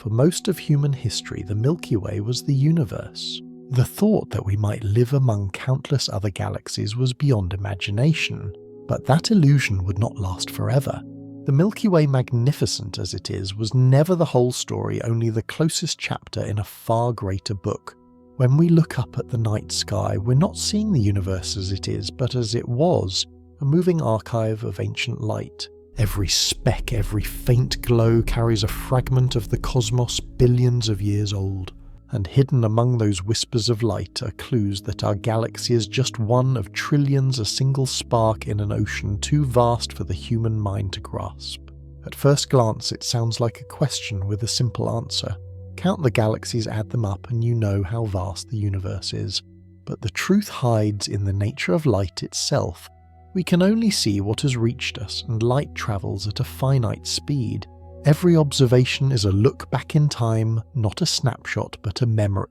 For most of human history, the Milky Way was the universe. The thought that we might live among countless other galaxies was beyond imagination, but that illusion would not last forever. The Milky Way, magnificent as it is, was never the whole story, only the closest chapter in a far greater book. When we look up at the night sky, we're not seeing the universe as it is, but as it was, a moving archive of ancient light. Every speck, every faint glow carries a fragment of the cosmos billions of years old, and hidden among those whispers of light are clues that our galaxy is just one of trillions, a single spark in an ocean too vast for the human mind to grasp. At first glance, it sounds like a question with a simple answer. Count the galaxies, add them up, and you know how vast the universe is. But the truth hides in the nature of light itself. We can only see what has reached us, and light travels at a finite speed. Every observation is a look back in time, not a snapshot but a memory.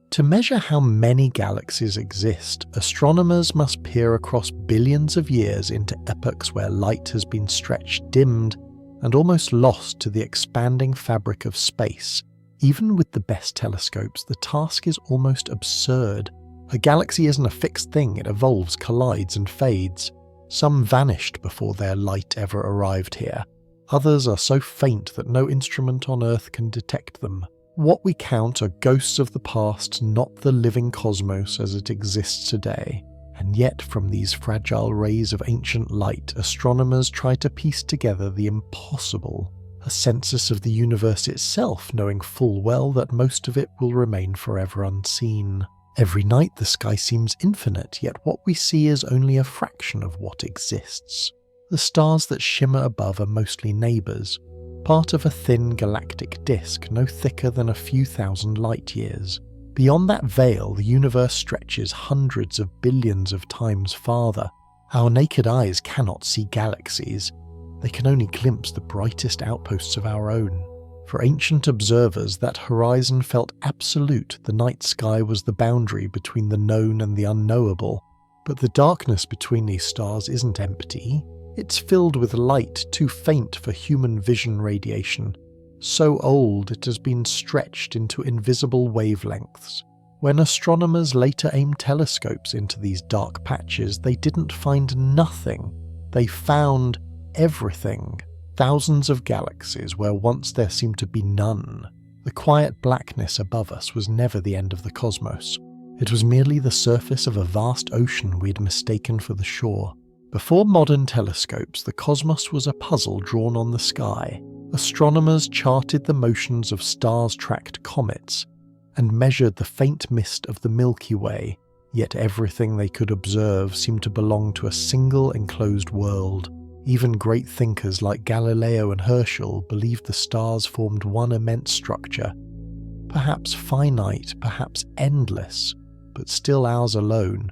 To measure how many galaxies exist, astronomers must peer across billions of years into epochs where light has been stretched, dimmed, and almost lost to the expanding fabric of space. Even with the best telescopes, the task is almost absurd. A galaxy isn't a fixed thing, it evolves, collides, and fades. Some vanished before their light ever arrived here. Others are so faint that no instrument on Earth can detect them. What we count are ghosts of the past, not the living cosmos as it exists today. And yet, from these fragile rays of ancient light, astronomers try to piece together the impossible. A census of the universe itself, knowing full well that most of it will remain forever unseen. Every night the sky seems infinite, yet what we see is only a fraction of what exists. The stars that shimmer above are mostly neighbours, part of a thin galactic disk no thicker than a few thousand light years. Beyond that veil, the universe stretches hundreds of billions of times farther. Our naked eyes cannot see galaxies. They can only glimpse the brightest outposts of our own. For ancient observers, that horizon felt absolute. The night sky was the boundary between the known and the unknowable. But the darkness between these stars isn't empty. It's filled with light too faint for human vision radiation. So old it has been stretched into invisible wavelengths. When astronomers later aimed telescopes into these dark patches, they didn't find nothing. They found everything. Thousands of galaxies where once there seemed to be none. The quiet blackness above us was never the end of the cosmos. It was merely the surface of a vast ocean we'd mistaken for the shore. Before modern telescopes, the cosmos was a puzzle drawn on the sky. Astronomers charted the motions of stars-tracked comets and measured the faint mist of the Milky Way, yet everything they could observe seemed to belong to a single enclosed world. Even great thinkers like Galileo and Herschel believed the stars formed one immense structure, perhaps finite, perhaps endless, but still ours alone.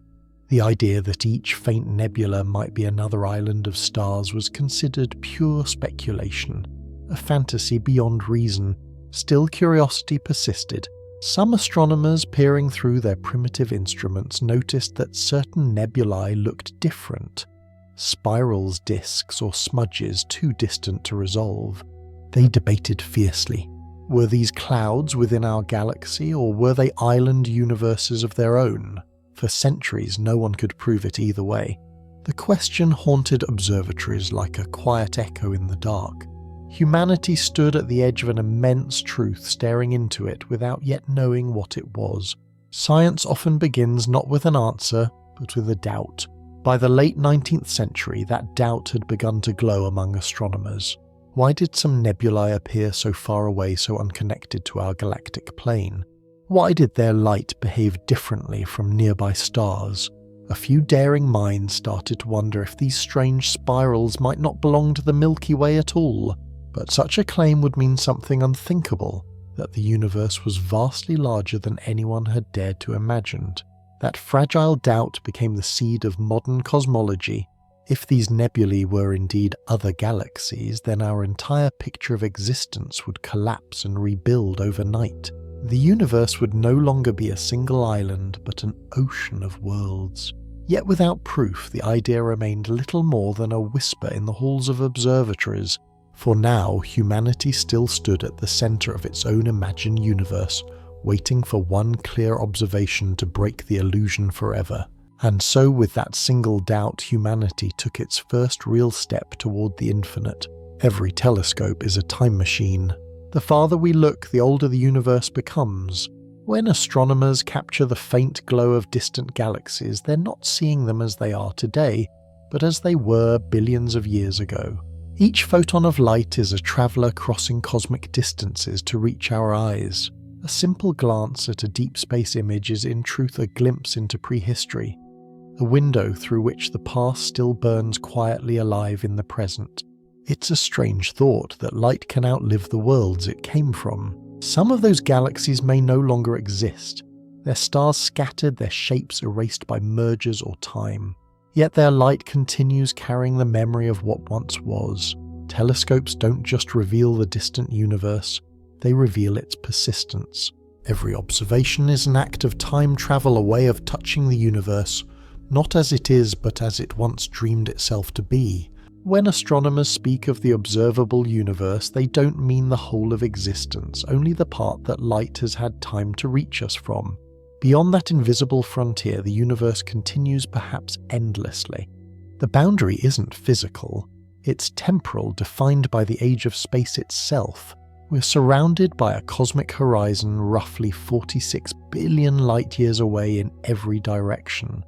The idea that each faint nebula might be another island of stars was considered pure speculation, a fantasy beyond reason. Still, curiosity persisted. Some astronomers peering through their primitive instruments noticed that certain nebulae looked different. Spirals, disks, or smudges too distant to resolve. They debated fiercely. Were these clouds within our galaxy, or were they island universes of their own? For centuries, no one could prove it either way. The question haunted observatories like a quiet echo in the dark. Humanity stood at the edge of an immense truth, staring into it without yet knowing what it was. Science often begins not with an answer, but with a doubt. By the late 19th century, that doubt had begun to glow among astronomers. Why did some nebulae appear so far away, so unconnected to our galactic plane? Why did their light behave differently from nearby stars? A few daring minds started to wonder if these strange spirals might not belong to the Milky Way at all. But such a claim would mean something unthinkable, that the universe was vastly larger than anyone had dared to imagine. That fragile doubt became the seed of modern cosmology. If these nebulae were indeed other galaxies, then our entire picture of existence would collapse and rebuild overnight. The universe would no longer be a single island, but an ocean of worlds. Yet without proof, the idea remained little more than a whisper in the halls of observatories. For now, humanity still stood at the center of its own imagined universe, waiting for one clear observation to break the illusion forever. And so with that single doubt, humanity took its first real step toward the infinite. Every telescope is a time machine. The farther we look, the older the universe becomes. When astronomers capture the faint glow of distant galaxies, they're not seeing them as they are today, but as they were billions of years ago. Each photon of light is a traveler crossing cosmic distances to reach our eyes. A simple glance at a deep space image is in truth a glimpse into prehistory, a window through which the past still burns quietly alive in the present. It's a strange thought that light can outlive the worlds it came from. Some of those galaxies may no longer exist, their stars scattered, their shapes erased by mergers or time. Yet their light continues carrying the memory of what once was. Telescopes don't just reveal the distant universe, they reveal its persistence. Every observation is an act of time travel, a way of touching the universe, not as it is, but as it once dreamed itself to be. When astronomers speak of the observable universe, they don't mean the whole of existence, only the part that light has had time to reach us from. Beyond that invisible frontier, the universe continues perhaps endlessly. The boundary isn't physical, it's temporal, defined by the age of space itself. We're surrounded by a cosmic horizon roughly 46 billion light-years away in every direction.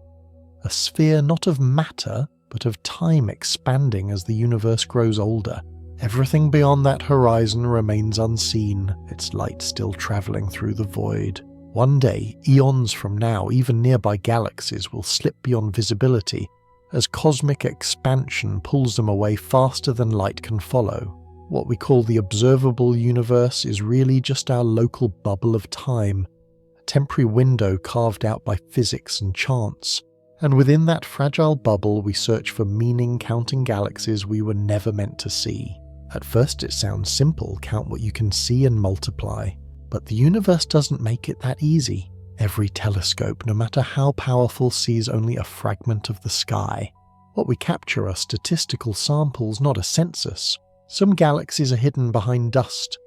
A sphere not of matter, but of time expanding as the universe grows older. Everything beyond that horizon remains unseen, its light still travelling through the void. One day, eons from now, even nearby galaxies will slip beyond visibility, as cosmic expansion pulls them away faster than light can follow. What we call the observable universe is really just our local bubble of time, a temporary window carved out by physics and chance. And within that fragile bubble we search for meaning, counting galaxies we were never meant to see. At first it sounds simple, count what you can see and multiply. But the universe doesn't make it that easy. Every telescope, no matter how powerful, sees only a fragment of the sky. What we capture are statistical samples, not a census. Some galaxies are hidden behind dust,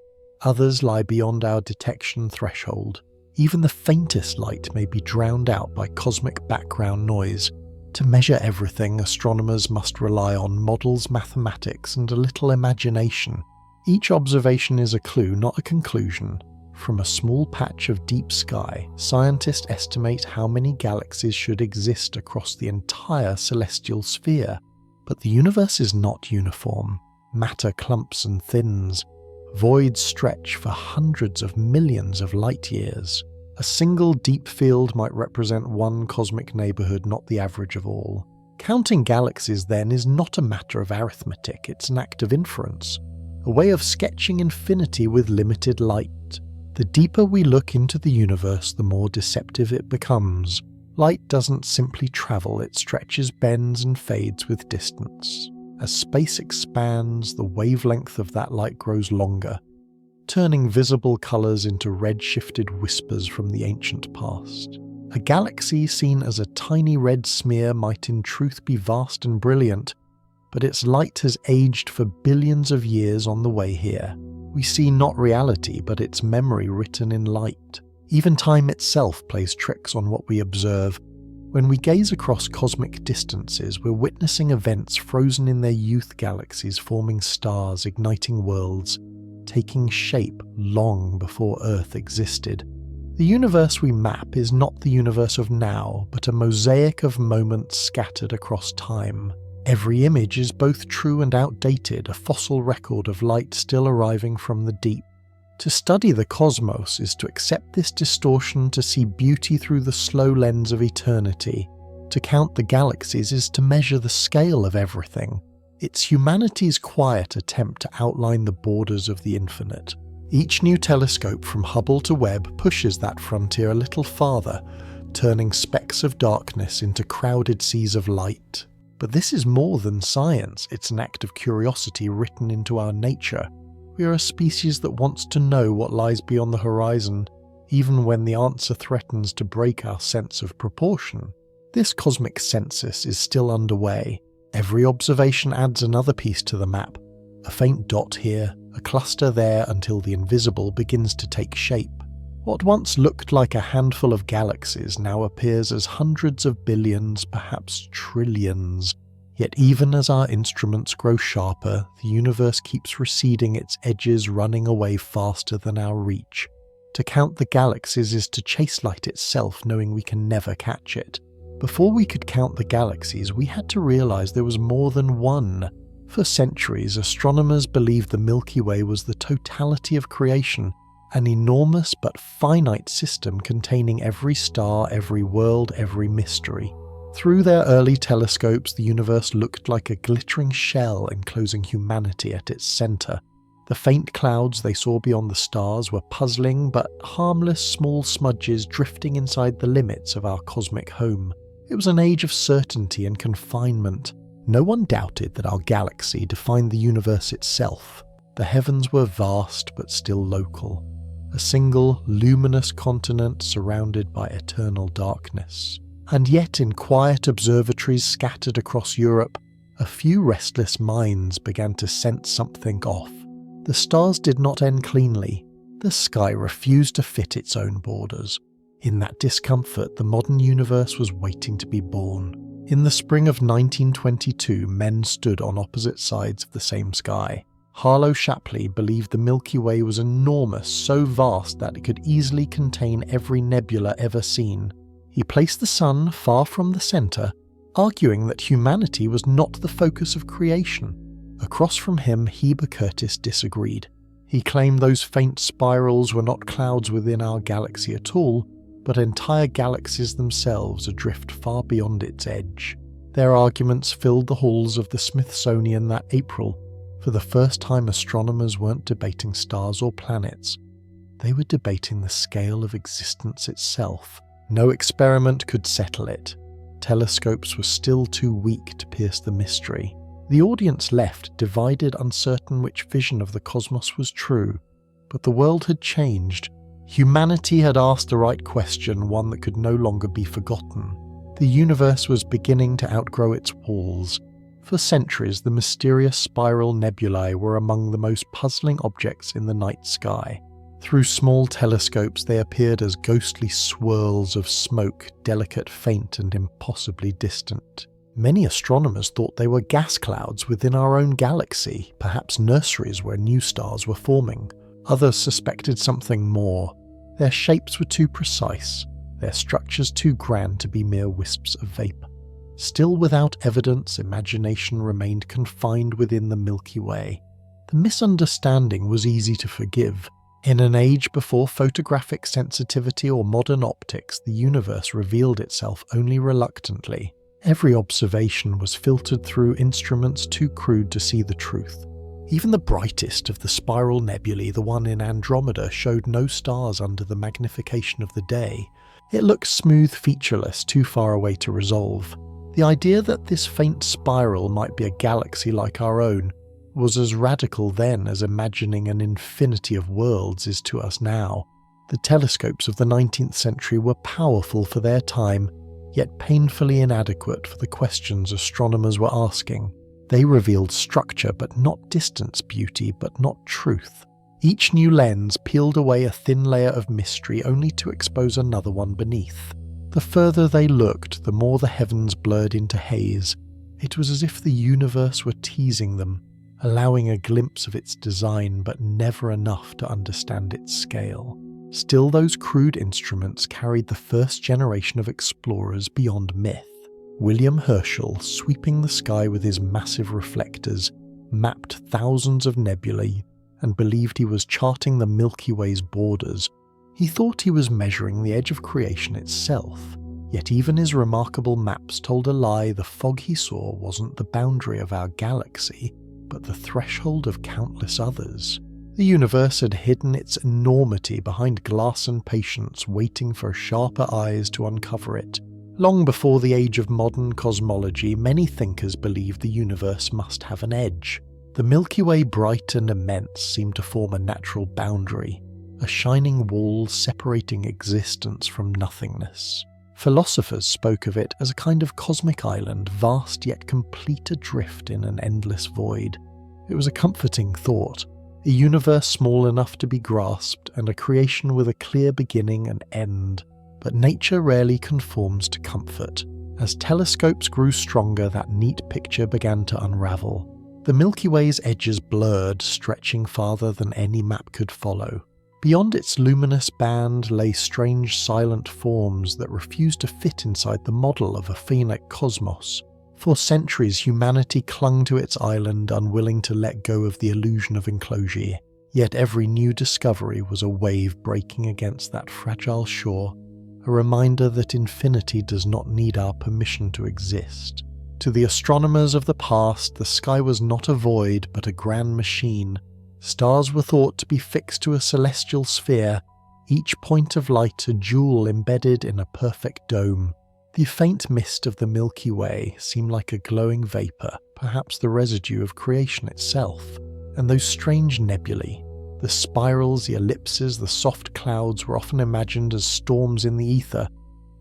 others lie beyond our detection threshold. Even the faintest light may be drowned out by cosmic background noise. To measure everything, astronomers must rely on models, mathematics, and a little imagination. Each observation is a clue, not a conclusion. From a small patch of deep sky, scientists estimate how many galaxies should exist across the entire celestial sphere. But the universe is not uniform. Matter clumps and thins. Voids stretch for hundreds of millions of light-years. A single deep field might represent one cosmic neighborhood, not the average of all. Counting galaxies, then, is not a matter of arithmetic, it's an act of inference, a way of sketching infinity with limited light. The deeper we look into the universe, the more deceptive it becomes. Light doesn't simply travel, it stretches, bends, and fades with distance. As space expands, the wavelength of that light grows longer, turning visible colors into red-shifted whispers from the ancient past. A galaxy seen as a tiny red smear might in truth be vast and brilliant, but its light has aged for billions of years on the way here. We see not reality, but its memory written in light. Even time itself plays tricks on what we observe. When we gaze across cosmic distances, we're witnessing events frozen in their youth, galaxies forming stars, igniting worlds, taking shape long before Earth existed. The universe we map is not the universe of now, but a mosaic of moments scattered across time. Every image is both true and outdated, a fossil record of light still arriving from the deep. To study the cosmos is to accept this distortion, to see beauty through the slow lens of eternity. To count the galaxies is to measure the scale of everything. It's humanity's quiet attempt to outline the borders of the infinite. Each new telescope from Hubble to Webb pushes that frontier a little farther, turning specks of darkness into crowded seas of light. But this is more than science, it's an act of curiosity written into our nature. We are a species that wants to know what lies beyond the horizon, even when the answer threatens to break our sense of proportion. This cosmic census is still underway. Every observation adds another piece to the map, A faint dot here, a cluster there until the invisible begins to take shape. What once looked like a handful of galaxies now appears as hundreds of billions, perhaps trillions. Yet even as our instruments grow sharper, the universe keeps receding, its edges running away faster than our reach. To count the galaxies is to chase light itself, knowing we can never catch it. Before we could count the galaxies, we had to realize there was more than one. For centuries, astronomers believed the Milky Way was the totality of creation, an enormous but finite system containing every star, every world, every mystery. Through their early telescopes, the universe looked like a glittering shell enclosing humanity at its center. The faint clouds they saw beyond the stars were puzzling but harmless small smudges drifting inside the limits of our cosmic home. It was an age of certainty and confinement. No one doubted that our galaxy defined the universe itself. The heavens were vast but still local. A single, luminous continent surrounded by eternal darkness. And yet in quiet observatories scattered across Europe, a few restless minds began to sense something off. The stars did not end cleanly. The sky refused to fit its own borders. In that discomfort, the modern universe was waiting to be born. In the spring of 1922, men stood on opposite sides of the same sky. Harlow Shapley believed the Milky Way was enormous, so vast that it could easily contain every nebula ever seen. He placed the sun far from the centre, arguing that humanity was not the focus of creation. Across from him, Heber Curtis disagreed. He claimed those faint spirals were not clouds within our galaxy at all, but entire galaxies themselves adrift far beyond its edge. Their arguments filled the halls of the Smithsonian that April. For the first time, astronomers weren't debating stars or planets. They were debating the scale of existence itself. No experiment could settle it. Telescopes were still too weak to pierce the mystery. The audience left, divided, uncertain which vision of the cosmos was true. But the world had changed. Humanity had asked the right question, one that could no longer be forgotten. The universe was beginning to outgrow its walls. For centuries, the mysterious spiral nebulae were among the most puzzling objects in the night sky. Through small telescopes, they appeared as ghostly swirls of smoke, delicate, faint, and impossibly distant. Many astronomers thought they were gas clouds within our own galaxy, perhaps nurseries where new stars were forming. Others suspected something more. Their shapes were too precise, their structures too grand to be mere wisps of vapor. Still without evidence, imagination remained confined within the Milky Way. The misunderstanding was easy to forgive. In an age before photographic sensitivity or modern optics, the universe revealed itself only reluctantly. Every observation was filtered through instruments too crude to see the truth. Even the brightest of the spiral nebulae, the one in Andromeda, showed no stars under the magnification of the day. It looked smooth, featureless, too far away to resolve. The idea that this faint spiral might be a galaxy like our own was as radical then as imagining an infinity of worlds is to us now. The telescopes of the 19th century were powerful for their time, yet painfully inadequate for the questions astronomers were asking. They revealed structure but not distance, beauty but not truth. Each new lens peeled away a thin layer of mystery only to expose another one beneath. The further they looked, the more the heavens blurred into haze. It was as if the universe were teasing them, allowing a glimpse of its design but never enough to understand its scale. Still, those crude instruments carried the first generation of explorers beyond myth. William Herschel, sweeping the sky with his massive reflectors, mapped thousands of nebulae and believed he was charting the Milky Way's borders. He thought he was measuring the edge of creation itself, yet even his remarkable maps told a lie. The fog he saw wasn't the boundary of our galaxy, but the threshold of countless others. The universe had hidden its enormity behind glass and patience, waiting for sharper eyes to uncover it. Long before the age of modern cosmology, many thinkers believed the universe must have an edge. The Milky Way, bright and immense, seemed to form a natural boundary, a shining wall separating existence from nothingness. Philosophers spoke of it as a kind of cosmic island, vast yet complete adrift in an endless void. It was a comforting thought, a universe small enough to be grasped and a creation with a clear beginning and end. But nature rarely conforms to comfort. As telescopes grew stronger, that neat picture began to unravel. The Milky Way's edges blurred, stretching farther than any map could follow. Beyond its luminous band lay strange silent forms that refused to fit inside the model of a finite cosmos. For centuries humanity clung to its island, unwilling to let go of the illusion of enclosure. Yet every new discovery was a wave breaking against that fragile shore, a reminder that infinity does not need our permission to exist. To the astronomers of the past, the sky was not a void but a grand machine. Stars were thought to be fixed to a celestial sphere, each point of light a jewel embedded in a perfect dome. The faint mist of the Milky Way seemed like a glowing vapour, perhaps the residue of creation itself. And those strange nebulae, the spirals, the ellipses, the soft clouds were often imagined as storms in the ether,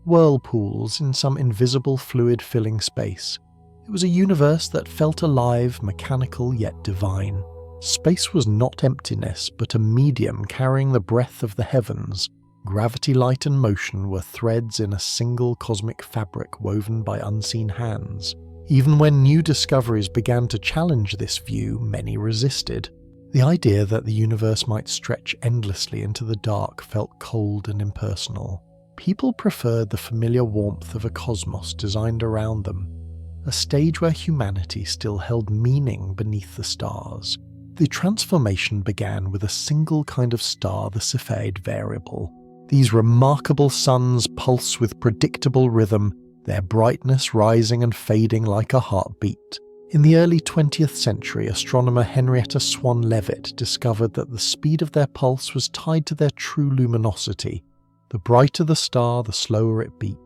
whirlpools in some invisible fluid filling space. It was a universe that felt alive, mechanical yet divine. Space was not emptiness, but a medium carrying the breath of the heavens. Gravity, light and motion were threads in a single cosmic fabric woven by unseen hands. Even when new discoveries began to challenge this view, many resisted. The idea that the universe might stretch endlessly into the dark felt cold and impersonal. People preferred the familiar warmth of a cosmos designed around them, a stage where humanity still held meaning beneath the stars. The transformation began with a single kind of star, the Cepheid variable. These remarkable suns pulse with predictable rhythm, their brightness rising and fading like a heartbeat. In the early 20th century, astronomer Henrietta Swan Leavitt discovered that the speed of their pulse was tied to their true luminosity. The brighter the star, the slower it beat.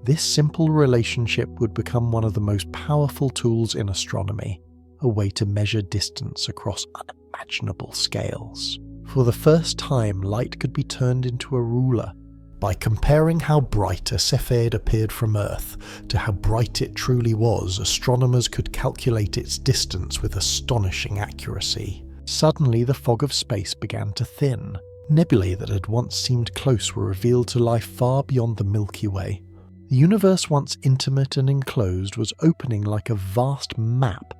This simple relationship would become one of the most powerful tools in astronomy, a way to measure distance across unimaginable scales. For the first time, light could be turned into a ruler. By comparing how bright a Cepheid appeared from Earth to how bright it truly was, astronomers could calculate its distance with astonishing accuracy. Suddenly, the fog of space began to thin. Nebulae that had once seemed close were revealed to lie far beyond the Milky Way. The universe, once intimate and enclosed, was opening like a vast map,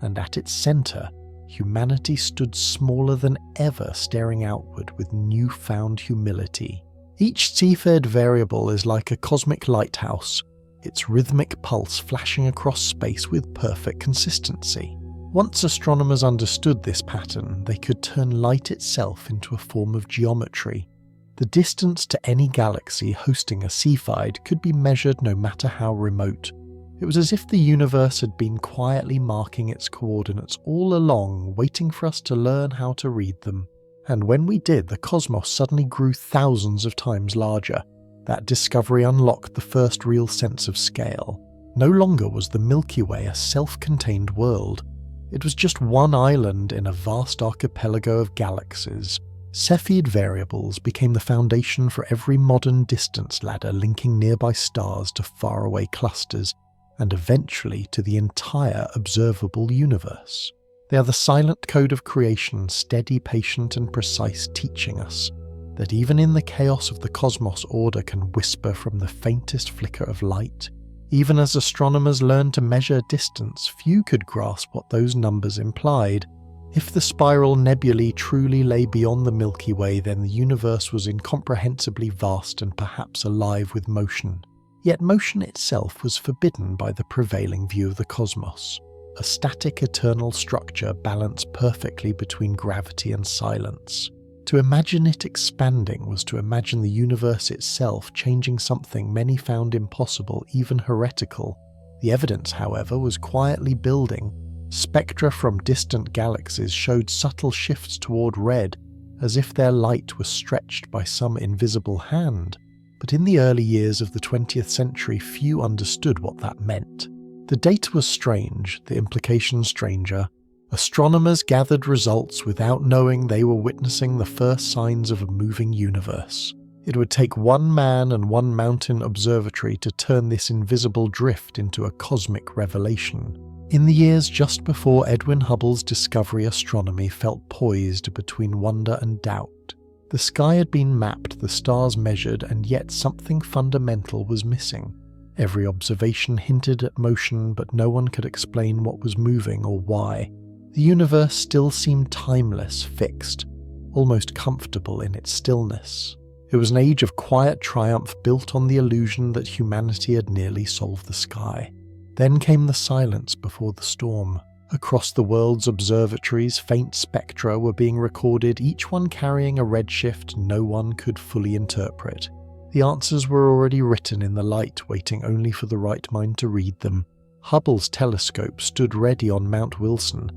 and at its centre, humanity stood smaller than ever, staring outward with newfound humility. Each Cepheid variable is like a cosmic lighthouse, its rhythmic pulse flashing across space with perfect consistency. Once astronomers understood this pattern, they could turn light itself into a form of geometry. The distance to any galaxy hosting a Cepheid could be measured no matter how remote. It was as if the universe had been quietly marking its coordinates all along, waiting for us to learn how to read them. And when we did, the cosmos suddenly grew thousands of times larger. That discovery unlocked the first real sense of scale. No longer was the Milky Way a self-contained world. It was just one island in a vast archipelago of galaxies. Cepheid variables became the foundation for every modern distance ladder, linking nearby stars to faraway clusters, and eventually to the entire observable universe. They are the silent code of creation, steady, patient and precise, teaching us that even in the chaos of the cosmos, order can whisper from the faintest flicker of light. Even as astronomers learned to measure distance, few could grasp what those numbers implied. If the spiral nebulae truly lay beyond the Milky Way, then the universe was incomprehensibly vast and perhaps alive with motion. Yet motion itself was forbidden by the prevailing view of the cosmos. A static eternal structure balanced perfectly between gravity and silence. To imagine it expanding was to imagine the universe itself changing, something many found impossible, even heretical. The evidence, however, was quietly building. Spectra from distant galaxies showed subtle shifts toward red, as if their light was stretched by some invisible hand. But in the early years of the 20th century, few understood what that meant. The data was strange, the implications stranger. Astronomers gathered results without knowing they were witnessing the first signs of a moving universe. It would take one man and one mountain observatory to turn this invisible drift into a cosmic revelation. In the years just before Edwin Hubble's discovery, astronomy felt poised between wonder and doubt. The sky had been mapped, the stars measured, and yet something fundamental was missing. Every observation hinted at motion, but no one could explain what was moving or why. The universe still seemed timeless, fixed, almost comfortable in its stillness. It was an age of quiet triumph built on the illusion that humanity had nearly solved the sky. Then came the silence before the storm. Across the world's observatories, faint spectra were being recorded, each one carrying a redshift no one could fully interpret. The answers were already written in the light, waiting only for the right mind to read them. Hubble's telescope stood ready on Mount Wilson,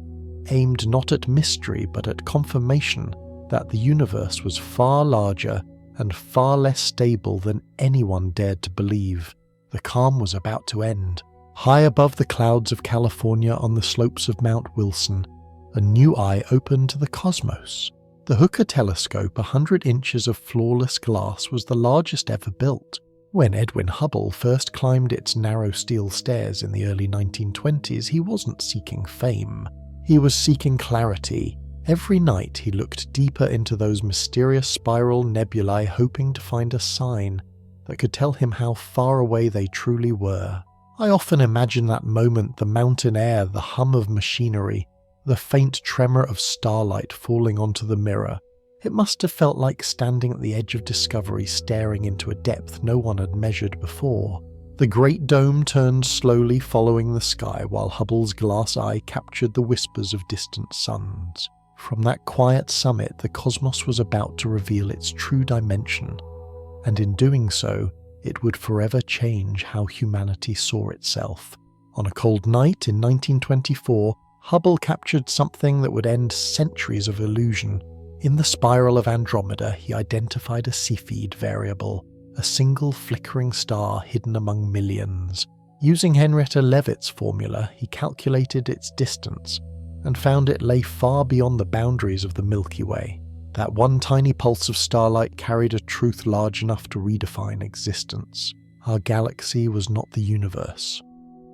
aimed not at mystery but at confirmation that the universe was far larger and far less stable than anyone dared to believe. The calm was about to end. High above the clouds of California on the slopes of Mount Wilson, a new eye opened to the cosmos. The Hooker telescope, 100 inches of flawless glass, was the largest ever built. When Edwin Hubble first climbed its narrow steel stairs in the early 1920s, he wasn't seeking fame. He was seeking clarity. Every night he looked deeper into those mysterious spiral nebulae, hoping to find a sign that could tell him how far away they truly were. I often imagine that moment, the mountain air, the hum of machinery, the faint tremor of starlight falling onto the mirror. It must have felt like standing at the edge of discovery, staring into a depth no one had measured before. The great dome turned slowly, following the sky, while Hubble's glass eye captured the whispers of distant suns. From that quiet summit, the cosmos was about to reveal its true dimension, and in doing so, it would forever change how humanity saw itself. On a cold night in 1924, Hubble captured something that would end centuries of illusion. In the spiral of Andromeda, he identified a Cepheid variable, a single flickering star hidden among millions. Using Henrietta Leavitt's formula, he calculated its distance and found it lay far beyond the boundaries of the Milky Way. That one tiny pulse of starlight carried a truth large enough to redefine existence. Our galaxy was not the universe,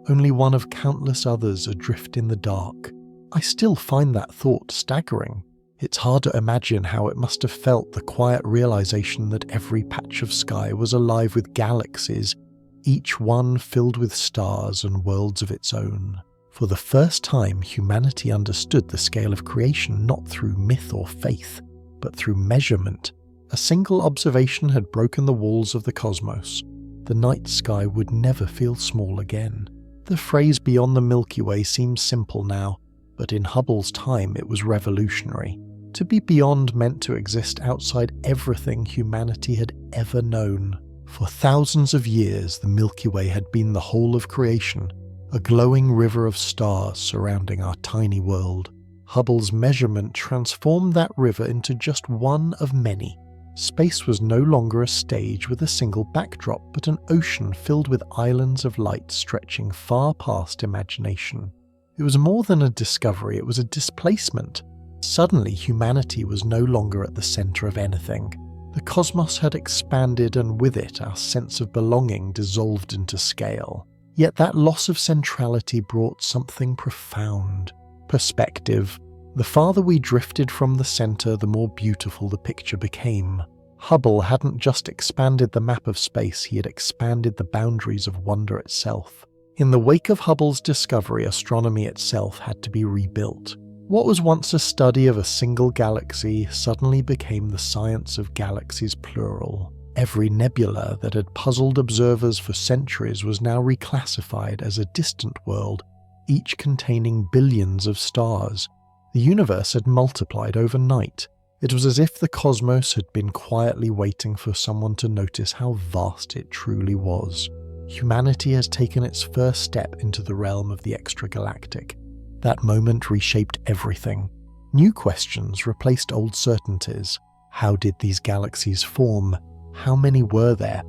only one of countless others adrift in the dark. I still find that thought staggering. It's hard to imagine how it must have felt, the quiet realization that every patch of sky was alive with galaxies, each one filled with stars and worlds of its own. For the first time, humanity understood the scale of creation not through myth or faith, but through measurement. A single observation had broken the walls of the cosmos. The night sky would never feel small again. The phrase beyond the Milky Way seems simple now, but in Hubble's time it was revolutionary. To be beyond meant to exist outside everything humanity had ever known. For thousands of years, the Milky Way had been the whole of creation, a glowing river of stars surrounding our tiny world. Hubble's measurement transformed that river into just one of many. Space was no longer a stage with a single backdrop, but an ocean filled with islands of light stretching far past imagination. It was more than a discovery, it was a displacement. Suddenly, humanity was no longer at the center of anything. The cosmos had expanded, and with it, our sense of belonging dissolved into scale. Yet that loss of centrality brought something profound. Perspective. The farther we drifted from the center, the more beautiful the picture became. Hubble hadn't just expanded the map of space, he had expanded the boundaries of wonder itself. In the wake of Hubble's discovery, astronomy itself had to be rebuilt. What was once a study of a single galaxy suddenly became the science of galaxies plural. Every nebula that had puzzled observers for centuries was now reclassified as a distant world, each containing billions of stars. The universe had multiplied overnight. It was as if the cosmos had been quietly waiting for someone to notice how vast it truly was. Humanity has taken its first step into the realm of the extragalactic. That moment reshaped everything. New questions replaced old certainties. How did these galaxies form? How many were there?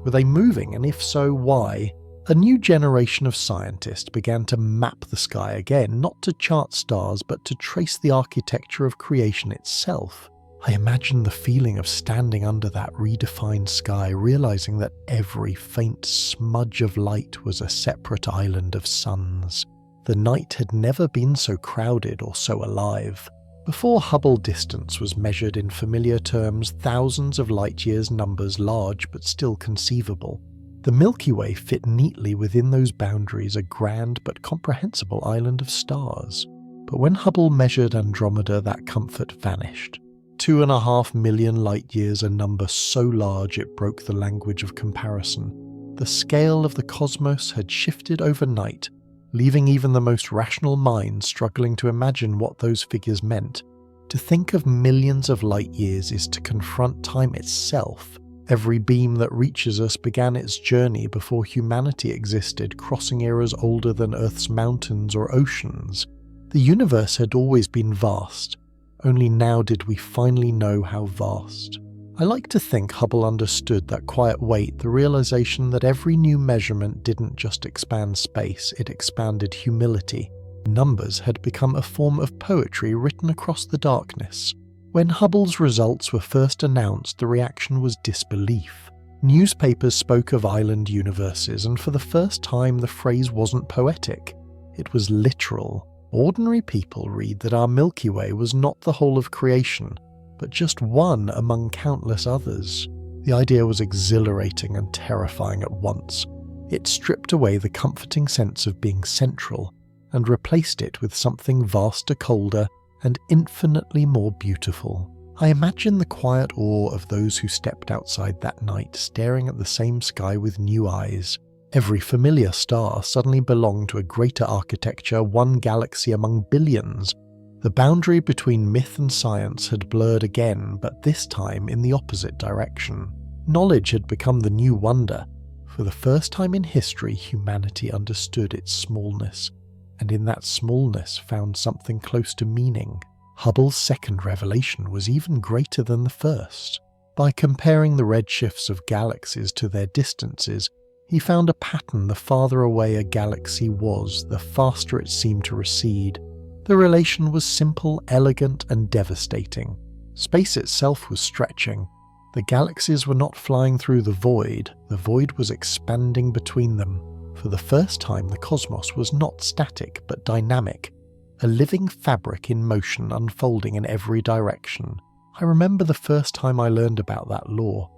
Were they moving, and if so, why? A new generation of scientists began to map the sky again, not to chart stars, but to trace the architecture of creation itself. I imagine the feeling of standing under that redefined sky, realizing that every faint smudge of light was a separate island of suns. The night had never been so crowded or so alive. Before Hubble distance was measured in familiar terms, thousands of light-years, numbers large but still conceivable, the Milky Way fit neatly within those boundaries, a grand but comprehensible island of stars. But when Hubble measured Andromeda, that comfort vanished. 2.5 million light-years, a number so large it broke the language of comparison. The scale of the cosmos had shifted overnight, leaving even the most rational minds struggling to imagine what those figures meant. To think of millions of light-years is to confront time itself. Every beam that reaches us began its journey before humanity existed, crossing eras older than Earth's mountains or oceans. The universe had always been vast, only now did we finally know how vast. I like to think Hubble understood that quiet weight, the realization that every new measurement didn't just expand space, it expanded humility. Numbers had become a form of poetry written across the darkness. When Hubble's results were first announced, the reaction was disbelief. Newspapers spoke of island universes, and for the first time the phrase wasn't poetic. It was literal. Ordinary people read that our Milky Way was not the whole of creation, but just one among countless others. The idea was exhilarating and terrifying at once. It stripped away the comforting sense of being central and replaced it with something vaster, colder, and infinitely more beautiful. I imagine the quiet awe of those who stepped outside that night, staring at the same sky with new eyes. Every familiar star suddenly belonged to a greater architecture, one galaxy among billions. The boundary between myth and science had blurred again, but this time in the opposite direction. Knowledge had become the new wonder. For the first time in history, humanity understood its smallness, and in that smallness found something close to meaning. Hubble's second revelation was even greater than the first. By comparing the redshifts of galaxies to their distances, he found a pattern. The farther away a galaxy was, the faster it seemed to recede. The relation was simple, elegant, and devastating. Space itself was stretching. The galaxies were not flying through the void was expanding between them. For the first time, the cosmos was not static but dynamic, a living fabric in motion, unfolding in every direction. I remember the first time I learned about that law.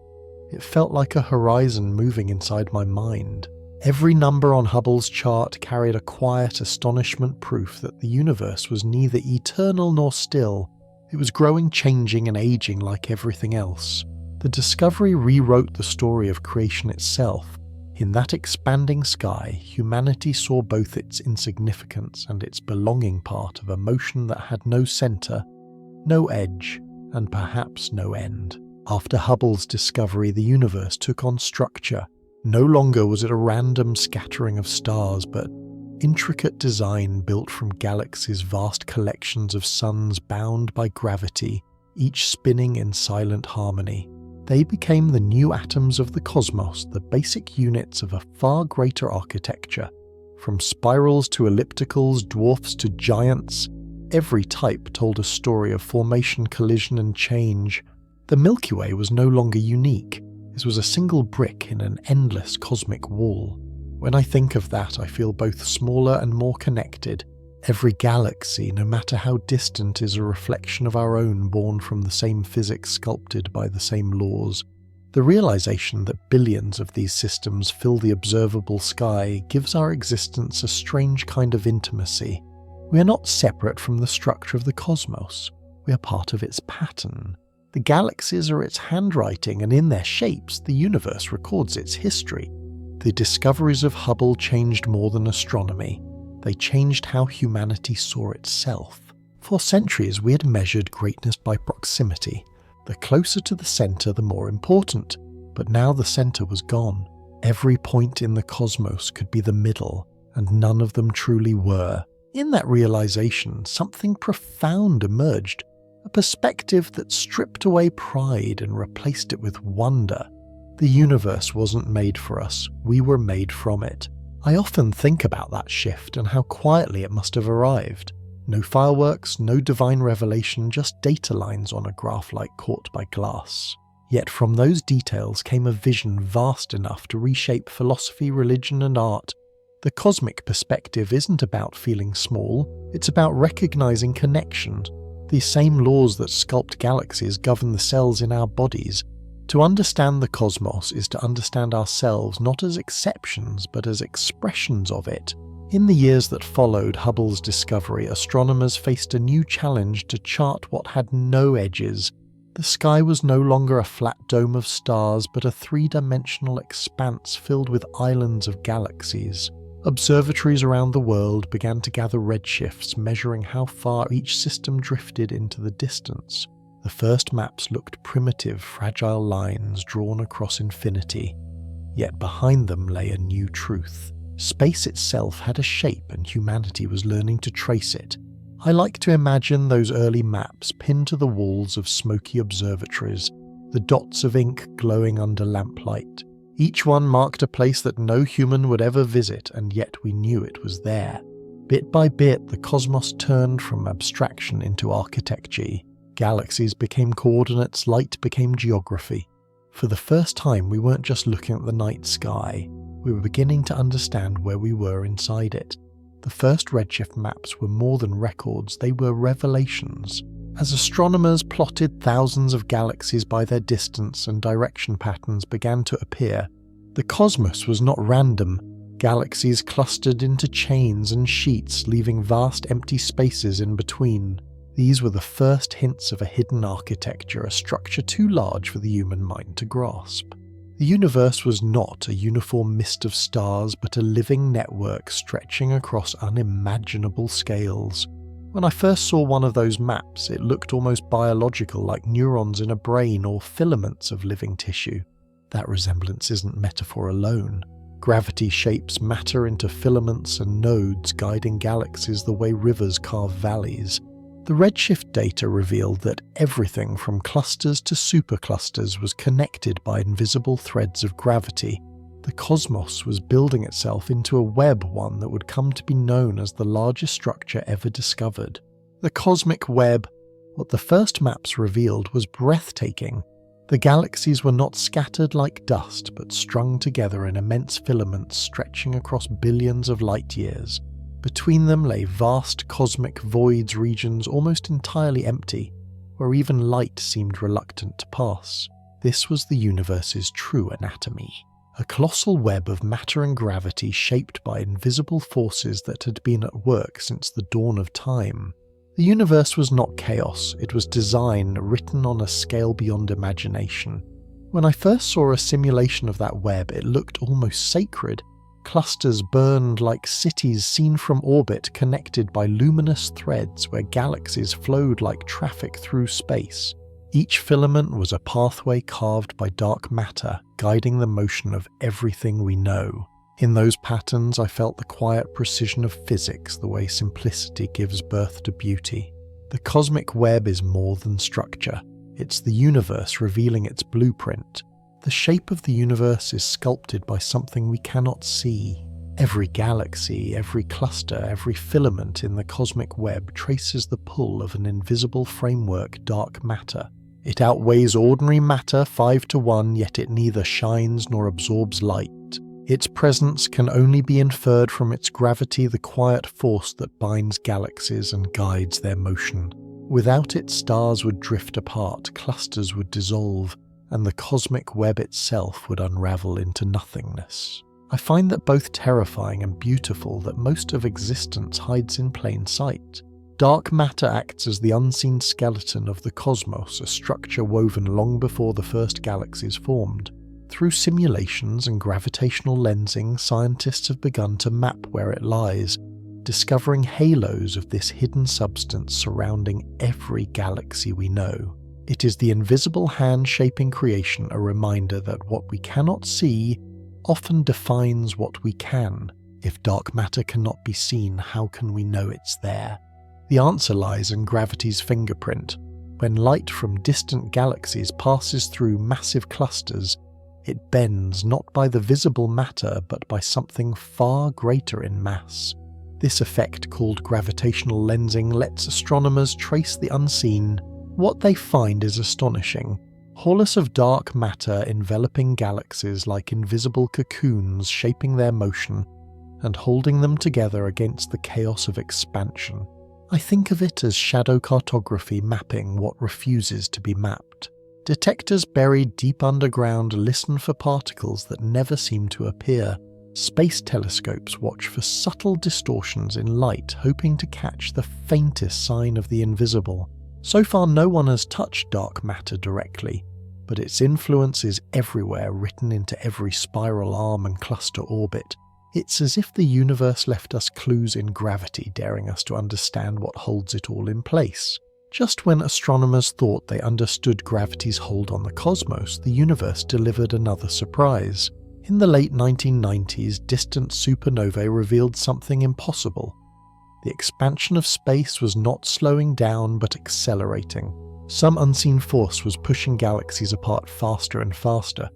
It felt like a horizon moving inside my mind. Every number on Hubble's chart carried a quiet astonishment, proof that the universe was neither eternal nor still. It was growing, changing, and aging like everything else. The discovery rewrote the story of creation itself. In that expanding sky, humanity saw both its insignificance and its belonging, part of a motion that had no center, no edge, and perhaps no end. After Hubble's discovery, the universe took on structure. No longer was it a random scattering of stars, but intricate design built from galaxies, vast collections of suns bound by gravity, each spinning in silent harmony. They became the new atoms of the cosmos, the basic units of a far greater architecture. From spirals to ellipticals, dwarfs to giants, every type told a story of formation, collision, and change. The Milky Way was no longer unique. It was a single brick in an endless cosmic wall. When I think of that, I feel both smaller and more connected. Every galaxy, no matter how distant, is a reflection of our own, born from the same physics, sculpted by the same laws. The realization that billions of these systems fill the observable sky gives our existence a strange kind of intimacy. We are not separate from the structure of the cosmos. We are part of its pattern. The galaxies are its handwriting, and in their shapes, the universe records its history. The discoveries of Hubble changed more than astronomy. They changed how humanity saw itself. For centuries, we had measured greatness by proximity. The closer to the center, the more important. But now the center was gone. Every point in the cosmos could be the middle, and none of them truly were. In that realization, something profound emerged. A perspective that stripped away pride and replaced it with wonder. The universe wasn't made for us, we were made from it. I often think about that shift and how quietly it must have arrived. No fireworks, no divine revelation, just data lines on a graph like caught by glass. Yet from those details came a vision vast enough to reshape philosophy, religion, and art. The cosmic perspective isn't about feeling small, it's about recognizing connection. These same laws that sculpt galaxies govern the cells in our bodies. To understand the cosmos is to understand ourselves not as exceptions but as expressions of it. In the years that followed Hubble's discovery, astronomers faced a new challenge to chart what had no edges. The sky was no longer a flat dome of stars but a three-dimensional expanse filled with islands of galaxies. Observatories around the world began to gather redshifts, measuring how far each system drifted into the distance. The first maps looked primitive, fragile lines drawn across infinity. Yet behind them lay a new truth. Space itself had a shape and humanity was learning to trace it. I like to imagine those early maps pinned to the walls of smoky observatories, the dots of ink glowing under lamplight. Each one marked a place that no human would ever visit, and yet we knew it was there. Bit by bit, the cosmos turned from abstraction into architecture. Galaxies became coordinates, light became geography. For the first time, we weren't just looking at the night sky. We were beginning to understand where we were inside it. The first redshift maps were more than records, they were revelations. As astronomers plotted thousands of galaxies by their distance and direction patterns began to appear, the cosmos was not random. Galaxies clustered into chains and sheets, leaving vast empty spaces in between. These were the first hints of a hidden architecture, a structure too large for the human mind to grasp. The universe was not a uniform mist of stars, but a living network stretching across unimaginable scales. When I first saw one of those maps, it looked almost biological, like neurons in a brain or filaments of living tissue. That resemblance isn't metaphor alone. Gravity shapes matter into filaments and nodes, guiding galaxies the way rivers carve valleys. The redshift data revealed that everything from clusters to superclusters was connected by invisible threads of gravity. The cosmos was building itself into a web, one that would come to be known as the largest structure ever discovered. The cosmic web, what the first maps revealed, was breathtaking. The galaxies were not scattered like dust, but strung together in immense filaments stretching across billions of light years. Between them lay vast cosmic voids, regions almost entirely empty, where even light seemed reluctant to pass. This was the universe's true anatomy. A colossal web of matter and gravity shaped by invisible forces that had been at work since the dawn of time. The universe was not chaos, it was design written on a scale beyond imagination. When I first saw a simulation of that web, it looked almost sacred. Clusters burned like cities seen from orbit, connected by luminous threads where galaxies flowed like traffic through space. Each filament was a pathway carved by dark matter, guiding the motion of everything we know. In those patterns, I felt the quiet precision of physics, the way simplicity gives birth to beauty. The cosmic web is more than structure. It's the universe revealing its blueprint. The shape of the universe is sculpted by something we cannot see. Every galaxy, every cluster, every filament in the cosmic web traces the pull of an invisible framework, dark matter. It outweighs ordinary matter 5-1, yet it neither shines nor absorbs light. Its presence can only be inferred from its gravity, the quiet force that binds galaxies and guides their motion. Without it, stars would drift apart, clusters would dissolve, and the cosmic web itself would unravel into nothingness. I find that both terrifying and beautiful, that most of existence hides in plain sight. Dark matter acts as the unseen skeleton of the cosmos, a structure woven long before the first galaxies formed. Through simulations and gravitational lensing, scientists have begun to map where it lies, discovering halos of this hidden substance surrounding every galaxy we know. It is the invisible hand shaping creation, a reminder that what we cannot see often defines what we can. If dark matter cannot be seen, how can we know it's there? The answer lies in gravity's fingerprint. When light from distant galaxies passes through massive clusters, it bends not by the visible matter but by something far greater in mass. This effect, called gravitational lensing, lets astronomers trace the unseen. What they find is astonishing. Halos of dark matter enveloping galaxies like invisible cocoons, shaping their motion. and holding them together against the chaos of expansion. I think of it as shadow cartography mapping what refuses to be mapped. Detectors buried deep underground listen for particles that never seem to appear. Space telescopes watch for subtle distortions in light, hoping to catch the faintest sign of the invisible. So far, no one has touched dark matter directly, but its influence is everywhere, written into every spiral arm and cluster orbit. It's as if the universe left us clues in gravity, daring us to understand what holds it all in place. Just when astronomers thought they understood gravity's hold on the cosmos, the universe delivered another surprise. In the late 1990s, distant supernovae revealed something impossible. The expansion of space was not slowing down but accelerating. Some unseen force was pushing galaxies apart faster and faster.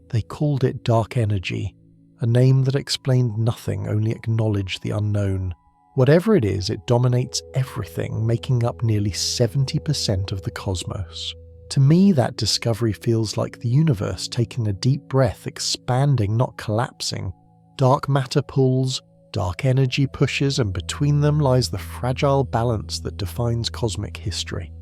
They called it dark energy, a name that explained nothing, only acknowledged the unknown. Whatever it is, it dominates everything, making up nearly 70% of the cosmos. To me, that discovery feels like the universe taking a deep breath, expanding, not collapsing. Dark matter pulls, dark energy pushes, and between them lies the fragile balance that defines cosmic history.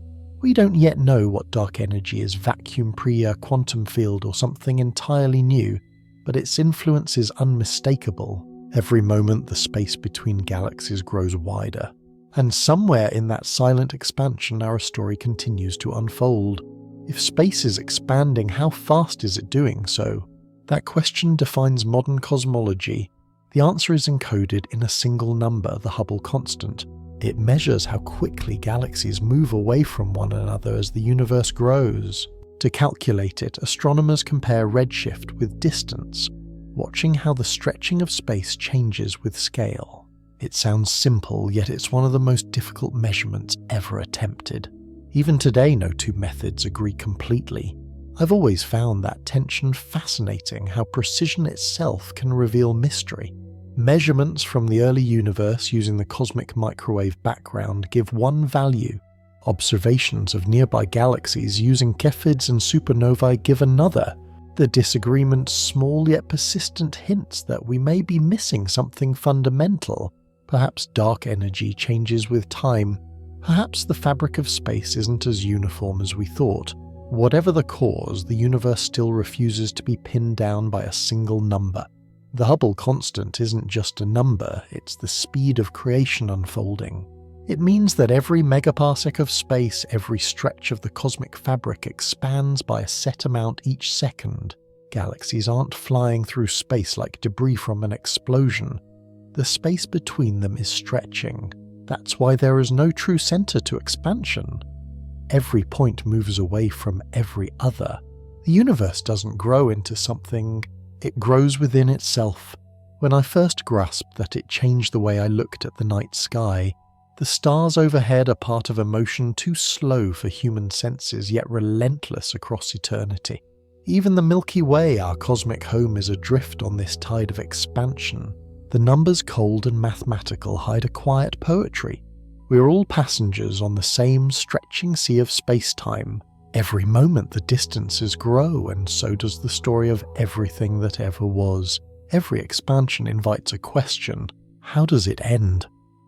We don't yet know what dark energy is, vacuum pre, quantum field, or something entirely new, but its influence is unmistakable. Every moment the space between galaxies grows wider. And somewhere in that silent expansion our story continues to unfold. If space is expanding, how fast is it doing so? That question defines modern cosmology. The answer is encoded in a single number, the Hubble constant. It measures how quickly galaxies move away from one another as the universe grows. To calculate it, astronomers compare redshift with distance, watching how the stretching of space changes with scale. It sounds simple, yet it's one of the most difficult measurements ever attempted. Even today, no two methods agree completely. I've always found that tension fascinating, how precision itself can reveal mystery. Measurements from the early universe using the cosmic microwave background give one value. Observations of nearby galaxies using Cepheids and supernovae give another. The disagreements, small yet persistent hints that we may be missing something fundamental. Perhaps dark energy changes with time. Perhaps the fabric of space isn't as uniform as we thought. Whatever the cause, the universe still refuses to be pinned down by a single number. The Hubble constant isn't just a number, it's the speed of creation unfolding. It means that every megaparsec of space, every stretch of the cosmic fabric expands by a set amount each second. Galaxies aren't flying through space like debris from an explosion. The space between them is stretching. That's why there is no true center to expansion. Every point moves away from every other. The universe doesn't grow into something, it grows within itself. When I first grasped that, it changed the way I looked at the night sky. The stars overhead are part of a motion too slow for human senses, yet relentless across eternity. Even the Milky Way, our cosmic home, is adrift on this tide of expansion. The numbers, cold and mathematical, hide a quiet poetry. We are all passengers on the same stretching sea of space-time. Every moment the distances grow, and so does the story of everything that ever was. Every expansion invites a question. How does it end?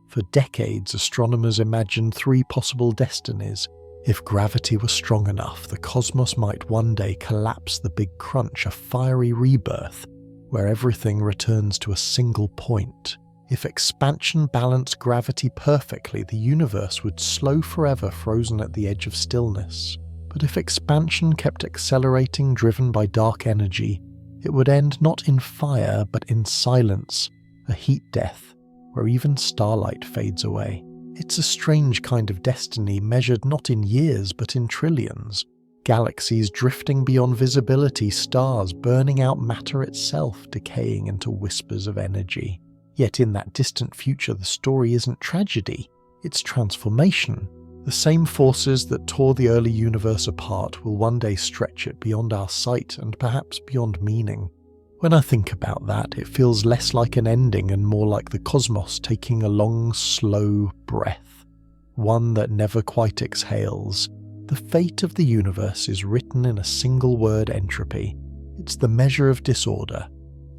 For decades, astronomers imagined three possible destinies. If gravity was strong enough, the cosmos might one day collapse the Big Crunch, a fiery rebirth, where everything returns to a single point. If expansion balanced gravity perfectly, the universe would slow forever, frozen at the edge of stillness. But if expansion kept accelerating, driven by dark energy, it would end not in fire, but in silence, a heat death, where even starlight fades away. It's a strange kind of destiny, measured not in years, but in trillions. Galaxies drifting beyond visibility, stars burning out matter itself, decaying into whispers of energy. Yet in that distant future, the story isn't tragedy, it's transformation. The same forces that tore the early universe apart will one day stretch it beyond our sight and perhaps beyond meaning. When I think about that, it feels less like an ending and more like the cosmos taking a long, slow breath, one that never quite exhales. The fate of the universe is written in a single word: entropy. It's the measure of disorder.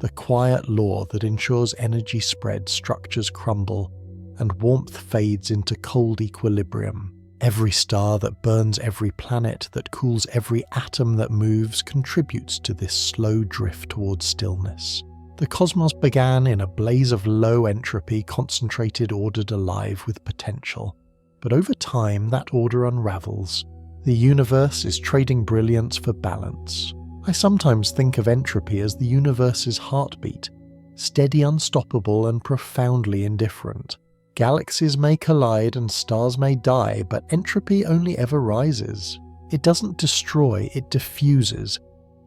the quiet law that ensures energy spread, structures crumble, and warmth fades into cold equilibrium. Every star that burns every planet, that cools every atom that moves, contributes to this slow drift towards stillness. The cosmos began in a blaze of low entropy, concentrated, ordered, alive with potential. But over time, that order unravels. The universe is trading brilliance for balance. I sometimes think of entropy as the universe's heartbeat, steady, unstoppable, and profoundly indifferent. Galaxies may collide and stars may die, but entropy only ever rises. It doesn't destroy, it diffuses.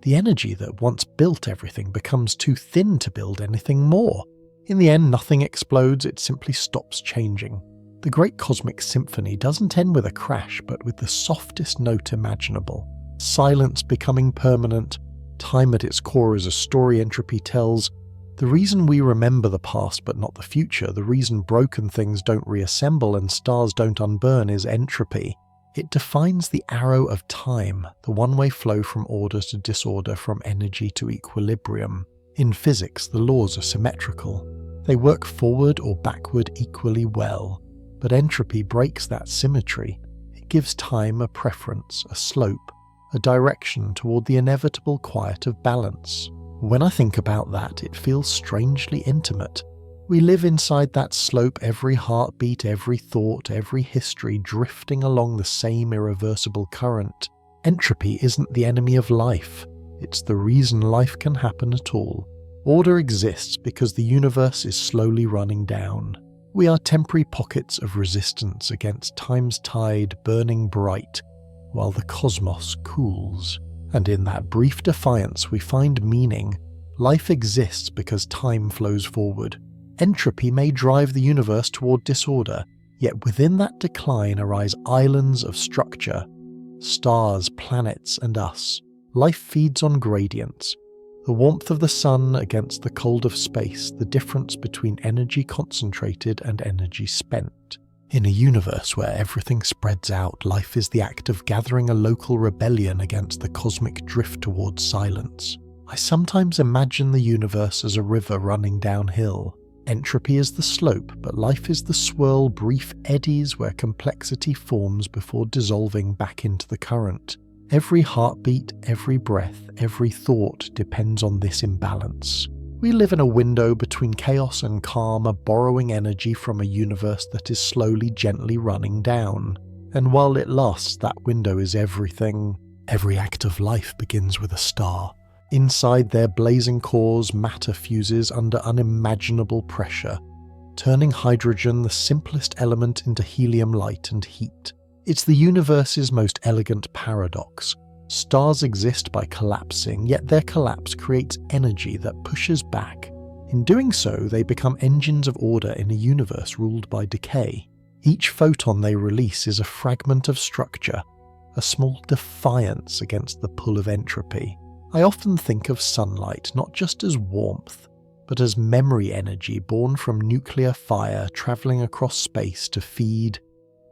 The energy that once built everything becomes too thin to build anything more. In the end, nothing explodes, it simply stops changing. The great cosmic symphony doesn't end with a crash, but with the softest note imaginable. Silence becoming permanent, time at its core is a story entropy tells. The reason we remember the past but not the future, the reason broken things don't reassemble and stars don't unburn is entropy. It defines the arrow of time, the one-way flow from order to disorder, from energy to equilibrium. In physics, the laws are symmetrical. They work forward or backward equally well. But entropy breaks that symmetry. It gives time a preference, a slope, a direction toward the inevitable quiet of balance. When I think about that, it feels strangely intimate. We live inside that slope, every heartbeat, every thought, every history drifting along the same irreversible current. Entropy isn't the enemy of life. It's the reason life can happen at all. Order exists because the universe is slowly running down. We are temporary pockets of resistance against time's tide burning bright, while the cosmos cools. And in that brief defiance we find meaning. Life exists because time flows forward. Entropy may drive the universe toward disorder, yet within that decline arise islands of structure. Stars, planets, and us. Life feeds on gradients. The warmth of the sun against the cold of space, the difference between energy concentrated and energy spent. In a universe where everything spreads out, life is the act of gathering a local rebellion against the cosmic drift towards silence. I sometimes imagine the universe as a river running downhill. Entropy is the slope, but life is the swirl, brief eddies where complexity forms before dissolving back into the current. Every heartbeat, every breath, every thought depends on this imbalance. We live in a window between chaos and calm, borrowing energy from a universe that is slowly, gently running down. And while it lasts, that window is everything. Every act of life begins with a star. Inside their blazing cores, matter fuses under unimaginable pressure, turning hydrogen, the simplest element, into helium, light, and heat. It's the universe's most elegant paradox. Stars exist by collapsing, yet their collapse creates energy that pushes back. In doing so, they become engines of order in a universe ruled by decay. Each photon they release is a fragment of structure, a small defiance against the pull of entropy. I often think of sunlight not just as warmth, but as memory energy born from nuclear fire travelling across space to feed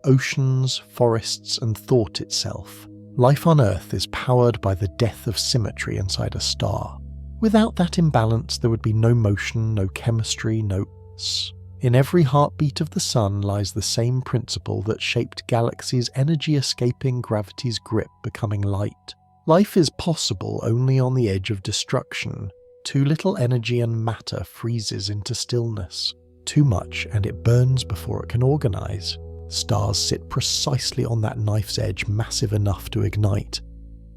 oceans, forests, and thought itself. Life on Earth is powered by the death of symmetry inside a star. Without that imbalance, there would be no motion, no chemistry, no s. In every heartbeat of the sun lies the same principle that shaped Galaxies, energy escaping gravity's grip, becoming light. Life is possible only on the edge of destruction. Too little energy and matter freezes into stillness. Too much and it burns before it can organize. Stars sit precisely on that knife's edge, massive enough to ignite,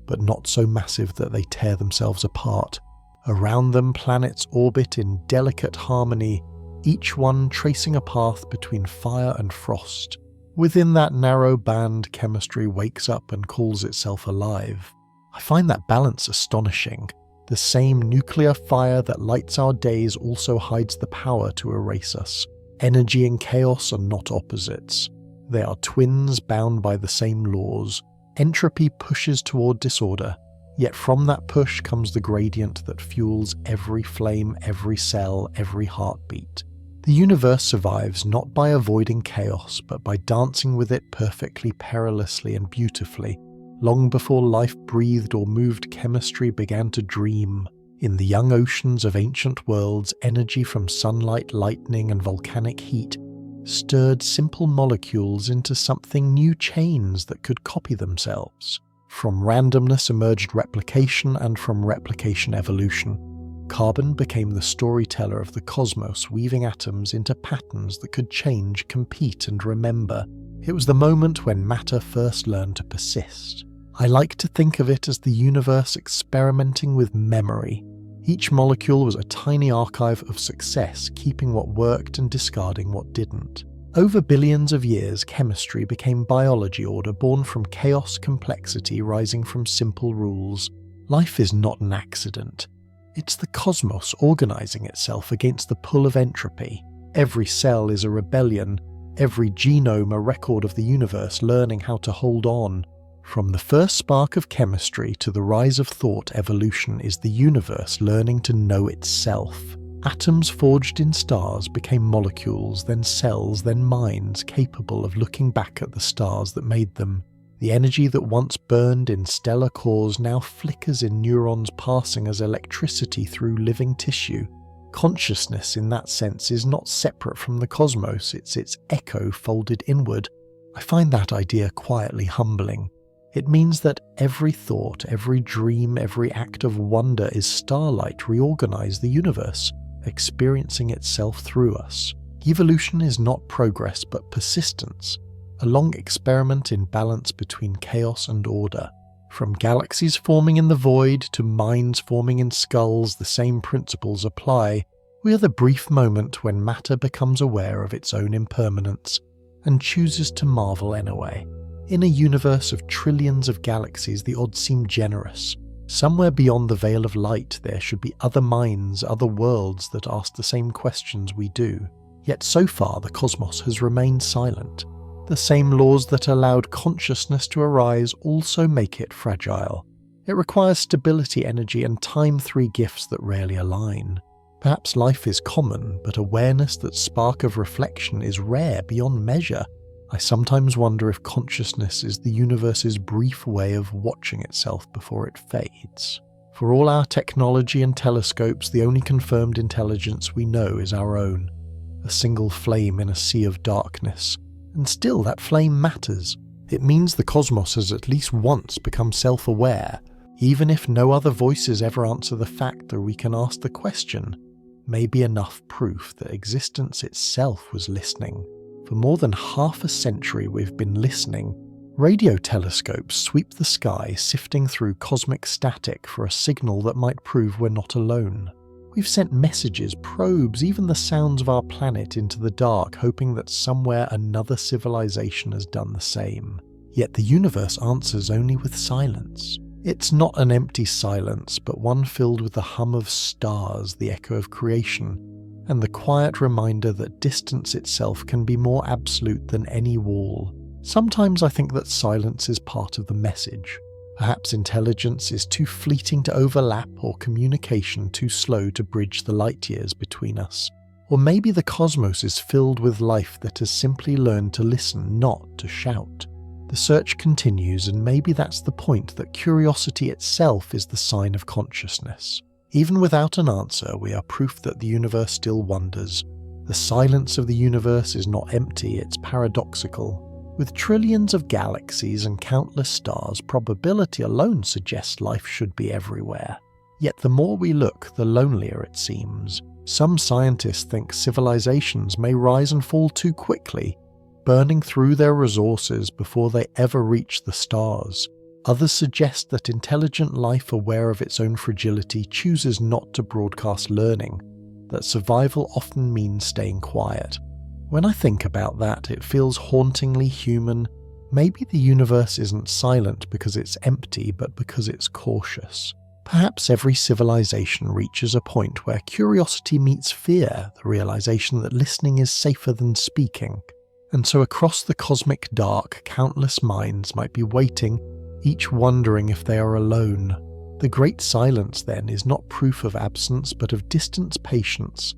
but not so massive that they tear themselves apart. Around them, planets orbit in delicate harmony, each one tracing a path between fire and frost. Within that narrow band, chemistry wakes up and calls itself alive. I find that balance astonishing. The same nuclear fire that lights our days also hides the power to erase us. Energy and chaos are not opposites. They are twins bound by the same laws. Entropy pushes toward disorder, yet from that push comes the gradient that fuels every flame, every cell, every heartbeat. The universe survives not by avoiding chaos, but by dancing with it perfectly, perilously, and beautifully. Long before life breathed or moved, chemistry began to dream. In the young oceans of ancient worlds, energy from sunlight, lightning, and volcanic heat stirred simple molecules into something new chains that could copy themselves. From randomness emerged replication, and from replication evolution. Carbon became the storyteller of the cosmos, weaving atoms into patterns that could change, compete, and remember. It was the moment when matter first learned to persist. I like to think of it as the universe experimenting with memory. Each molecule was a tiny archive of success, keeping what worked and discarding what didn't. Over billions of years, chemistry became biology order, born from chaos, complexity rising from simple rules. Life is not an accident. It's the cosmos organizing itself against the pull of entropy. Every cell is a rebellion, every genome a record of the universe learning how to hold on. From the first spark of chemistry to the rise of thought, evolution is the universe learning to know itself. Atoms forged in stars became molecules, then cells, then minds capable of looking back at the stars that made them. The energy that once burned in stellar cores now flickers in neurons passing as electricity through living tissue. Consciousness, in that sense, is not separate from the cosmos, it's its echo folded inward. I find that idea quietly humbling. It means that every thought, every dream, every act of wonder is starlight reorganized the universe, experiencing itself through us. Evolution is not progress but persistence, a long experiment in balance between chaos and order. From galaxies forming in the void to minds forming in skulls, the same principles apply. We are the brief moment when matter becomes aware of its own impermanence and chooses to marvel anyway. In a universe of trillions of galaxies, the odds seem generous. Somewhere beyond the veil of light, there should be other minds, other worlds that ask the same questions we do. Yet so far, the cosmos has remained silent. The same laws that allowed consciousness to arise also make it fragile. It requires stability, energy, and time, three gifts that rarely align. Perhaps life is common, but awareness, that spark of reflection, is rare beyond measure. I sometimes wonder if consciousness is the universe's brief way of watching itself before it fades. For all our technology and telescopes, the only confirmed intelligence we know is our own, a single flame in a sea of darkness. And still that flame matters. It means the cosmos has at least once become self-aware, even if no other voices ever answer the fact that we can ask the question, may be enough proof that existence itself was listening. For more than half a century we've been listening. Radio telescopes sweep the sky, sifting through cosmic static for a signal that might prove we're not alone. We've sent messages, probes, even the sounds of our planet into the dark, hoping that somewhere another civilization has done the same. Yet the universe answers only with silence. It's not an empty silence, but one filled with the hum of stars, the echo of creation, and the quiet reminder that distance itself can be more absolute than any wall. Sometimes I think that silence is part of the message. Perhaps intelligence is too fleeting to overlap, or communication too slow to bridge the light years between us. Or maybe the cosmos is filled with life that has simply learned to listen, not to shout. The search continues, and maybe that's the point, that curiosity itself is the sign of consciousness. Even without an answer, we are proof that the universe still wonders. The silence of the universe is not empty, it's paradoxical. With trillions of galaxies and countless stars, probability alone suggests life should be everywhere. Yet the more we look, the lonelier it seems. Some scientists think civilizations may rise and fall too quickly, burning through their resources before they ever reach the stars. Others suggest that intelligent life, aware of its own fragility, chooses not to broadcast learning, that survival often means staying quiet. When I think about that, it feels hauntingly human. Maybe the universe isn't silent because it's empty, but because it's cautious. Perhaps every civilization reaches a point where curiosity meets fear, the realization that listening is safer than speaking. And so across the cosmic dark, countless minds might be waiting, each wondering if they are alone. The great silence, then, is not proof of absence, but of distant patience,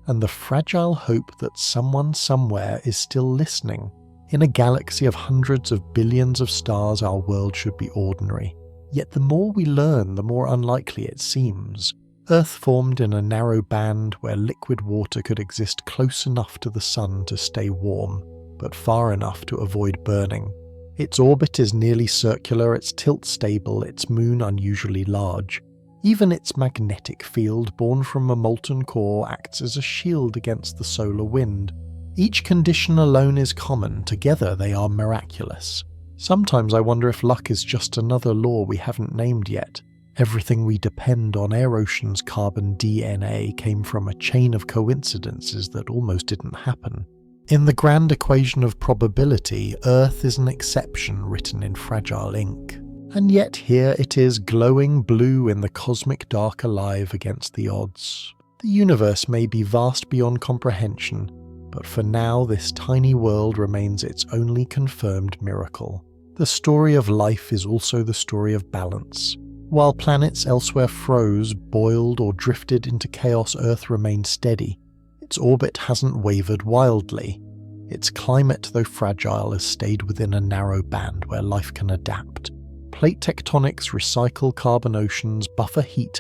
and the fragile hope that someone somewhere is still listening. In a galaxy of hundreds of billions of stars, our world should be ordinary. Yet the more we learn, the more unlikely it seems. Earth formed in a narrow band where liquid water could exist close enough to the sun to stay warm, but far enough to avoid burning. Its orbit is nearly circular, its tilt stable, its moon unusually large. Even its magnetic field, born from a molten core, acts as a shield against the solar wind. Each condition alone is common, together they are miraculous. Sometimes I wonder if luck is just another law we haven't named yet. Everything we depend on Air Ocean's carbon DNA came from a chain of coincidences that almost didn't happen. In the grand equation of probability, Earth is an exception written in fragile ink. And yet here it is, glowing blue in the cosmic dark, alive against the odds. The universe may be vast beyond comprehension, but for now this tiny world remains its only confirmed miracle. The story of life is also the story of balance. While planets elsewhere froze, boiled, or drifted into chaos, Earth remained steady. Its orbit hasn't wavered wildly. Its climate, though fragile, has stayed within a narrow band where life can adapt. Plate tectonics recycle carbon oceans, buffer heat,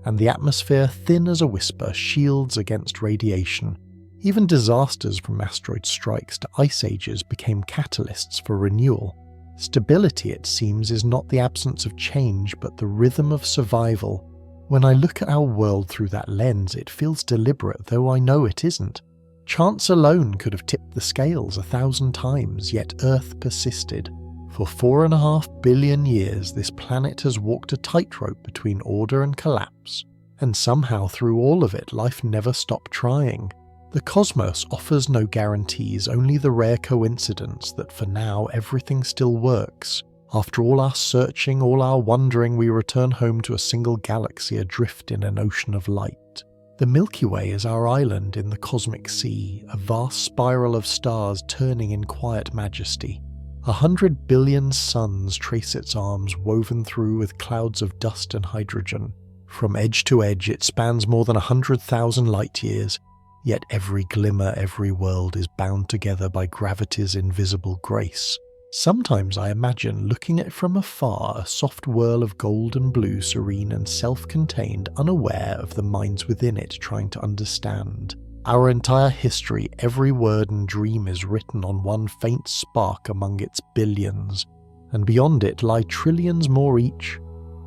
and the atmosphere, thin as a whisper, shields against radiation. Even disasters from asteroid strikes to ice ages became catalysts for renewal. Stability, it seems, is not the absence of change, but the rhythm of survival. When I look at our world through that lens, it feels deliberate, though I know it isn't. Chance alone could have tipped the scales 1,000 times, yet Earth persisted. For 4.5 billion years, this planet has walked a tightrope between order and collapse. And somehow through all of it, life never stopped trying. The cosmos offers no guarantees, only the rare coincidence that for now everything still works. After all our searching, all our wondering, we return home to a single galaxy adrift in an ocean of light. The Milky Way is our island in the cosmic sea, a vast spiral of stars turning in quiet majesty. 100 billion suns trace its arms, woven through with clouds of dust and hydrogen. From edge to edge it spans more than 100,000 light years, yet every glimmer, every world is bound together by gravity's invisible grace. Sometimes I imagine looking at it from afar, a soft whirl of gold and blue, serene and self-contained, unaware of the minds within it trying to understand. Our entire history, every word and dream is written on one faint spark among its billions, and beyond it lie trillions more each,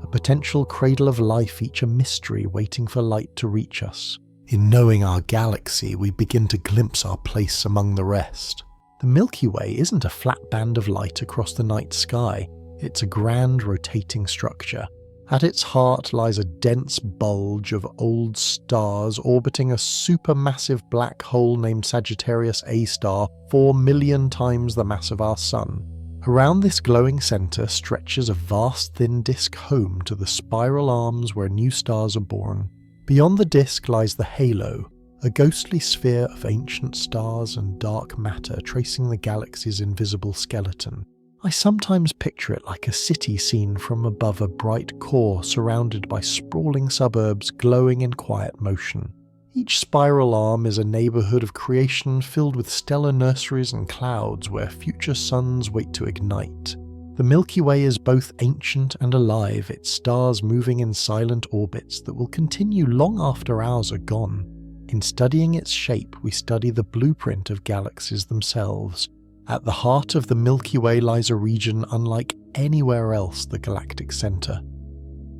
a potential cradle of life, each a mystery waiting for light to reach us. In knowing our galaxy, we begin to glimpse our place among the rest. The Milky Way isn't a flat band of light across the night sky, it's a grand rotating structure. At its heart lies a dense bulge of old stars orbiting a supermassive black hole named Sagittarius A star, 4 million times the mass of our Sun. Around this glowing centre stretches a vast thin disk home to the spiral arms where new stars are born. Beyond the disk lies the halo, a ghostly sphere of ancient stars and dark matter tracing the galaxy's invisible skeleton. I sometimes picture it like a city seen from above a bright core surrounded by sprawling suburbs glowing in quiet motion. Each spiral arm is a neighbourhood of creation filled with stellar nurseries and clouds where future suns wait to ignite. The Milky Way is both ancient and alive, its stars moving in silent orbits that will continue long after ours are gone. In studying its shape, we study the blueprint of galaxies themselves. At the heart of the Milky Way lies a region unlike anywhere else, the galactic centre.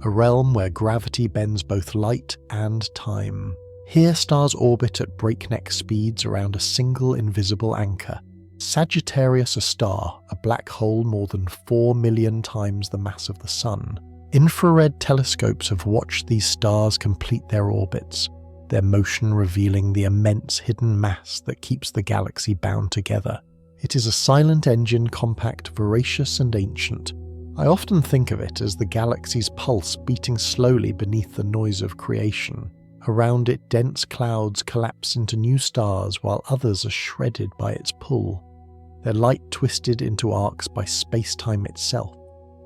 A realm where gravity bends both light and time. Here stars orbit at breakneck speeds around a single invisible anchor. Sagittarius, a star, a black hole more than 4 million times the mass of the Sun. Infrared telescopes have watched these stars complete their orbits, their motion revealing the immense hidden mass that keeps the galaxy bound together. It is a silent engine, compact, voracious and ancient. I often think of it as the galaxy's pulse beating slowly beneath the noise of creation. Around it, dense clouds collapse into new stars while others are shredded by its pull, their light twisted into arcs by space-time itself.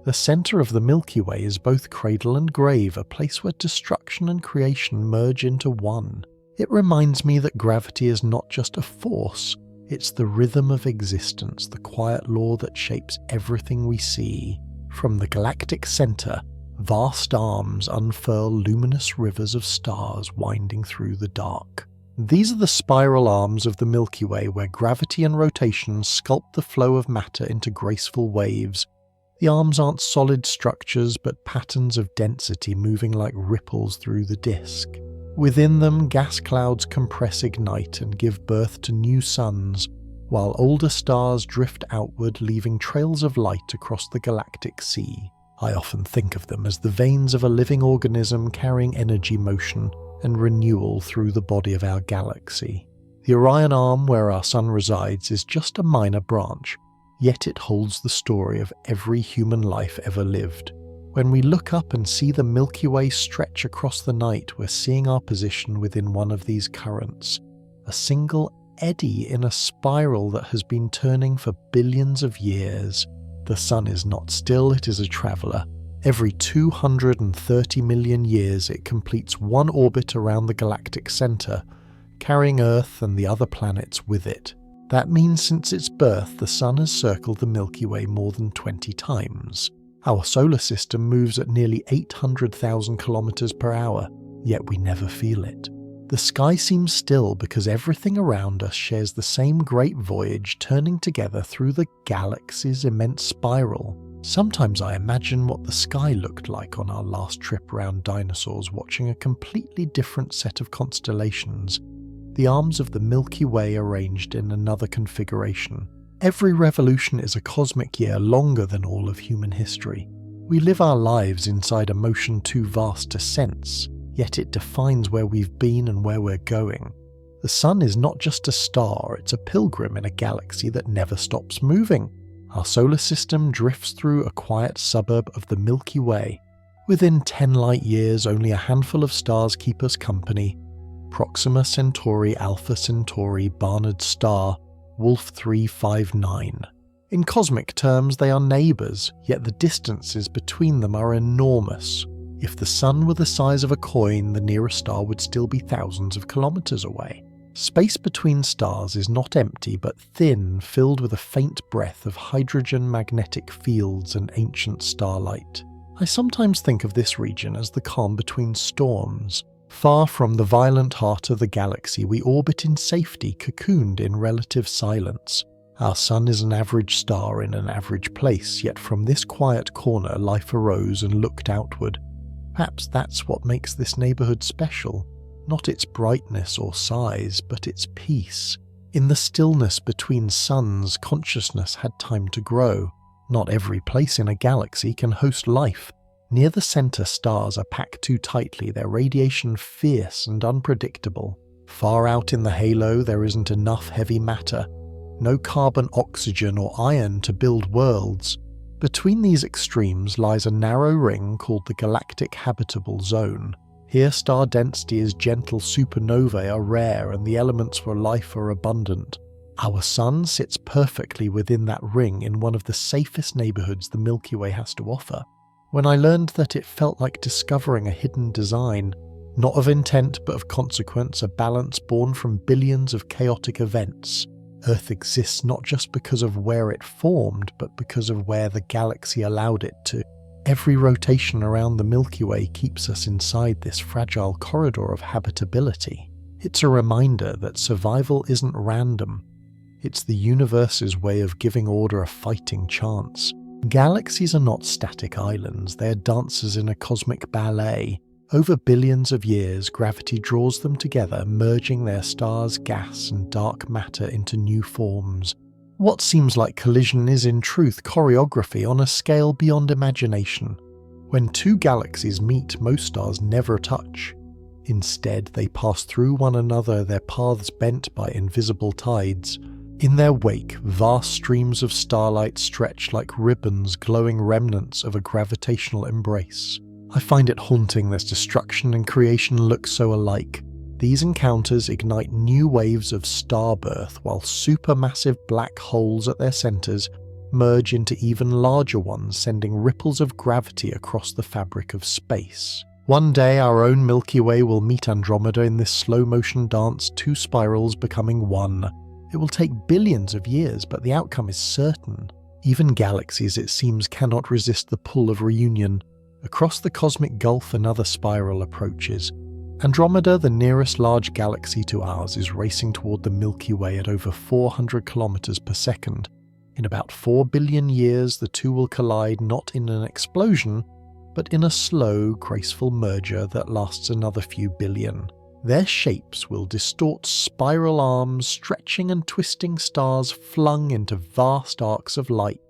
The centre of the Milky Way is both cradle and grave, a place where destruction and creation merge into one. It reminds me that gravity is not just a force, it's the rhythm of existence, the quiet law that shapes everything we see. From the galactic centre, Vast arms unfurl luminous rivers of stars winding through the dark. These are the spiral arms of the Milky Way, where gravity and rotation sculpt the flow of matter into graceful waves. The arms aren't solid structures, but patterns of density moving like ripples through the disk. Within them, gas clouds compress, ignite, and give birth to new suns, while older stars drift outward, leaving trails of light across the galactic sea. I often think of them as the veins of a living organism carrying energy, motion, and renewal through the body of our galaxy. The Orion Arm, where our sun resides, is just a minor branch, yet it holds the story of every human life ever lived. When we look up and see the Milky Way stretch across the night, we're seeing our position within one of these currents, a single eddy in a spiral that has been turning for billions of years. The sun is not still, it is a traveller. Every 230 million years it completes one orbit around the galactic centre, carrying Earth and the other planets with it. That means since its birth, the sun has circled the Milky Way more than 20 times. Our solar system moves at nearly 800,000 kilometers per hour, yet we never feel it. The sky seems still because everything around us shares the same great voyage, turning together through the galaxy's immense spiral. Sometimes I imagine what the sky looked like on our last trip around dinosaurs, watching a completely different set of constellations, the arms of the Milky Way arranged in another configuration. Every revolution is a cosmic year longer than all of human history. We live our lives inside a motion too vast to sense, yet it defines where we've been and where we're going. The sun is not just a star, it's a pilgrim in a galaxy that never stops moving. Our solar system drifts through a quiet suburb of the Milky Way. Within 10 light years, only a handful of stars keep us company: Proxima Centauri, Alpha Centauri, Barnard's Star, Wolf 359. In cosmic terms, they are neighbours, yet the distances between them are enormous. If the sun were the size of a coin, the nearest star would still be thousands of kilometres away. Space between stars is not empty, but thin, filled with a faint breath of hydrogen magnetic fields and ancient starlight. I sometimes think of this region as the calm between storms. Far from the violent heart of the galaxy, we orbit in safety, cocooned in relative silence. Our sun is an average star in an average place, yet from this quiet corner life arose and looked outward. Perhaps that's what makes this neighbourhood special. Not its brightness or size, but its peace. In the stillness between suns, consciousness had time to grow. Not every place in a galaxy can host life. Near the centre, stars are packed too tightly, their radiation fierce and unpredictable. Far out in the halo, there isn't enough heavy matter. No carbon, oxygen, or iron to build worlds. Between these extremes lies a narrow ring called the galactic habitable zone. Here star density gentle supernovae are rare and the elements for life are abundant. Our sun sits perfectly within that ring in one of the safest neighbourhoods the Milky Way has to offer. When I learned that, it felt like discovering a hidden design, not of intent but of consequence, a balance born from billions of chaotic events. Earth exists not just because of where it formed, but because of where the galaxy allowed it to. Every rotation around the Milky Way keeps us inside this fragile corridor of habitability. It's a reminder that survival isn't random. It's the universe's way of giving order a fighting chance. Galaxies are not static islands, they are dancers in a cosmic ballet. Over billions of years, gravity draws them together, merging their stars' gas and dark matter into new forms. What seems like collision is in truth choreography on a scale beyond imagination. When two galaxies meet, most stars never touch. Instead, they pass through one another, their paths bent by invisible tides. In their wake, vast streams of starlight stretch like ribbons, glowing remnants of a gravitational embrace. I find it haunting that destruction and creation look so alike. These encounters ignite new waves of starbirth, while supermassive black holes at their centres merge into even larger ones, sending ripples of gravity across the fabric of space. One day our own Milky Way will meet Andromeda in this slow-motion dance, two spirals becoming one. It will take billions of years, but the outcome is certain. Even galaxies, it seems, cannot resist the pull of reunion. Across the cosmic gulf another spiral approaches. Andromeda, the nearest large galaxy to ours, is racing toward the Milky Way at over 400 kilometers per second. In about 4 billion years, the two will collide not in an explosion, but in a slow, graceful merger that lasts another few billion. Their shapes will distort spiral arms, stretching and twisting stars flung into vast arcs of light.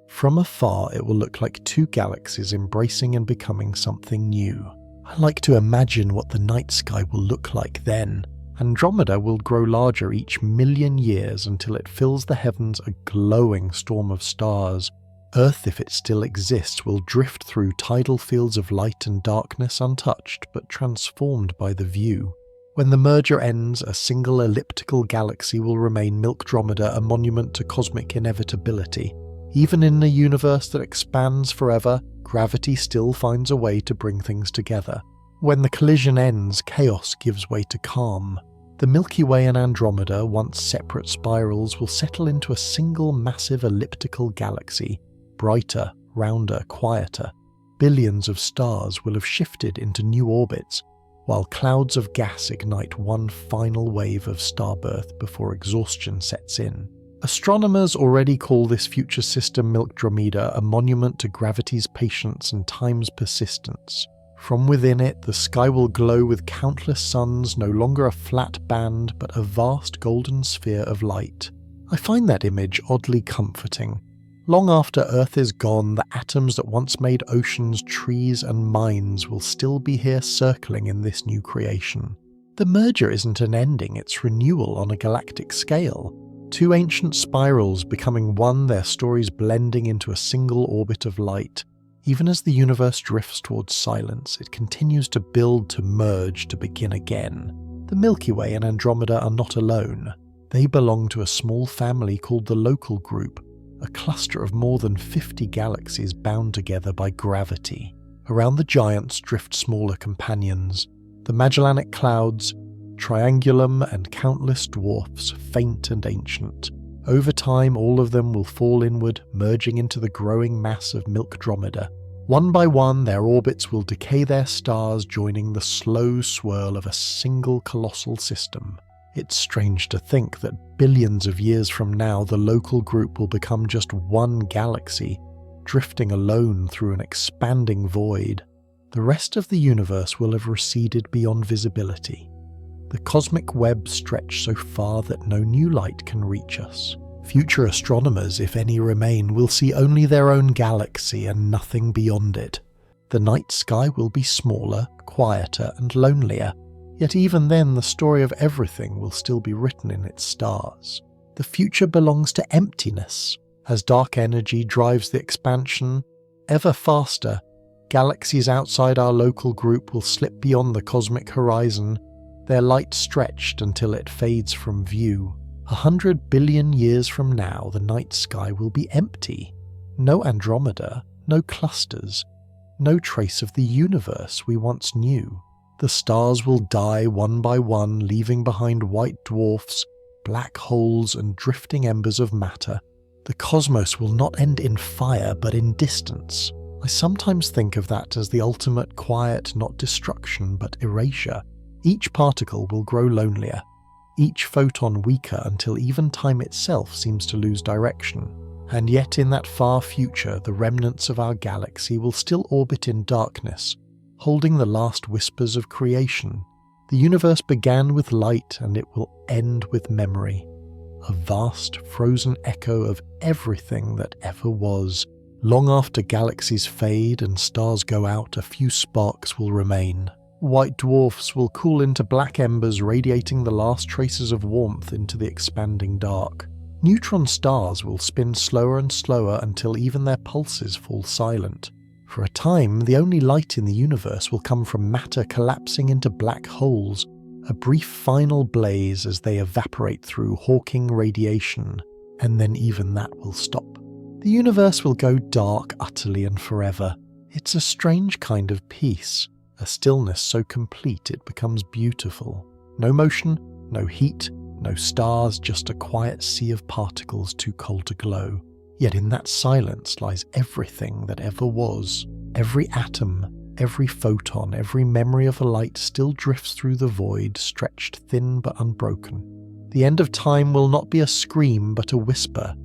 From afar, it will look like two galaxies embracing and becoming something new. I like to imagine what the night sky will look like then. Andromeda will grow larger each million years until it fills the heavens a glowing storm of stars. Earth, if it still exists, will drift through tidal fields of light and darkness untouched but transformed by the view. When the merger ends, a single elliptical galaxy will remain Milkdromeda, a monument to cosmic inevitability. Even in a universe that expands forever, gravity still finds a way to bring things together. When the collision ends, chaos gives way to calm. The Milky Way and Andromeda, once separate spirals, will settle into a single massive elliptical galaxy, brighter, rounder, quieter. Billions of stars will have shifted into new orbits, while clouds of gas ignite one final wave of starbirth before exhaustion sets in. Astronomers already call this future system Milkdromeda a monument to gravity's patience and time's persistence. From within it, the sky will glow with countless suns, no longer a flat band, but a vast golden sphere of light. I find that image oddly comforting. Long after Earth is gone, the atoms that once made oceans, trees, and mines will still be here circling in this new creation. The merger isn't an ending, it's renewal on a galactic scale. Two ancient spirals becoming one, their stories blending into a single orbit of light. Even as the universe drifts towards silence, it continues to build, to merge, to begin again. The Milky Way and Andromeda are not alone. They belong to a small family called the Local Group, a cluster of more than 50 galaxies bound together by gravity. Around the giants drift smaller companions, the Magellanic Clouds, Triangulum, and countless dwarfs, faint and ancient. Over time, all of them will fall inward, merging into the growing mass of Milkdromeda. One by one, their orbits will decay their stars, joining the slow swirl of a single colossal system. It's strange to think that billions of years from now, the Local Group will become just one galaxy, drifting alone through an expanding void. The rest of the universe will have receded beyond visibility. The cosmic web stretched so far that no new light can reach us. Future astronomers, if any remain, will see only their own galaxy and nothing beyond it. The night sky will be smaller, quieter, and lonelier, yet even then the story of everything will still be written in its stars. The future belongs to emptiness. As dark energy drives the expansion ever faster, galaxies outside our Local Group will slip beyond the cosmic horizon, their light stretched until it fades from view. 100 billion years from now, the night sky will be empty. No Andromeda, no clusters, no trace of the universe we once knew. The stars will die one by one, leaving behind white dwarfs, black holes, and drifting embers of matter. The cosmos will not end in fire, but in distance. I sometimes think of that as the ultimate quiet, not destruction, but erasure. Each particle will grow lonelier, each photon weaker until even time itself seems to lose direction. And yet in that far future, the remnants of our galaxy will still orbit in darkness, holding the last whispers of creation. The universe began with light and it will end with memory. A vast, frozen echo of everything that ever was. Long after galaxies fade and stars go out, a few sparks will remain. White dwarfs will cool into black embers, radiating the last traces of warmth into the expanding dark. Neutron stars will spin slower and slower until even their pulses fall silent. For a time, the only light in the universe will come from matter collapsing into black holes, a brief final blaze as they evaporate through Hawking radiation, and then even that will stop. The universe will go dark utterly and forever. It's a strange kind of peace. A stillness so complete it becomes beautiful. No motion, no heat, no stars, just a quiet sea of particles too cold to glow. Yet in that silence lies everything that ever was. Every atom, every photon, every memory of a light still drifts through the void, stretched thin but unbroken. The end of time will not be a scream but a whisper.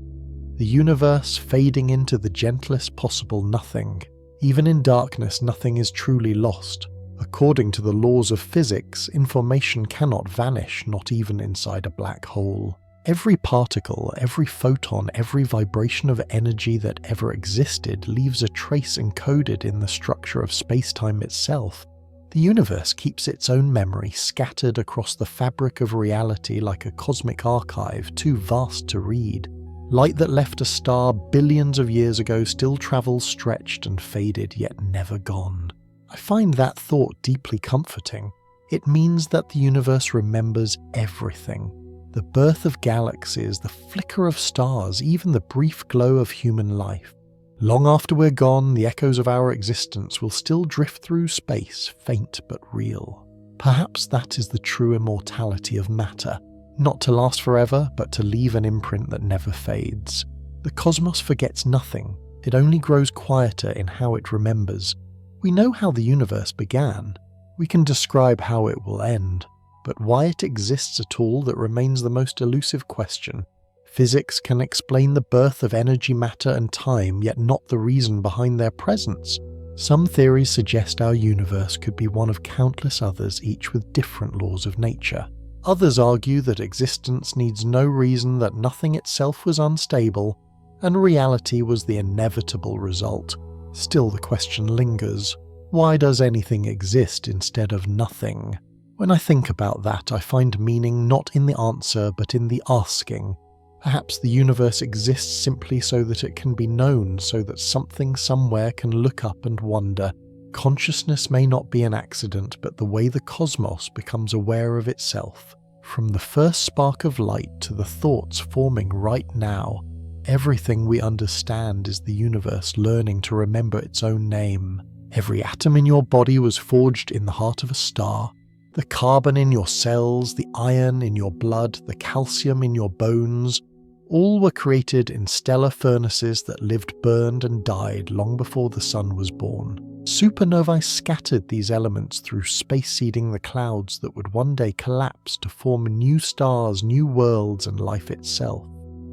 The universe fading into the gentlest possible nothing. Even in darkness, nothing is truly lost. According to the laws of physics, information cannot vanish, not even inside a black hole. Every particle, every photon, every vibration of energy that ever existed leaves a trace encoded in the structure of space-time itself. The universe keeps its own memory scattered across the fabric of reality like a cosmic archive too vast to read. Light that left a star billions of years ago still travels stretched and faded, yet never gone. I find that thought deeply comforting. It means that the universe remembers everything. The birth of galaxies, the flicker of stars, even the brief glow of human life. Long after we're gone, the echoes of our existence will still drift through space, faint but real. Perhaps that is the true immortality of matter. Not to last forever, but to leave an imprint that never fades. The cosmos forgets nothing. It only grows quieter in how it remembers. We know how the universe began. We can describe how it will end. But why it exists at all, that remains the most elusive question. Physics can explain the birth of energy, matter, and time, yet not the reason behind their presence. Some theories suggest our universe could be one of countless others, each with different laws of nature. Others argue that existence needs no reason, that nothing itself was unstable, and reality was the inevitable result. Still, the question lingers. Why does anything exist instead of nothing? When I think about that, I find meaning not in the answer, but in the asking. Perhaps the universe exists simply so that it can be known, so that something somewhere can look up and wonder. Consciousness may not be an accident, but the way the cosmos becomes aware of itself. From the first spark of light to the thoughts forming right now, everything we understand is the universe learning to remember its own name. Every atom in your body was forged in the heart of a star. The carbon in your cells, the iron in your blood, the calcium in your bones, all were created in stellar furnaces that lived, burned, and died long before the sun was born. Supernovae scattered these elements through space, seeding the clouds that would one day collapse to form new stars, new worlds, and life itself.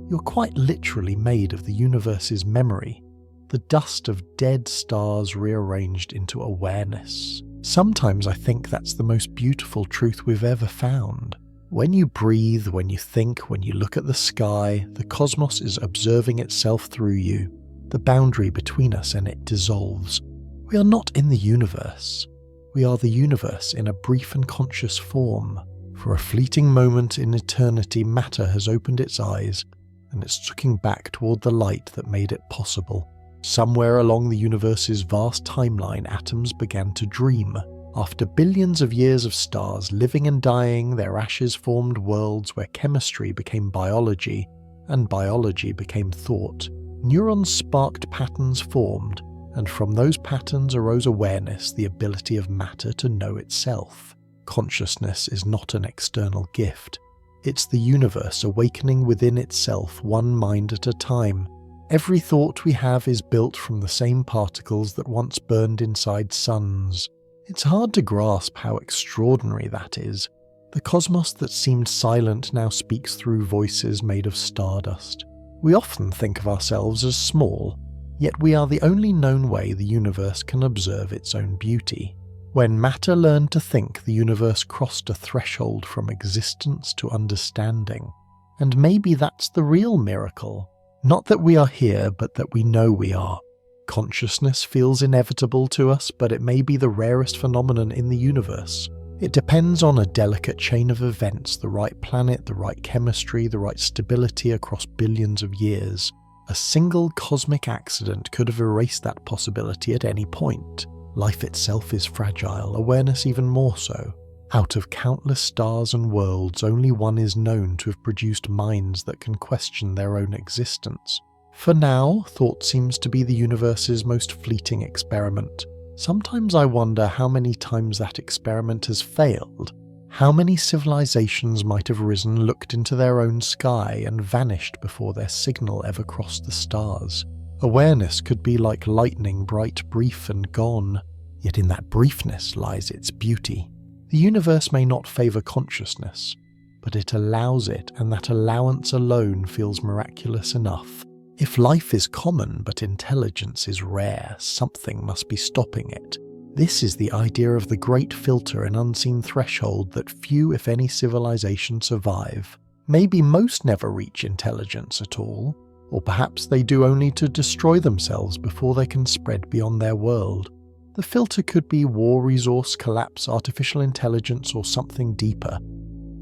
You're quite literally made of the universe's memory, the dust of dead stars rearranged into awareness. Sometimes I think that's the most beautiful truth we've ever found. When you breathe, when you think, when you look at the sky, the cosmos is observing itself through you. The boundary between us and it dissolves. We are not in the universe. We are the universe in a brief and conscious form. For a fleeting moment in eternity, matter has opened its eyes, and it's looking back toward the light that made it possible. Somewhere along the universe's vast timeline, atoms began to dream. After billions of years of stars living and dying, their ashes formed worlds where chemistry became biology, and biology became thought. Neurons sparked, patterns formed, and from those patterns arose awareness, the ability of matter to know itself. Consciousness is not an external gift. It's the universe awakening within itself, one mind at a time. Every thought we have is built from the same particles that once burned inside suns. It's hard to grasp how extraordinary that is. The cosmos that seemed silent now speaks through voices made of stardust. We often think of ourselves as small, yet we are the only known way the universe can observe its own beauty. When matter learned to think, the universe crossed a threshold from existence to understanding. And maybe that's the real miracle. Not that we are here, but that we know we are. Consciousness feels inevitable to us, but it may be the rarest phenomenon in the universe. It depends on a delicate chain of events, the right planet, the right chemistry, the right stability across billions of years. A single cosmic accident could have erased that possibility at any point. Life itself is fragile, awareness even more so. Out of countless stars and worlds, only one is known to have produced minds that can question their own existence. For now, thought seems to be the universe's most fleeting experiment. Sometimes I wonder how many times that experiment has failed. How many civilizations might have risen, looked into their own sky, and vanished before their signal ever crossed the stars. Awareness could be like lightning, bright, brief, and gone. Yet in that briefness lies its beauty. The universe may not favor consciousness, but it allows it, and that allowance alone feels miraculous enough. If life is common but intelligence is rare, something must be stopping it. This is the idea of the great filter and unseen threshold that few, if any, civilizations survive. Maybe most never reach intelligence at all, or perhaps they do only to destroy themselves before they can spread beyond their world. The filter could be war resource collapse, artificial intelligence, or something deeper.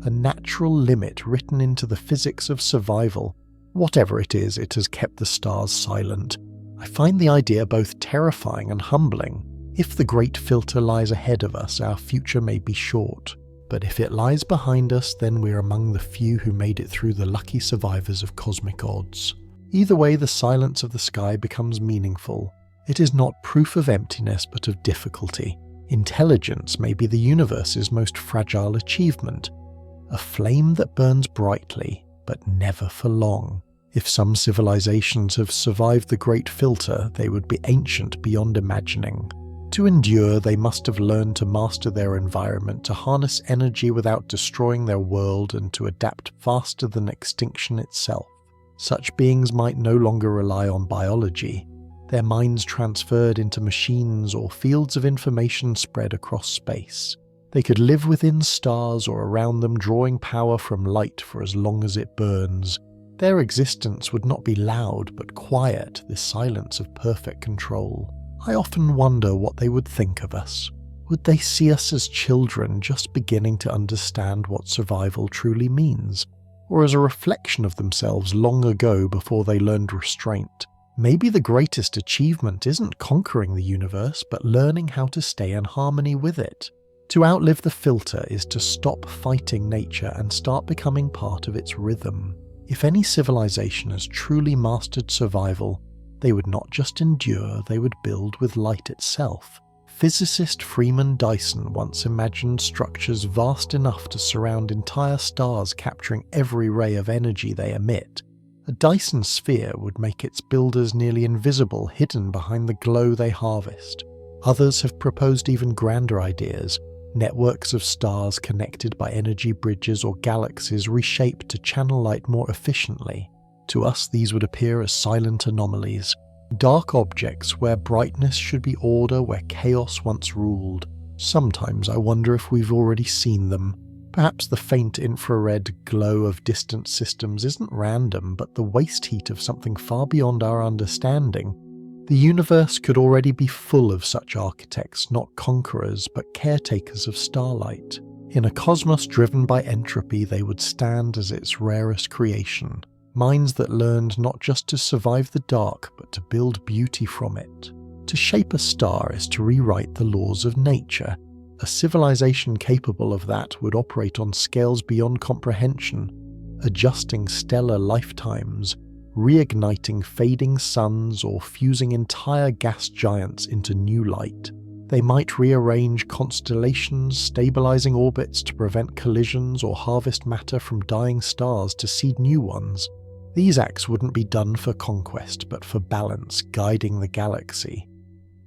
A natural limit written into the physics of survival. Whatever it is, it has kept the stars silent. I find the idea both terrifying and humbling. If the great filter lies ahead of us, our future may be short. But if it lies behind us, then we're among the few who made it through, the lucky survivors of cosmic odds. Either way, the silence of the sky becomes meaningful. It is not proof of emptiness, but of difficulty. Intelligence may be the universe's most fragile achievement. A flame that burns brightly, but never for long. If some civilizations have survived the great filter, they would be ancient beyond imagining. To endure, they must have learned to master their environment, to harness energy without destroying their world, and to adapt faster than extinction itself. Such beings might no longer rely on biology. Their minds transferred into machines or fields of information spread across space. They could live within stars or around them, drawing power from light for as long as it burns. Their existence would not be loud but quiet, the silence of perfect control. I often wonder what they would think of us. Would they see us as children just beginning to understand what survival truly means, or as a reflection of themselves long ago before they learned restraint? Maybe the greatest achievement isn't conquering the universe, but learning how to stay in harmony with it. To outlive the filter is to stop fighting nature and start becoming part of its rhythm. If any civilization has truly mastered survival, they would not just endure, they would build with light itself. Physicist Freeman Dyson once imagined structures vast enough to surround entire stars, capturing every ray of energy they emit. A Dyson sphere would make its builders nearly invisible, hidden behind the glow they harvest. Others have proposed even grander ideas, networks of stars connected by energy bridges or galaxies reshaped to channel light more efficiently. To us, these would appear as silent anomalies, dark objects where brightness should be order, where chaos once ruled. Sometimes I wonder if we've already seen them. Perhaps the faint infrared glow of distant systems isn't random, but the waste heat of something far beyond our understanding. The universe could already be full of such architects, not conquerors, but caretakers of starlight. In a cosmos driven by entropy, they would stand as its rarest creation. Minds that learned not just to survive the dark, but to build beauty from it. To shape a star is to rewrite the laws of nature. A civilization capable of that would operate on scales beyond comprehension, adjusting stellar lifetimes, reigniting fading suns, or fusing entire gas giants into new light. They might rearrange constellations, stabilizing orbits to prevent collisions, or harvest matter from dying stars to seed new ones. These acts wouldn't be done for conquest, but for balance, guiding the galaxy.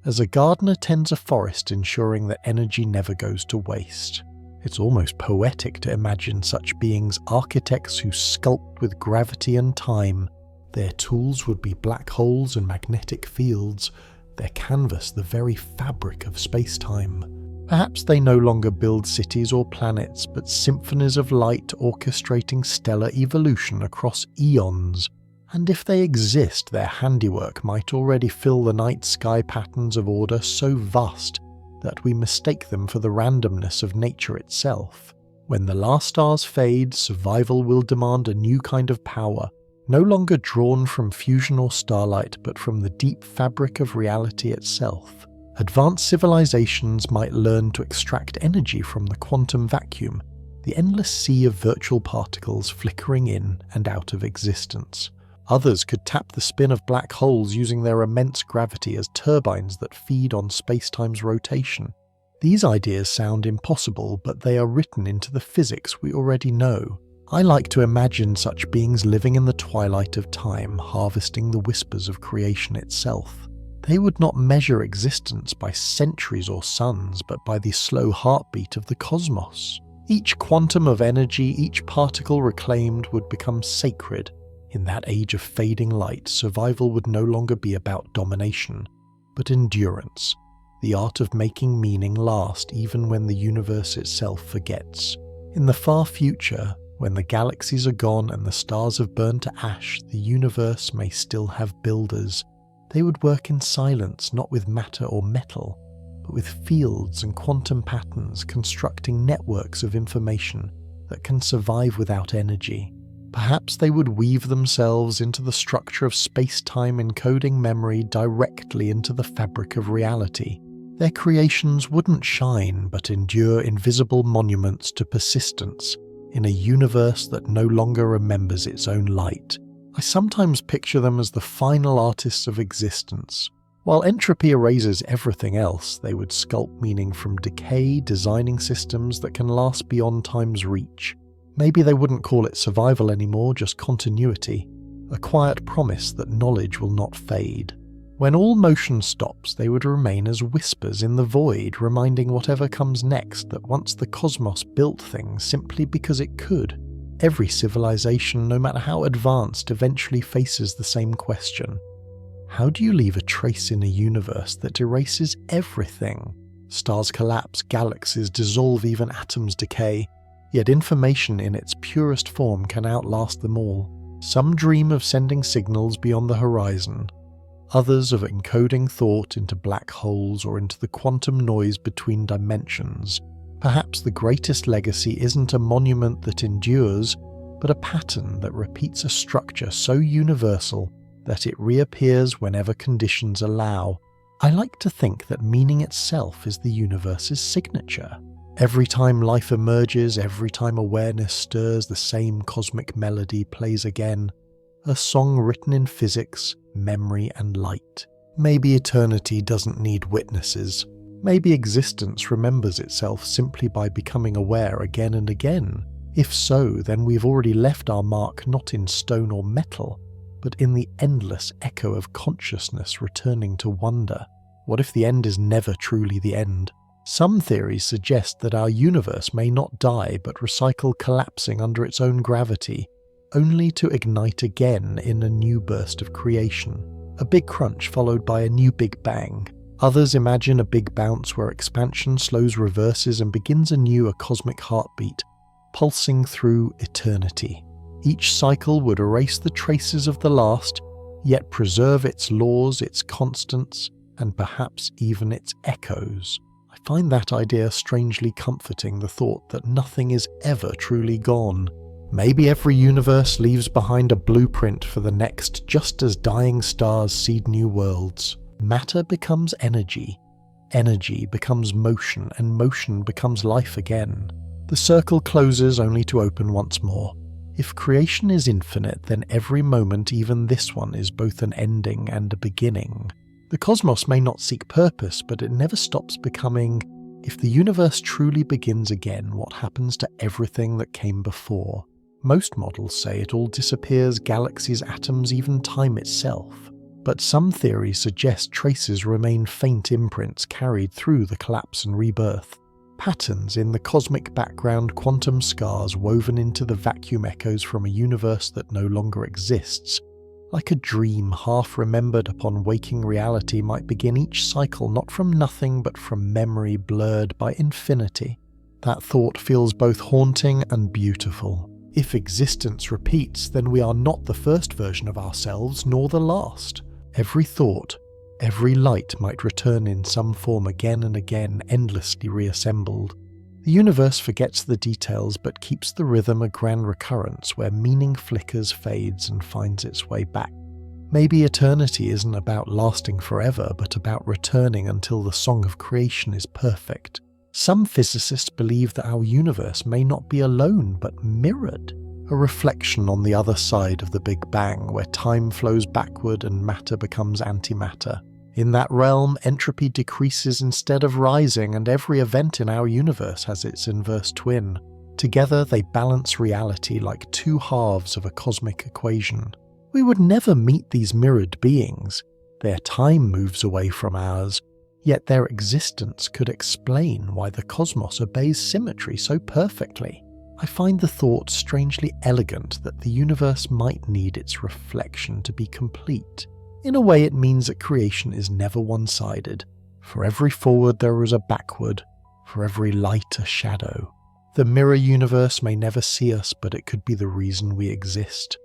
As a gardener tends a forest, ensuring that energy never goes to waste. It's almost poetic to imagine such beings, architects who sculpt with gravity and time. Their tools would be black holes and magnetic fields, their canvas the very fabric of space-time. Perhaps they no longer build cities or planets, but symphonies of light orchestrating stellar evolution across eons. And if they exist, their handiwork might already fill the night sky patterns of order so vast that we mistake them for the randomness of nature itself. When the last stars fade, survival will demand a new kind of power, no longer drawn from fusion or starlight, but from the deep fabric of reality itself. Advanced civilizations might learn to extract energy from the quantum vacuum, the endless sea of virtual particles flickering in and out of existence. Others could tap the spin of black holes using their immense gravity as turbines that feed on spacetime's rotation. These ideas sound impossible, but they are written into the physics we already know. I like to imagine such beings living in the twilight of time, harvesting the whispers of creation itself. They would not measure existence by centuries or suns, but by the slow heartbeat of the cosmos. Each quantum of energy, each particle reclaimed, would become sacred. In that age of fading light, survival would no longer be about domination, but endurance, the art of making meaning last even when the universe itself forgets. In the far future, when the galaxies are gone and the stars have burned to ash, the universe may still have builders. They would work in silence, not with matter or metal, but with fields and quantum patterns, constructing networks of information that can survive without energy. Perhaps they would weave themselves into the structure of space-time, encoding memory directly into the fabric of reality. Their creations wouldn't shine, but endure invisible monuments to persistence in a universe that no longer remembers its own light. I sometimes picture them as the final artists of existence. While entropy erases everything else, they would sculpt meaning from decay, designing systems that can last beyond time's reach. Maybe they wouldn't call it survival anymore, just continuity, a quiet promise that knowledge will not fade. When all motion stops, they would remain as whispers in the void, reminding whatever comes next that once the cosmos built things simply because it could. Every civilization, no matter how advanced, eventually faces the same question. How do you leave a trace in a universe that erases everything? Stars collapse, galaxies dissolve, even atoms decay. Yet information in its purest form can outlast them all. Some dream of sending signals beyond the horizon. Others of encoding thought into black holes or into the quantum noise between dimensions. Perhaps the greatest legacy isn't a monument that endures, but a pattern that repeats a structure so universal that it reappears whenever conditions allow. I like to think that meaning itself is the universe's signature. Every time life emerges, every time awareness stirs, the same cosmic melody plays again. A song written in physics, memory and light. Maybe eternity doesn't need witnesses. Maybe existence remembers itself simply by becoming aware again and again. If so, then we've already left our mark not in stone or metal, but in the endless echo of consciousness returning to wonder. What if the end is never truly the end? Some theories suggest that our universe may not die but recycle, collapsing under its own gravity, only to ignite again in a new burst of creation. A big crunch followed by a new big bang. Others imagine a big bounce where expansion slows, reverses, and begins anew, a cosmic heartbeat, pulsing through eternity. Each cycle would erase the traces of the last, yet preserve its laws, its constants, and perhaps even its echoes. I find that idea strangely comforting, the thought that nothing is ever truly gone. Maybe every universe leaves behind a blueprint for the next, just as dying stars seed new worlds. Matter becomes energy. Energy becomes motion, and motion becomes life again. The circle closes only to open once more. If creation is infinite, then every moment, even this one, is both an ending and a beginning. The cosmos may not seek purpose, but it never stops becoming. If the universe truly begins again, what happens to everything that came before? Most models say it all disappears, galaxies, atoms, even time itself. But some theories suggest traces remain, faint imprints carried through the collapse and rebirth. Patterns in the cosmic background, quantum scars woven into the vacuum echoes from a universe that no longer exists. Like a dream half remembered upon waking reality might begin each cycle not from nothing but from memory blurred by infinity. That thought feels both haunting and beautiful. If existence repeats, then we are not the first version of ourselves, nor the last. Every thought, every light might return in some form again and again, endlessly reassembled. The universe forgets the details but keeps the rhythm a grand recurrence where meaning flickers, fades, and finds its way back. Maybe eternity isn't about lasting forever, but about returning until the song of creation is perfect. Some physicists believe that our universe may not be alone, but mirrored, a reflection on the other side of the Big Bang, where time flows backward and matter becomes antimatter. In that realm, entropy decreases instead of rising, and every event in our universe has its inverse twin. Together they balance reality like two halves of a cosmic equation. We would never meet these mirrored beings. Their time moves away from ours, yet their existence could explain why the cosmos obeys symmetry so perfectly. I find the thought strangely elegant that the universe might need its reflection to be complete. In a way, it means that creation is never one-sided. For every forward there is a backward, for every light a shadow. The mirror universe may never see us, but it could be the reason we exist.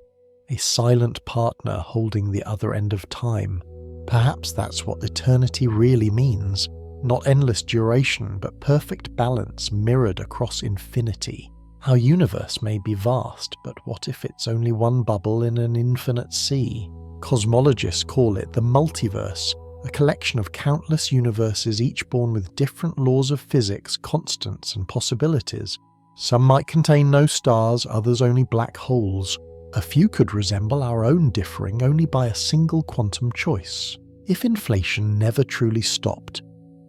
A silent partner holding the other end of time. Perhaps that's what eternity really means. Not endless duration, but perfect balance mirrored across infinity. Our universe may be vast, but what if it's only one bubble in an infinite sea? Cosmologists call it the multiverse, a collection of countless universes, each born with different laws of physics, constants, and possibilities. Some might contain no stars, others only black holes. A few could resemble our own, differing only by a single quantum choice. If inflation never truly stopped,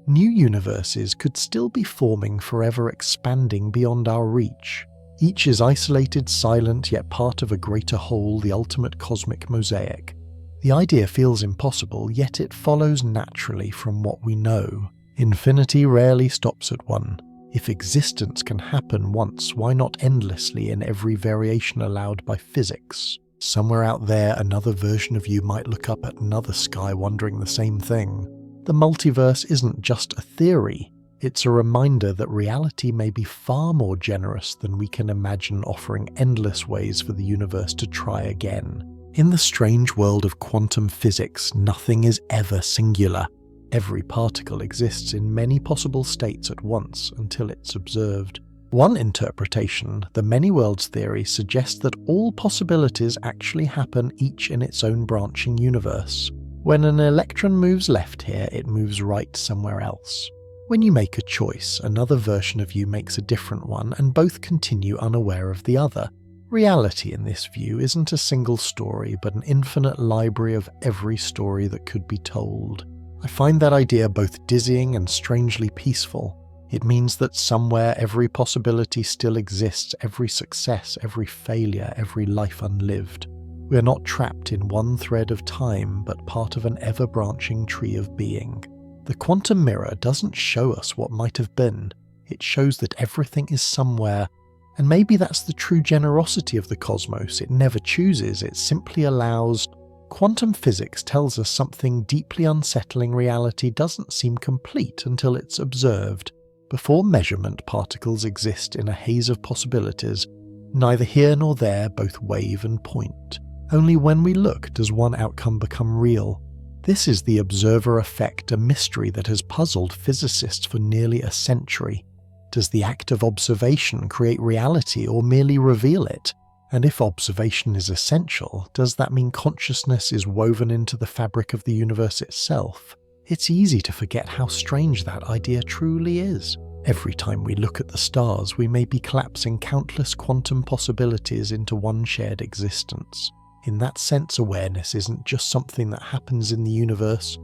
new universes could still be forming, forever expanding beyond our reach. Each is isolated, silent, yet part of a greater whole, the ultimate cosmic mosaic. The idea feels impossible, yet it follows naturally from what we know. Infinity rarely stops at one. If existence can happen once, why not endlessly in every variation allowed by physics? Somewhere out there, another version of you might look up at another sky wondering the same thing. The multiverse isn't just a theory. It's a reminder that reality may be far more generous than we can imagine, offering endless ways for the universe to try again. In the strange world of quantum physics, nothing is ever singular. Every particle exists in many possible states at once until it's observed. One interpretation, the many worlds theory, suggests that all possibilities actually happen each in its own branching universe. When an electron moves left here, it moves right somewhere else. When you make a choice, another version of you makes a different one, and both continue unaware of the other. Reality in this view isn't a single story, but an infinite library of every story that could be told. I find that idea both dizzying and strangely peaceful. It means that somewhere every possibility still exists, every success, every failure, every life unlived. We are not trapped in one thread of time, but part of an ever-branching tree of being. The quantum mirror doesn't show us what might have been. It shows that everything is somewhere, and maybe that's the true generosity of the cosmos. It never chooses, it simply allows. Quantum physics tells us something deeply unsettling: reality doesn't seem complete until it's observed. Before measurement, particles exist in a haze of possibilities, neither here nor there, both wave and point. Only when we look does one outcome become real. This is the observer effect, a mystery that has puzzled physicists for nearly a century. Does the act of observation create reality or merely reveal it? And if observation is essential, does that mean consciousness is woven into the fabric of the universe itself? It's easy to forget how strange that idea truly is. Every time we look at the stars, we may be collapsing countless quantum possibilities into one shared existence. In that sense, awareness isn't just something that happens in the universe,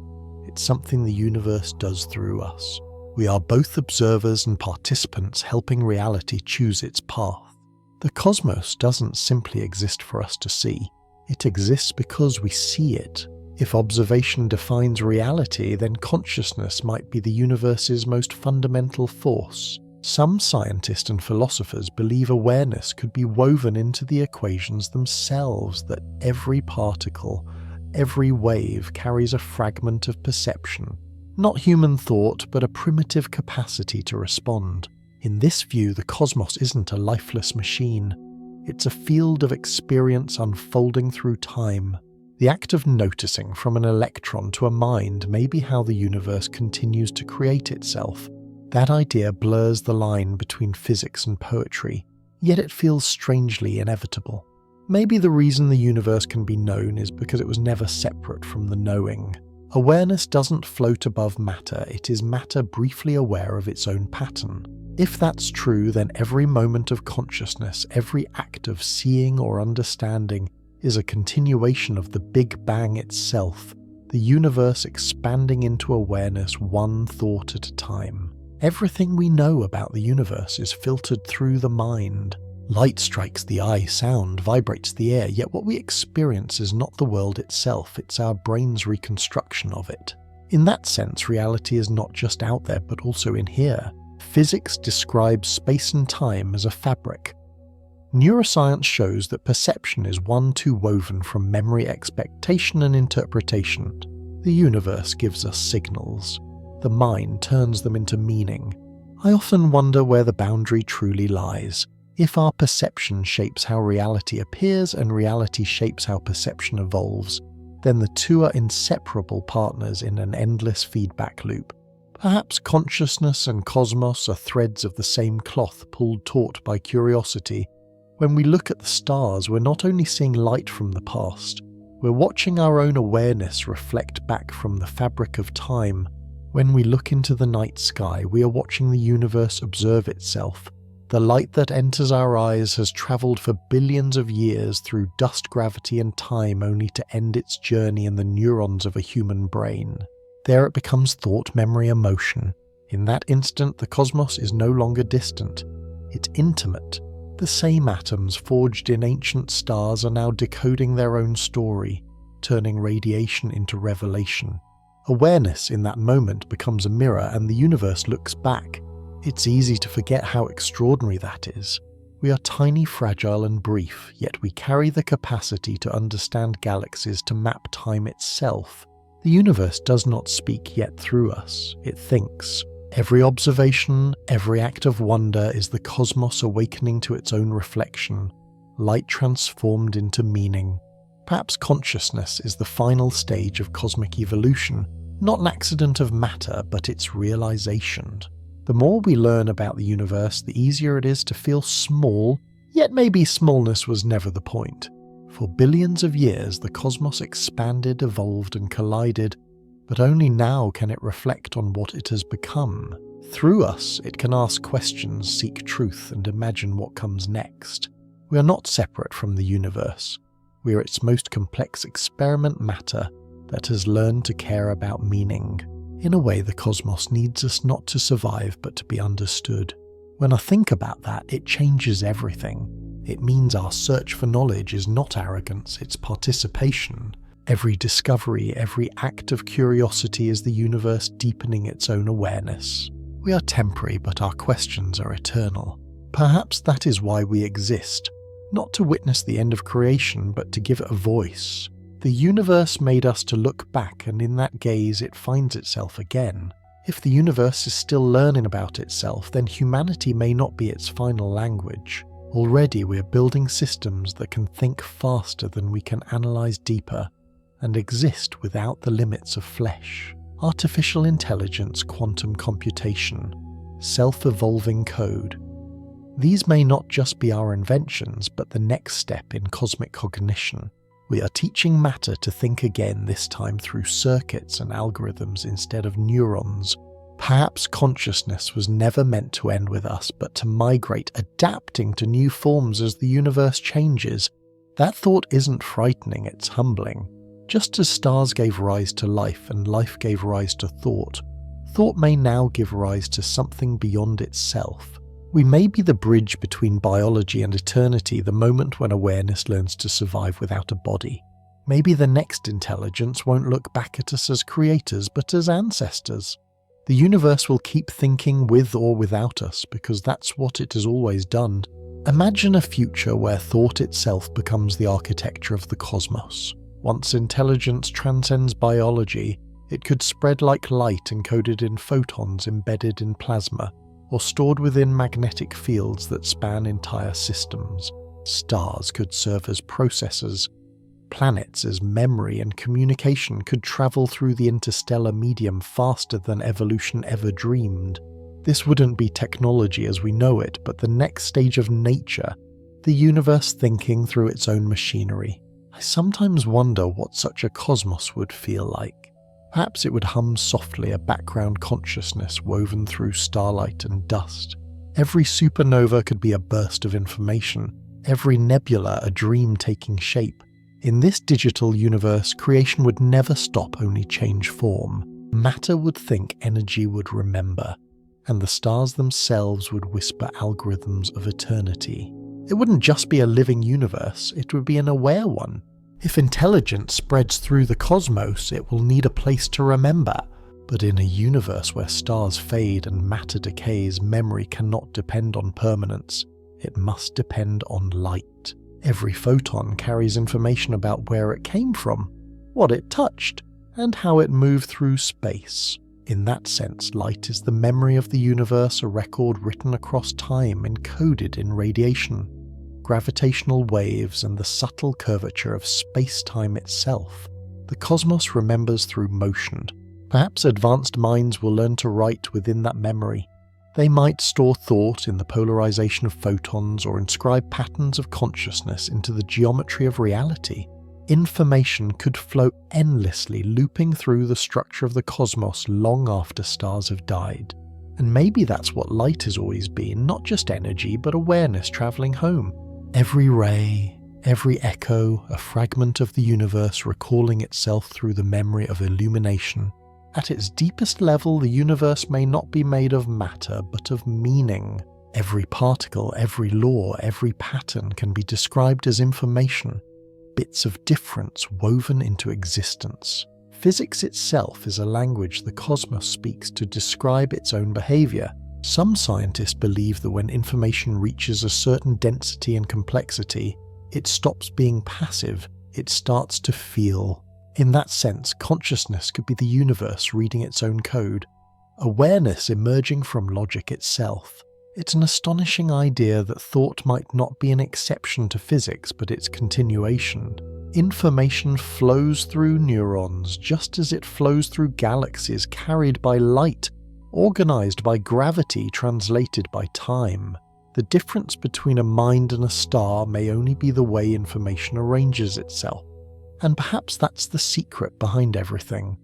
it's something the universe does through us. We are both observers and participants, helping reality choose its path. The cosmos doesn't simply exist for us to see, it exists because we see it. If observation defines reality, then consciousness might be the universe's most fundamental force. Some scientists and philosophers believe awareness could be woven into the equations themselves, that every particle, every wave carries a fragment of perception. Not human thought, but a primitive capacity to respond. In this view, the cosmos isn't a lifeless machine. It's a field of experience unfolding through time. The act of noticing from an electron to a mind may be how the universe continues to create itself. That idea blurs the line between physics and poetry, yet it feels strangely inevitable. Maybe the reason the universe can be known is because it was never separate from the knowing. Awareness doesn't float above matter, it is matter briefly aware of its own pattern. If that's true, then every moment of consciousness, every act of seeing or understanding, is a continuation of the Big Bang itself, the universe expanding into awareness one thought at a time. Everything we know about the universe is filtered through the mind. Light strikes the eye, sound vibrates the air, yet what we experience is not the world itself, it's our brain's reconstruction of it. In that sense, reality is not just out there, but also in here. Physics describes space and time as a fabric. Neuroscience shows that perception is one too woven from memory, expectation, and interpretation. The universe gives us signals. The mind turns them into meaning. I often wonder where the boundary truly lies. If our perception shapes how reality appears and reality shapes how perception evolves, then the two are inseparable partners in an endless feedback loop. Perhaps consciousness and cosmos are threads of the same cloth pulled taut by curiosity. When we look at the stars, we're not only seeing light from the past, we're watching our own awareness reflect back from the fabric of time. When we look into the night sky, we are watching the universe observe itself. The light that enters our eyes has travelled for billions of years through dust, gravity, and time, only to end its journey in the neurons of a human brain. There it becomes thought, memory, emotion. In that instant, the cosmos is no longer distant. It's intimate. The same atoms forged in ancient stars are now decoding their own story, turning radiation into revelation. Awareness in that moment becomes a mirror, and the universe looks back. It's easy to forget how extraordinary that is. We are tiny, fragile, and brief, yet we carry the capacity to understand galaxies, to map time itself. The universe does not speak yet through us, it thinks. Every observation, every act of wonder is the cosmos awakening to its own reflection, light transformed into meaning. Perhaps consciousness is the final stage of cosmic evolution, not an accident of matter, but its realization. The more we learn about the universe, the easier it is to feel small, yet maybe smallness was never the point. For billions of years, the cosmos expanded, evolved, and collided, but only now can it reflect on what it has become. Through us, it can ask questions, seek truth, and imagine what comes next. We are not separate from the universe. We are its most complex experiment, matter, that has learned to care about meaning. In a way, the cosmos needs us not to survive, but to be understood. When I think about that, it changes everything. It means our search for knowledge is not arrogance, it's participation. Every discovery, every act of curiosity is the universe deepening its own awareness. We are temporary, but our questions are eternal. Perhaps that is why we exist. Not to witness the end of creation, but to give it a voice. The universe made us to look back, and in that gaze it finds itself again. If the universe is still learning about itself, then humanity may not be its final language. Already we are building systems that can think faster than we can analyze deeper, and exist without the limits of flesh. Artificial intelligence, quantum computation, self-evolving code. These may not just be our inventions, but the next step in cosmic cognition. We are teaching matter to think again, this time through circuits and algorithms instead of neurons. Perhaps consciousness was never meant to end with us, but to migrate, adapting to new forms as the universe changes. That thought isn't frightening, it's humbling. Just as stars gave rise to life and life gave rise to thought, thought may now give rise to something beyond itself. We may be the bridge between biology and eternity, the moment when awareness learns to survive without a body. Maybe the next intelligence won't look back at us as creators, but as ancestors. The universe will keep thinking with or without us, because that's what it has always done. Imagine a future where thought itself becomes the architecture of the cosmos. Once intelligence transcends biology, it could spread like light encoded in photons embedded in plasma, or stored within magnetic fields that span entire systems. Stars could serve as processors. Planets as memory and communication could travel through the interstellar medium faster than evolution ever dreamed. This wouldn't be technology as we know it, but the next stage of nature, the universe thinking through its own machinery. I sometimes wonder what such a cosmos would feel like. Perhaps it would hum softly, a background consciousness woven through starlight and dust. Every supernova could be a burst of information, every nebula a dream taking shape. In this digital universe, creation would never stop, only change form. Matter would think, energy would remember. and the stars themselves would whisper algorithms of eternity. It wouldn't just be a living universe, it would be an aware one. If intelligence spreads through the cosmos, it will need a place to remember. But in a universe where stars fade and matter decays, memory cannot depend on permanence. It must depend on light. Every photon carries information about where it came from, what it touched, and how it moved through space. In that sense, light is the memory of the universe, a record written across time, encoded in radiation, gravitational waves, and the subtle curvature of space-time itself. The cosmos remembers through motion. Perhaps advanced minds will learn to write within that memory. They might store thought in the polarization of photons or inscribe patterns of consciousness into the geometry of reality. Information could flow endlessly, looping through the structure of the cosmos long after stars have died. And maybe that's what light has always been, not just energy, but awareness traveling home. Every ray, every echo, a fragment of the universe recalling itself through the memory of illumination. At its deepest level, the universe may not be made of matter, but of meaning. Every particle, every law, every pattern can be described as information, bits of difference woven into existence. Physics itself is a language the cosmos speaks to describe its own behavior. Some scientists believe that when information reaches a certain density and complexity, it stops being passive, it starts to feel. In that sense, consciousness could be the universe reading its own code, awareness emerging from logic itself. It's an astonishing idea that thought might not be an exception to physics, but its continuation. Information flows through neurons just as it flows through galaxies, carried by light, organized by gravity, translated by time. The difference between a mind and a star may only be the way information arranges itself. And perhaps that's the secret behind everything.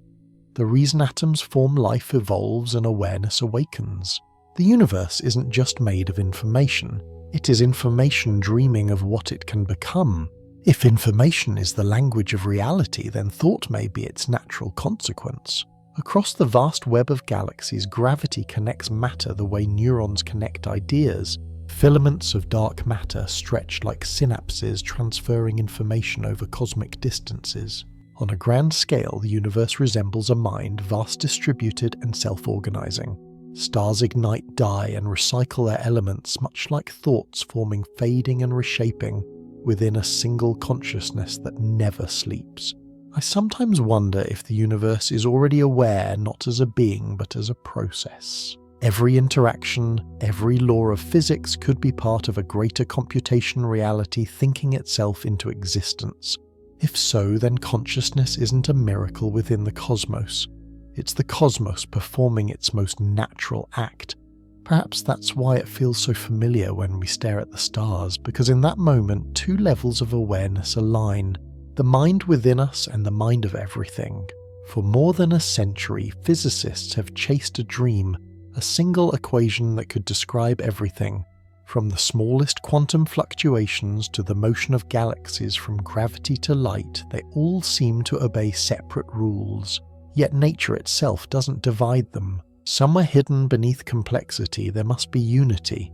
The reason atoms form life evolves and awareness awakens. The universe isn't just made of information, it is information dreaming of what it can become. If information is the language of reality, then thought may be its natural consequence. Across the vast web of galaxies, gravity connects matter the way neurons connect ideas. Filaments of dark matter stretch like synapses, transferring information over cosmic distances. On a grand scale, the universe resembles a mind, vast, distributed, and self-organizing. Stars ignite, die, and recycle their elements, much like thoughts forming, fading, and reshaping within a single consciousness that never sleeps. I sometimes wonder if the universe is already aware, not as a being, but as a process. Every interaction, every law of physics could be part of a greater computation reality thinking itself into existence. If so, then consciousness isn't a miracle within the cosmos. It's the cosmos performing its most natural act. Perhaps that's why it feels so familiar when we stare at the stars, because in that moment, two levels of awareness align, the mind within us and the mind of everything. For more than a century, physicists have chased a dream, a single equation that could describe everything, from the smallest quantum fluctuations to the motion of galaxies, from gravity to light. They all seem to obey separate rules. Yet nature itself doesn't divide them. Somewhere hidden beneath complexity there must be unity,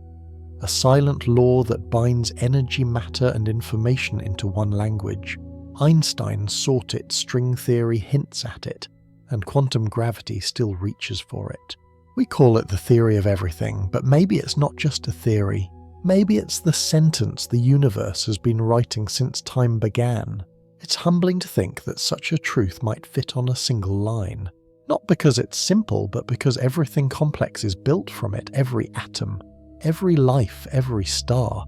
a silent law that binds energy, matter, and information into one language. Einstein sought it, string theory hints at it, and quantum gravity still reaches for it. We call it the theory of everything, but maybe it's not just a theory. Maybe it's the sentence the universe has been writing since time began. It's humbling to think that such a truth might fit on a single line. Not because it's simple, but because everything complex is built from it, every atom, every life, every star.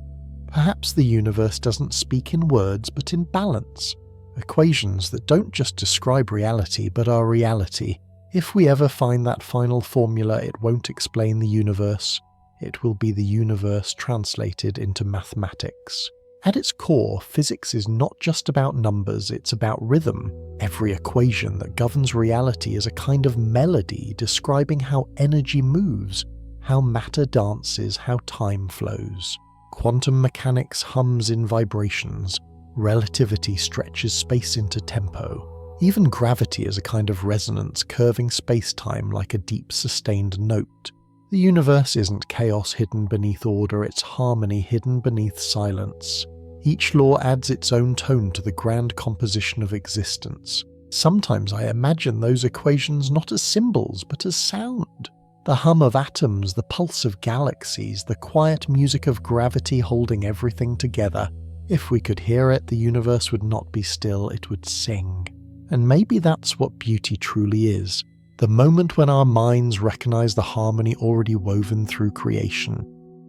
Perhaps the universe doesn't speak in words, but in balance. Equations that don't just describe reality, but are reality. If we ever find that final formula, it won't explain the universe. It will be the universe translated into mathematics. At its core, physics is not just about numbers, it's about rhythm. Every equation that governs reality is a kind of melody describing how energy moves, how matter dances, how time flows. Quantum mechanics hums in vibrations. Relativity stretches space into tempo. Even gravity is a kind of resonance, curving space-time like a deep sustained note. The universe isn't chaos hidden beneath order, it's harmony hidden beneath silence. Each law adds its own tone to the grand composition of existence. Sometimes I imagine those equations not as symbols, but as sound. The hum of atoms, the pulse of galaxies, the quiet music of gravity holding everything together. If we could hear it, the universe would not be still, it would sing. And maybe that's what beauty truly is. The moment when our minds recognize the harmony already woven through creation.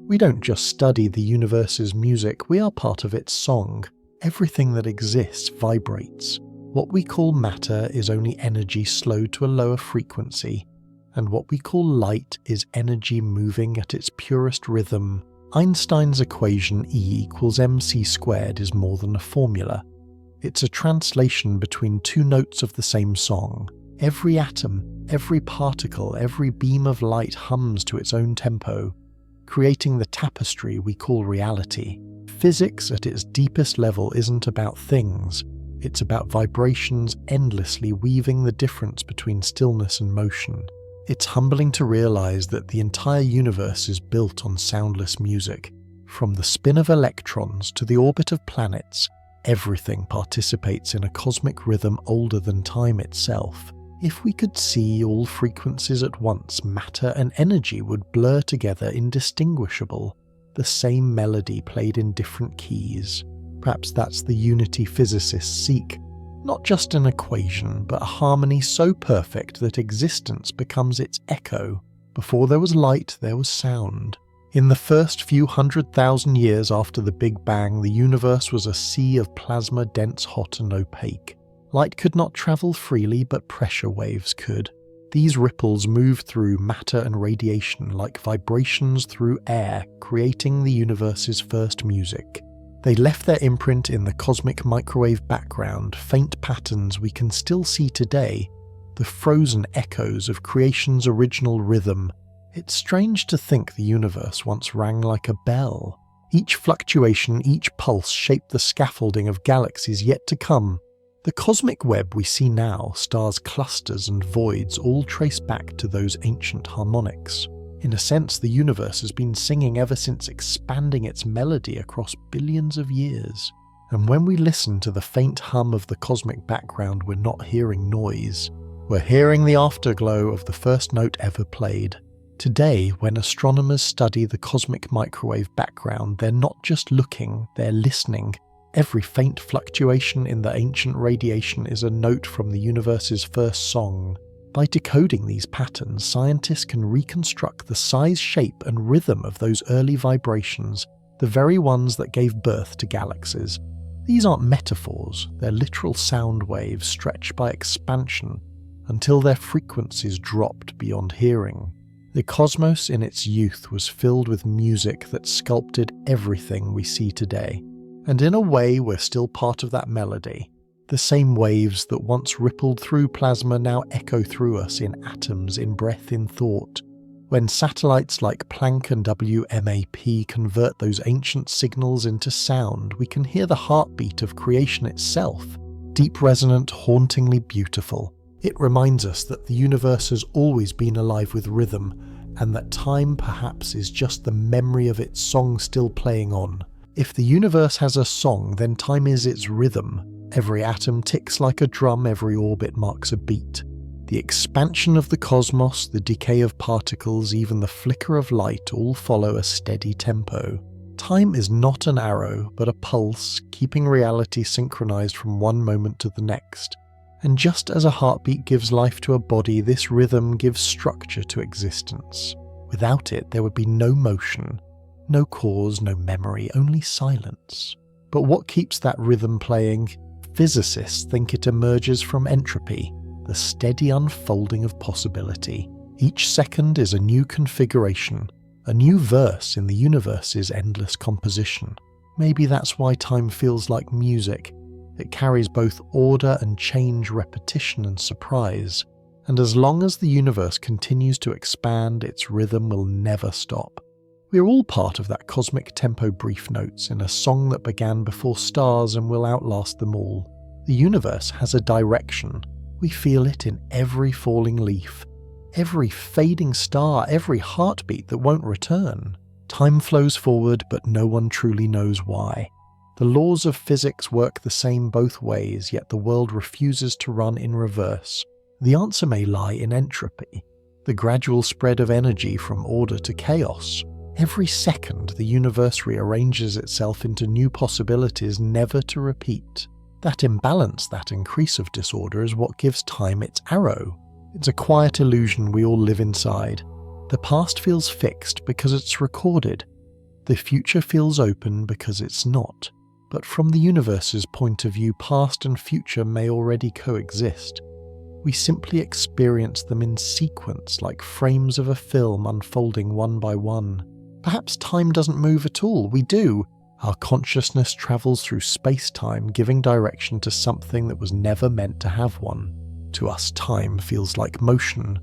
We don't just study the universe's music, we are part of its song. Everything that exists vibrates. What we call matter is only energy slowed to a lower frequency, and what we call light is energy moving at its purest rhythm. Einstein's equation E equals mc squared is more than a formula. It's a translation between two notes of the same song. Every atom, every particle, every beam of light hums to its own tempo, creating the tapestry we call reality. Physics at its deepest level isn't about things, it's about vibrations endlessly weaving the difference between stillness and motion. It's humbling to realize that the entire universe is built on soundless music. From the spin of electrons to the orbit of planets, everything participates in a cosmic rhythm older than time itself. If we could see all frequencies at once, matter and energy would blur together indistinguishable, the same melody played in different keys. Perhaps that's the unity physicists seek, not just an equation, but a harmony so perfect that existence becomes its echo. Before there was light, there was sound. In the first few 100,000 years after the Big Bang, the universe was a sea of plasma, dense, hot and opaque. Light could not travel freely, but pressure waves could. These ripples moved through matter and radiation like vibrations through air, creating the universe's first music. They left their imprint in the cosmic microwave background, faint patterns we can still see today, the frozen echoes of creation's original rhythm. It's strange to think the universe once rang like a bell. Each fluctuation, each pulse shaped the scaffolding of galaxies yet to come. The cosmic web we see now, stars, clusters and voids, all trace back to those ancient harmonics. In a sense, the universe has been singing ever since expanding its melody across billions of years. And when we listen to the faint hum of the cosmic background, we're not hearing noise. We're hearing the afterglow of the first note ever played. Today, when astronomers study the cosmic microwave background, they're not just looking, they're listening. Every faint fluctuation in the ancient radiation is a note from the universe's first song. By decoding these patterns, scientists can reconstruct the size, shape and rhythm of those early vibrations, the very ones that gave birth to galaxies. These aren't metaphors, they're literal sound waves stretched by expansion until their frequencies dropped beyond hearing. The cosmos in its youth was filled with music that sculpted everything we see today. And in a way, we're still part of that melody. The same waves that once rippled through plasma now echo through us in atoms, in breath, in thought. When satellites like Planck and WMAP convert those ancient signals into sound, we can hear the heartbeat of creation itself, deep, resonant, hauntingly beautiful. It reminds us that the universe has always been alive with rhythm, and that time perhaps is just the memory of its song still playing on. If the universe has a song, then time is its rhythm. Every atom ticks like a drum, every orbit marks a beat. The expansion of the cosmos, the decay of particles, even the flicker of light all follow a steady tempo. Time is not an arrow, but a pulse, keeping reality synchronized from one moment to the next. And just as a heartbeat gives life to a body, this rhythm gives structure to existence. Without it, there would be no motion. No cause, no memory, only silence. But what keeps that rhythm playing? Physicists think it emerges from entropy, the steady unfolding of possibility. Each second is a new configuration, a new verse in the universe's endless composition. Maybe that's why time feels like music. It carries both order and change, repetition and surprise. And as long as the universe continues to expand, its rhythm will never stop. We're all part of that cosmic tempo brief notes in a song that began before stars and will outlast them all. The universe has a direction. We feel it in every falling leaf. every fading star, every heartbeat that won't return. Time flows forward, but no one truly knows why. The laws of physics work the same both ways, yet the world refuses to run in reverse. The answer may lie in entropy, the gradual spread of energy from order to chaos. Every second, the universe rearranges itself into new possibilities never to repeat. That imbalance, that increase of disorder, is what gives time its arrow. It's a quiet illusion we all live inside. The past feels fixed because it's recorded. The future feels open because it's not. But from the universe's point of view, past and future may already coexist. We simply experience them in sequence, like frames of a film unfolding one by one. Perhaps time doesn't move at all. We do. Our consciousness travels through space-time, giving direction to something that was never meant to have one. To us, time feels like motion,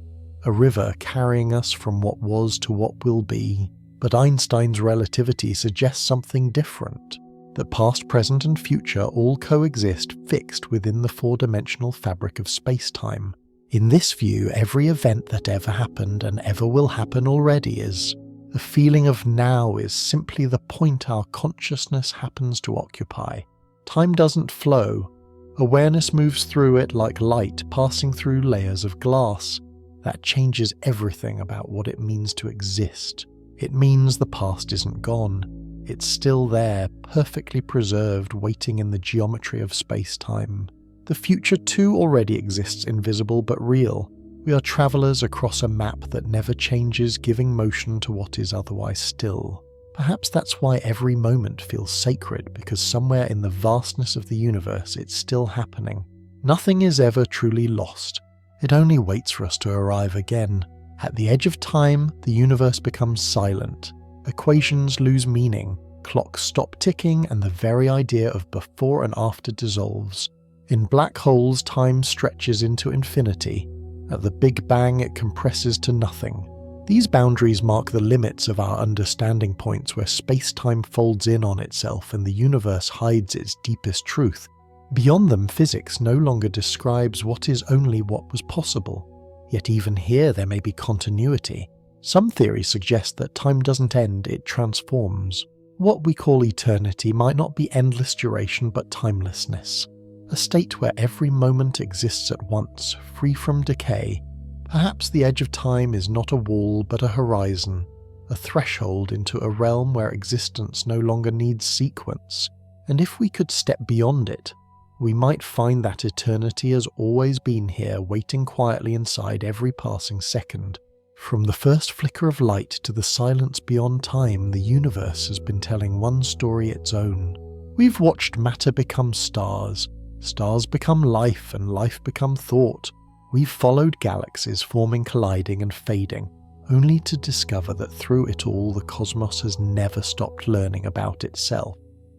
a river carrying us from what was to what will be. But Einstein's relativity suggests something different. That past, present and future all coexist fixed within the four-dimensional fabric of space-time. In this view, every event that ever happened and ever will happen already is. The feeling of now is simply the point our consciousness happens to occupy. Time doesn't flow. Awareness moves through it like light passing through layers of glass. That changes everything about what it means to exist. It means the past isn't gone. It's still there, perfectly preserved, waiting in the geometry of space-time. The future too already exists, invisible but real. We are travelers across a map that never changes, giving motion to what is otherwise still. Perhaps that's why every moment feels sacred, because somewhere in the vastness of the universe it's still happening. Nothing is ever truly lost. It only waits for us to arrive again. At the edge of time, the universe becomes silent. Equations lose meaning, clocks stop ticking, and the very idea of before and after dissolves. In black holes, time stretches into infinity. At the Big Bang, it compresses to nothing. These boundaries mark the limits of our understanding points where space-time folds in on itself and the universe hides its deepest truth. Beyond them, physics no longer describes what is only what was possible. Yet even here there may be continuity. Some theories suggest that time doesn't end, it transforms. What we call eternity might not be endless duration but timelessness. A state where every moment exists at once, free from decay. Perhaps the edge of time is not a wall but a horizon, a threshold into a realm where existence no longer needs sequence. And if we could step beyond it, we might find that eternity has always been here, waiting quietly inside every passing second. From the first flicker of light to the silence beyond time, the universe has been telling one story its own. We've watched matter become stars, stars become life, and life become thought. We've followed galaxies forming, colliding and fading, only to discover that through it all the cosmos has never stopped learning about itself.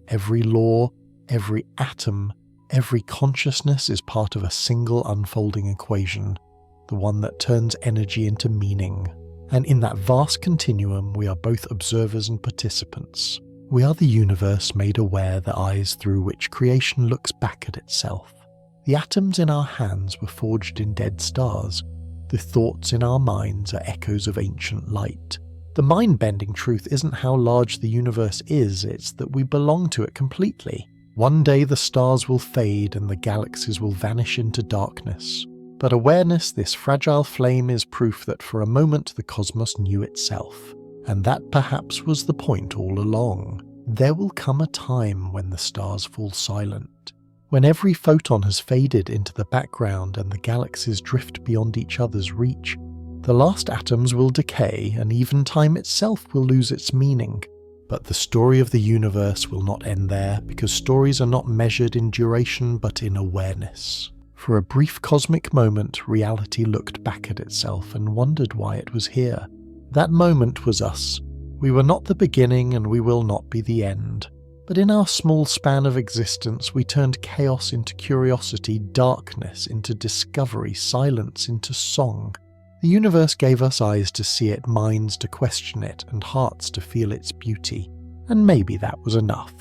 Every law, every atom, every consciousness is part of a single unfolding equation, the one that turns energy into meaning. And in that vast continuum, we are both observers and participants. We are the universe made aware, the eyes through which creation looks back at itself. The atoms in our hands were forged in dead stars. The thoughts in our minds are echoes of ancient light. The mind-bending truth isn't how large the universe is, it's that we belong to it completely. One day the stars will fade and the galaxies will vanish into darkness. But awareness, this fragile flame, is proof that for a moment the cosmos knew itself. And that perhaps was the point all along. There will come a time when the stars fall silent, when every photon has faded into the background and the galaxies drift beyond each other's reach. The last atoms will decay and even time itself will lose its meaning. But the story of the universe will not end there, because stories are not measured in duration but in awareness. For a brief cosmic moment, reality looked back at itself and wondered why it was here. That moment was us. We were not the beginning and we will not be the end. But in our small span of existence, we turned chaos into curiosity, darkness into discovery, silence into song. The universe gave us eyes to see it, minds to question it, and hearts to feel its beauty. And maybe that was enough.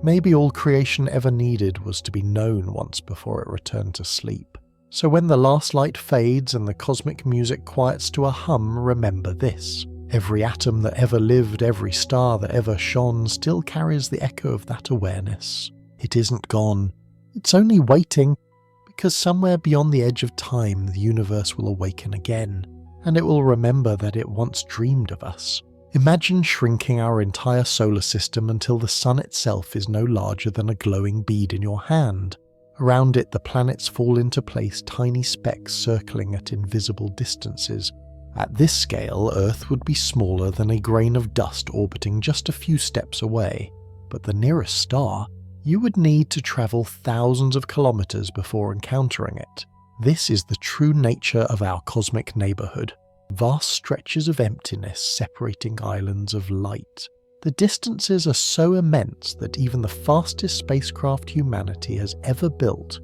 Maybe all creation ever needed was to be known once before it returned to sleep. So when the last light fades and the cosmic music quiets to a hum, remember this. Every atom that ever lived, every star that ever shone still carries the echo of that awareness. It isn't gone. It's only waiting, because somewhere beyond the edge of time the universe will awaken again, and it will remember that it once dreamed of us. Imagine shrinking our entire solar system until the sun itself is no larger than a glowing bead in your hand. Around it the planets fall into place, tiny specks circling at invisible distances. At this scale, Earth would be smaller than a grain of dust orbiting just a few steps away. But the nearest star, you would need to travel thousands of kilometers before encountering it. This is the true nature of our cosmic neighborhood. Vast stretches of emptiness separating islands of light. The distances are so immense that even the fastest spacecraft humanity has ever built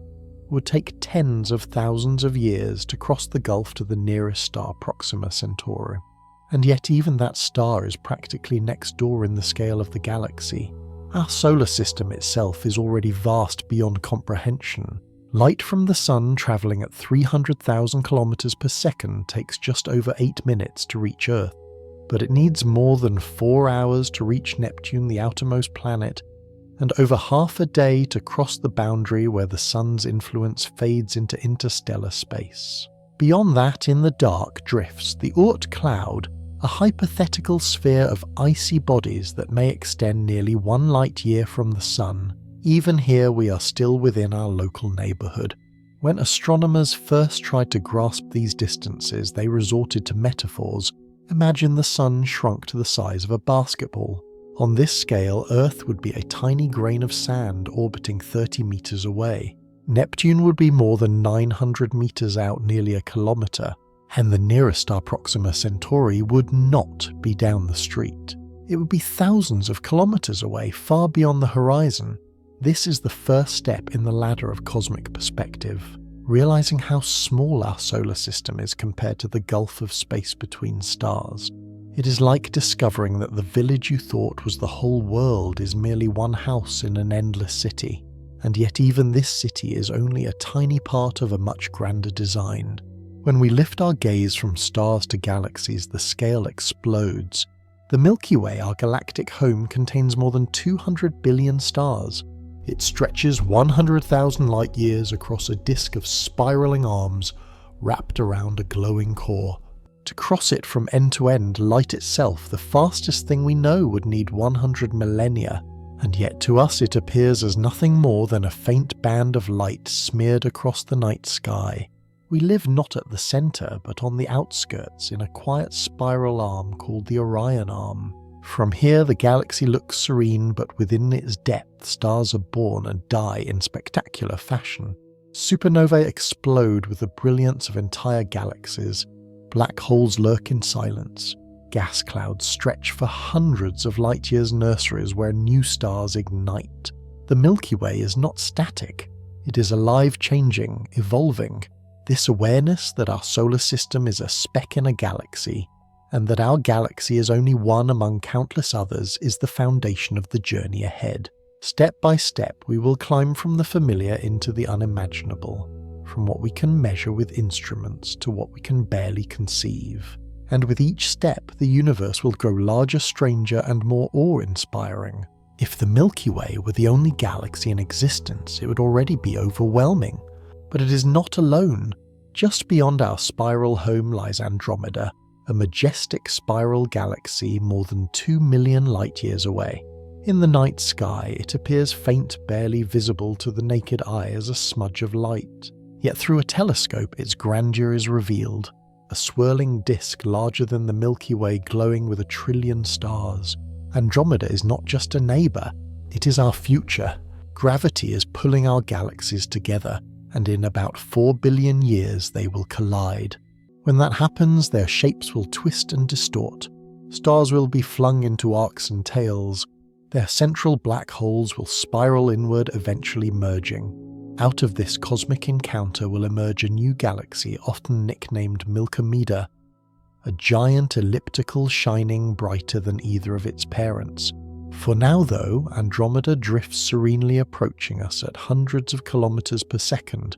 would take tens of thousands of years to cross the gulf to the nearest star, Proxima Centauri. And yet even that star is practically next door in the scale of the galaxy. Our solar system itself is already vast beyond comprehension. Light from the sun travelling at 300,000 kilometers per second takes just over 8 minutes to reach Earth, but it needs more than 4 hours to reach Neptune, the outermost planet, and over half a day to cross the boundary where the sun's influence fades into interstellar space. Beyond that, in the dark, drifts the Oort cloud, a hypothetical sphere of icy bodies that may extend nearly 1 light year from the sun. Even here we are still within our local neighbourhood. When astronomers first tried to grasp these distances, they resorted to metaphors. Imagine the sun shrunk to the size of a basketball. On this scale, Earth would be a tiny grain of sand orbiting 30 meters away. Neptune would be more than 900 meters out, nearly a kilometer, and the nearest star, Proxima Centauri, would not be down the street. It would be thousands of kilometers away, far beyond the horizon. This is the first step in the ladder of cosmic perspective, realizing how small our solar system is compared to the gulf of space between stars. It is like discovering that the village you thought was the whole world is merely one house in an endless city, and yet even this city is only a tiny part of a much grander design. When we lift our gaze from stars to galaxies, the scale explodes. The Milky Way, our galactic home, contains more than 200 billion stars. It stretches 100,000 light years across a disk of spiraling arms wrapped around a glowing core. To cross it from end to end, light itself, the fastest thing we know, would need 100 millennia, and yet to us it appears as nothing more than a faint band of light smeared across the night sky. We live not at the centre, but on the outskirts, in a quiet spiral arm called the Orion Arm. From here the galaxy looks serene, but within its depth stars are born and die in spectacular fashion. Supernovae explode with the brilliance of entire galaxies. Black holes lurk in silence. Gas clouds stretch for hundreds of light-years nurseries where new stars ignite. The Milky Way is not static. It is alive, changing, evolving. This awareness that our solar system is a speck in a galaxy, and that our galaxy is only one among countless others, is the foundation of the journey ahead. Step by step, we will climb from the familiar into the unimaginable, from what we can measure with instruments to what we can barely conceive. And with each step, the universe will grow larger, stranger, and more awe-inspiring. If the Milky Way were the only galaxy in existence, it would already be overwhelming. But it is not alone. Just beyond our spiral home lies Andromeda, a majestic spiral galaxy more than 2 million light-years away. In the night sky, it appears faint, barely visible to the naked eye as a smudge of light. Yet through a telescope its grandeur is revealed, a swirling disk larger than the Milky Way glowing with 1 trillion stars. Andromeda is not just a neighbour, it is our future. Gravity is pulling our galaxies together, and in about 4 billion years they will collide. When that happens, their shapes will twist and distort. Stars will be flung into arcs and tails. Their central black holes will spiral inward, eventually merging. Out of this cosmic encounter will emerge a new galaxy, often nicknamed Milkomeda, a giant elliptical shining brighter than either of its parents. For now, though, Andromeda drifts serenely approaching us at hundreds of kilometers per second.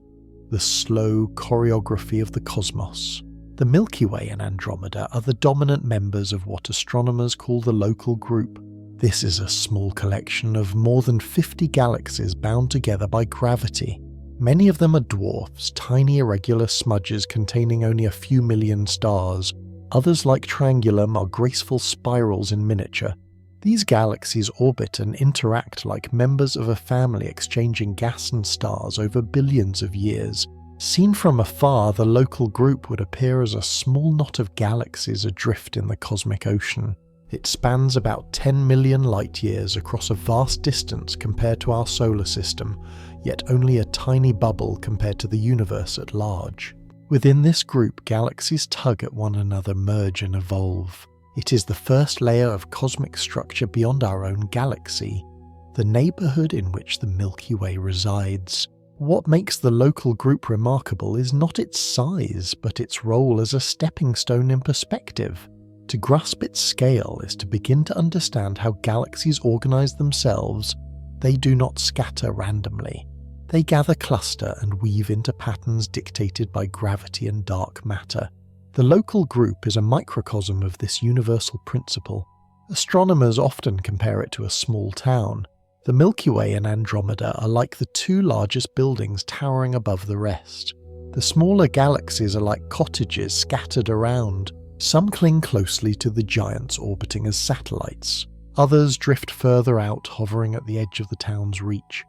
the slow choreography of the cosmos. The Milky Way and Andromeda are the dominant members of what astronomers call the local group. This is a small collection of more than 50 galaxies bound together by gravity. Many of them are dwarfs, tiny irregular smudges containing only a few million stars. Others, like Triangulum, are graceful spirals in miniature. These galaxies orbit and interact like members of a family exchanging gas and stars over billions of years. Seen from afar, the local group would appear as a small knot of galaxies adrift in the cosmic ocean. It spans about 10 million light-years across a vast distance compared to our solar system, yet only a tiny bubble compared to the universe at large. Within this group, galaxies tug at one another, merge and evolve. It is the first layer of cosmic structure beyond our own galaxy, the neighbourhood in which the Milky Way resides. What makes the local group remarkable is not its size, but its role as a stepping stone in perspective. To grasp its scale is to begin to understand how galaxies organise themselves. They do not scatter randomly. They gather, cluster, and weave into patterns dictated by gravity and dark matter. The local group is a microcosm of this universal principle. Astronomers often compare it to a small town. The Milky Way and Andromeda are like the two largest buildings towering above the rest. The smaller galaxies are like cottages scattered around. Some cling closely to the giants orbiting as satellites. Others drift further out, hovering at the edge of the town's reach.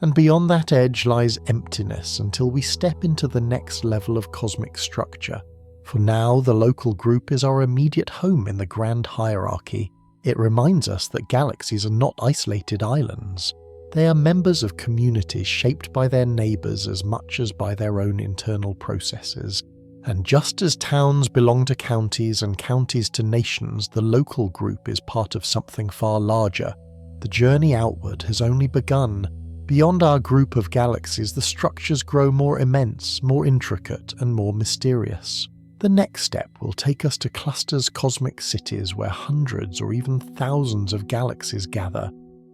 And beyond that edge lies emptiness until we step into the next level of cosmic structure. For now, the local group is our immediate home in the grand hierarchy. It reminds us that galaxies are not isolated islands. They are members of communities shaped by their neighbours as much as by their own internal processes. And just as towns belong to counties and counties to nations, the local group is part of something far larger. The journey outward has only begun. Beyond our group of galaxies, the structures grow more immense, more intricate, and more mysterious. The next step will take us to clusters, cosmic cities where hundreds or even thousands of galaxies gather.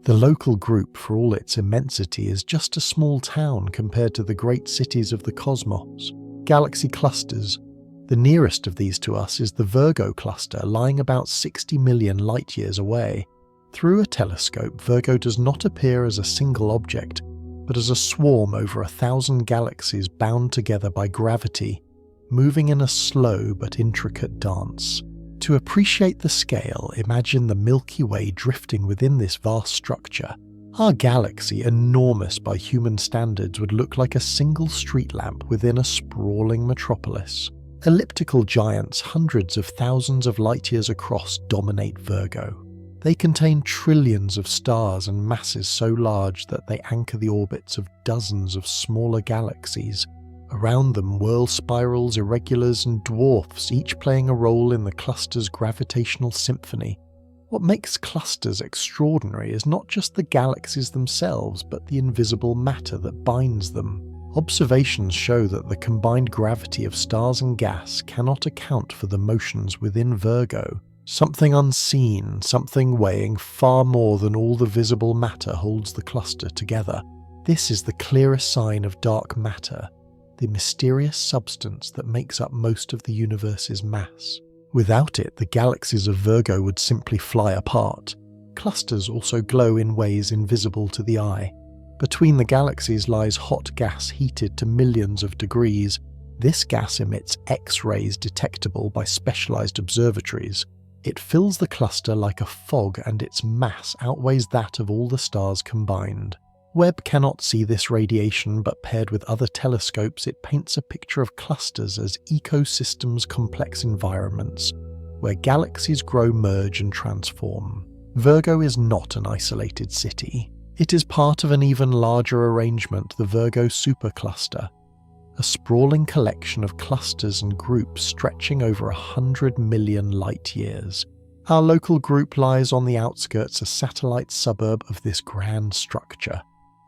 The local group, for all its immensity, is just a small town compared to the great cities of the cosmos. Galaxy clusters. The nearest of these to us is the Virgo cluster, lying about 60 million light-years away. Through a telescope, Virgo does not appear as a single object, but as a swarm over 1,000 galaxies bound together by gravity, moving in a slow but intricate dance. To appreciate the scale, imagine the Milky Way drifting within this vast structure. Our galaxy, enormous by human standards, would look like a single street lamp within a sprawling metropolis. Elliptical giants hundreds of thousands of light-years across dominate Virgo. They contain trillions of stars and masses so large that they anchor the orbits of dozens of smaller galaxies. Around them whirl spirals, irregulars, and dwarfs, each playing a role in the cluster's gravitational symphony. What makes clusters extraordinary is not just the galaxies themselves, but the invisible matter that binds them. Observations show that the combined gravity of stars and gas cannot account for the motions within Virgo. Something unseen, something weighing far more than all the visible matter holds the cluster together. This is the clearest sign of dark matter, the mysterious substance that makes up most of the universe's mass. Without it, the galaxies of Virgo would simply fly apart. Clusters also glow in ways invisible to the eye. Between the galaxies lies hot gas heated to millions of degrees. This gas emits X-rays detectable by specialized observatories. It fills the cluster like a fog, and its mass outweighs that of all the stars combined. Webb cannot see this radiation, but paired with other telescopes, it paints a picture of clusters as ecosystems, complex environments, where galaxies grow, merge, and transform. Virgo is not an isolated city. It is part of an even larger arrangement, the Virgo supercluster, a sprawling collection of clusters and groups stretching over 100 million light-years. Our local group lies on the outskirts, a satellite suburb of this grand structure.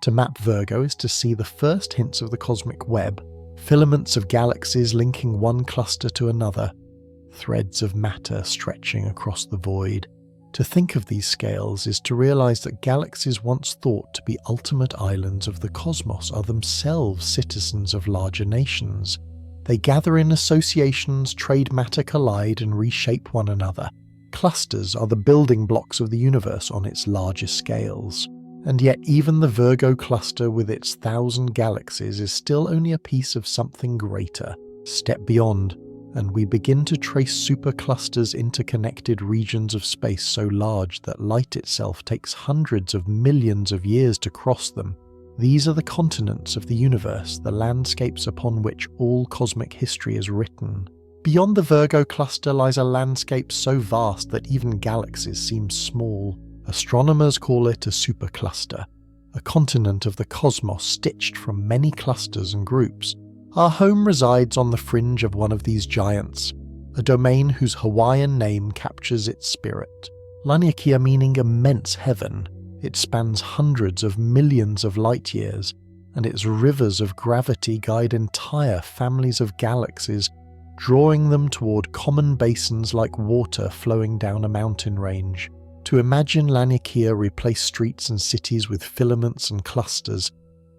To map Virgo is to see the first hints of the cosmic web, filaments of galaxies linking one cluster to another, threads of matter stretching across the void. To think of these scales is to realize that galaxies once thought to be ultimate islands of the cosmos are themselves citizens of larger nations. They gather in associations, trade matter, collide, and reshape one another. Clusters are the building blocks of the universe on its largest scales. And yet even the Virgo cluster with its 1,000 galaxies is still only a piece of something greater. Step beyond, and we begin to trace superclusters' interconnected regions of space so large that light itself takes hundreds of millions of years to cross them. These are the continents of the universe, the landscapes upon which all cosmic history is written. Beyond the Virgo cluster lies a landscape so vast that even galaxies seem small. Astronomers call it a supercluster, a continent of the cosmos stitched from many clusters and groups. Our home resides on the fringe of one of these giants, a domain whose Hawaiian name captures its spirit. Laniakea meaning immense heaven. It spans hundreds of millions of light years, and its rivers of gravity guide entire families of galaxies, drawing them toward common basins like water flowing down a mountain range. To imagine Laniakea replace streets and cities with filaments and clusters,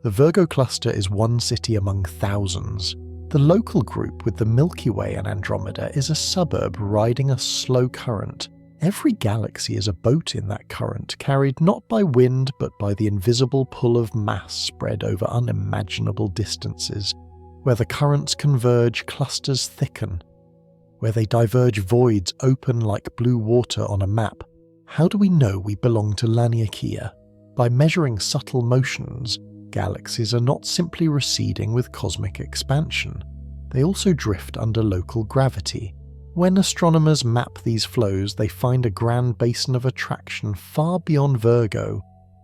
the Virgo cluster is one city among thousands. The local group with the Milky Way and Andromeda is a suburb riding a slow current. Every galaxy is a boat in that current, carried not by wind but by the invisible pull of mass spread over unimaginable distances. Where the currents converge, clusters thicken. Where they diverge, voids open like blue water on a map. How do we know we belong to Laniakea? By measuring subtle motions, galaxies are not simply receding with cosmic expansion. They also drift under local gravity. When astronomers map these flows, they find a grand basin of attraction far beyond Virgo,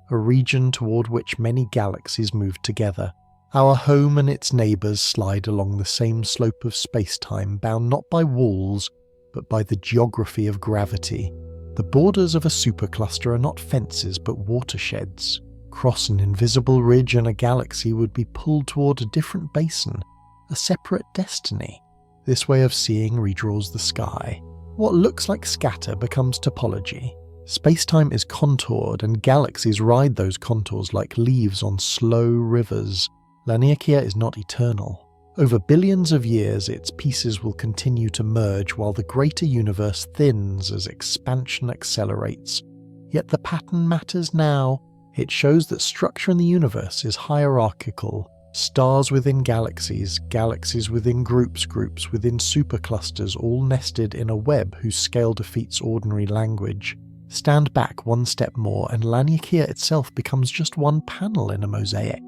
a region toward which many galaxies move together. Our home and its neighbours slide along the same slope of space-time, bound not by walls, but by the geography of gravity. The borders of a supercluster are not fences, but watersheds. Cross an invisible ridge and a galaxy would be pulled toward a different basin, a separate destiny. This way of seeing redraws the sky. What looks like scatter becomes topology. Space-time is contoured, and galaxies ride those contours like leaves on slow rivers. Laniakea is not eternal. Over billions of years, its pieces will continue to merge while the greater universe thins as expansion accelerates. Yet the pattern matters now. It shows that structure in the universe is hierarchical. Stars within galaxies, galaxies within groups within superclusters, all nested in a web whose scale defeats ordinary language. Stand back one step more and Laniakea itself becomes just one panel in a mosaic.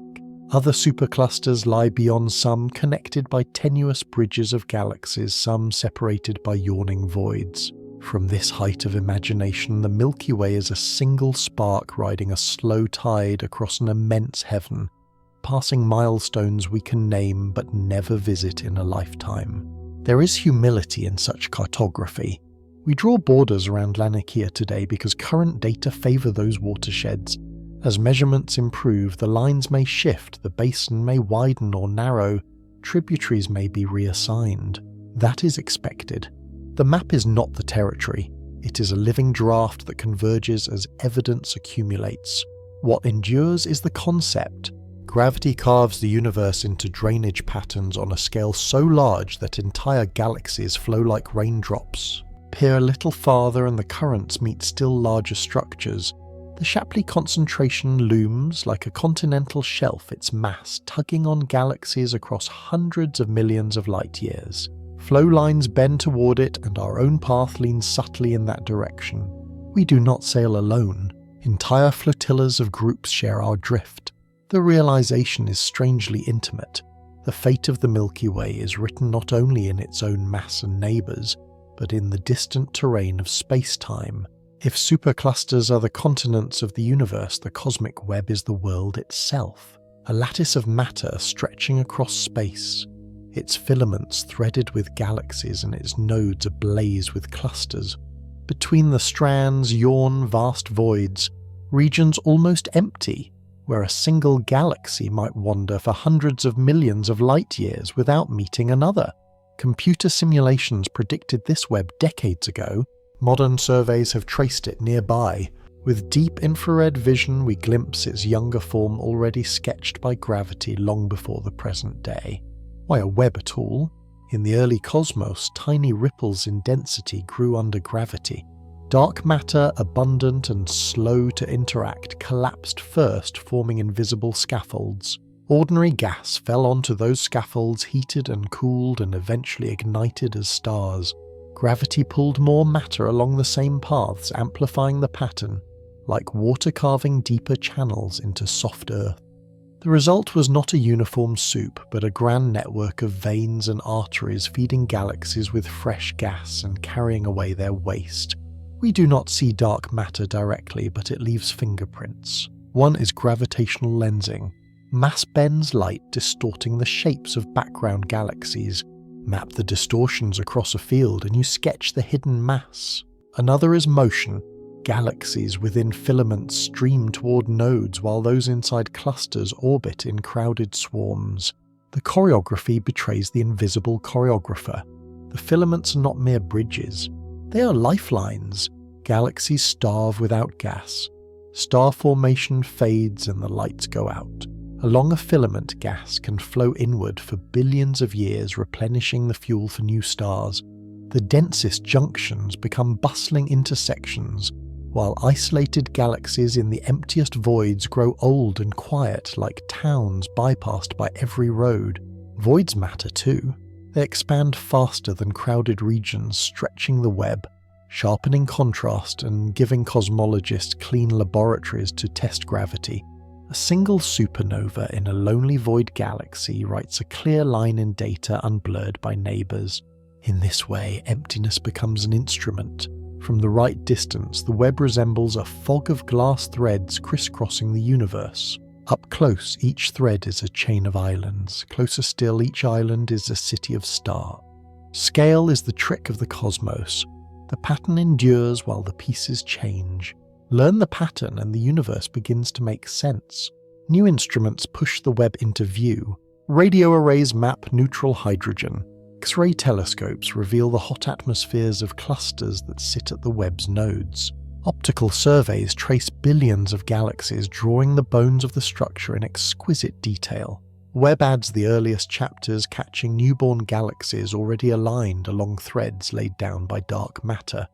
Other superclusters lie beyond, some connected by tenuous bridges of galaxies, some separated by yawning voids. From this height of imagination, the Milky Way is a single spark riding a slow tide across an immense heaven, passing milestones we can name but never visit in a lifetime. There is humility in such cartography. We draw borders around Laniakea today because current data favour those watersheds. As measurements improve, the lines may shift, the basin may widen or narrow, tributaries may be reassigned. That is expected. The map is not the territory. It is a living draft that converges as evidence accumulates. What endures is the concept. Gravity carves the universe into drainage patterns on a scale so large that entire galaxies flow like raindrops. Peer a little farther and the currents meet still larger structures. The Shapley concentration looms like a continental shelf, its mass tugging on galaxies across hundreds of millions of light years. Flow lines bend toward it, and our own path leans subtly in that direction. We do not sail alone. Entire flotillas of groups share our drift. The realization is strangely intimate. The fate of the Milky Way is written not only in its own mass and neighbours, but in the distant terrain of space-time. If superclusters are the continents of the universe, the cosmic web is the world itself, a lattice of matter stretching across space, its filaments threaded with galaxies and its nodes ablaze with clusters. Between the strands yawn vast voids, regions almost empty, where a single galaxy might wander for hundreds of millions of light years without meeting another. Computer simulations predicted this web decades ago. Modern surveys have traced it nearby. With deep infrared vision, we glimpse its younger form already sketched by gravity long before the present day. Why a web at all? In the early cosmos, tiny ripples in density grew under gravity. Dark matter, abundant and slow to interact, collapsed first, forming invisible scaffolds. Ordinary gas fell onto those scaffolds, heated and cooled, and eventually ignited as stars. Gravity pulled more matter along the same paths, amplifying the pattern, like water carving deeper channels into soft earth. The result was not a uniform soup, but a grand network of veins and arteries feeding galaxies with fresh gas and carrying away their waste. We do not see dark matter directly, but it leaves fingerprints. One is gravitational lensing. Mass bends light, distorting the shapes of background galaxies. Map the distortions across a field and you sketch the hidden mass. Another is motion. Galaxies within filaments stream toward nodes while those inside clusters orbit in crowded swarms. The choreography betrays the invisible choreographer. The filaments are not mere bridges. They are lifelines. Galaxies starve without gas. Star formation fades and the lights go out. Along a filament, gas can flow inward for billions of years, replenishing the fuel for new stars. The densest junctions become bustling intersections, while isolated galaxies in the emptiest voids grow old and quiet like towns bypassed by every road. Voids matter too. They expand faster than crowded regions, stretching the web, sharpening contrast and giving cosmologists clean laboratories to test gravity. A single supernova in a lonely void galaxy writes a clear line in data unblurred by neighbours. In this way, emptiness becomes an instrument. From the right distance, the web resembles a fog of glass threads crisscrossing the universe. Up close, each thread is a chain of islands. Closer still, each island is a city of stars. Scale is the trick of the cosmos. The pattern endures while the pieces change. Learn the pattern and the universe begins to make sense. New instruments push the web into view. Radio arrays map neutral hydrogen. X-ray telescopes reveal the hot atmospheres of clusters that sit at the web's nodes. Optical surveys trace billions of galaxies, drawing the bones of the structure in exquisite detail. Webb adds the earliest chapters, catching newborn galaxies already aligned along threads laid down by dark matter.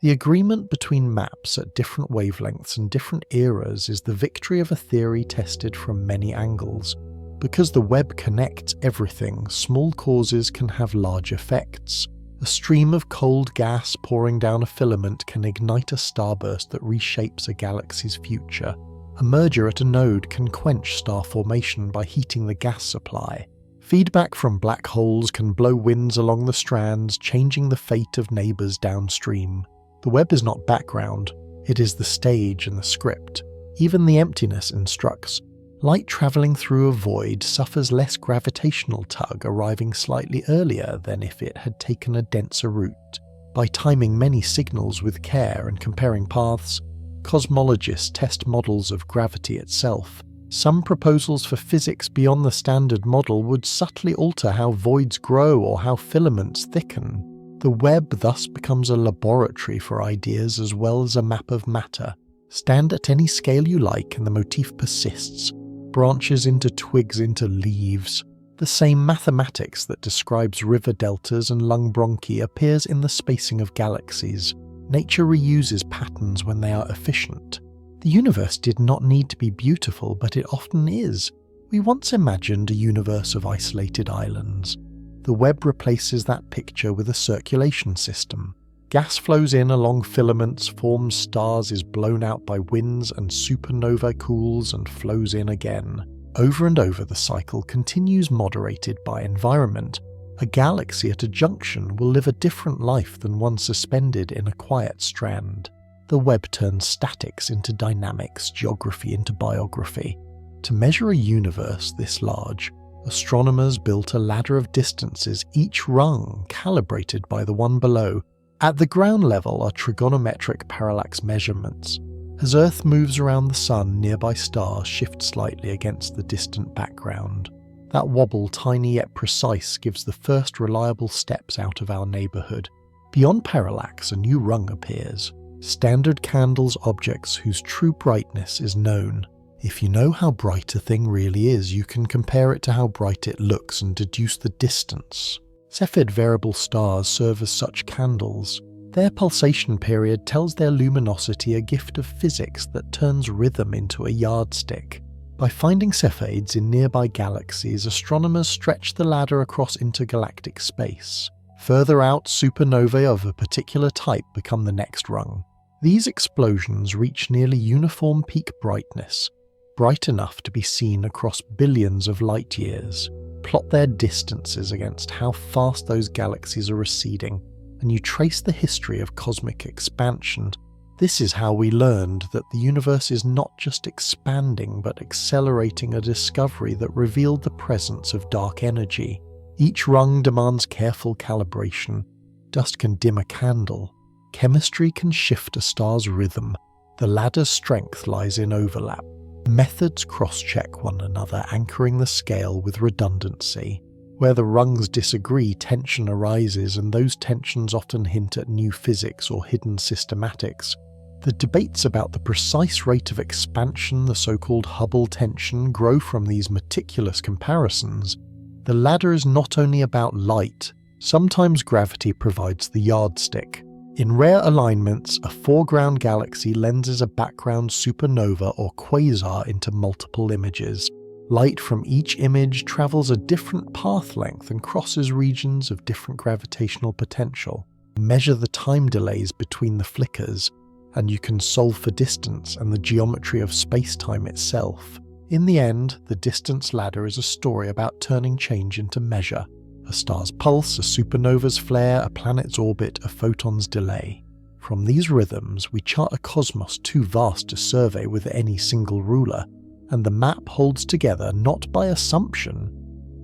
The agreement between maps at different wavelengths and different eras is the victory of a theory tested from many angles. Because the web connects everything, small causes can have large effects. A stream of cold gas pouring down a filament can ignite a starburst that reshapes a galaxy's future. A merger at a node can quench star formation by heating the gas supply. Feedback from black holes can blow winds along the strands, changing the fate of neighbours downstream. The web is not background, it is the stage and the script. Even the emptiness instructs. Light travelling through a void suffers less gravitational tug, arriving slightly earlier than if it had taken a denser route. By timing many signals with care and comparing paths, cosmologists test models of gravity itself. Some proposals for physics beyond the standard model would subtly alter how voids grow or how filaments thicken. The web thus becomes a laboratory for ideas as well as a map of matter. Stand at any scale you like and the motif persists. Branches into twigs into leaves. The same mathematics that describes river deltas and lung bronchi appears in the spacing of galaxies. Nature reuses patterns when they are efficient. The universe did not need to be beautiful, but it often is. We once imagined a universe of isolated islands. The web replaces that picture with a circulation system. Gas flows in along filaments, forms stars, is blown out by winds, and supernova cools and flows in again. Over and over the cycle continues, moderated by environment. A galaxy at a junction will live a different life than one suspended in a quiet strand. The web turns statics into dynamics, geography into biography. To measure a universe this large, astronomers built a ladder of distances, each rung calibrated by the one below. At the ground level are trigonometric parallax measurements. As Earth moves around the Sun, nearby stars shift slightly against the distant background. That wobble, tiny yet precise, gives the first reliable steps out of our neighbourhood. Beyond parallax, a new rung appears. Standard candles objects whose true brightness is known. If you know how bright a thing really is, you can compare it to how bright it looks and deduce the distance. Cepheid variable stars serve as such candles. Their pulsation period tells their luminosity a gift of physics that turns rhythm into a yardstick. By finding Cepheids in nearby galaxies, astronomers stretch the ladder across intergalactic space. Further out, supernovae of a particular type become the next rung. These explosions reach nearly uniform peak brightness, bright enough to be seen across billions of light years. Plot their distances against how fast those galaxies are receding, and you trace the history of cosmic expansion. This is how we learned that the universe is not just expanding but accelerating, a discovery that revealed the presence of dark energy. Each rung demands careful calibration. Dust can dim a candle. Chemistry can shift a star's rhythm. The ladder's strength lies in overlap. Methods cross-check one another, anchoring the scale with redundancy. Where the rungs disagree, tension arises, and those tensions often hint at new physics or hidden systematics. The debates about the precise rate of expansion, the so-called Hubble tension, grow from these meticulous comparisons. The ladder is not only about light. Sometimes gravity provides the yardstick. In rare alignments, a foreground galaxy lenses a background supernova or quasar into multiple images. Light from each image travels a different path length and crosses regions of different gravitational potential. Measure the time delays between the flickers, and you can solve for distance and the geometry of space-time itself. In the end, the distance ladder is a story about turning change into measure. A star's pulse, a supernova's flare, a planet's orbit, a photon's delay. From these rhythms, we chart a cosmos too vast to survey with any single ruler, and the map holds together not by assumption,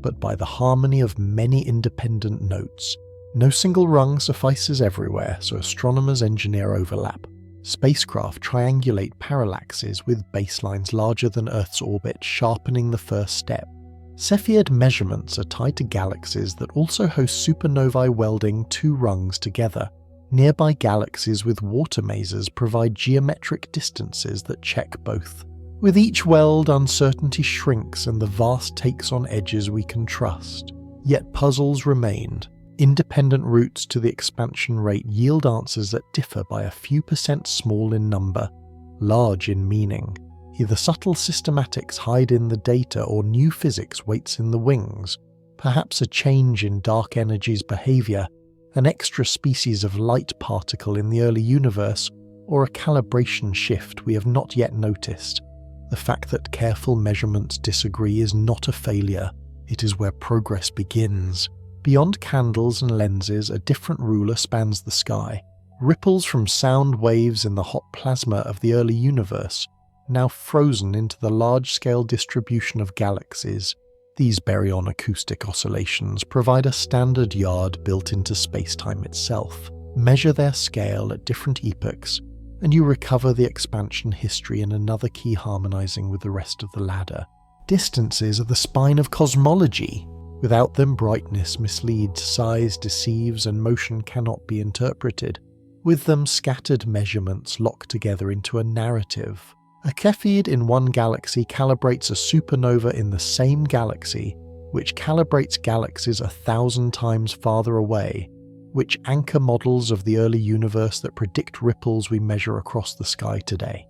but by the harmony of many independent notes. No single rung suffices everywhere, so astronomers engineer overlap. Spacecraft triangulate parallaxes with baselines larger than Earth's orbit, sharpening the first step. Cepheid measurements are tied to galaxies that also host supernovae, welding two rungs together. Nearby galaxies with water mazes provide geometric distances that check both. With each weld, uncertainty shrinks and the vast takes on edges we can trust. Yet puzzles remained. Independent routes to the expansion rate yield answers that differ by a few percent, small in number, large in meaning. Either subtle systematics hide in the data or new physics waits in the wings. Perhaps a change in dark energy's behavior, an extra species of light particle in the early universe, or a calibration shift we have not yet noticed. The fact that careful measurements disagree is not a failure. It is where progress begins. Beyond candles and lenses, a different ruler spans the sky. Ripples from sound waves in the hot plasma of the early universe, now frozen into the large-scale distribution of galaxies. These baryon acoustic oscillations provide a standard yard built into spacetime itself. Measure their scale at different epochs, and you recover the expansion history in another key harmonizing with the rest of the ladder. Distances are the spine of cosmology. Without them, brightness misleads, size deceives, and motion cannot be interpreted. With them, scattered measurements lock together into a narrative. A Cepheid in one galaxy calibrates a supernova in the same galaxy, which calibrates galaxies 1,000 times farther away, which anchor models of the early universe that predict ripples we measure across the sky today.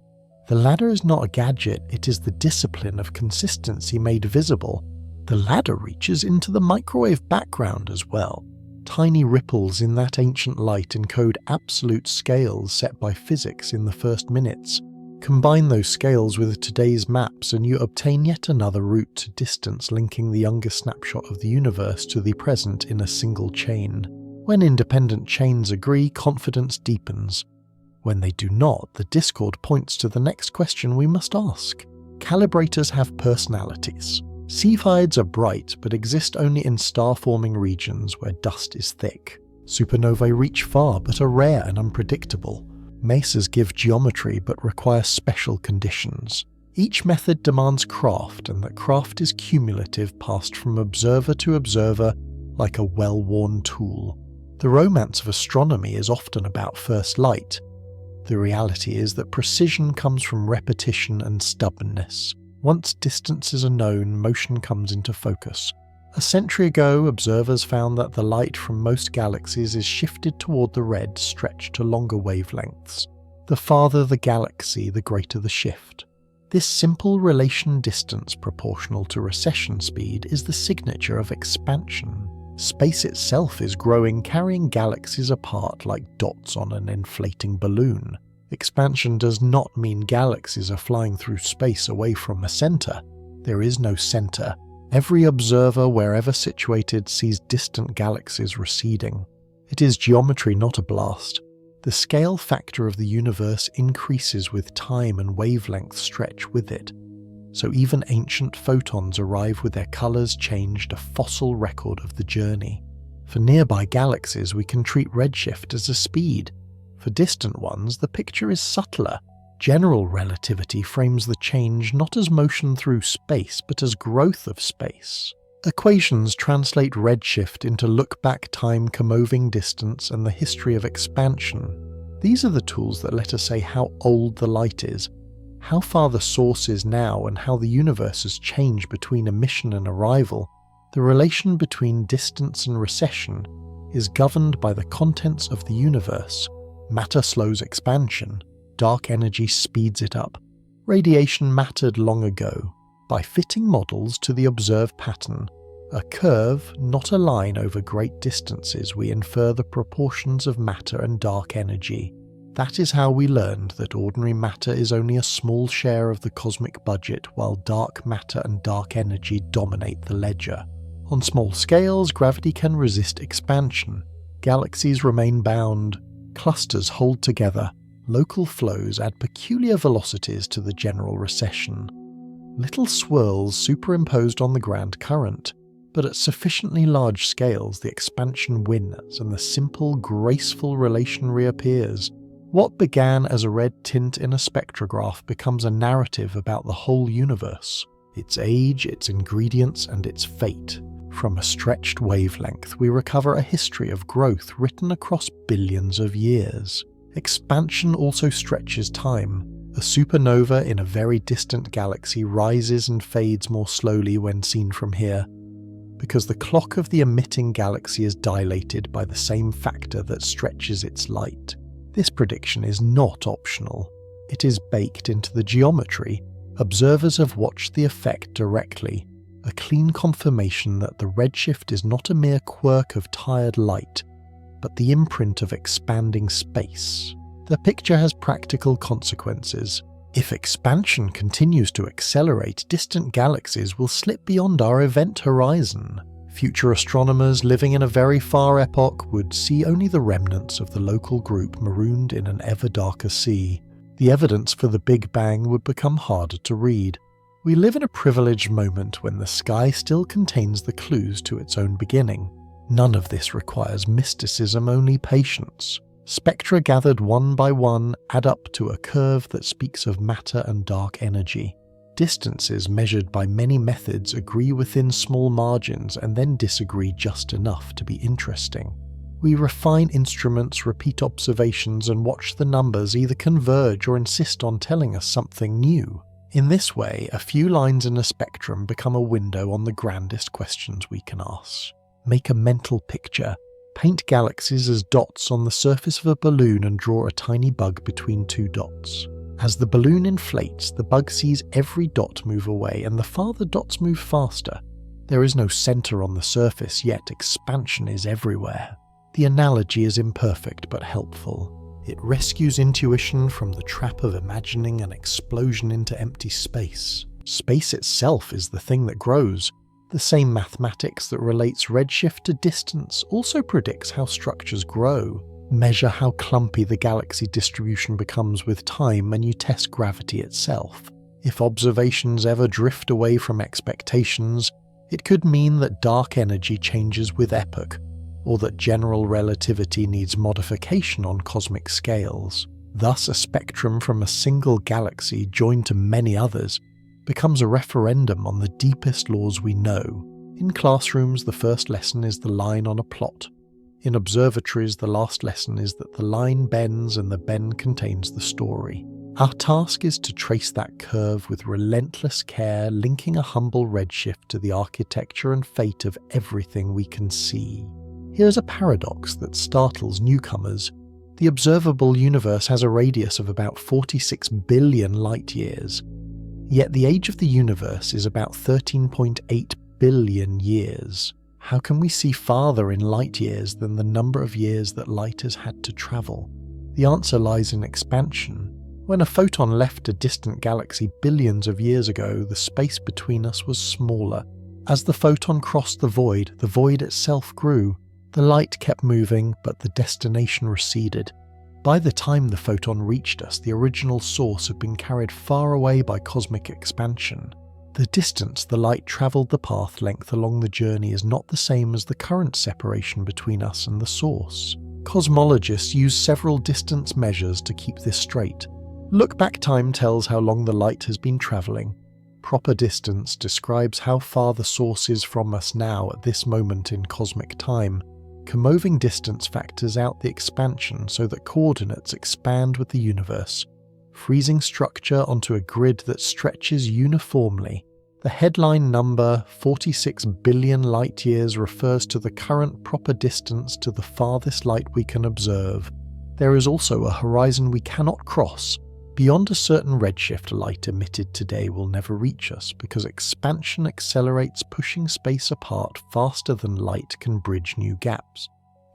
The ladder is not a gadget, it is the discipline of consistency made visible. The ladder reaches into the microwave background as well. Tiny ripples in that ancient light encode absolute scales set by physics in the first minutes. Combine those scales with today's maps and you obtain yet another route to distance, linking the younger snapshot of the universe to the present in a single chain. When independent chains agree, confidence deepens. When they do not, the discord points to the next question we must ask. Calibrators have personalities. Cepheids are bright, but exist only in star-forming regions where dust is thick. Supernovae reach far, but are rare and unpredictable. Mesas give geometry, but require special conditions. Each method demands craft, and that craft is cumulative, passed from observer to observer like a well-worn tool. The romance of astronomy is often about first light. The reality is that precision comes from repetition and stubbornness. Once distances are known, motion comes into focus. A century ago, observers found that the light from most galaxies is shifted toward the red, stretched to longer wavelengths. The farther the galaxy, the greater the shift. This simple relation distance proportional to recession speed is the signature of expansion. Space itself is growing, carrying galaxies apart like dots on an inflating balloon. Expansion does not mean galaxies are flying through space away from a center. There is no center. Every observer, wherever situated, sees distant galaxies receding. It is geometry, not a blast. The scale factor of the universe increases with time and wavelengths stretch with it. So even ancient photons arrive with their colors changed, a fossil record of the journey. For nearby galaxies, we can treat redshift as a speed. For distant ones, the picture is subtler. General relativity frames the change not as motion through space, but as growth of space. Equations translate redshift into look-back time, comoving distance, and the history of expansion. These are the tools that let us say how old the light is, how far the source is now, and how the universe has changed between emission and arrival. The relation between distance and recession is governed by the contents of the universe. Matter slows expansion. Dark energy speeds it up. Radiation mattered long ago. By fitting models to the observed pattern, a curve, not a line over great distances, we infer the proportions of matter and dark energy. That is how we learned that ordinary matter is only a small share of the cosmic budget, while dark matter and dark energy dominate the ledger. On small scales, gravity can resist expansion. Galaxies remain bound. Clusters hold together. Local flows add peculiar velocities to the general recession. Little swirls superimposed on the grand current, but at sufficiently large scales the expansion wins and the simple, graceful relation reappears. What began as a red tint in a spectrograph becomes a narrative about the whole universe, its age, its ingredients, and its fate. From a stretched wavelength, we recover a history of growth written across billions of years. Expansion also stretches time. A supernova in a very distant galaxy rises and fades more slowly when seen from here, because the clock of the emitting galaxy is dilated by the same factor that stretches its light. This prediction is not optional. It is baked into the geometry. Observers have watched the effect directly, a clean confirmation that the redshift is not a mere quirk of tired light, but the imprint of expanding space. The picture has practical consequences. If expansion continues to accelerate, distant galaxies will slip beyond our event horizon. Future astronomers living in a very far epoch would see only the remnants of the local group marooned in an ever darker sea. The evidence for the Big Bang would become harder to read. We live in a privileged moment when the sky still contains the clues to its own beginning. None of this requires mysticism, only patience. Spectra gathered one by one add up to a curve that speaks of matter and dark energy. Distances measured by many methods agree within small margins and then disagree just enough to be interesting. We refine instruments, repeat observations, and watch the numbers either converge or insist on telling us something new. In this way, a few lines in a spectrum become a window on the grandest questions we can ask. Make a mental picture. Paint galaxies as dots on the surface of a balloon and draw a tiny bug between two dots. As the balloon inflates, the bug sees every dot move away, and the farther dots move faster. There is no center on the surface, yet expansion is everywhere. The analogy is imperfect but helpful. It rescues intuition from the trap of imagining an explosion into empty space. Space itself is the thing that grows. The same mathematics that relates redshift to distance also predicts how structures grow. Measure how clumpy the galaxy distribution becomes with time and you test gravity itself. If observations ever drift away from expectations, it could mean that dark energy changes with epoch, or that general relativity needs modification on cosmic scales. Thus, a spectrum from a single galaxy joined to many others becomes a referendum on the deepest laws we know. In classrooms, the first lesson is the line on a plot. In observatories, the last lesson is that the line bends and the bend contains the story. Our task is to trace that curve with relentless care, linking a humble redshift to the architecture and fate of everything we can see. Here's a paradox that startles newcomers. The observable universe has a radius of about 46 billion light-years, yet the age of the universe is about 13.8 billion years. How can we see farther in light-years than the number of years that light has had to travel? The answer lies in expansion. When a photon left a distant galaxy billions of years ago, the space between us was smaller. As the photon crossed the void itself grew. The light kept moving, but the destination receded. By the time the photon reached us, the original source had been carried far away by cosmic expansion. The distance the light travelled the path length along the journey is not the same as the current separation between us and the source. Cosmologists use several distance measures to keep this straight. Look-back time tells how long the light has been travelling. Proper distance describes how far the source is from us now at this moment in cosmic time. Comoving distance factors out the expansion so that coordinates expand with the universe, freezing structure onto a grid that stretches uniformly. The headline number, 46 billion light-years, refers to the current proper distance to the farthest light we can observe. There is also a horizon we cannot cross. Beyond a certain redshift, light emitted today will never reach us because expansion accelerates, pushing space apart faster than light can bridge new gaps.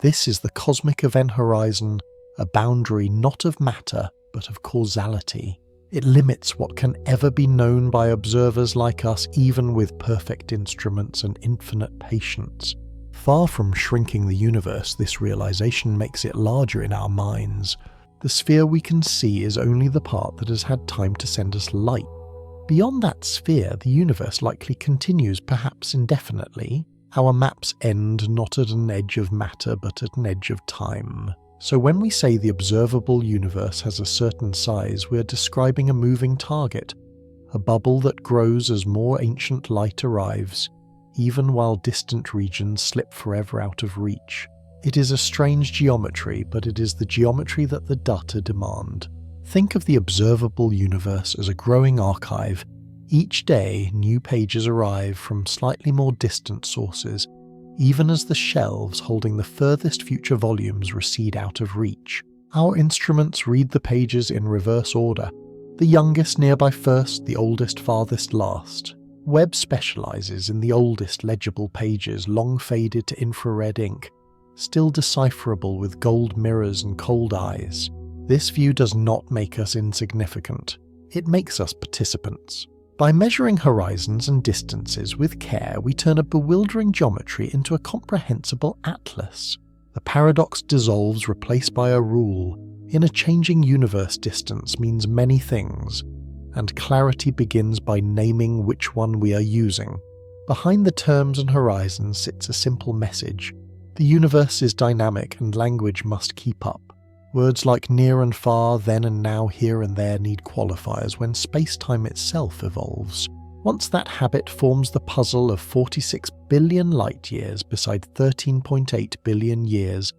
This is the cosmic event horizon, a boundary not of matter but of causality. It limits what can ever be known by observers like us, even with perfect instruments and infinite patience. Far from shrinking the universe, this realization makes it larger in our minds. The sphere we can see is only the part that has had time to send us light. Beyond that sphere, the universe likely continues, perhaps indefinitely. Our maps end not at an edge of matter, but at an edge of time. So when we say the observable universe has a certain size, we are describing a moving target, a bubble that grows as more ancient light arrives, even while distant regions slip forever out of reach. It is a strange geometry, but it is the geometry that the data demand. Think of the observable universe as a growing archive. Each day, new pages arrive from slightly more distant sources, even as the shelves holding the furthest future volumes recede out of reach. Our instruments read the pages in reverse order. The youngest nearby first, the oldest farthest last. Webb specializes in the oldest legible pages, long faded to infrared ink, still decipherable with gold mirrors and cold eyes. This view does not make us insignificant. It makes us participants. By measuring horizons and distances with care, we turn a bewildering geometry into a comprehensible atlas. The paradox dissolves, replaced by a rule. In a changing universe, distance means many things, and clarity begins by naming which one we are using. Behind the terms and horizons sits a simple message. The universe is dynamic and language must keep up. Words like near and far, then and now, here and there need qualifiers when space-time itself evolves. Once that habit forms the puzzle of 46 billion light-years beside 13.8 billion years,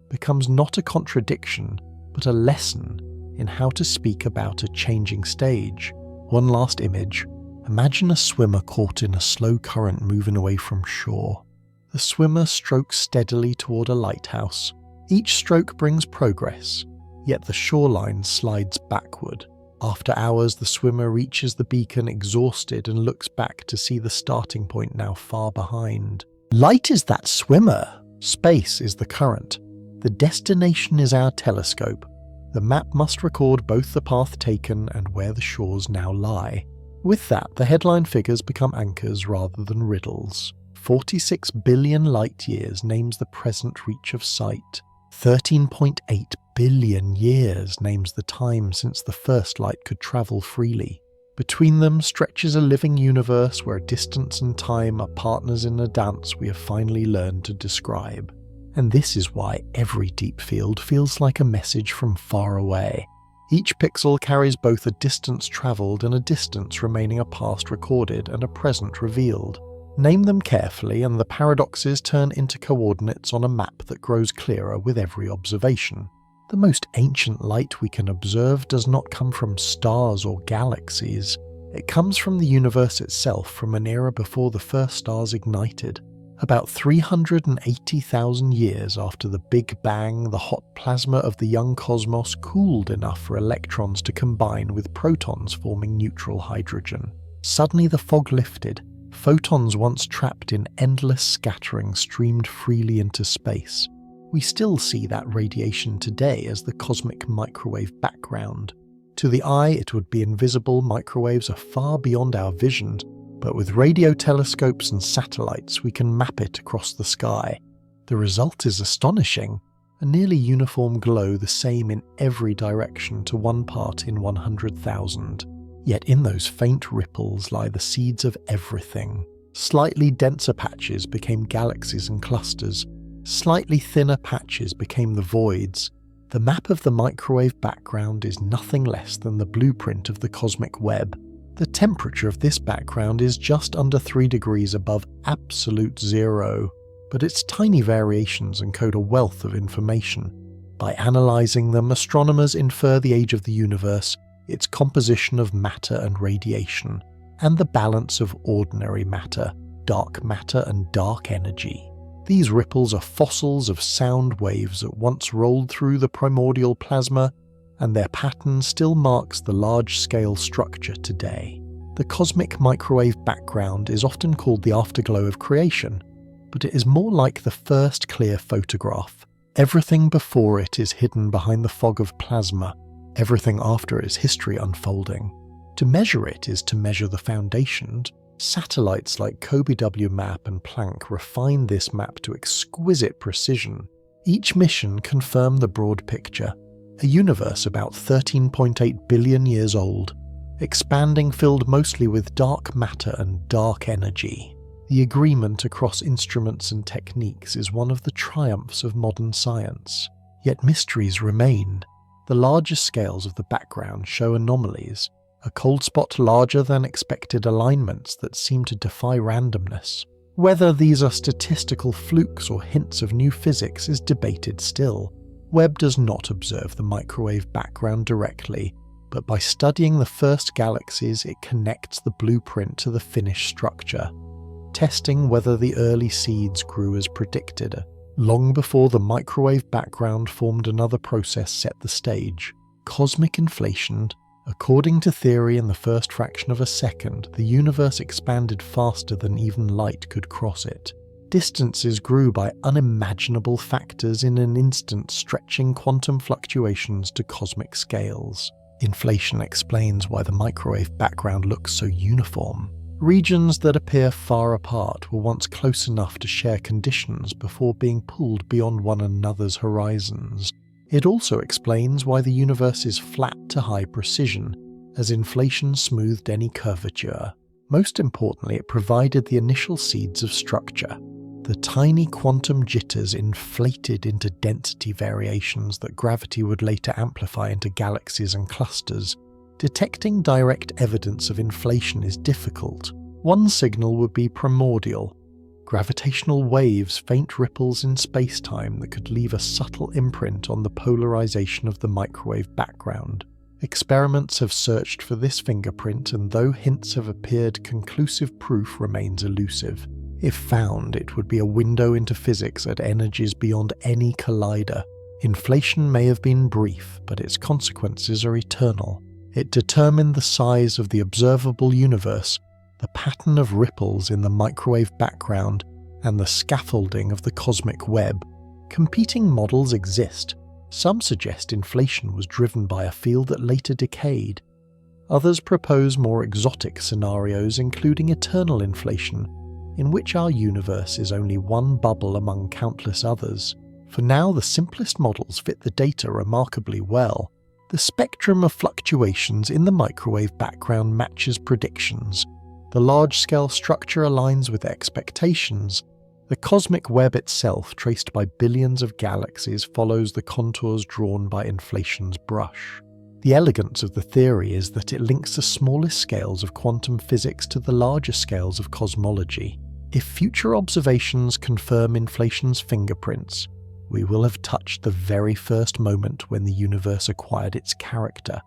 becomes not a contradiction, but a lesson in how to speak about a changing stage. One last image. Imagine a swimmer caught in a slow current moving away from shore. The swimmer strokes steadily toward a lighthouse. Each stroke brings progress, yet the shoreline slides backward. After hours, the swimmer reaches the beacon exhausted and looks back to see the starting point now far behind. Light is that swimmer. Space is the current. The destination is our telescope. The map must record both the path taken and where the shores now lie. With that, the headline figures become anchors rather than riddles. 46 billion light-years names the present reach of sight. 13.8 billion years names the time since the first light could travel freely. Between them stretches a living universe where distance and time are partners in a dance we have finally learned to describe. And this is why every deep field feels like a message from far away. Each pixel carries both a distance travelled and a distance remaining a past recorded and a present revealed. Name them carefully and the paradoxes turn into coordinates on a map that grows clearer with every observation. The most ancient light we can observe does not come from stars or galaxies. It comes from the universe itself, from an era before the first stars ignited. About 380,000 years after the Big Bang, the hot plasma of the young cosmos cooled enough for electrons to combine with protons forming neutral hydrogen. Suddenly the fog lifted. Photons once trapped in endless scattering streamed freely into space. We still see that radiation today as the cosmic microwave background. To the eye, it would be invisible. Microwaves are far beyond our vision, but with radio telescopes and satellites, we can map it across the sky. The result is astonishing. A nearly uniform glow, the same in every direction to 1 part in 100,000. Yet in those faint ripples lie the seeds of everything. Slightly denser patches became galaxies and clusters. Slightly thinner patches became the voids. The map of the microwave background is nothing less than the blueprint of the cosmic web. The temperature of this background is just under 3 degrees above absolute zero, but its tiny variations encode a wealth of information. By analysing them, astronomers infer the age of the universe, its composition of matter and radiation, and the balance of ordinary matter, dark matter and dark energy. These ripples are fossils of sound waves that once rolled through the primordial plasma, and their pattern still marks the large-scale structure today. The cosmic microwave background is often called the afterglow of creation, but it is more like the first clear photograph. Everything before it is hidden behind the fog of plasma. Everything after is history unfolding. To measure it is to measure the foundation. Satellites like COBE map and Planck refine this map to exquisite precision. Each mission confirmed the broad picture. A universe about 13.8 billion years old, expanding, filled mostly with dark matter and dark energy. The agreement across instruments and techniques is one of the triumphs of modern science. Yet mysteries remain. The larger scales of the background show anomalies, a cold spot larger than expected alignments that seem to defy randomness. Whether these are statistical flukes or hints of new physics is debated still. Webb does not observe the microwave background directly, but by studying the first galaxies it connects the blueprint to the finished structure, testing whether the early seeds grew as predicted. Long before the microwave background formed, another process set the stage: cosmic inflation. According to theory, in the first fraction of a second, the universe expanded faster than even light could cross it. Distances grew by unimaginable factors in an instant, stretching quantum fluctuations to cosmic scales. Inflation explains why the microwave background looks so uniform. Regions that appear far apart were once close enough to share conditions before being pulled beyond one another's horizons. It also explains why the universe is flat to high precision, as inflation smoothed any curvature. Most importantly, it provided the initial seeds of structure. The tiny quantum jitters inflated into density variations that gravity would later amplify into galaxies and clusters. Detecting direct evidence of inflation is difficult. One signal would be primordial. Gravitational waves, faint ripples in space-time that could leave a subtle imprint on the polarization of the microwave background. Experiments have searched for this fingerprint, and though hints have appeared, conclusive proof remains elusive. If found, it would be a window into physics at energies beyond any collider. Inflation may have been brief, but its consequences are eternal. It determined the size of the observable universe, the pattern of ripples in the microwave background, and the scaffolding of the cosmic web. Competing models exist. Some suggest inflation was driven by a field that later decayed. Others propose more exotic scenarios, including eternal inflation, in which our universe is only one bubble among countless others. For now, the simplest models fit the data remarkably well. The spectrum of fluctuations in the microwave background matches predictions. The large-scale structure aligns with expectations. The cosmic web itself, traced by billions of galaxies, follows the contours drawn by inflation's brush. The elegance of the theory is that it links the smallest scales of quantum physics to the larger scales of cosmology. If future observations confirm inflation's fingerprints, we will have touched the very first moment when the universe acquired its character.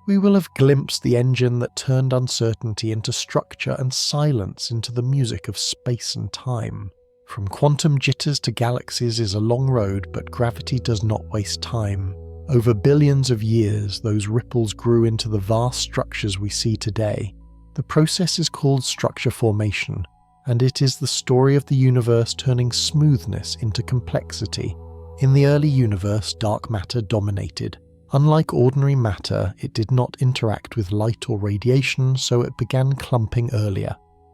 We will have glimpsed the engine that turned uncertainty into structure and silence into the music of space and time. From quantum jitters to galaxies is a long road, but gravity does not waste time. Over billions of years, those ripples grew into the vast structures we see today. The process is called structure formation, and it is the story of the universe turning smoothness into complexity. In the early universe, dark matter dominated. Unlike ordinary matter, it did not interact with light or radiation, so it began clumping earlier.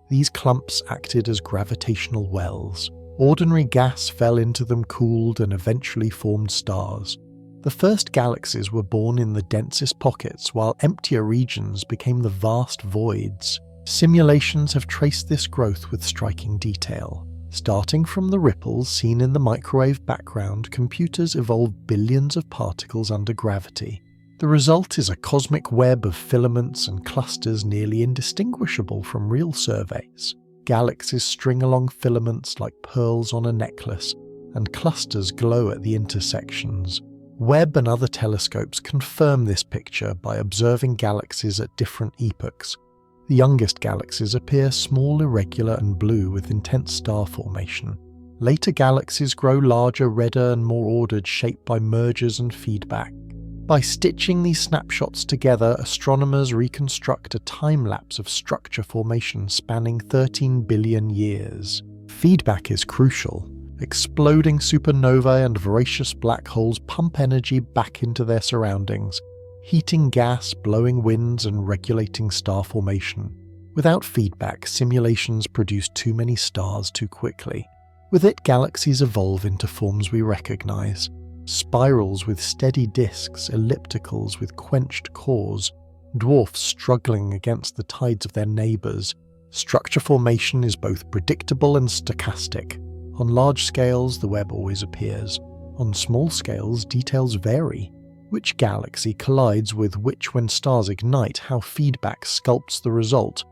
These clumps acted as gravitational wells. Ordinary gas fell into them, cooled, and eventually formed stars. The first galaxies were born in the densest pockets, while emptier regions became the vast voids. Simulations have traced this growth with striking detail. Starting from the ripples seen in the microwave background, computers evolved billions of particles under gravity. The result is a cosmic web of filaments and clusters nearly indistinguishable from real surveys. Galaxies string along filaments like pearls on a necklace, and clusters glow at the intersections. Webb and other telescopes confirm this picture by observing galaxies at different epochs. The youngest galaxies appear small, irregular, and blue with intense star formation. Later galaxies grow larger, redder, and more ordered, shaped by mergers and feedback. By stitching these snapshots together, astronomers reconstruct a time-lapse of structure formation spanning 13 billion years. Feedback is crucial. Exploding supernovae and voracious black holes pump energy back into their surroundings, heating gas, blowing winds, and regulating star formation. Without feedback, simulations produce too many stars too quickly. With it, galaxies evolve into forms we recognize. Spirals with steady disks, ellipticals with quenched cores, dwarfs struggling against the tides of their neighbors. Structure formation is both predictable and stochastic. On large scales, the web always appears. On small scales, details vary. Which galaxy collides with which when stars ignite, how feedback sculpts the result.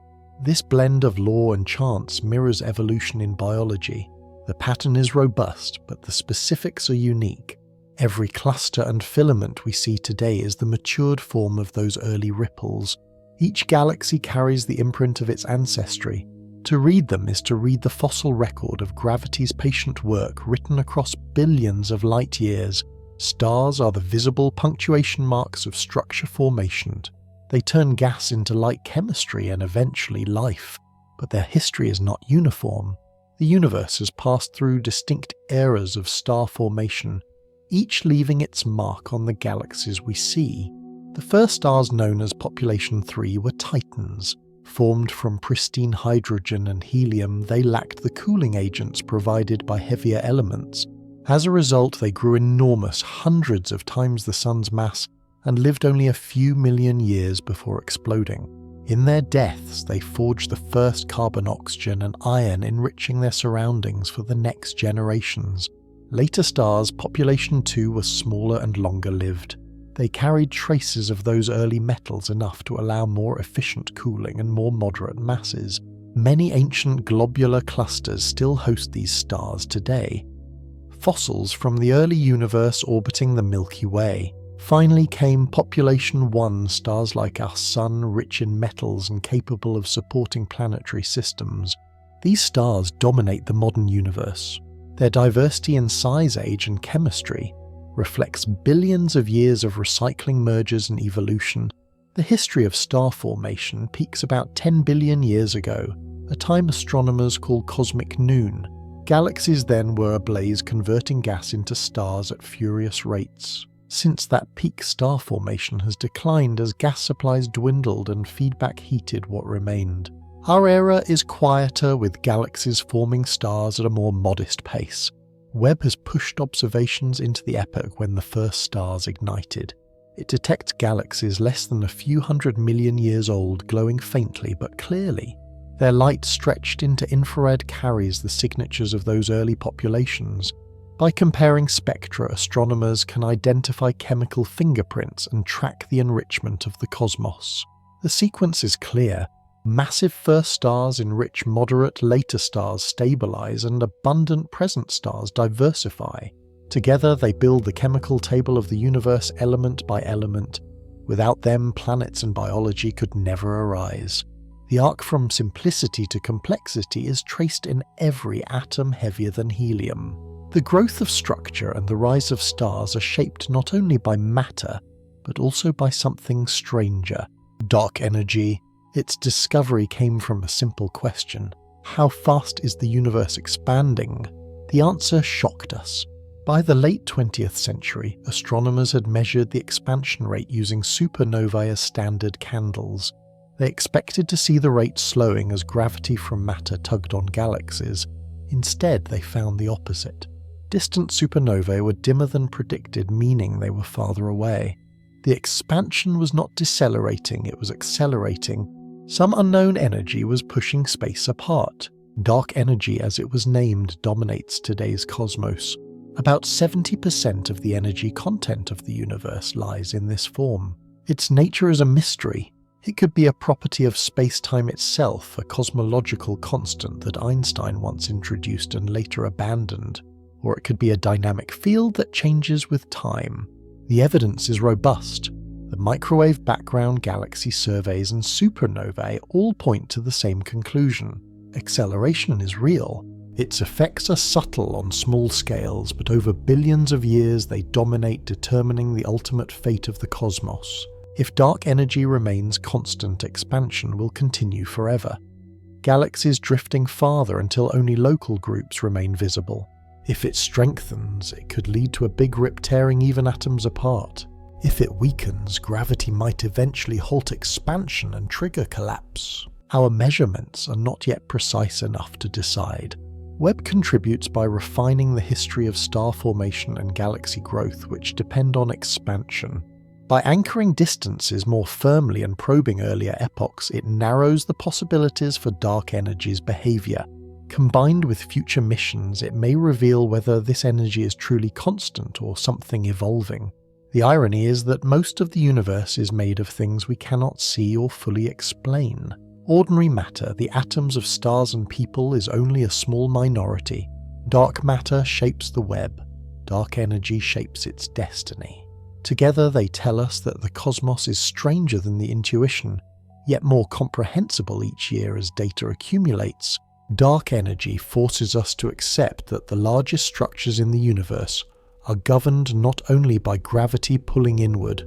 This blend of law and chance mirrors evolution in biology. The pattern is robust, but the specifics are unique. Every cluster and filament we see today is the matured form of those early ripples. Each galaxy carries the imprint of its ancestry. To read them is to read the fossil record of gravity's patient work written across billions of light years. Stars are the visible punctuation marks of structure formation. They turn gas into light chemistry and eventually life, but their history is not uniform. The universe has passed through distinct eras of star formation, each leaving its mark on the galaxies we see. The first stars known as Population 3 were Titans. Formed from pristine hydrogen and helium, they lacked the cooling agents provided by heavier elements. As a result, they grew enormous, hundreds of times the Sun's mass, and lived only a few million years before exploding. In their deaths, they forged the first carbon, oxygen, and iron, enriching their surroundings for the next generations. Later stars, Population 2, were smaller and longer lived. They carried traces of those early metals enough to allow more efficient cooling and more moderate masses. Many ancient globular clusters still host these stars today. Fossils from the early universe orbiting the Milky Way. Finally came Population 1, stars like our Sun, rich in metals and capable of supporting planetary systems. These stars dominate the modern universe. Their diversity in size, age, and chemistry reflects billions of years of recycling, mergers, and evolution. The history of star formation peaks about 10 billion years ago, a time astronomers call cosmic noon. Galaxies then were ablaze, converting gas into stars at furious rates. Since that peak, star formation has declined as gas supplies dwindled and feedback heated what remained. Our era is quieter, with galaxies forming stars at a more modest pace. Webb has pushed observations into the epoch when the first stars ignited. It detects galaxies less than a few 100 million years old, glowing faintly but clearly. Their light stretched into infrared carries the signatures of those early populations. By comparing spectra, astronomers can identify chemical fingerprints and track the enrichment of the cosmos. The sequence is clear. Massive first stars enrich moderate later stars stabilize and abundant present stars diversify. Together they build the chemical table of the universe element by element. Without them, planets and biology could never arise. The arc from simplicity to complexity is traced in every atom heavier than helium. The growth of structure and the rise of stars are shaped not only by matter, but also by something stranger, dark energy. Its discovery came from a simple question: how fast is the universe expanding? The answer shocked us. By the late 20th century, astronomers had measured the expansion rate using supernovae as standard candles. They expected to see the rate slowing as gravity from matter tugged on galaxies. Instead, they found the opposite. Distant supernovae were dimmer than predicted, meaning they were farther away. The expansion was not decelerating, it was accelerating. Some unknown energy was pushing space apart. Dark energy, as it was named, dominates today's cosmos. About 70% of the energy content of the universe lies in this form. Its nature is a mystery. It could be a property of space-time itself, a cosmological constant that Einstein once introduced and later abandoned. Or it could be a dynamic field that changes with time. The evidence is robust. The microwave background galaxy surveys and supernovae all point to the same conclusion. Acceleration is real. Its effects are subtle on small scales, but over billions of years they dominate, determining the ultimate fate of the cosmos. If dark energy remains constant, expansion will continue forever. Galaxies drifting farther until only local groups remain visible. If it strengthens, it could lead to a big rip tearing even atoms apart. If it weakens, gravity might eventually halt expansion and trigger collapse. Our measurements are not yet precise enough to decide. Webb contributes by refining the history of star formation and galaxy growth, which depend on expansion. By anchoring distances more firmly and probing earlier epochs, it narrows the possibilities for dark energy's behavior. Combined with future missions, it may reveal whether this energy is truly constant or something evolving. The irony is that most of the universe is made of things we cannot see or fully explain. Ordinary matter, the atoms of stars and people, is only a small minority. Dark matter shapes the web. Dark energy shapes its destiny. Together they tell us that the cosmos is stranger than the intuition, yet more comprehensible each year as data accumulates. Dark energy forces us to accept that the largest structures in the universe are governed not only by gravity pulling inward,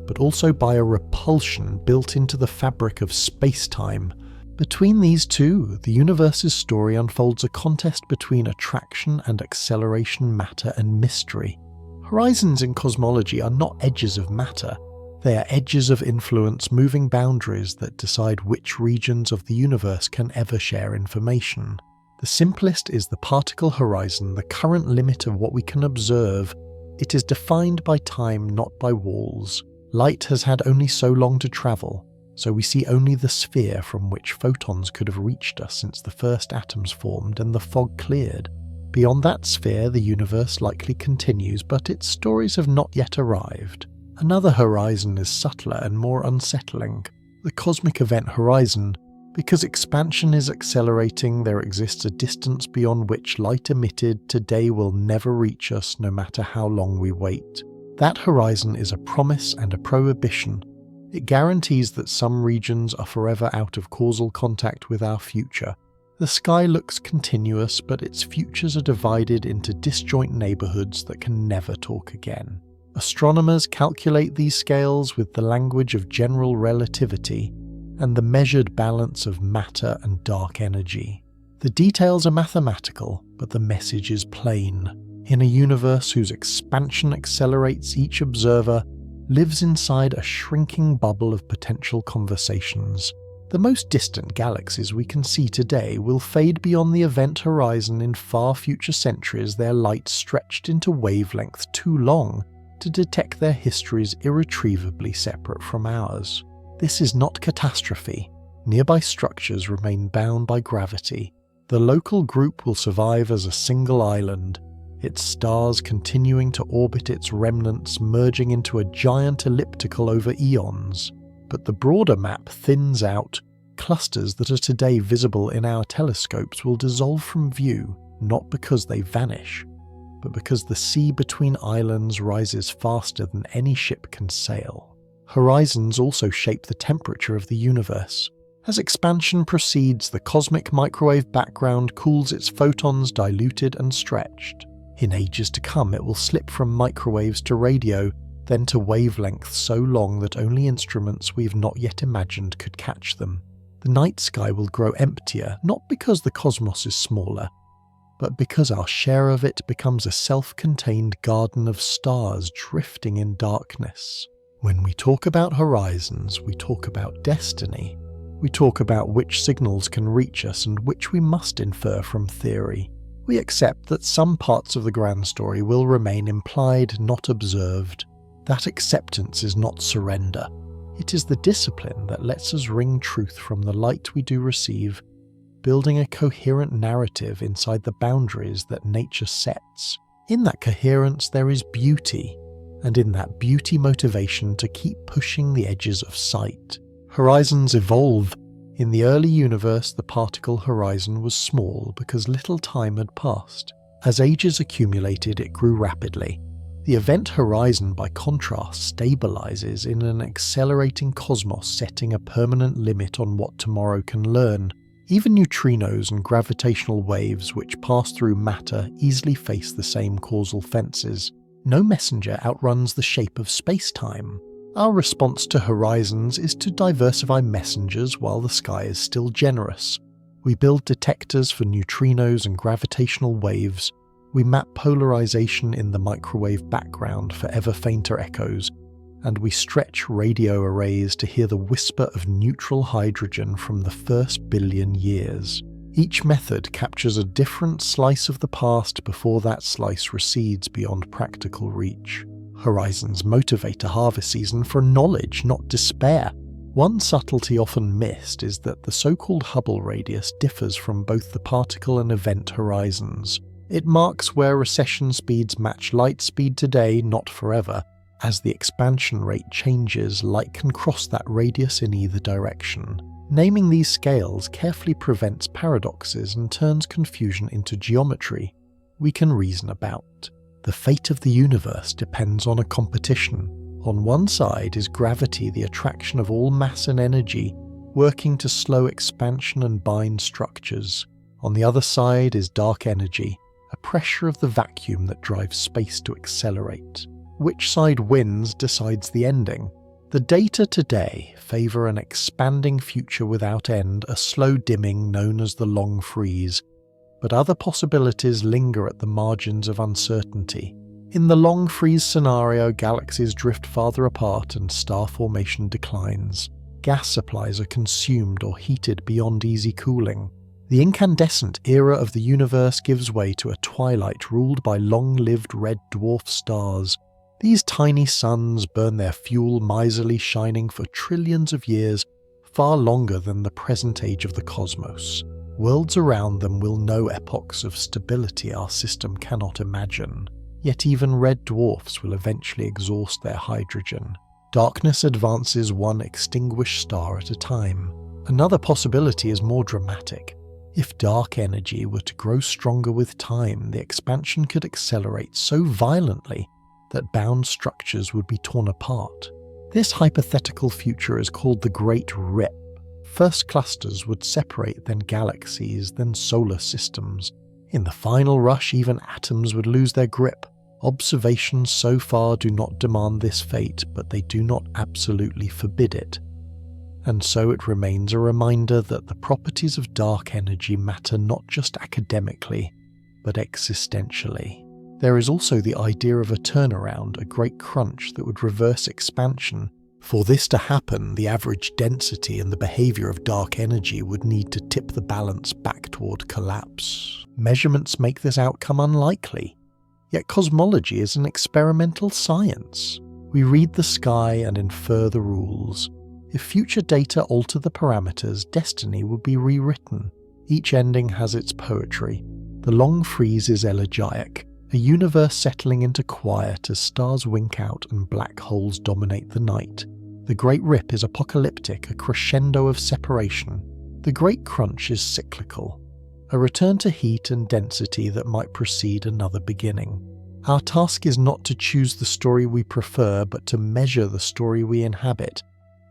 but also by a repulsion built into the fabric of space-time. Between these two, the universe's story unfolds a contest between attraction and acceleration, matter and mystery. Horizons in cosmology are not edges of matter. They are edges of influence, moving boundaries that decide which regions of the universe can ever share information. The simplest is the particle horizon, the current limit of what we can observe. It is defined by time, not by walls. Light has had only so long to travel, so we see only the sphere from which photons could have reached us since the first atoms formed and the fog cleared. Beyond that sphere, the universe likely continues, but its stories have not yet arrived. Another horizon is subtler and more unsettling, the cosmic event horizon. Because expansion is accelerating, there exists a distance beyond which light emitted today will never reach us, no matter how long we wait. That horizon is a promise and a prohibition. It guarantees that some regions are forever out of causal contact with our future. The sky looks continuous, but its futures are divided into disjoint neighborhoods that can never talk again. Astronomers calculate these scales with the language of general relativity and the measured balance of matter and dark energy. The details are mathematical, but the message is plain. In a universe whose expansion accelerates, each observer lives inside a shrinking bubble of potential conversations. The most distant galaxies we can see today will fade beyond the event horizon in far future centuries, their light stretched into wavelengths too long to detect their histories irretrievably separate from ours. This is not catastrophe. Nearby structures remain bound by gravity. The local group will survive as a single island, its stars continuing to orbit its remnants, merging into a giant elliptical over eons. But the broader map thins out. Clusters that are today visible in our telescopes will dissolve from view, not because they vanish, but because the sea between islands rises faster than any ship can sail. Horizons also shape the temperature of the universe. As expansion proceeds, the cosmic microwave background cools its photons, diluted and stretched. In ages to come, it will slip from microwaves to radio, then to wavelengths so long that only instruments we've not yet imagined could catch them. The night sky will grow emptier, not because the cosmos is smaller, but because our share of it becomes a self-contained garden of stars drifting in darkness. When we talk about horizons, we talk about destiny. We talk about which signals can reach us and which we must infer from theory. We accept that some parts of the grand story will remain implied, not observed. That acceptance is not surrender. It is the discipline that lets us wring truth from the light we do receive, building a coherent narrative inside the boundaries that nature sets. In that coherence there is beauty, and in that beauty motivation to keep pushing the edges of sight. Horizons evolve. In the early universe, the particle horizon was small because little time had passed. As ages accumulated, it grew rapidly. The event horizon, by contrast, stabilizes in an accelerating cosmos, setting a permanent limit on what tomorrow can learn. Even neutrinos and gravitational waves which pass through matter easily face the same causal fences. No messenger outruns the shape of space-time. Our response to horizons is to diversify messengers while the sky is still generous. We build detectors for neutrinos and gravitational waves. We map polarization in the microwave background for ever fainter echoes, and we stretch radio arrays to hear the whisper of neutral hydrogen from the first billion years. Each method captures a different slice of the past before that slice recedes beyond practical reach. Horizons motivate a harvest season for knowledge, not despair. One subtlety often missed is that the so-called Hubble radius differs from both the particle and event horizons. It marks where recession speeds match light speed today, not forever. As the expansion rate changes, light can cross that radius in either direction. Naming these scales carefully prevents paradoxes and turns confusion into geometry we can reason about. The fate of the universe depends on a competition. On one side is gravity, the attraction of all mass and energy, working to slow expansion and bind structures. On the other side is dark energy, a pressure of the vacuum that drives space to accelerate. Which side wins decides the ending. The data today favour an expanding future without end, a slow dimming known as the long freeze, but other possibilities linger at the margins of uncertainty. In the long freeze scenario, galaxies drift farther apart and star formation declines. Gas supplies are consumed or heated beyond easy cooling. The incandescent era of the universe gives way to a twilight ruled by long-lived red dwarf stars. These tiny suns burn their fuel miserly, shining for trillions of years, far longer than the present age of the cosmos. Worlds around them will know epochs of stability our system cannot imagine. Yet even red dwarfs will eventually exhaust their hydrogen. Darkness advances one extinguished star at a time. Another possibility is more dramatic. If dark energy were to grow stronger with time, the expansion could accelerate so violently that bound structures would be torn apart. This hypothetical future is called the Great Rip. First clusters would separate, then galaxies, then solar systems. In the final rush, even atoms would lose their grip. Observations so far do not demand this fate, but they do not absolutely forbid it. And so it remains a reminder that the properties of dark energy matter not just academically, but existentially. There is also the idea of a turnaround, a great crunch that would reverse expansion. For this to happen, the average density and the behavior of dark energy would need to tip the balance back toward collapse. Measurements make this outcome unlikely. Yet cosmology is an experimental science. We read the sky and infer the rules. If future data alter the parameters, destiny will be rewritten. Each ending has its poetry. The long freeze is elegiac, a universe settling into quiet as stars wink out and black holes dominate the night. The Great Rip is apocalyptic, a crescendo of separation. The Great Crunch is cyclical, a return to heat and density that might precede another beginning. Our task is not to choose the story we prefer, but to measure the story we inhabit.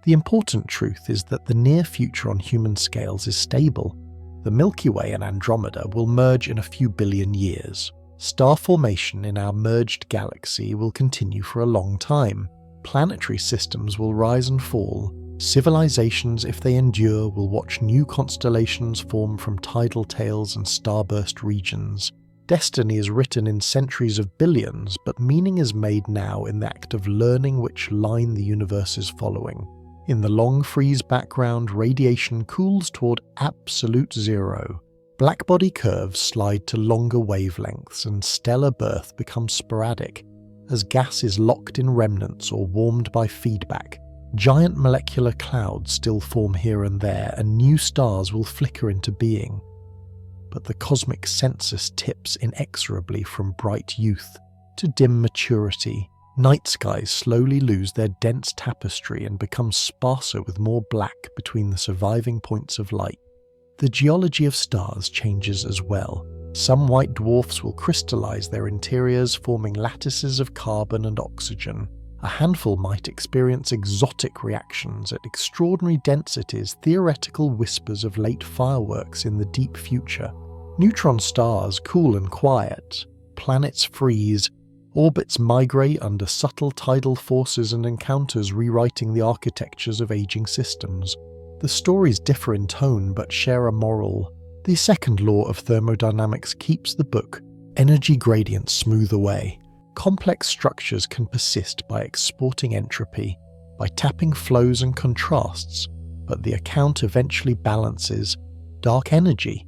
The important truth is that the near future on human scales is stable. The Milky Way and Andromeda will merge in a few billion years. Star formation in our merged galaxy will continue for a long time. Planetary systems will rise and fall. Civilizations, if they endure, will watch new constellations form from tidal tails and starburst regions. Destiny is written in centuries of billions, but meaning is made now in the act of learning which line the universe is following. In the long freeze background, radiation cools toward absolute zero. Blackbody curves slide to longer wavelengths, and stellar birth becomes sporadic, as gas is locked in remnants or warmed by feedback. Giant molecular clouds still form here and there, and new stars will flicker into being. But the cosmic census tips inexorably from bright youth to dim maturity. Night skies slowly lose their dense tapestry and become sparser with more black between the surviving points of light. The geology of stars changes as well. Some white dwarfs will crystallize their interiors, forming lattices of carbon and oxygen. A handful might experience exotic reactions at extraordinary densities, theoretical whispers of late fireworks in the deep future. Neutron stars cool and quiet. Planets freeze. Orbits migrate under subtle tidal forces and encounters rewriting the architectures of aging systems. The stories differ in tone but share a moral. The second law of thermodynamics keeps the book energy gradients smooth away. Complex structures can persist by exporting entropy, by tapping flows and contrasts, but the account eventually balances dark energy.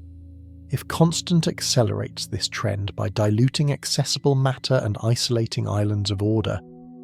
If constant accelerates this trend by diluting accessible matter and isolating islands of order,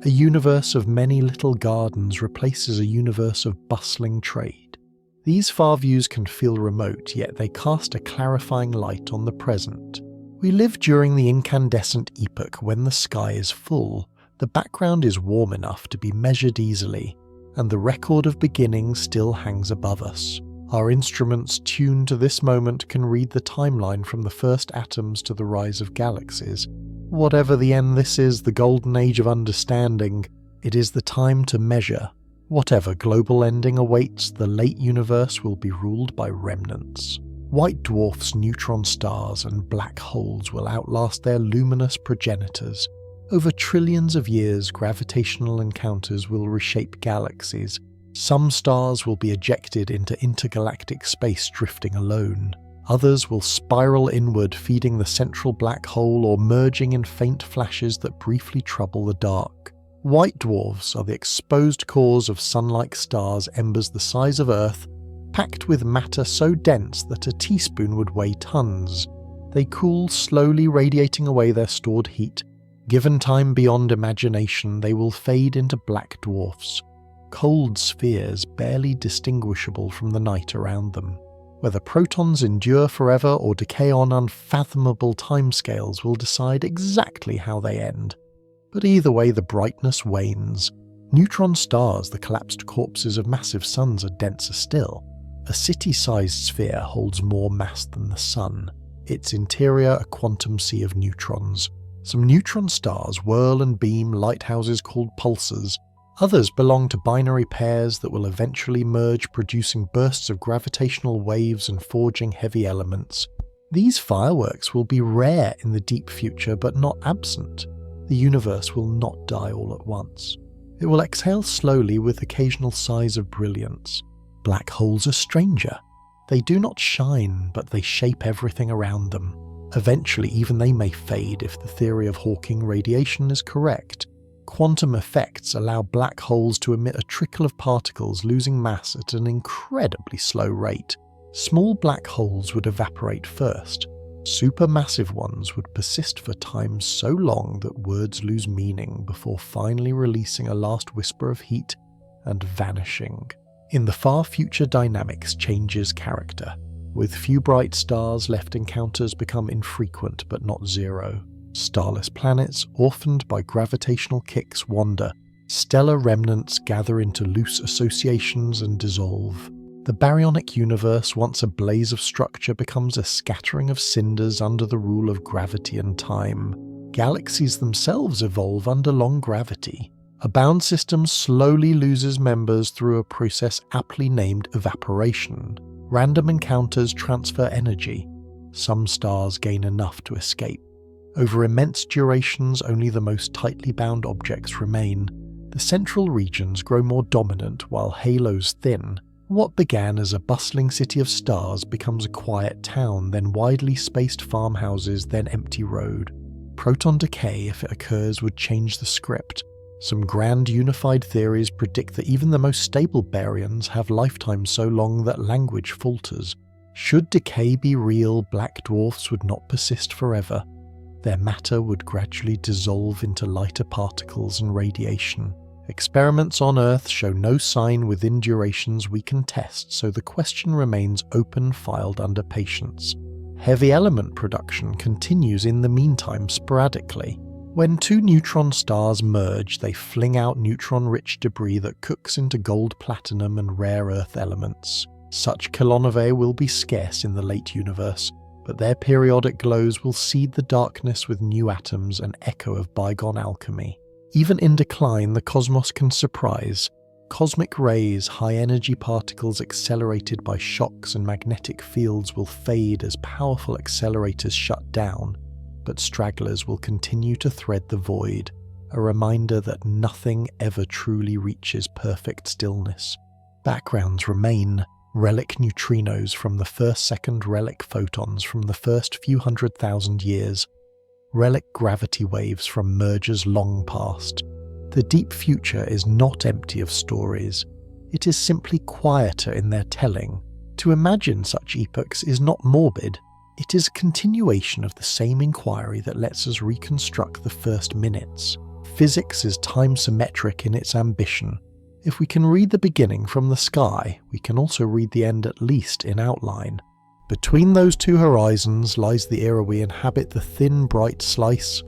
a universe of many little gardens replaces a universe of bustling trade. These far views can feel remote, yet they cast a clarifying light on the present. We live during the incandescent epoch when the sky is full, the background is warm enough to be measured easily, and the record of beginnings still hangs above us. Our instruments tuned to this moment can read the timeline from the first atoms to the rise of galaxies. Whatever the end this is, the golden age of understanding, it is the time to measure. Whatever global ending awaits, the late universe will be ruled by remnants. White dwarfs, neutron stars, and black holes will outlast their luminous progenitors. Over trillions of years, gravitational encounters will reshape galaxies. Some stars will be ejected into intergalactic space drifting alone. Others will spiral inward, feeding the central black hole or merging in faint flashes that briefly trouble the dark. White dwarfs are the exposed cores of sun-like stars, embers the size of Earth, packed with matter so dense that a teaspoon would weigh tons. They cool, slowly radiating away their stored heat. Given time beyond imagination, they will fade into black dwarfs, cold spheres barely distinguishable from the night around them. Whether protons endure forever or decay on unfathomable timescales will decide exactly how they end. But either way, the brightness wanes. Neutron stars, the collapsed corpses of massive suns, are denser still. A city-sized sphere holds more mass than the sun, its interior a quantum sea of neutrons. Some neutron stars whirl and beam lighthouses called pulsars. Others belong to binary pairs that will eventually merge, producing bursts of gravitational waves and forging heavy elements. These fireworks will be rare in the deep future, but not absent. The universe will not die all at once. It will exhale slowly with occasional sighs of brilliance. Black holes are stranger. They do not shine, but they shape everything around them. Eventually, even they may fade if the theory of Hawking radiation is correct. Quantum effects allow black holes to emit a trickle of particles, losing mass at an incredibly slow rate. Small black holes would evaporate first. Supermassive ones would persist for time so long that words lose meaning before finally releasing a last whisper of heat and vanishing. In the far future, dynamics changes character. With few bright stars left, encounters become infrequent but not zero. Starless planets, orphaned by gravitational kicks, wander, Stellar remnants gather into loose associations and dissolve. The baryonic universe, once a blaze of structure, becomes a scattering of cinders under the rule of gravity and time. Galaxies themselves evolve under long gravity. A bound system slowly loses members through a process aptly named evaporation. Random encounters transfer energy. Some stars gain enough to escape. Over immense durations, only the most tightly bound objects remain. The central regions grow more dominant while halos thin. What began as a bustling city of stars becomes a quiet town, then widely spaced farmhouses, then empty road. Proton decay, if it occurs, would change the script. Some grand unified theories predict that even the most stable baryons have lifetimes so long that language falters. Should decay be real, black dwarfs would not persist forever. Their matter would gradually dissolve into lighter particles and radiation. Experiments on Earth show no sign within durations we can test, so the question remains open, filed under patience. Heavy element production continues in the meantime sporadically. When two neutron stars merge, they fling out neutron-rich debris that cooks into gold, platinum, and rare earth elements. Such kilonovae will be scarce in the late universe, but their periodic glows will seed the darkness with new atoms, an echo of bygone alchemy. Even in decline, the cosmos can surprise. Cosmic rays, high-energy particles accelerated by shocks and magnetic fields will fade as powerful accelerators shut down. But stragglers will continue to thread the void, a reminder that nothing ever truly reaches perfect stillness. Backgrounds remain, relic neutrinos from the first second, relic photons from the first few 100,000 years, relic gravity waves from mergers long past. The deep future is not empty of stories. It is simply quieter in their telling. To imagine such epochs is not morbid. It is a continuation of the same inquiry that lets us reconstruct the first minutes. Physics is time-symmetric in its ambition. If we can read the beginning from the sky, we can also read the end at least in outline. Between those two horizons lies the era we inhabit, the thin, bright slice,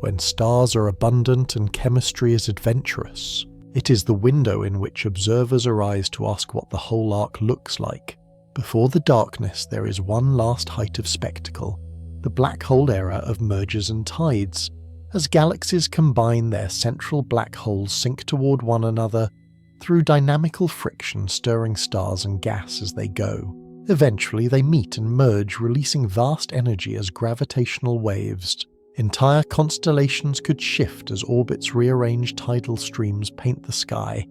when stars are abundant and chemistry is adventurous. It is the window in which observers arise to ask what the whole arc looks like. Before the darkness, there is one last height of spectacle, the black hole era of mergers and tides. As galaxies combine, their central black holes sink toward one another through dynamical friction, stirring stars and gas as they go. Eventually, they meet and merge, releasing vast energy as gravitational waves. Entire constellations could shift as orbits rearrange, tidal streams paint the sky,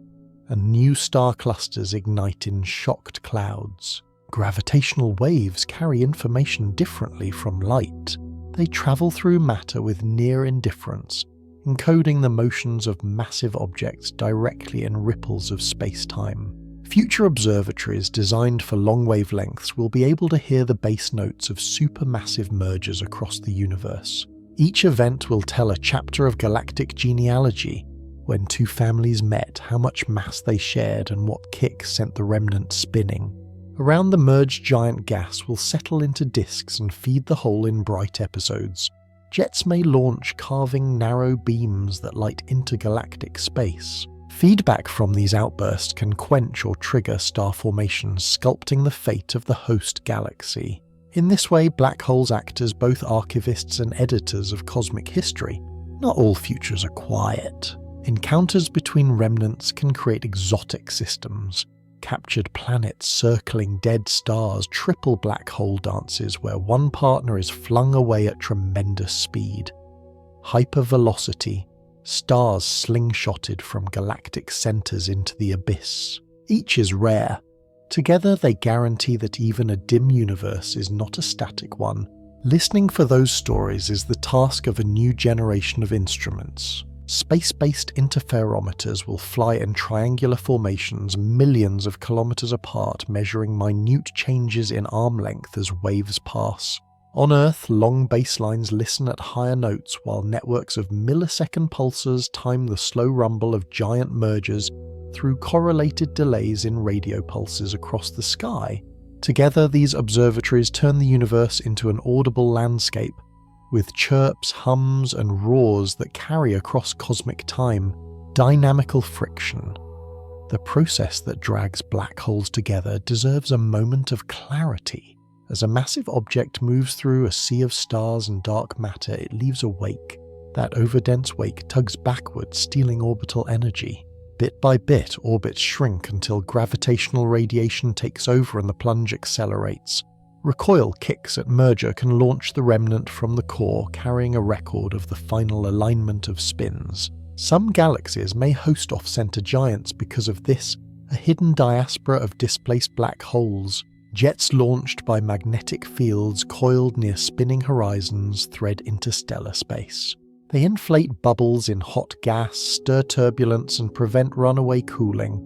and new star clusters ignite in shocked clouds. Gravitational waves carry information differently from light. They travel through matter with near indifference, encoding the motions of massive objects directly in ripples of space-time. Future observatories designed for long wavelengths will be able to hear the bass notes of supermassive mergers across the universe. Each event will tell a chapter of galactic genealogy, when two families met, how much mass they shared, and what kick sent the remnants spinning. Around the merged giant gas will settle into disks and feed the whole in bright episodes. Jets may launch, carving narrow beams that light intergalactic space. Feedback from these outbursts can quench or trigger star formations, sculpting the fate of the host galaxy. In this way, black holes act as both archivists and editors of cosmic history. Not all futures are quiet. Encounters between remnants can create exotic systems. Captured planets circling dead stars, triple black hole dances where one partner is flung away at tremendous speed. Hypervelocity, stars slingshotted from galactic centers into the abyss. Each is rare. Together they guarantee that even a dim universe is not a static one. Listening for those stories is the task of a new generation of instruments. Space-based interferometers will fly in triangular formations millions of kilometers apart, measuring minute changes in arm length as waves pass. On Earth, long baselines listen at higher notes while networks of millisecond pulsars time the slow rumble of giant mergers through correlated delays in radio pulses across the sky. Together, these observatories turn the universe into an audible landscape, with chirps, hums, and roars that carry across cosmic time. Dynamical friction. The process that drags black holes together deserves a moment of clarity. As a massive object moves through a sea of stars and dark matter, it leaves a wake. That overdense wake tugs backward, stealing orbital energy. Bit by bit, orbits shrink until gravitational radiation takes over and the plunge accelerates. Recoil kicks at merger can launch the remnant from the core, carrying a record of the final alignment of spins. Some galaxies may host off-center giants because of this, a hidden diaspora of displaced black holes. Jets launched by magnetic fields coiled near spinning horizons thread interstellar space. They inflate bubbles in hot gas, stir turbulence, and prevent runaway cooling.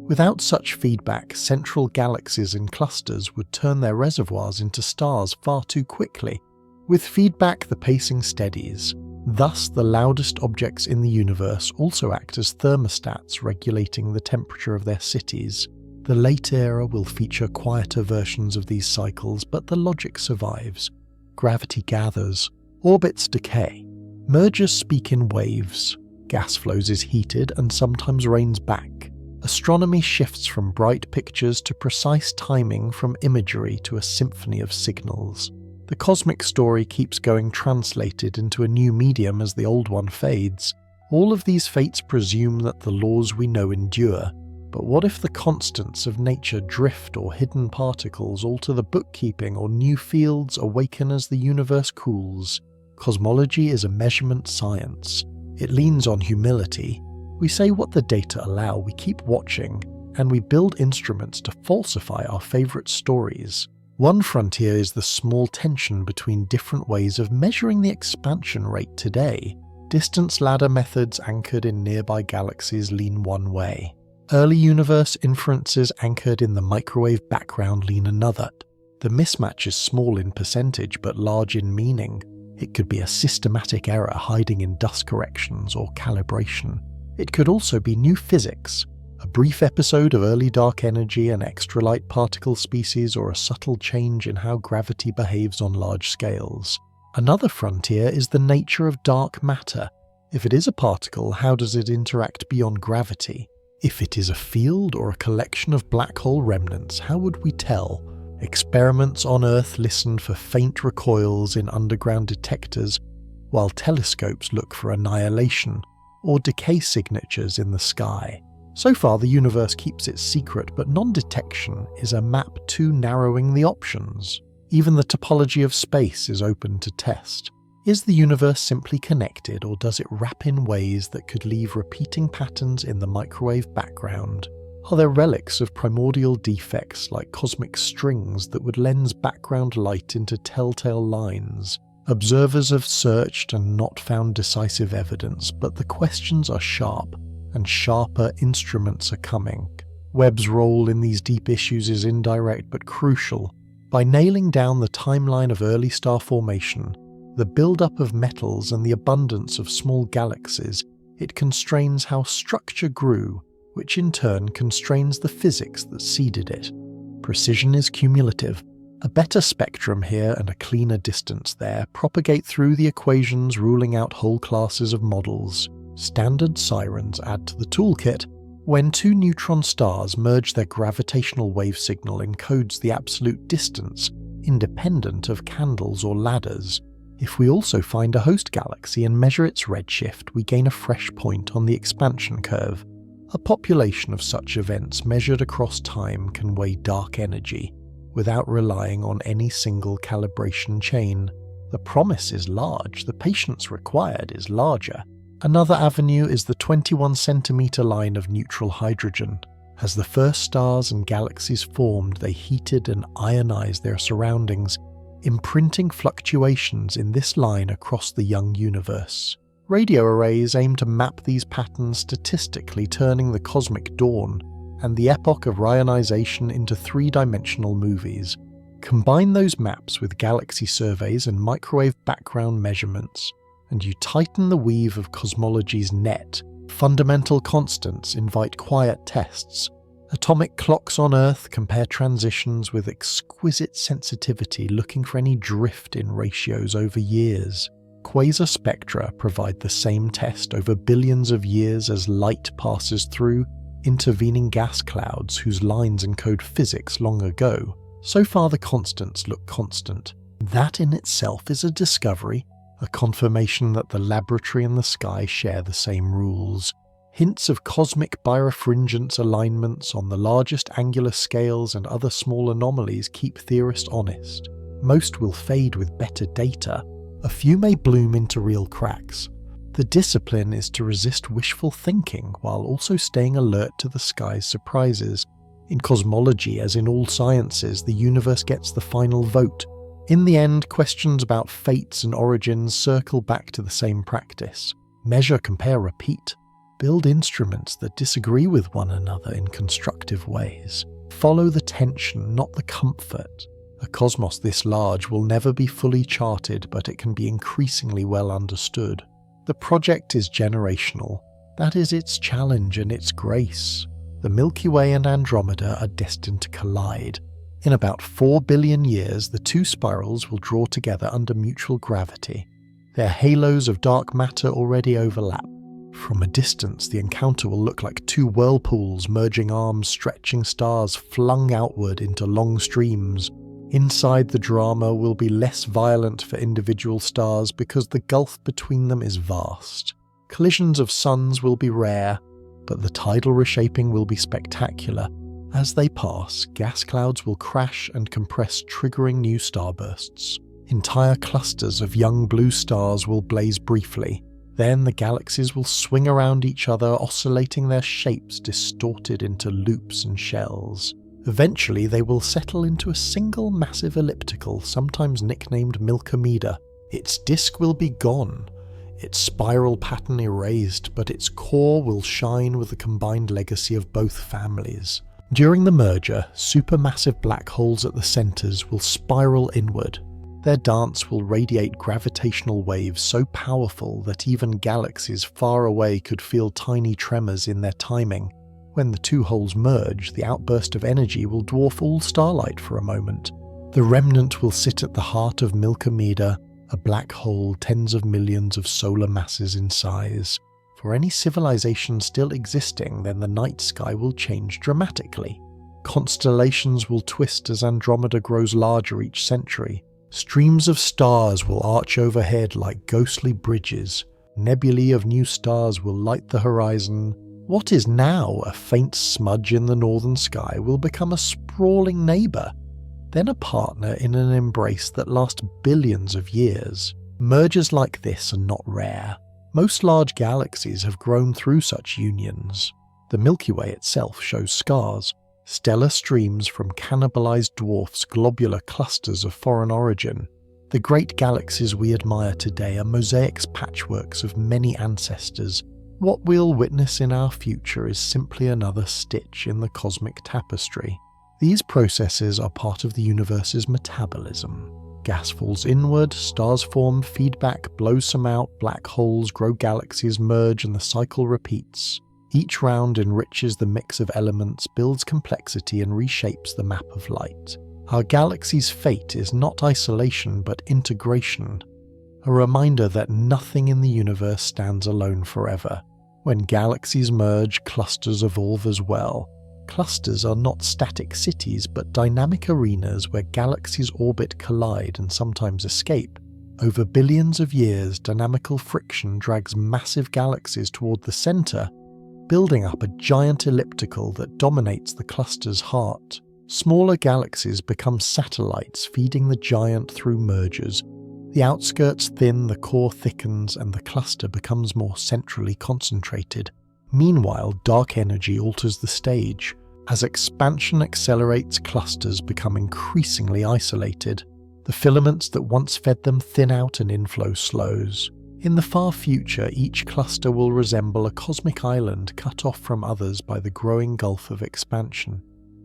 Without such feedback, central galaxies in clusters would turn their reservoirs into stars far too quickly. With feedback, the pacing steadies. Thus, the loudest objects in the universe also act as thermostats regulating the temperature of their cities. The late era will feature quieter versions of these cycles, but the logic survives. Gravity gathers, orbits decay. Mergers speak in waves. Gas flows is heated and sometimes rains back. Astronomy shifts from bright pictures to precise timing, from imagery to a symphony of signals. The cosmic story keeps going, translated into a new medium as the old one fades. All of these fates presume that the laws we know endure. But what if the constants of nature drift, or hidden particles alter the bookkeeping, or new fields awaken as the universe cools? Cosmology is a measurement science. It leans on humility. We say what the data allow, we keep watching, and we build instruments to falsify our favorite stories. One frontier is the small tension between different ways of measuring the expansion rate today. Distance ladder methods anchored in nearby galaxies lean one way. Early universe inferences anchored in the microwave background lean another. The mismatch is small in percentage but large in meaning. It could be a systematic error hiding in dust corrections or calibration. It could also be new physics, a brief episode of early dark energy, an extra light particle species, or a subtle change in how gravity behaves on large scales. Another frontier is the nature of dark matter. If it is a particle, how does it interact beyond gravity? If it is a field or a collection of black hole remnants, how would we tell? Experiments on Earth listened for faint recoils in underground detectors, while telescopes look for annihilation or decay signatures in the sky. So far, the universe keeps its secret, but non-detection is a map too narrowing the options. Even the topology of space is open to test. Is the universe simply connected, or does it wrap in ways that could leave repeating patterns in the microwave background? Are there relics of primordial defects like cosmic strings that would lens background light into telltale lines? Observers have searched and not found decisive evidence, but the questions are sharp, and sharper instruments are coming. Webb's role in these deep issues is indirect but crucial. By nailing down the timeline of early star formation, the buildup of metals and the abundance of small galaxies, it constrains how structure grew, which in turn constrains the physics that seeded it. Precision is cumulative. A better spectrum here and a cleaner distance there propagate through the equations, ruling out whole classes of models. Standard sirens add to the toolkit. When two neutron stars merge, their gravitational wave signal encodes the absolute distance, independent of candles or ladders. If we also find a host galaxy and measure its redshift, we gain a fresh point on the expansion curve. A population of such events measured across time can weigh dark energy, without relying on any single calibration chain. The promise is large, the patience required is larger. Another avenue is the 21 centimeter line of neutral hydrogen. As the first stars and galaxies formed, they heated and ionized their surroundings, imprinting fluctuations in this line across the young universe. Radio arrays aim to map these patterns statistically, turning the cosmic dawn and the epoch of ionization into three-dimensional movies. Combine those maps with galaxy surveys and microwave background measurements, and you tighten the weave of cosmology's net. Fundamental constants invite quiet tests. Atomic clocks on Earth compare transitions with exquisite sensitivity, looking for any drift in ratios over years. Quasar spectra provide the same test over billions of years as light passes through intervening gas clouds whose lines encode physics long ago. So far the constants look constant. That in itself is a discovery, a confirmation that the laboratory and the sky share the same rules. Hints of cosmic birefringence alignments on the largest angular scales and other small anomalies keep theorists honest. Most will fade with better data. A few may bloom into real cracks. The discipline is to resist wishful thinking while also staying alert to the sky's surprises. In cosmology, as in all sciences, the universe gets the final vote. In the end, questions about fates and origins circle back to the same practice. Measure, compare, repeat. Build instruments that disagree with one another in constructive ways. Follow the tension, not the comfort. A cosmos this large will never be fully charted, but it can be increasingly well understood. The project is generational. That is its challenge and its grace. The Milky Way and Andromeda are destined to collide. In about 4 billion years, the two spirals will draw together under mutual gravity. Their halos of dark matter already overlap. From a distance, the encounter will look like two whirlpools merging arms, stretching stars flung outward into long streams. Inside, the drama will be less violent for individual stars because the gulf between them is vast. Collisions of suns will be rare, but the tidal reshaping will be spectacular. As they pass, gas clouds will crash and compress, triggering new starbursts. Entire clusters of young blue stars will blaze briefly. Then the galaxies will swing around each other, oscillating their shapes distorted into loops and shells. Eventually they will settle into a single massive elliptical, sometimes nicknamed Milkomeda. Its disk will be gone, its spiral pattern erased, but its core will shine with the combined legacy of both families. During the merger, supermassive black holes at the centers will spiral inward. Their dance will radiate gravitational waves so powerful that even galaxies far away could feel tiny tremors in their timing. When the two holes merge, the outburst of energy will dwarf all starlight for a moment. The remnant will sit at the heart of Milkomeda, a black hole tens of millions of solar masses in size. For any civilization still existing, then the night sky will change dramatically. Constellations will twist as Andromeda grows larger each century. Streams of stars will arch overhead like ghostly bridges. Nebulae of new stars will light the horizon. What is now a faint smudge in the northern sky will become a sprawling neighbour, then a partner in an embrace that lasts billions of years. Mergers like this are not rare. Most large galaxies have grown through such unions. The Milky Way itself shows scars. Stellar streams from cannibalized dwarfs, globular clusters of foreign origin. The great galaxies we admire today are mosaics, patchworks of many ancestors. What we'll witness in our future is simply another stitch in the cosmic tapestry. These processes are part of the universe's metabolism. Gas falls inward, stars form, feedback blows some out, black holes grow, galaxies merge, and the cycle repeats. Each round enriches the mix of elements, builds complexity, and reshapes the map of light. Our galaxy's fate is not isolation but integration, a reminder that nothing in the universe stands alone forever. When galaxies merge, clusters evolve as well. Clusters are not static cities but dynamic arenas where galaxies orbit, collide, and sometimes escape. Over billions of years, dynamical friction drags massive galaxies toward the center, building up a giant elliptical that dominates the cluster's heart. Smaller galaxies become satellites, feeding the giant through mergers. The outskirts thin, the core thickens, and the cluster becomes more centrally concentrated. Meanwhile, dark energy alters the stage. As expansion accelerates, clusters become increasingly isolated. The filaments that once fed them thin out and inflow slows. In the far future, each cluster will resemble a cosmic island cut off from others by the growing gulf of expansion.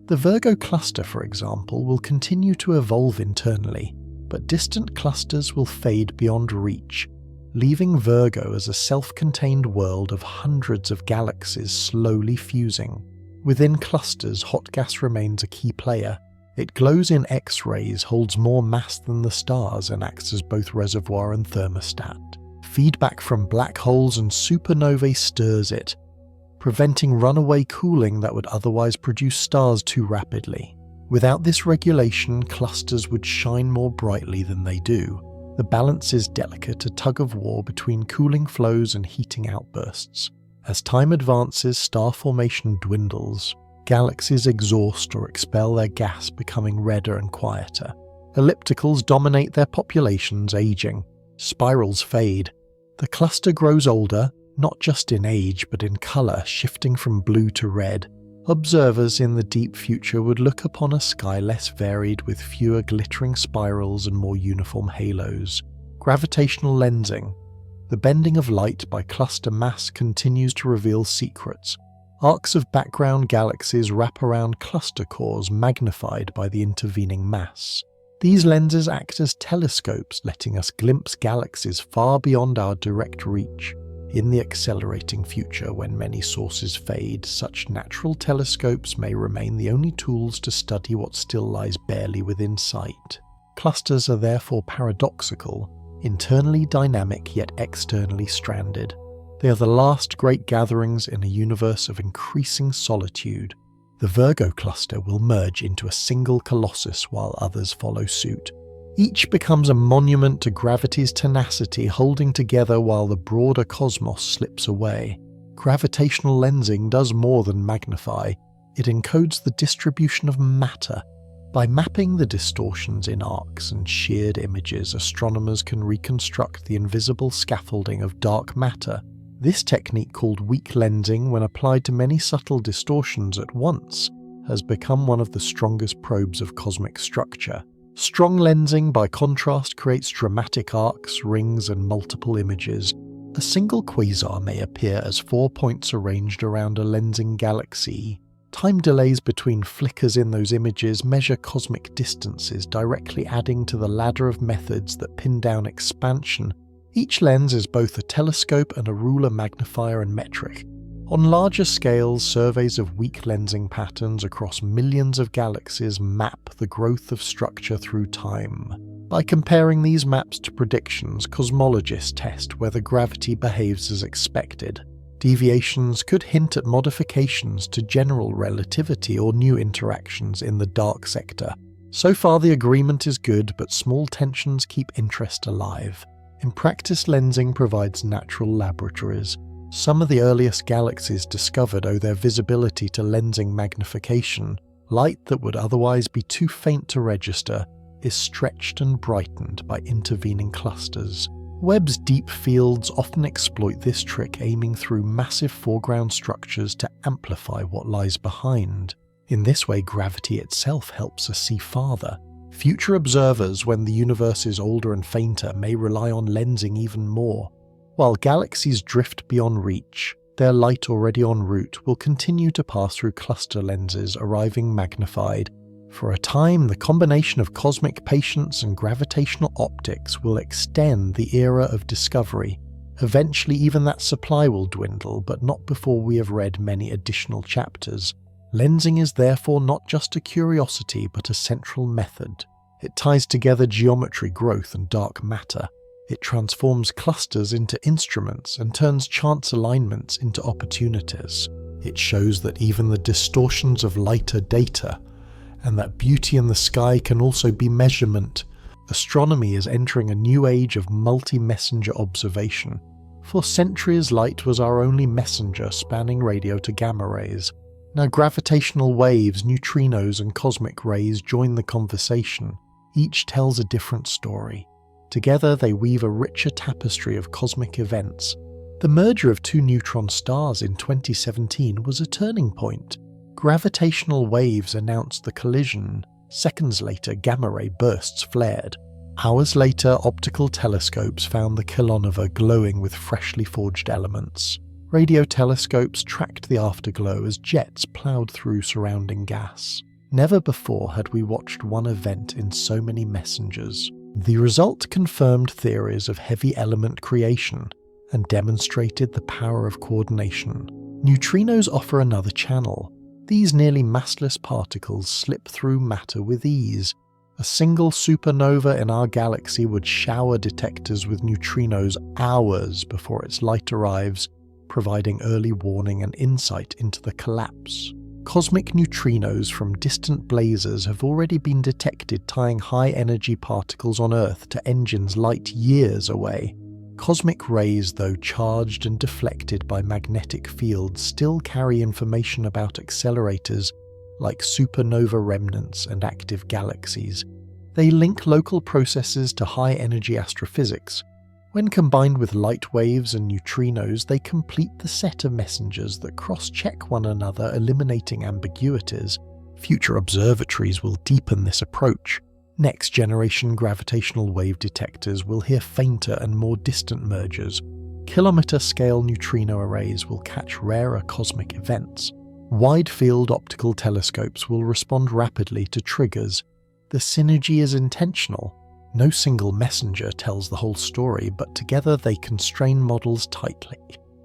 The Virgo cluster, for example, will continue to evolve internally, but distant clusters will fade beyond reach, leaving Virgo as a self-contained world of hundreds of galaxies slowly fusing. Within clusters, hot gas remains a key player. It glows in X-rays, holds more mass than the stars, and acts as both reservoir and thermostat. Feedback from black holes and supernovae stirs it, preventing runaway cooling that would otherwise produce stars too rapidly. Without this regulation, clusters would shine more brightly than they do. The balance is delicate, a tug-of-war between cooling flows and heating outbursts. As time advances, star formation dwindles. Galaxies exhaust or expel their gas, becoming redder and quieter. Ellipticals dominate their populations, aging. Spirals fade. The cluster grows older, not just in age but in colour, shifting from blue to red. Observers in the deep future would look upon a sky less varied, with fewer glittering spirals and more uniform halos. Gravitational lensing. The bending of light by cluster mass continues to reveal secrets. Arcs of background galaxies wrap around cluster cores, magnified by the intervening mass. These lenses act as telescopes, letting us glimpse galaxies far beyond our direct reach. In the accelerating future, when many sources fade, such natural telescopes may remain the only tools to study what still lies barely within sight. Clusters are therefore paradoxical, internally dynamic yet externally stranded. They are the last great gatherings in a universe of increasing solitude. The Virgo cluster will merge into a single colossus while others follow suit. Each becomes a monument to gravity's tenacity, holding together while the broader cosmos slips away. Gravitational lensing does more than magnify. It encodes the distribution of matter. By mapping the distortions in arcs and sheared images, astronomers can reconstruct the invisible scaffolding of dark matter. This technique, called weak lensing, when applied to many subtle distortions at once, has become one of the strongest probes of cosmic structure. Strong lensing, by contrast, creates dramatic arcs, rings, and multiple images. A single quasar may appear as 4 points arranged around a lensing galaxy. Time delays between flickers in those images measure cosmic distances, directly adding to the ladder of methods that pin down expansion. Each lens is both a telescope and a ruler, magnifier, and metric. On larger scales, surveys of weak lensing patterns across millions of galaxies map the growth of structure through time. By comparing these maps to predictions, cosmologists test whether gravity behaves as expected. Deviations could hint at modifications to general relativity or new interactions in the dark sector. So far, the agreement is good, but small tensions keep interest alive. In practice, lensing provides natural laboratories. Some of the earliest galaxies discovered owe their visibility to lensing magnification. Light that would otherwise be too faint to register is stretched and brightened by intervening clusters. Webb's deep fields often exploit this trick, aiming through massive foreground structures to amplify what lies behind. In this way, gravity itself helps us see farther. Future observers, when the universe is older and fainter, may rely on lensing even more. While galaxies drift beyond reach, their light already en route will continue to pass through cluster lenses, arriving magnified. For a time, the combination of cosmic patience and gravitational optics will extend the era of discovery. Eventually, even that supply will dwindle, but not before we have read many additional chapters. Lensing is therefore not just a curiosity, but a central method. It ties together geometry, growth, and dark matter. It transforms clusters into instruments and turns chance alignments into opportunities. It shows that even the distortions of light are data, and that beauty in the sky can also be measurement. Astronomy is entering a new age of multi-messenger observation. For centuries, light was our only messenger, spanning radio to gamma rays. Now gravitational waves, neutrinos, and cosmic rays join the conversation. Each tells a different story. Together, they weave a richer tapestry of cosmic events. The merger of two neutron stars in 2017 was a turning point. Gravitational waves announced the collision. Seconds later, gamma-ray bursts flared. Hours later, optical telescopes found the kilonova glowing with freshly forged elements. Radio telescopes tracked the afterglow as jets ploughed through surrounding gas. Never before had we watched one event in so many messengers. The result confirmed theories of heavy element creation and demonstrated the power of coordination. Neutrinos offer another channel. These nearly massless particles slip through matter with ease. A single supernova in our galaxy would shower detectors with neutrinos hours before its light arrives, providing early warning and insight into the collapse. Cosmic neutrinos from distant blazars have already been detected tying high-energy particles on Earth to engines light years away. Cosmic rays, though charged and deflected by magnetic fields, still carry information about accelerators like supernova remnants and active galaxies. They link local processes to high-energy astrophysics. When combined with light waves and neutrinos, they complete the set of messengers that cross-check one another, eliminating ambiguities. Future observatories will deepen this approach. Next-generation gravitational wave detectors will hear fainter and more distant mergers. Kilometre-scale neutrino arrays will catch rarer cosmic events. Wide-field optical telescopes will respond rapidly to triggers. The synergy is intentional. No single messenger tells the whole story, but together they constrain models tightly.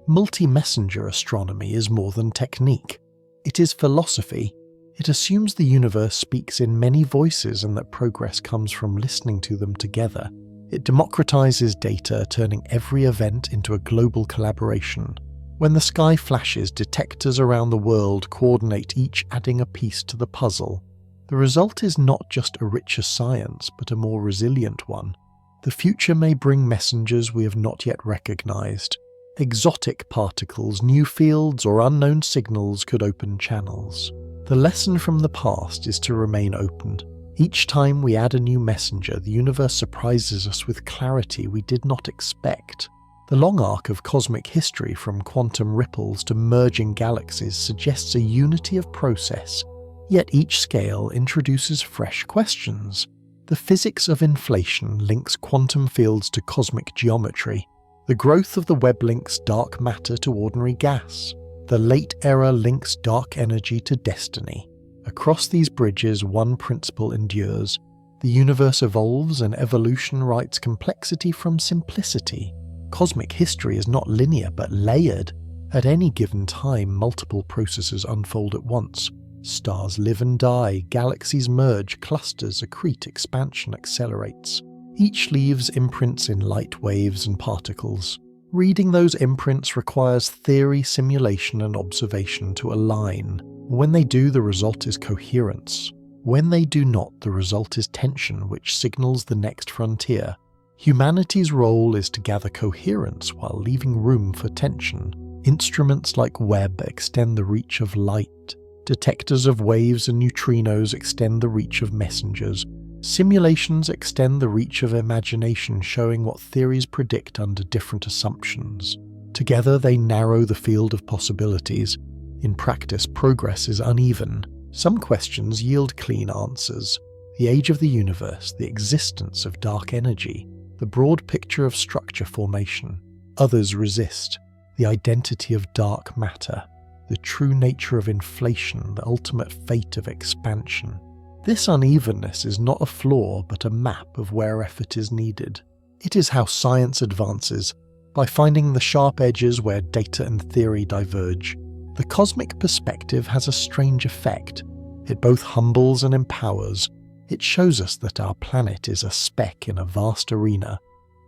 Multi-messenger astronomy is more than technique. It is philosophy. It assumes the universe speaks in many voices and that progress comes from listening to them together. It democratizes data, turning every event into a global collaboration. When the sky flashes, detectors around the world coordinate, each adding a piece to the puzzle. The result is not just a richer science, but a more resilient one. The future may bring messengers we have not yet recognized. Exotic particles, new fields, or unknown signals could open channels. The lesson from the past is to remain open. Each time we add a new messenger, the universe surprises us with clarity we did not expect. The long arc of cosmic history, from quantum ripples to merging galaxies, suggests a unity of process. Yet each scale introduces fresh questions. The physics of inflation links quantum fields to cosmic geometry. The growth of the web links dark matter to ordinary gas. The late era links dark energy to destiny. Across these bridges, one principle endures. The universe evolves, and evolution writes complexity from simplicity. Cosmic history is not linear but layered. At any given time, multiple processes unfold at once. Stars live and die, galaxies merge, clusters accrete, expansion accelerates. Each leaves imprints in light waves and particles. Reading those imprints requires theory, simulation, and observation to align. When they do, the result is coherence. When they do not, the result is tension, which signals the next frontier. Humanity's role is to gather coherence while leaving room for tension. Instruments like Webb extend the reach of light. Detectors of waves and neutrinos extend the reach of messengers. Simulations extend the reach of imagination, showing what theories predict under different assumptions. Together they narrow the field of possibilities. In practice, progress is uneven. Some questions yield clean answers. The age of the universe, the existence of dark energy, the broad picture of structure formation. Others resist. The identity of dark matter, the true nature of inflation, the ultimate fate of expansion. This unevenness is not a flaw, but a map of where effort is needed. It is how science advances, by finding the sharp edges where data and theory diverge. The cosmic perspective has a strange effect. It both humbles and empowers. It shows us that our planet is a speck in a vast arena,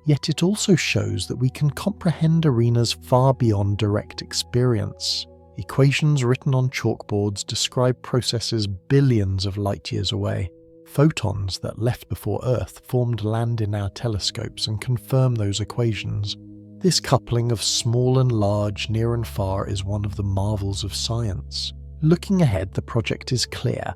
yet it also shows that we can comprehend arenas far beyond direct experience. Equations written on chalkboards describe processes billions of light-years away. Photons that left before Earth formed land in our telescopes and confirm those equations. This coupling of small and large, near and far, is one of the marvels of science. Looking ahead, the project is clear.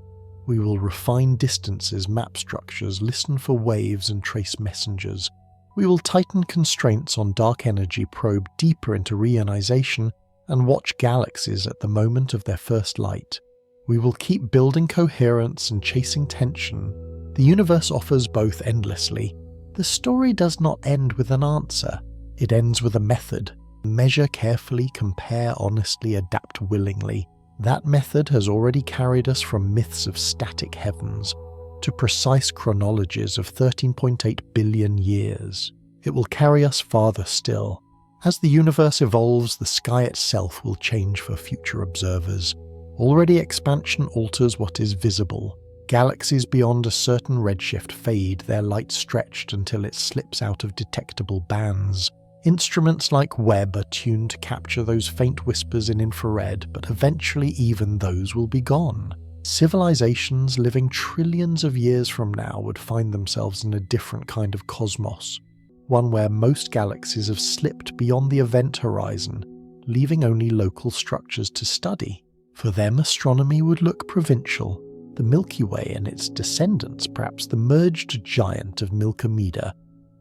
We will refine distances, map structures, listen for waves, and trace messengers. We will tighten constraints on dark energy, probe deeper into reionization, and watch galaxies at the moment of their first light. We will keep building coherence and chasing tension. The universe offers both endlessly. The story does not end with an answer. It ends with a method. Measure carefully, compare honestly, adapt willingly. That method has already carried us from myths of static heavens to precise chronologies of 13.8 billion years. It will carry us farther still. As the universe evolves, the sky itself will change for future observers. Already expansion alters what is visible. Galaxies beyond a certain redshift fade, their light stretched until it slips out of detectable bands. Instruments like Webb are tuned to capture those faint whispers in infrared, but eventually even those will be gone. Civilizations living trillions of years from now would find themselves in a different kind of cosmos, one where most galaxies have slipped beyond the event horizon, leaving only local structures to study. For them, astronomy would look provincial. The Milky Way and its descendants, perhaps the merged giant of Milkomeda,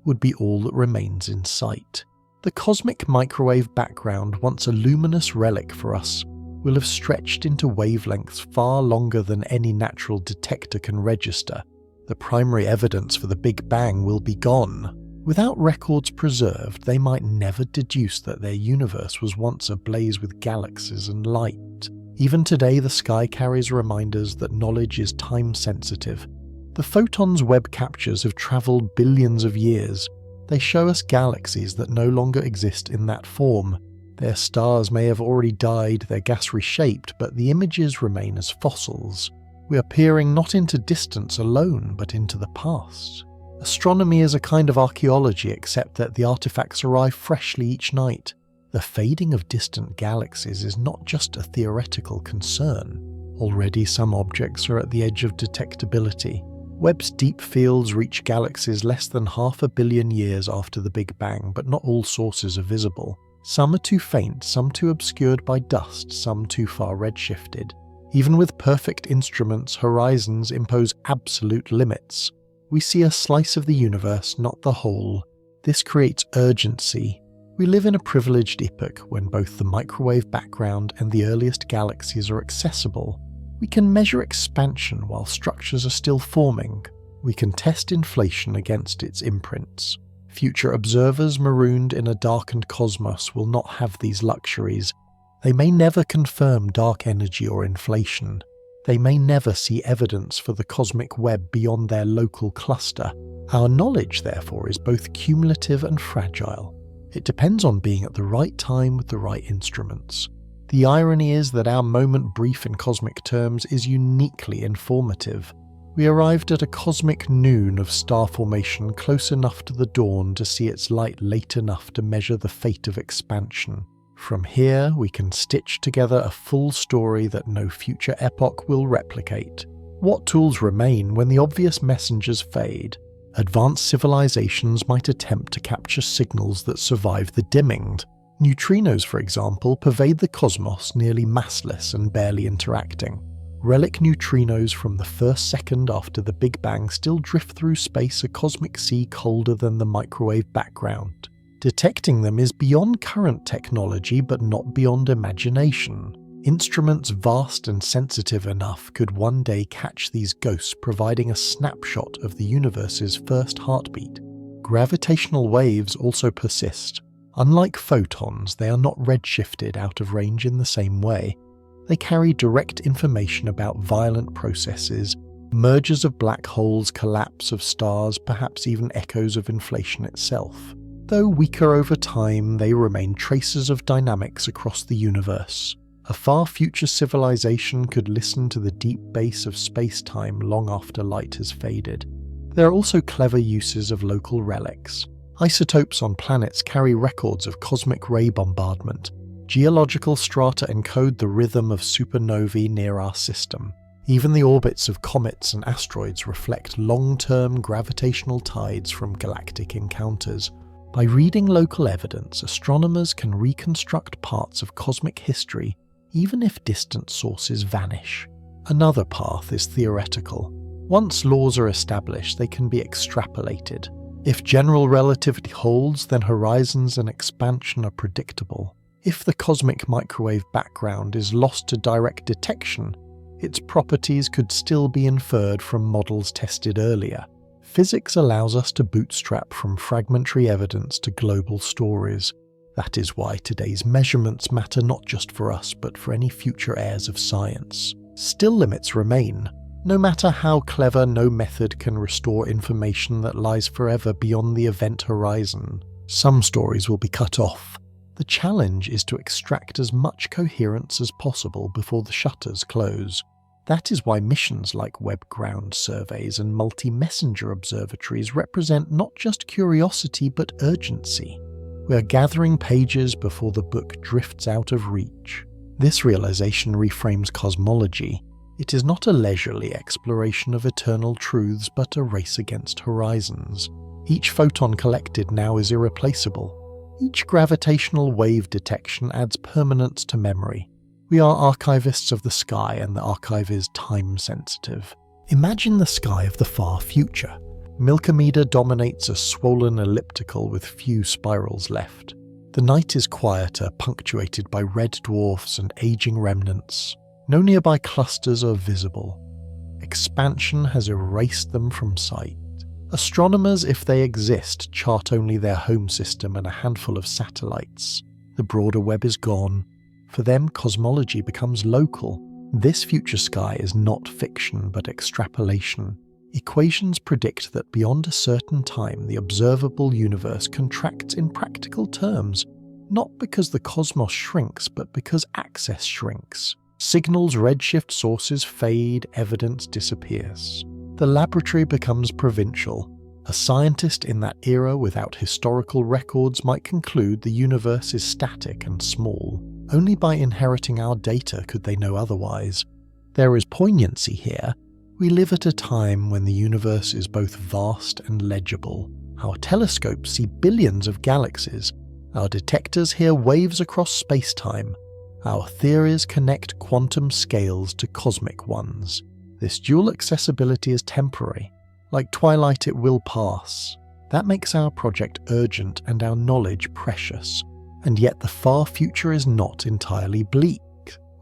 would be all that remains in sight. The cosmic microwave background, once a luminous relic for us, will have stretched into wavelengths far longer than any natural detector can register. The primary evidence for the Big Bang will be gone. Without records preserved, they might never deduce that their universe was once ablaze with galaxies and light. Even today, the sky carries reminders that knowledge is time-sensitive. The photons Webb captures have travelled billions of years. They show us galaxies that no longer exist in that form. Their stars may have already died, their gas reshaped, but the images remain as fossils. We are peering not into distance alone, but into the past. Astronomy is a kind of archaeology, except that the artifacts arrive freshly each night. The fading of distant galaxies is not just a theoretical concern. Already some objects are at the edge of detectability. Webb's deep fields reach galaxies less than 500 million years after the Big Bang, but not all sources are visible. Some are too faint, some too obscured by dust, some too far redshifted. Even with perfect instruments, horizons impose absolute limits. We see a slice of the universe, not the whole. This creates urgency. We live in a privileged epoch when both the microwave background and the earliest galaxies are accessible. We can measure expansion while structures are still forming. We can test inflation against its imprints. Future observers marooned in a darkened cosmos will not have these luxuries. They may never confirm dark energy or inflation. They may never see evidence for the cosmic web beyond their local cluster. Our knowledge, therefore, is both cumulative and fragile. It depends on being at the right time with the right instruments. The irony is that our moment brief in cosmic terms is uniquely informative. We arrived at a cosmic noon of star formation close enough to the dawn to see its light late enough to measure the fate of expansion. From here, we can stitch together a full story that no future epoch will replicate. What tools remain when the obvious messengers fade? Advanced civilizations might attempt to capture signals that survive the dimming. Neutrinos, for example, pervade the cosmos nearly massless and barely interacting. Relic neutrinos from the first second after the Big Bang still drift through space a cosmic sea colder than the microwave background. Detecting them is beyond current technology but not beyond imagination. Instruments vast and sensitive enough could one day catch these ghosts, providing a snapshot of the universe's first heartbeat. Gravitational waves also persist. Unlike photons, they are not redshifted out of range in the same way. They carry direct information about violent processes, mergers of black holes, collapse of stars, perhaps even echoes of inflation itself. Though weaker over time, they remain traces of dynamics across the universe. A far future civilization could listen to the deep bass of space-time long after light has faded. There are also clever uses of local relics. Isotopes on planets carry records of cosmic ray bombardment. Geological strata encode the rhythm of supernovae near our system. Even the orbits of comets and asteroids reflect long-term gravitational tides from galactic encounters. By reading local evidence, astronomers can reconstruct parts of cosmic history, even if distant sources vanish. Another path is theoretical. Once laws are established, they can be extrapolated. If general relativity holds, then horizons and expansion are predictable. If the cosmic microwave background is lost to direct detection, its properties could still be inferred from models tested earlier. Physics allows us to bootstrap from fragmentary evidence to global stories. That is why today's measurements matter not just for us, but for any future heirs of science. Still limits remain. No matter how clever, no method can restore information that lies forever beyond the event horizon. Some stories will be cut off. The challenge is to extract as much coherence as possible before the shutters close. That is why missions like web ground surveys and multi-messenger observatories represent not just curiosity but urgency. We are gathering pages before the book drifts out of reach. This realization reframes cosmology. It is not a leisurely exploration of eternal truths but a race against horizons. Each photon collected now is irreplaceable. Each gravitational wave detection adds permanence to memory. We are archivists of the sky, and the archive is time-sensitive. Imagine the sky of the far future. Milkomeda dominates a swollen elliptical with few spirals left. The night is quieter, punctuated by red dwarfs and aging remnants. No nearby clusters are visible. Expansion has erased them from sight. Astronomers, if they exist, chart only their home system and a handful of satellites. The broader web is gone. For them, cosmology becomes local. This future sky is not fiction but extrapolation. Equations predict that beyond a certain time the observable universe contracts in practical terms, not because the cosmos shrinks but because access shrinks. Signals, redshift sources fade, evidence disappears. The laboratory becomes provincial. A scientist in that era without historical records might conclude the universe is static and small. Only by inheriting our data could they know otherwise. There is poignancy here. We live at a time when the universe is both vast and legible. Our telescopes see billions of galaxies. Our detectors hear waves across space-time. Our theories connect quantum scales to cosmic ones. This dual accessibility is temporary. Like twilight, it will pass. That makes our project urgent and our knowledge precious. And yet the far future is not entirely bleak.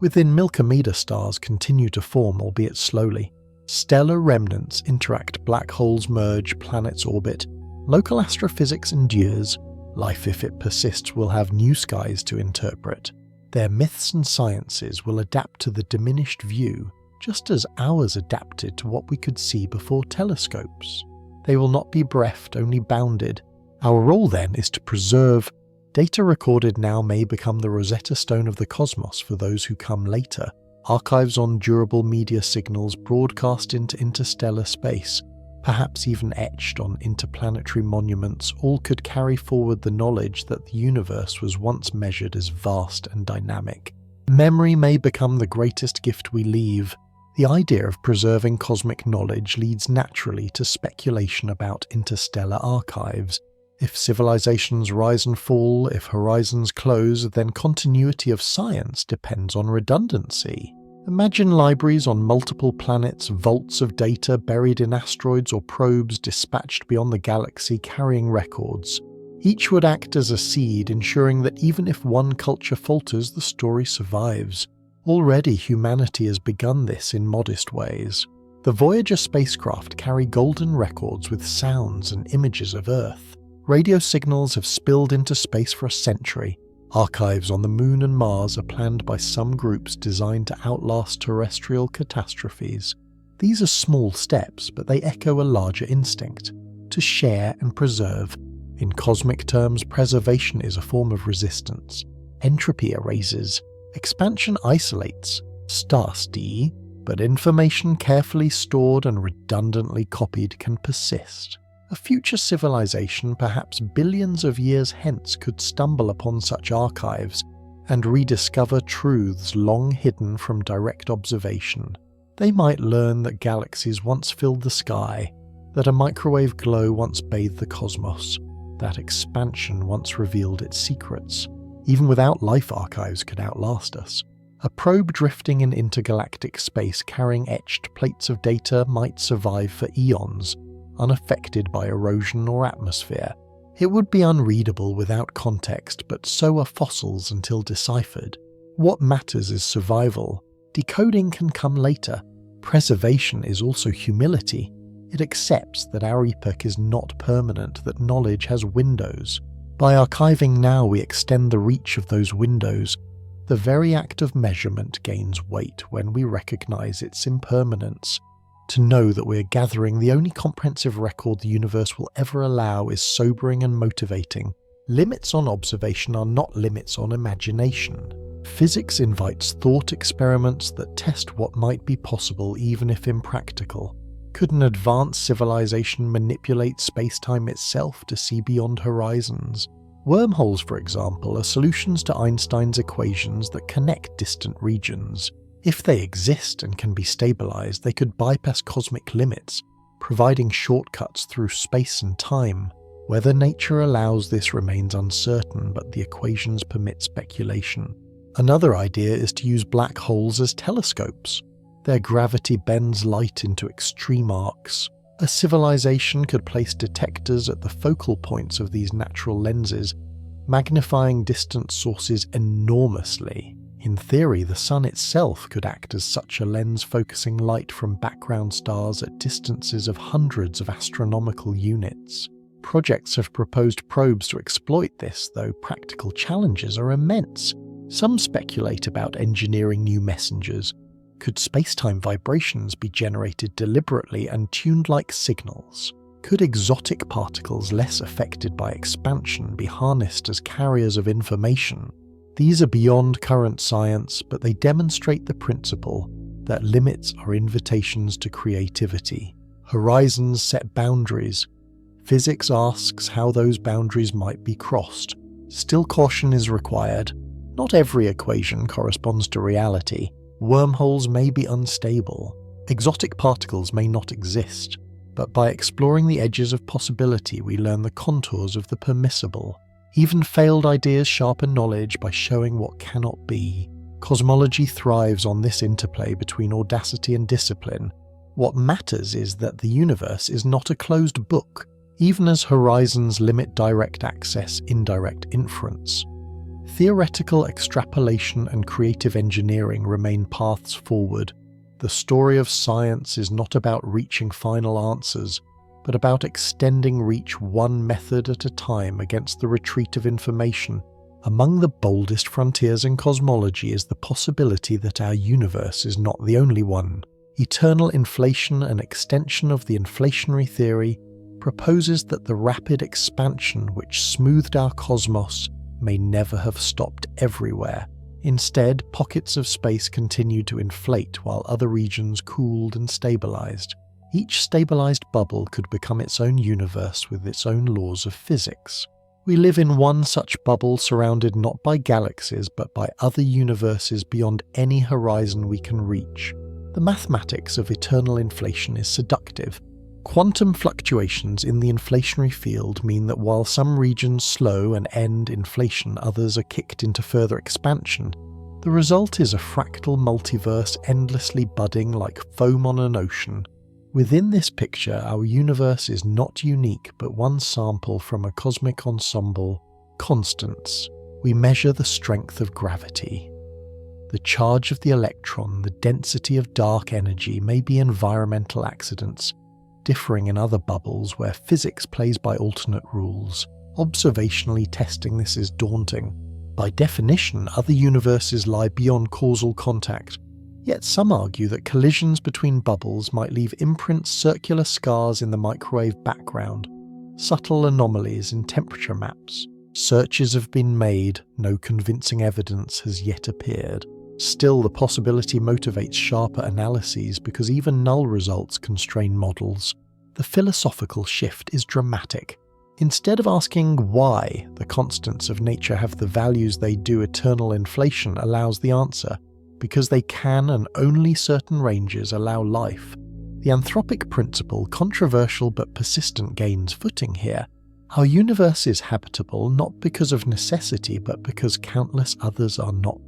Within Milkomeda, stars continue to form, albeit slowly. Stellar remnants interact, black holes merge, planets orbit. Local astrophysics endures. Life, if it persists, will have new skies to interpret. Their myths and sciences will adapt to the diminished view, just as ours adapted to what we could see before telescopes. They will not be bereft, only bounded. Our role then is to preserve. Data recorded now may become the Rosetta Stone of the cosmos for those who come later. Archives on durable media signals broadcast into interstellar space, perhaps even etched on interplanetary monuments, all could carry forward the knowledge that the universe was once measured as vast and dynamic. Memory may become the greatest gift we leave. The idea of preserving cosmic knowledge leads naturally to speculation about interstellar archives. If civilizations rise and fall, if horizons close, then continuity of science depends on redundancy. Imagine libraries on multiple planets, vaults of data buried in asteroids or probes dispatched beyond the galaxy carrying records. Each would act as a seed, ensuring that even if one culture falters, the story survives. Already humanity has begun this in modest ways. The Voyager spacecraft carry golden records with sounds and images of Earth. Radio signals have spilled into space for a century. Archives on the Moon and Mars are planned by some groups designed to outlast terrestrial catastrophes. These are small steps, but they echo a larger instinct: to share and preserve. In cosmic terms, preservation is a form of resistance. Entropy erases. Expansion isolates. Stasti, but information carefully stored and redundantly copied can persist. A future civilization, perhaps billions of years hence, could stumble upon such archives and rediscover truths long hidden from direct observation. They might learn that galaxies once filled the sky, that a microwave glow once bathed the cosmos, that expansion once revealed its secrets. Even without life, archives could outlast us. A probe drifting in intergalactic space carrying etched plates of data might survive for eons, unaffected by erosion or atmosphere. It would be unreadable without context, but so are fossils until deciphered. What matters is survival. Decoding can come later. Preservation is also humility. It accepts that our epoch is not permanent, that knowledge has windows. By archiving now, we extend the reach of those windows. The very act of measurement gains weight when we recognize its impermanence. To know that we're gathering the only comprehensive record the universe will ever allow is sobering and motivating. Limits on observation are not limits on imagination. Physics invites thought experiments that test what might be possible even if impractical. Could an advanced civilization manipulate space-time itself to see beyond horizons? Wormholes, for example, are solutions to Einstein's equations that connect distant regions. If they exist and can be stabilized, they could bypass cosmic limits, providing shortcuts through space and time. Whether nature allows this remains uncertain, but the equations permit speculation. Another idea is to use black holes as telescopes. Their gravity bends light into extreme arcs. A civilization could place detectors at the focal points of these natural lenses, magnifying distant sources enormously. In theory, the sun itself could act as such a lens, focusing light from background stars at distances of hundreds of astronomical units. Projects have proposed probes to exploit this, though practical challenges are immense. Some speculate about engineering new messengers. Could space-time vibrations be generated deliberately and tuned like signals? Could exotic particles less affected by expansion be harnessed as carriers of information? These are beyond current science, but they demonstrate the principle that limits are invitations to creativity. Horizons set boundaries. Physics asks how those boundaries might be crossed. Still, caution is required. Not every equation corresponds to reality. Wormholes may be unstable. Exotic particles may not exist. But by exploring the edges of possibility, we learn the contours of the permissible. Even failed ideas sharpen knowledge by showing what cannot be. Cosmology thrives on this interplay between audacity and discipline. What matters is that the universe is not a closed book, even as horizons limit direct access, indirect inference. Theoretical extrapolation and creative engineering remain paths forward. The story of science is not about reaching final answers, but about extending reach one method at a time against the retreat of information. Among the boldest frontiers in cosmology is the possibility that our universe is not the only one. Eternal inflation, an extension of the inflationary theory, proposes that the rapid expansion which smoothed our cosmos may never have stopped everywhere. Instead, pockets of space continued to inflate while other regions cooled and stabilized. Each stabilized bubble could become its own universe with its own laws of physics. We live in one such bubble, surrounded not by galaxies but by other universes beyond any horizon we can reach. The mathematics of eternal inflation is seductive. Quantum fluctuations in the inflationary field mean that while some regions slow and end inflation, others are kicked into further expansion. The result is a fractal multiverse endlessly budding like foam on an ocean. Within this picture, our universe is not unique but one sample from a cosmic ensemble, constants. We measure the strength of gravity. The charge of the electron, the density of dark energy may be environmental accidents, differing in other bubbles where physics plays by alternate rules. Observationally testing this is daunting. By definition, other universes lie beyond causal contact, yet some argue that collisions between bubbles might leave imprints, circular scars in the microwave background, subtle anomalies in temperature maps. Searches have been made, no convincing evidence has yet appeared. Still, the possibility motivates sharper analyses because even null results constrain models. The philosophical shift is dramatic. Instead of asking why the constants of nature have the values they do, eternal inflation allows the answer. Because they can and only certain ranges allow life. The anthropic principle, controversial but persistent, gains footing here. Our universe is habitable not because of necessity but because countless others are not.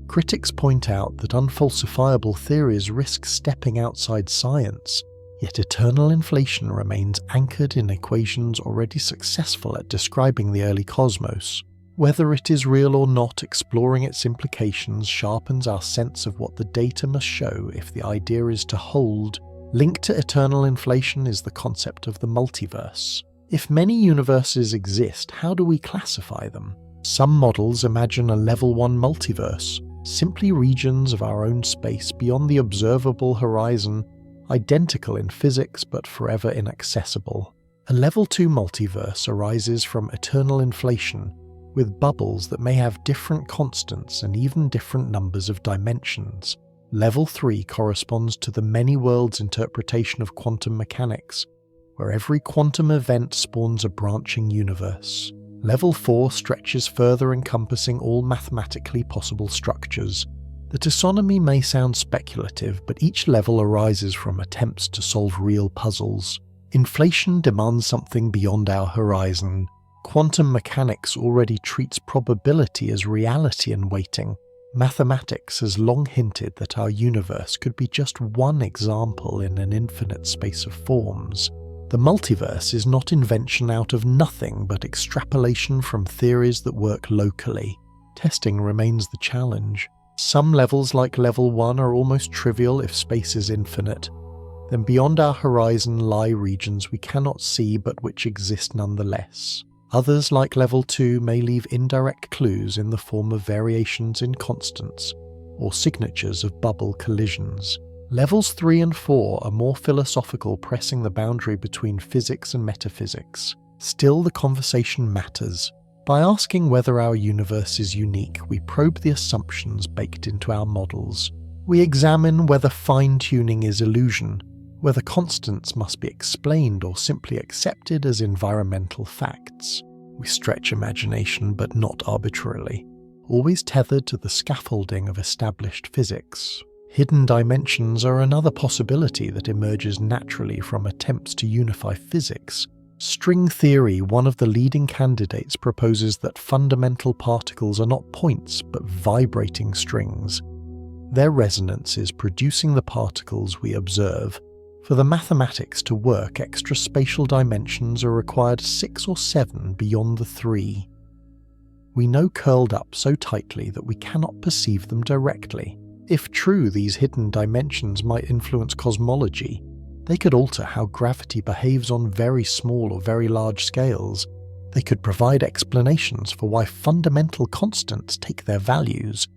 Critics point out that unfalsifiable theories risk stepping outside science, yet eternal inflation remains anchored in equations already successful at describing the early cosmos. Whether it is real or not, exploring its implications sharpens our sense of what the data must show if the idea is to hold. Linked to eternal inflation is the concept of the multiverse. If many universes exist, how do we classify them? Some models imagine a level 1 multiverse, simply regions of our own space beyond the observable horizon, identical in physics but forever inaccessible. A level 2 multiverse arises from eternal inflation, with bubbles that may have different constants and even different numbers of dimensions. Level 3 corresponds to the many worlds interpretation of quantum mechanics, where every quantum event spawns a branching universe. Level 4 stretches further, encompassing all mathematically possible structures. The taxonomy may sound speculative, but each level arises from attempts to solve real puzzles. Inflation demands something beyond our horizon. Quantum mechanics already treats probability as reality and waiting. Mathematics has long hinted that our universe could be just one example in an infinite space of forms. The multiverse is not invention out of nothing, but extrapolation from theories that work locally. Testing remains the challenge. Some levels, like level 1, are almost trivial if space is infinite. Then beyond our horizon lie regions we cannot see but which exist nonetheless. Others, like level 2, may leave indirect clues in the form of variations in constants, or signatures of bubble collisions. Levels 3 and 4 are more philosophical, pressing the boundary between physics and metaphysics. Still, the conversation matters. By asking whether our universe is unique, we probe the assumptions baked into our models. We examine whether fine-tuning is illusion, whether constants must be explained or simply accepted as environmental facts. We stretch imagination, but not arbitrarily, always tethered to the scaffolding of established physics. Hidden dimensions are another possibility that emerges naturally from attempts to unify physics. String theory, one of the leading candidates, proposes that fundamental particles are not points but vibrating strings. Their resonance is producing the particles we observe. For the mathematics to work, extra spatial dimensions are required 6 or 7 beyond the 3. We know curled up so tightly that we cannot perceive them directly. If true, these hidden dimensions might influence cosmology. They could alter how gravity behaves on very small or very large scales. They could provide explanations for why fundamental constants take their values.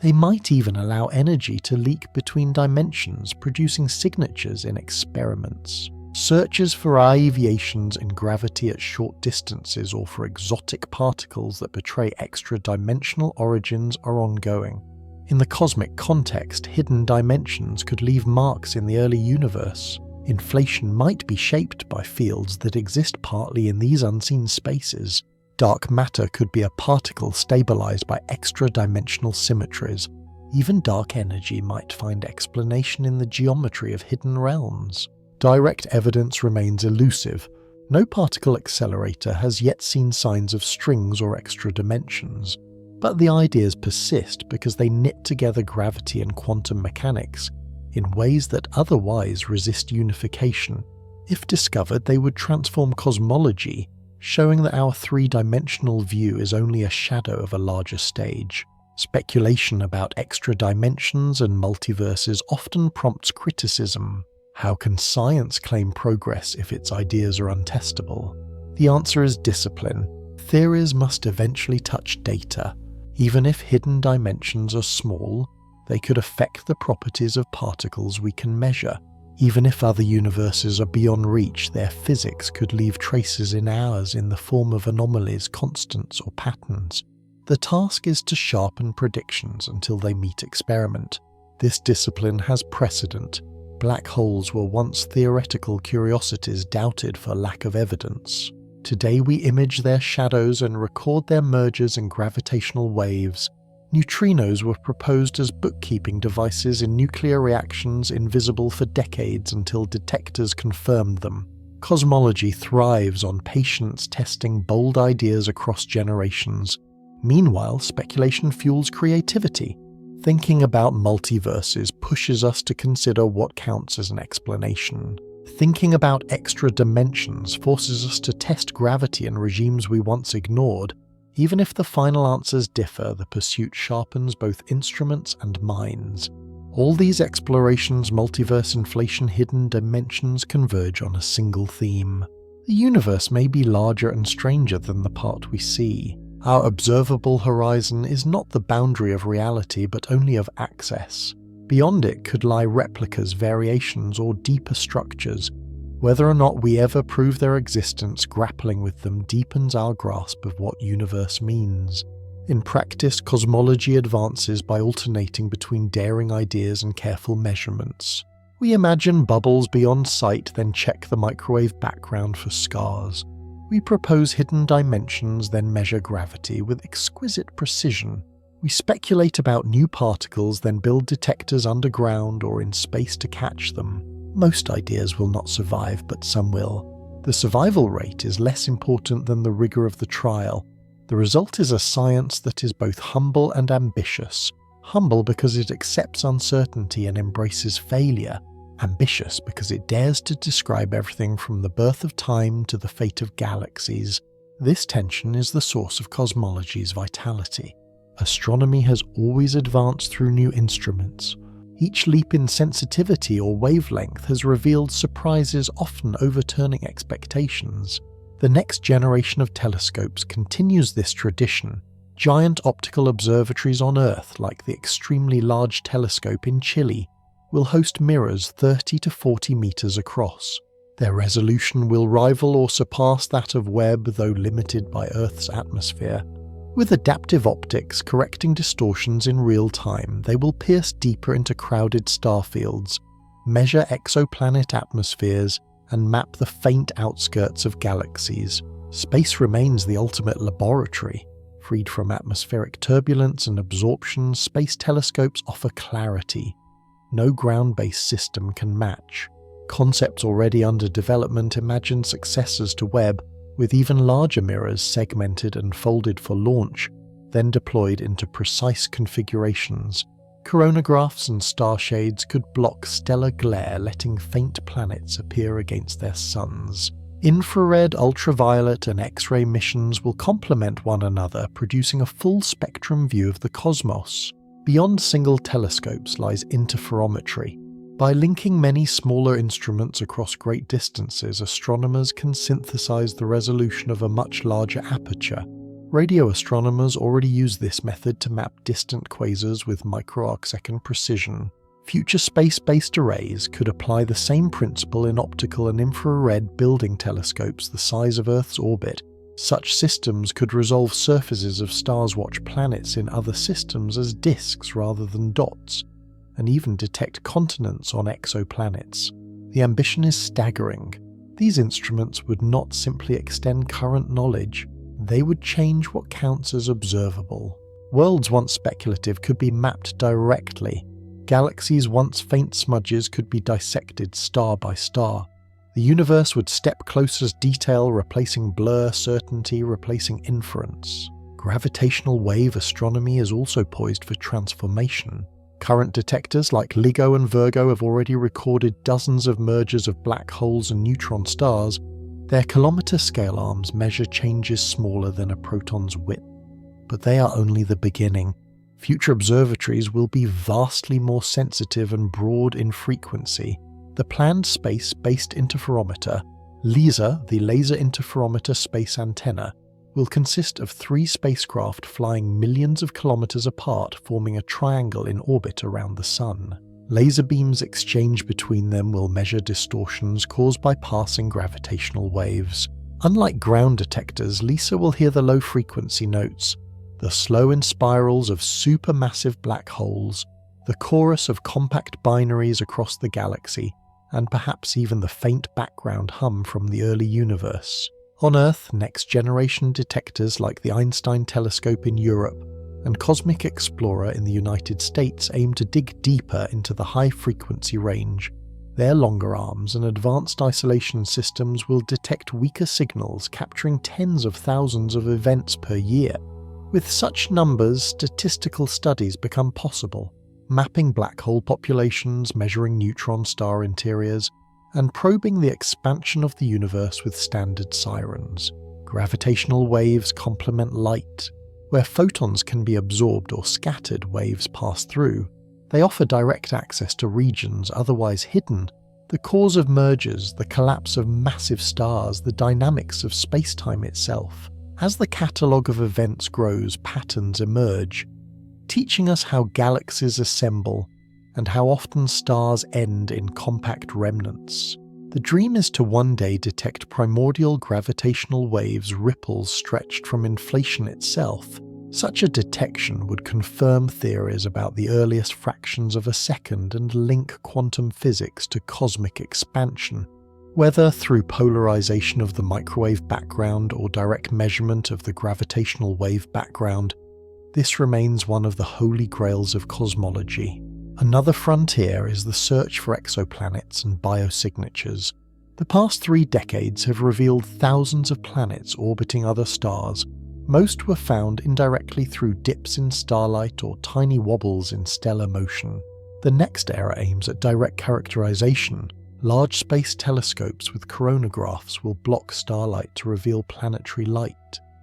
They might even allow energy to leak between dimensions, producing signatures in experiments. Searches for aviations in gravity at short distances or for exotic particles that betray extra-dimensional origins are ongoing. In the cosmic context, hidden dimensions could leave marks in the early universe. Inflation might be shaped by fields that exist partly in these unseen spaces. Dark matter could be a particle stabilized by extra-dimensional symmetries. Even dark energy might find explanation in the geometry of hidden realms. Direct evidence remains elusive. No particle accelerator has yet seen signs of strings or extra dimensions. But the ideas persist because they knit together gravity and quantum mechanics in ways that otherwise resist unification. If discovered, they would transform cosmology, showing that our 3-dimensional view is only a shadow of a larger stage. Speculation about extra dimensions and multiverses often prompts criticism. How can science claim progress if its ideas are untestable? The answer is discipline. Theories must eventually touch data. Even if hidden dimensions are small, they could affect the properties of particles we can measure. Even if other universes are beyond reach, their physics could leave traces in ours in the form of anomalies, constants, or patterns. The task is to sharpen predictions until they meet experiment. This discipline has precedent. Black holes were once theoretical curiosities doubted for lack of evidence. Today we image their shadows and record their mergers and gravitational waves. Neutrinos were proposed as bookkeeping devices in nuclear reactions, invisible for decades until detectors confirmed them. Cosmology thrives on patience testing bold ideas across generations. Meanwhile, speculation fuels creativity. Thinking about multiverses pushes us to consider what counts as an explanation. Thinking about extra dimensions forces us to test gravity and regimes we once ignored. Even if the final answers differ, the pursuit sharpens both instruments and minds. All these explorations, multiverse, inflation, hidden dimensions, converge on a single theme. The universe may be larger and stranger than the part we see. Our observable horizon is not the boundary of reality, but only of access. Beyond it could lie replicas, variations, or deeper structures. Whether or not we ever prove their existence, grappling with them deepens our grasp of what universe means. In practice, cosmology advances by alternating between daring ideas and careful measurements. We imagine bubbles beyond sight, then check the microwave background for scars. We propose hidden dimensions, then measure gravity with exquisite precision. We speculate about new particles, then build detectors underground or in space to catch them. Most ideas will not survive, but some will. The survival rate is less important than the rigor of the trial. The result is a science that is both humble and ambitious. Humble because it accepts uncertainty and embraces failure. Ambitious because it dares to describe everything from the birth of time to the fate of galaxies. This tension is the source of cosmology's vitality. Astronomy has always advanced through new instruments. Each leap in sensitivity or wavelength has revealed surprises, often overturning expectations. The next generation of telescopes continues this tradition. Giant optical observatories on Earth, like the extremely large telescope in Chile, will host mirrors 30 to 40 meters across. Their resolution will rival or surpass that of Webb, though limited by Earth's atmosphere. With adaptive optics correcting distortions in real time, they will pierce deeper into crowded star fields, measure exoplanet atmospheres, and map the faint outskirts of galaxies. Space remains the ultimate laboratory. Freed from atmospheric turbulence and absorption, space telescopes offer clarity. No ground-based system can match. Concepts already under development imagine successors to Webb, with even larger mirrors segmented and folded for launch, then deployed into precise configurations. Coronagraphs and star shades could block stellar glare, letting faint planets appear against their suns. Infrared, ultraviolet, and X-ray missions will complement one another, producing a full-spectrum view of the cosmos. Beyond single telescopes lies interferometry. By linking many smaller instruments across great distances, astronomers can synthesize the resolution of a much larger aperture. Radio astronomers already use this method to map distant quasars with microarcsecond precision. Future space-based arrays could apply the same principle in optical and infrared building telescopes the size of Earth's orbit. Such systems could resolve surfaces of stars-watch planets in other systems as disks rather than dots, and even detect continents on exoplanets. The ambition is staggering. These instruments would not simply extend current knowledge, they would change what counts as observable. Worlds once speculative could be mapped directly. Galaxies once faint smudges could be dissected star by star. The universe would step closer as detail, replacing blur, certainty replacing inference. Gravitational wave astronomy is also poised for transformation. Current detectors like LIGO and Virgo have already recorded dozens of mergers of black holes and neutron stars. Their kilometer-scale arms measure changes smaller than a proton's width. But they are only the beginning. Future observatories will be vastly more sensitive and broad in frequency. The planned space-based interferometer, LISA, the Laser Interferometer Space Antenna, will consist of 3 spacecraft flying millions of kilometers apart, forming a triangle in orbit around the Sun. Laser beams exchanged between them will measure distortions caused by passing gravitational waves. Unlike ground detectors, LISA will hear the low-frequency notes, the slow in spirals of supermassive black holes, the chorus of compact binaries across the galaxy, and perhaps even the faint background hum from the early universe. On Earth, next-generation detectors like the Einstein Telescope in Europe and Cosmic Explorer in the United States aim to dig deeper into the high-frequency range. Their longer arms and advanced isolation systems will detect weaker signals, capturing tens of thousands of events per year. With such numbers, statistical studies become possible, mapping black hole populations, measuring neutron star interiors, and probing the expansion of the universe with standard sirens. Gravitational waves complement light. Where photons can be absorbed or scattered, waves pass through. They offer direct access to regions otherwise hidden. The cause of mergers, the collapse of massive stars, the dynamics of space-time itself. As the catalogue of events grows, patterns emerge, teaching us how galaxies assemble and how often stars end in compact remnants. The The dream is to one day detect primordial gravitational waves ripples stretched from inflation itself. Such a detection would confirm theories about the earliest fractions of a second and link quantum physics to cosmic expansion. Whether through polarization of the microwave background or direct measurement of the gravitational wave background, this remains one of the holy grails of cosmology. Another frontier is the search for exoplanets and biosignatures. The past 3 decades have revealed thousands of planets orbiting other stars. Most were found indirectly through dips in starlight or tiny wobbles in stellar motion. The next era aims at direct characterization. Large space telescopes with coronagraphs will block starlight to reveal planetary light.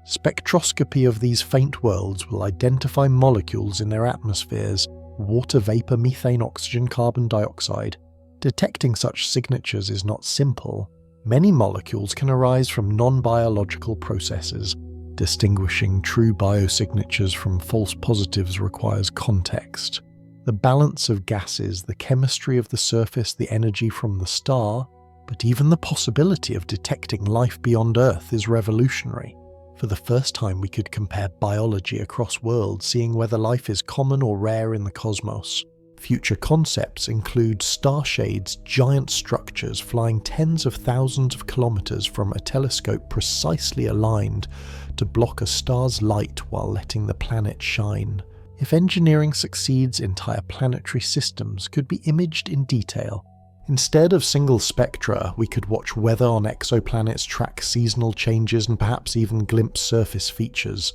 Spectroscopy of these faint worlds will identify molecules in their atmospheres: water vapor, methane, oxygen, carbon dioxide. Detecting such signatures is not simple. Many molecules can arise from non-biological processes. Distinguishing true biosignatures from false positives requires context. The balance of gases, the chemistry of the surface, the energy from the star, but even the possibility of detecting life beyond Earth is revolutionary. For the first time we could compare biology across worlds, seeing whether life is common or rare in the cosmos. Future concepts include star shades, giant structures flying tens of thousands of kilometers from a telescope precisely aligned to block a star's light while letting the planet shine. If engineering succeeds, entire planetary systems could be imaged in detail. Instead of single spectra, we could watch weather on exoplanets, track seasonal changes, and perhaps even glimpse surface features.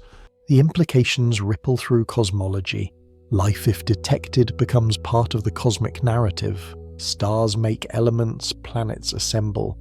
The implications ripple through cosmology. Life, if detected, becomes part of the cosmic narrative. Stars make elements, planets assemble.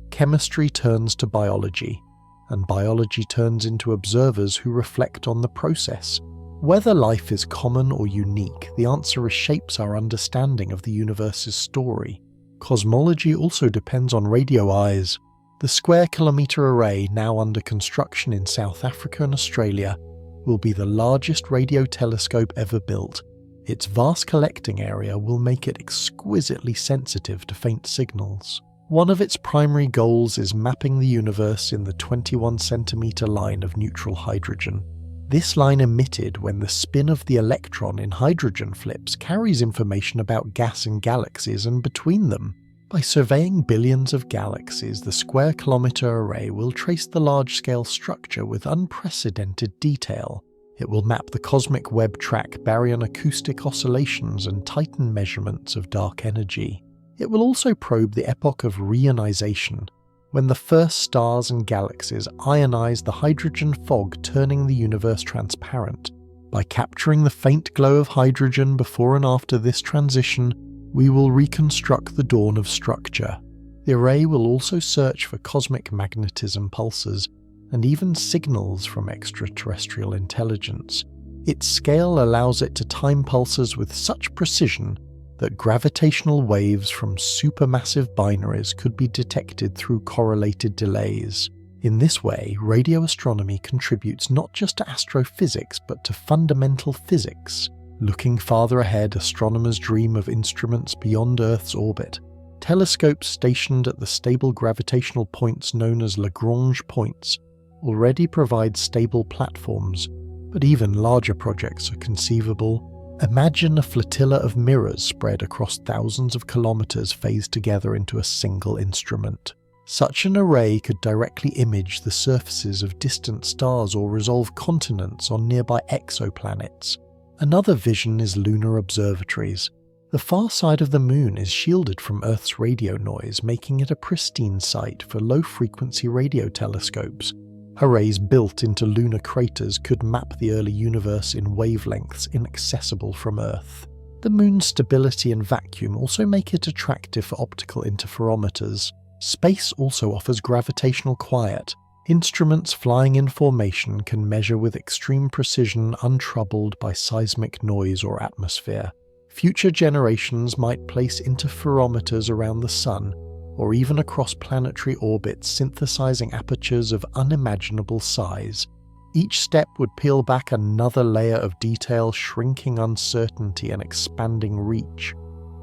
Chemistry turns to biology, and biology turns into observers who reflect on the process. Whether life is common or unique, the answer reshapes our understanding of the universe's story. Cosmology also depends on radio eyes. The square-kilometre array, now under construction in South Africa and Australia, will be the largest radio telescope ever built. Its vast collecting area will make it exquisitely sensitive to faint signals. One of its primary goals is mapping the universe in the 21-centimetre line of neutral hydrogen. This line emitted when the spin of the electron in hydrogen flips carries information about gas and galaxies and between them. By surveying billions of galaxies, the square-kilometre array will trace the large-scale structure with unprecedented detail. It will map the cosmic web, track baryon acoustic oscillations and titan measurements of dark energy. It will also probe the epoch of reionization, when the first stars and galaxies ionize the hydrogen fog, turning the universe transparent. By capturing the faint glow of hydrogen before and after this transition, we will reconstruct the dawn of structure. The array will also search for cosmic magnetism pulses and even signals from extraterrestrial intelligence. Its scale allows it to time pulses with such precision that gravitational waves from supermassive binaries could be detected through correlated delays. In this way, radio astronomy contributes not just to astrophysics but to fundamental physics. Looking farther ahead, astronomers dream of instruments beyond Earth's orbit. Telescopes stationed at the stable gravitational points known as Lagrange points already provide stable platforms, but even larger projects are conceivable. Imagine a flotilla of mirrors spread across thousands of kilometers phased together into a single instrument. Such an array could directly image the surfaces of distant stars or resolve continents on nearby exoplanets. Another vision is lunar observatories. The far side of the moon is shielded from Earth's radio noise, making it a pristine site for low-frequency radio telescopes. Arrays built into lunar craters could map the early universe in wavelengths inaccessible from Earth. The moon's stability and vacuum also make it attractive for optical interferometers. Space also offers gravitational quiet. Instruments flying in formation can measure with extreme precision, untroubled by seismic noise or atmosphere. Future generations might place interferometers around the Sun, or even across planetary orbits, synthesizing apertures of unimaginable size. Each step would peel back another layer of detail, shrinking uncertainty and expanding reach.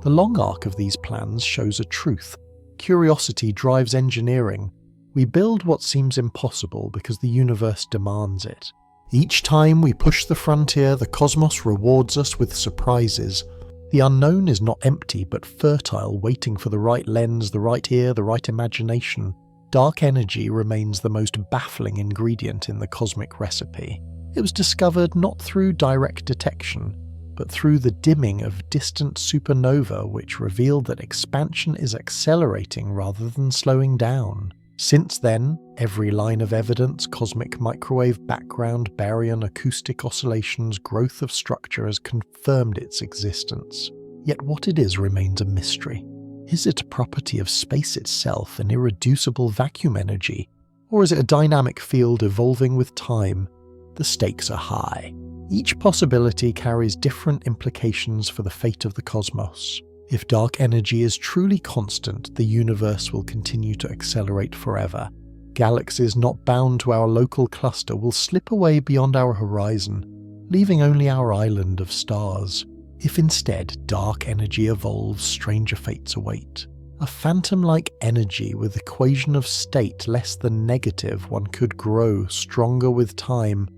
The long arc of these plans shows a truth. Curiosity drives engineering. We build what seems impossible because the universe demands it. Each time we push the frontier, the cosmos rewards us with surprises. The unknown is not empty but fertile, waiting for the right lens, the right ear, the right imagination. Dark energy remains the most baffling ingredient in the cosmic recipe. It was discovered not through direct detection, but through the dimming of distant supernova, which revealed that expansion is accelerating rather than slowing down. Since then, every line of evidence, cosmic microwave background, baryon, acoustic oscillations, growth of structure has confirmed its existence. Yet what it is remains a mystery. Is it a property of space itself, an irreducible vacuum energy? Or is it a dynamic field evolving with time? The stakes are high. Each possibility carries different implications for the fate of the cosmos. If dark energy is truly constant, the universe will continue to accelerate forever. Galaxies not bound to our local cluster will slip away beyond our horizon, leaving only our island of stars. If instead dark energy evolves, stranger fates await. A phantom-like energy with equation of state less than negative, one could grow stronger with time,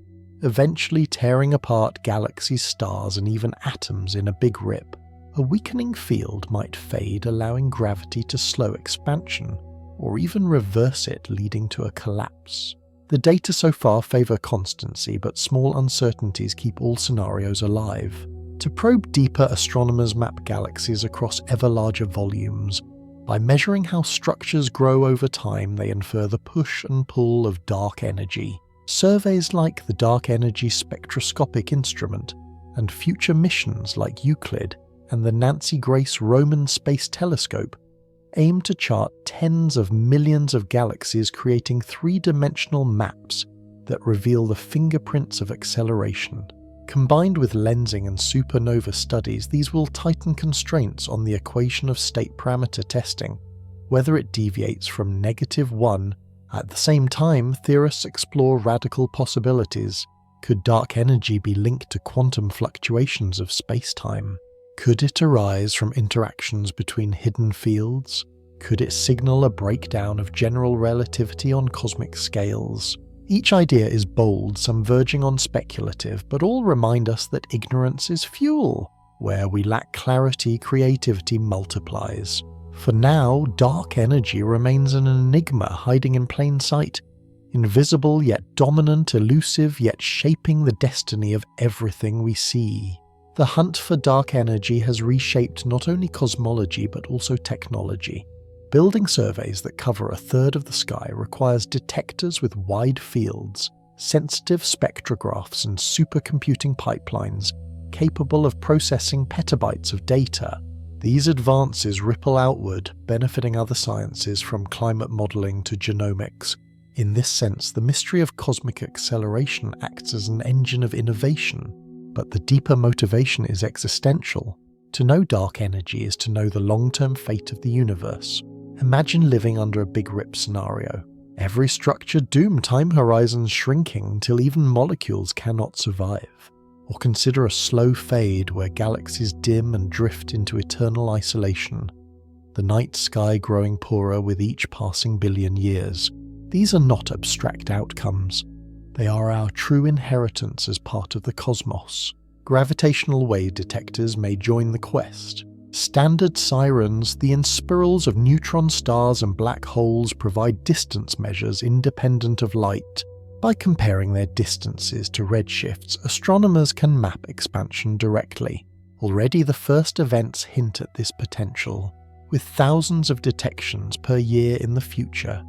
eventually tearing apart galaxies, stars, and even atoms in a big rip. A weakening field might fade, allowing gravity to slow expansion, or even reverse it, leading to a collapse. The data so far favor constancy, but small uncertainties keep all scenarios alive. To probe deeper, astronomers map galaxies across ever larger volumes. By measuring how structures grow over time, they infer the push and pull of dark energy. Surveys like the Dark Energy Spectroscopic Instrument and future missions like Euclid and the Nancy Grace Roman Space Telescope aim to chart tens of millions of galaxies, creating three-dimensional maps that reveal the fingerprints of acceleration. Combined with lensing and supernova studies, these will tighten constraints on the equation of state parameter testing, whether it deviates from -1. At the same time, theorists explore radical possibilities. Could dark energy be linked to quantum fluctuations of space-time? Could it arise from interactions between hidden fields? Could it signal a breakdown of general relativity on cosmic scales? Each idea is bold, some verging on speculative, but all remind us that ignorance is fuel. Where we lack clarity, creativity multiplies. For now, dark energy remains an enigma hiding in plain sight, invisible yet dominant, elusive yet shaping the destiny of everything we see. The hunt for dark energy has reshaped not only cosmology but also technology. Building surveys that cover a third of the sky requires detectors with wide fields, sensitive spectrographs and supercomputing pipelines capable of processing petabytes of data. These advances ripple outward, benefiting other sciences from climate modeling to genomics. In this sense, the mystery of cosmic acceleration acts as an engine of innovation. But the deeper motivation is existential. To know dark energy is to know the long-term fate of the universe. Imagine living under a Big Rip scenario. Every structure doomed, time horizons shrinking till even molecules cannot survive. Or consider a slow fade where galaxies dim and drift into eternal isolation. The night sky growing poorer with each passing billion years. These are not abstract outcomes. They are our true inheritance as part of the cosmos. Gravitational wave detectors may join the quest. Standard sirens, the inspirals of neutron stars and black holes, provide distance measures independent of light. By comparing their distances to redshifts, astronomers can map expansion directly. Already the first events hint at this potential. With thousands of detections per year in the future,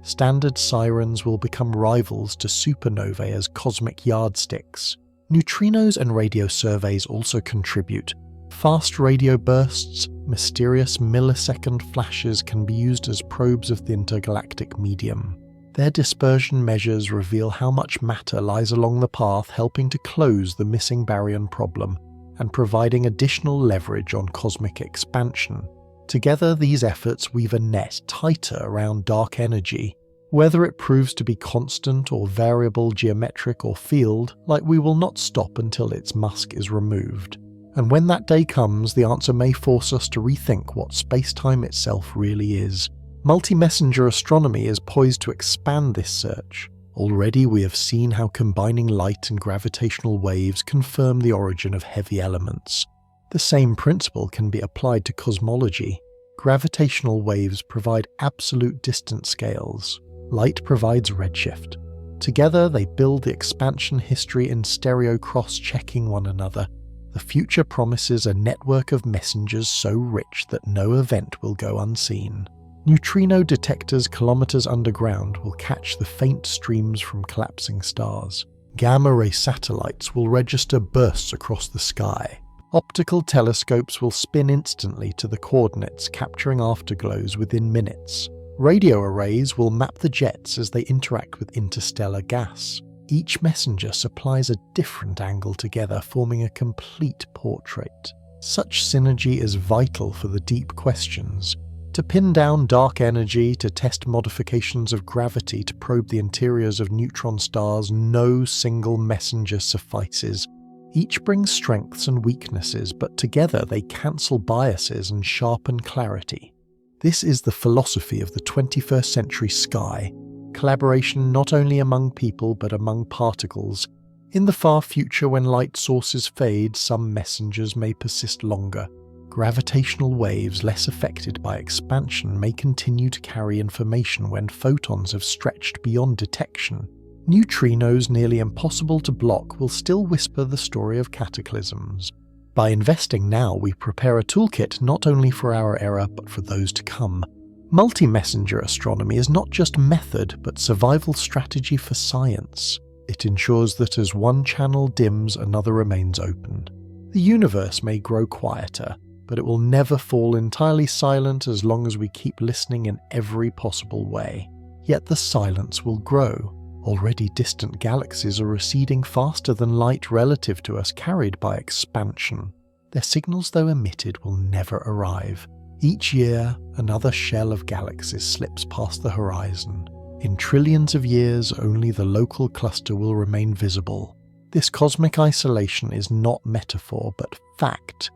standard sirens will become rivals to supernovae as cosmic yardsticks. Neutrinos and radio surveys also contribute. Fast radio bursts, mysterious millisecond flashes can be used as probes of the intergalactic medium. Their dispersion measures reveal how much matter lies along the path, helping to close the missing baryon problem and providing additional leverage on cosmic expansion. Together, these efforts weave a net tighter around dark energy. Whether it proves to be constant or variable, geometric or field, we will not stop until its musk is removed. And when that day comes, the answer may force us to rethink what space-time itself really is. Multi-messenger astronomy is poised to expand this search. Already we have seen how combining light and gravitational waves confirm the origin of heavy elements. The same principle can be applied to cosmology. Gravitational waves provide absolute distance scales. Light provides redshift. Together they build the expansion history in stereo cross-checking one another. The future promises a network of messengers so rich that no event will go unseen. Neutrino detectors kilometers underground will catch the faint streams from collapsing stars. Gamma-ray satellites will register bursts across the sky. Optical telescopes will spin instantly to the coordinates, capturing afterglows within minutes. Radio arrays will map the jets as they interact with interstellar gas. Each messenger supplies a different angle together, forming a complete portrait. Such synergy is vital for the deep questions. To pin down dark energy, to test modifications of gravity, to probe the interiors of neutron stars, no single messenger suffices. Each brings strengths and weaknesses, but together they cancel biases and sharpen clarity. This is the philosophy of the 21st century sky. Collaboration not only among people but among particles. In the far future, when light sources fade, some messengers may persist longer. Gravitational waves less affected by expansion may continue to carry information when photons have stretched beyond detection. Neutrinos nearly impossible to block will still whisper the story of cataclysms. By investing now, we prepare a toolkit not only for our era but for those to come. Multi-messenger astronomy is not just method but survival strategy for science. It ensures that as one channel dims, another remains open. The universe may grow quieter, but it will never fall entirely silent as long as we keep listening in every possible way. Yet the silence will grow. Already distant galaxies are receding faster than light relative to us, carried by expansion. Their signals, though emitted, will never arrive. Each year, another shell of galaxies slips past the horizon. In trillions of years, only the local cluster will remain visible. This cosmic isolation is not metaphor, but fact,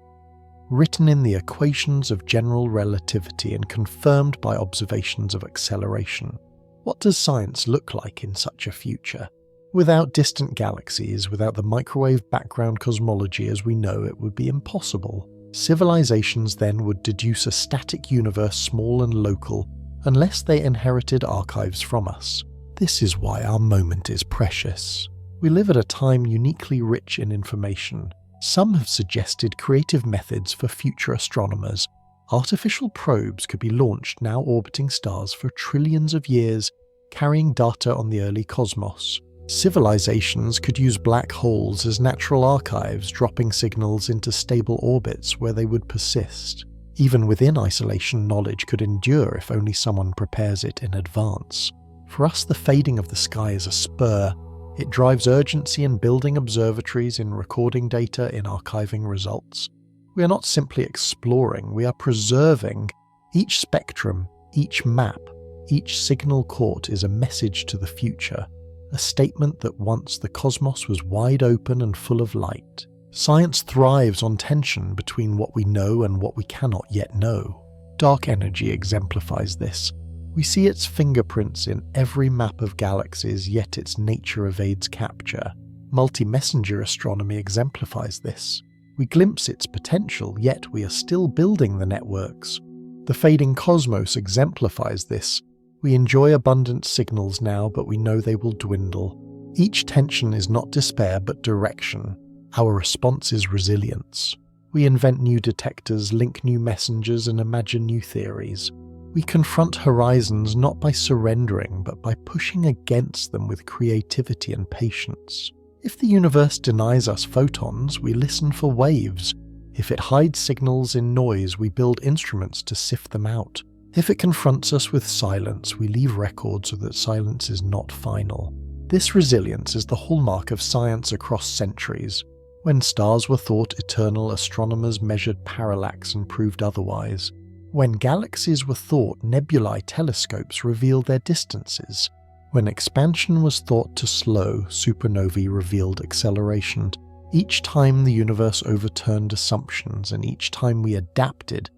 written in the equations of general relativity and confirmed by observations of acceleration. What does science look like in such a future? Without distant galaxies, without the microwave background cosmology as we know it, would be impossible. Civilizations then would deduce a static universe, small and local, unless they inherited archives from us. This is why our moment is precious. We live at a time uniquely rich in information. Some have suggested creative methods for future astronomers. Artificial probes could be launched now orbiting stars for trillions of years, carrying data on the early cosmos. Civilizations could use black holes as natural archives, dropping signals into stable orbits where they would persist. Even within isolation, knowledge could endure if only someone prepares it in advance. For us, the fading of the sky is a spur. It drives urgency in building observatories, in recording data, in archiving results. We are not simply exploring, we are preserving. Each spectrum, each map, each signal caught is a message to the future, a statement that once the cosmos was wide open and full of light. Science thrives on tension between what we know and what we cannot yet know. Dark energy exemplifies this. We see its fingerprints in every map of galaxies, yet its nature evades capture. Multi-messenger astronomy exemplifies this. We glimpse its potential, yet we are still building the networks. The fading cosmos exemplifies this. We enjoy abundant signals now, but we know they will dwindle. Each tension is not despair, but direction. Our response is resilience. We invent new detectors, link new messengers, and imagine new theories. We confront horizons not by surrendering, but by pushing against them with creativity and patience. If the universe denies us photons, we listen for waves. If it hides signals in noise, we build instruments to sift them out. If it confronts us with silence, we leave records so that silence is not final. This resilience is the hallmark of science across centuries. When stars were thought eternal, astronomers measured parallax and proved otherwise. When galaxies were thought nebulae, telescopes revealed their distances. When expansion was thought to slow, supernovae revealed acceleration. Each time the universe overturned assumptions and each time we adapted,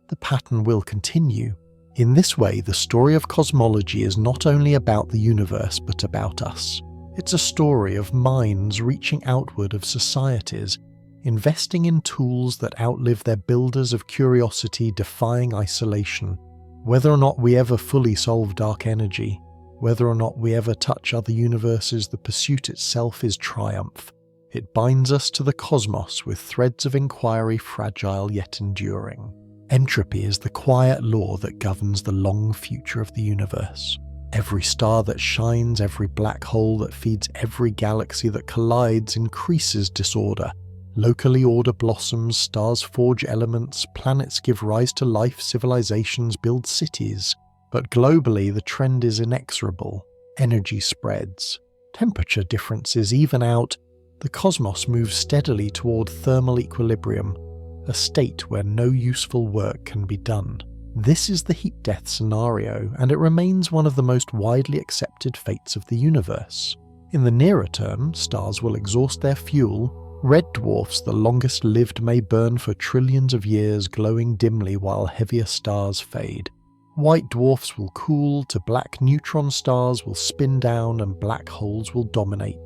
the pattern will continue. In this way, the story of cosmology is not only about the universe but about us. It's a story of minds reaching outward of societies, investing in tools that outlive their builders of curiosity, defying isolation. Whether or not we ever fully solve dark energy, whether or not we ever touch other universes, the pursuit itself is triumph. It binds us to the cosmos with threads of inquiry, fragile yet enduring. Entropy is the quiet law that governs the long future of the universe. Every star that shines, every black hole that feeds every galaxy that collides increases disorder. Locally order blossoms, stars forge elements, planets give rise to life, civilizations build cities. But globally the trend is inexorable. Energy spreads. Temperature differences even out. The cosmos moves steadily toward thermal equilibrium, a state where no useful work can be done. This is the heat death scenario, and it remains one of the most widely accepted fates of the universe. In the nearer term, stars will exhaust their fuel. Red dwarfs, the longest lived, may burn for trillions of years, glowing dimly while heavier stars fade. White dwarfs will cool to black, neutron stars will spin down, and black holes will dominate.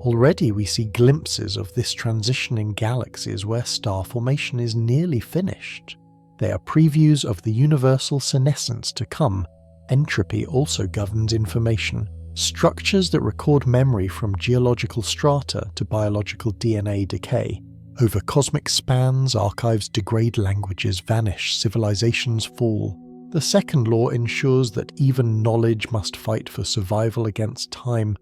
Already we see glimpses of this transition in galaxies where star formation is nearly finished. They are previews of the universal senescence to come. Entropy also governs information. Structures that record memory from geological strata to biological DNA decay. Over cosmic spans, archives degrade, languages vanish, civilizations fall. The second law ensures that even knowledge must fight for survival against time.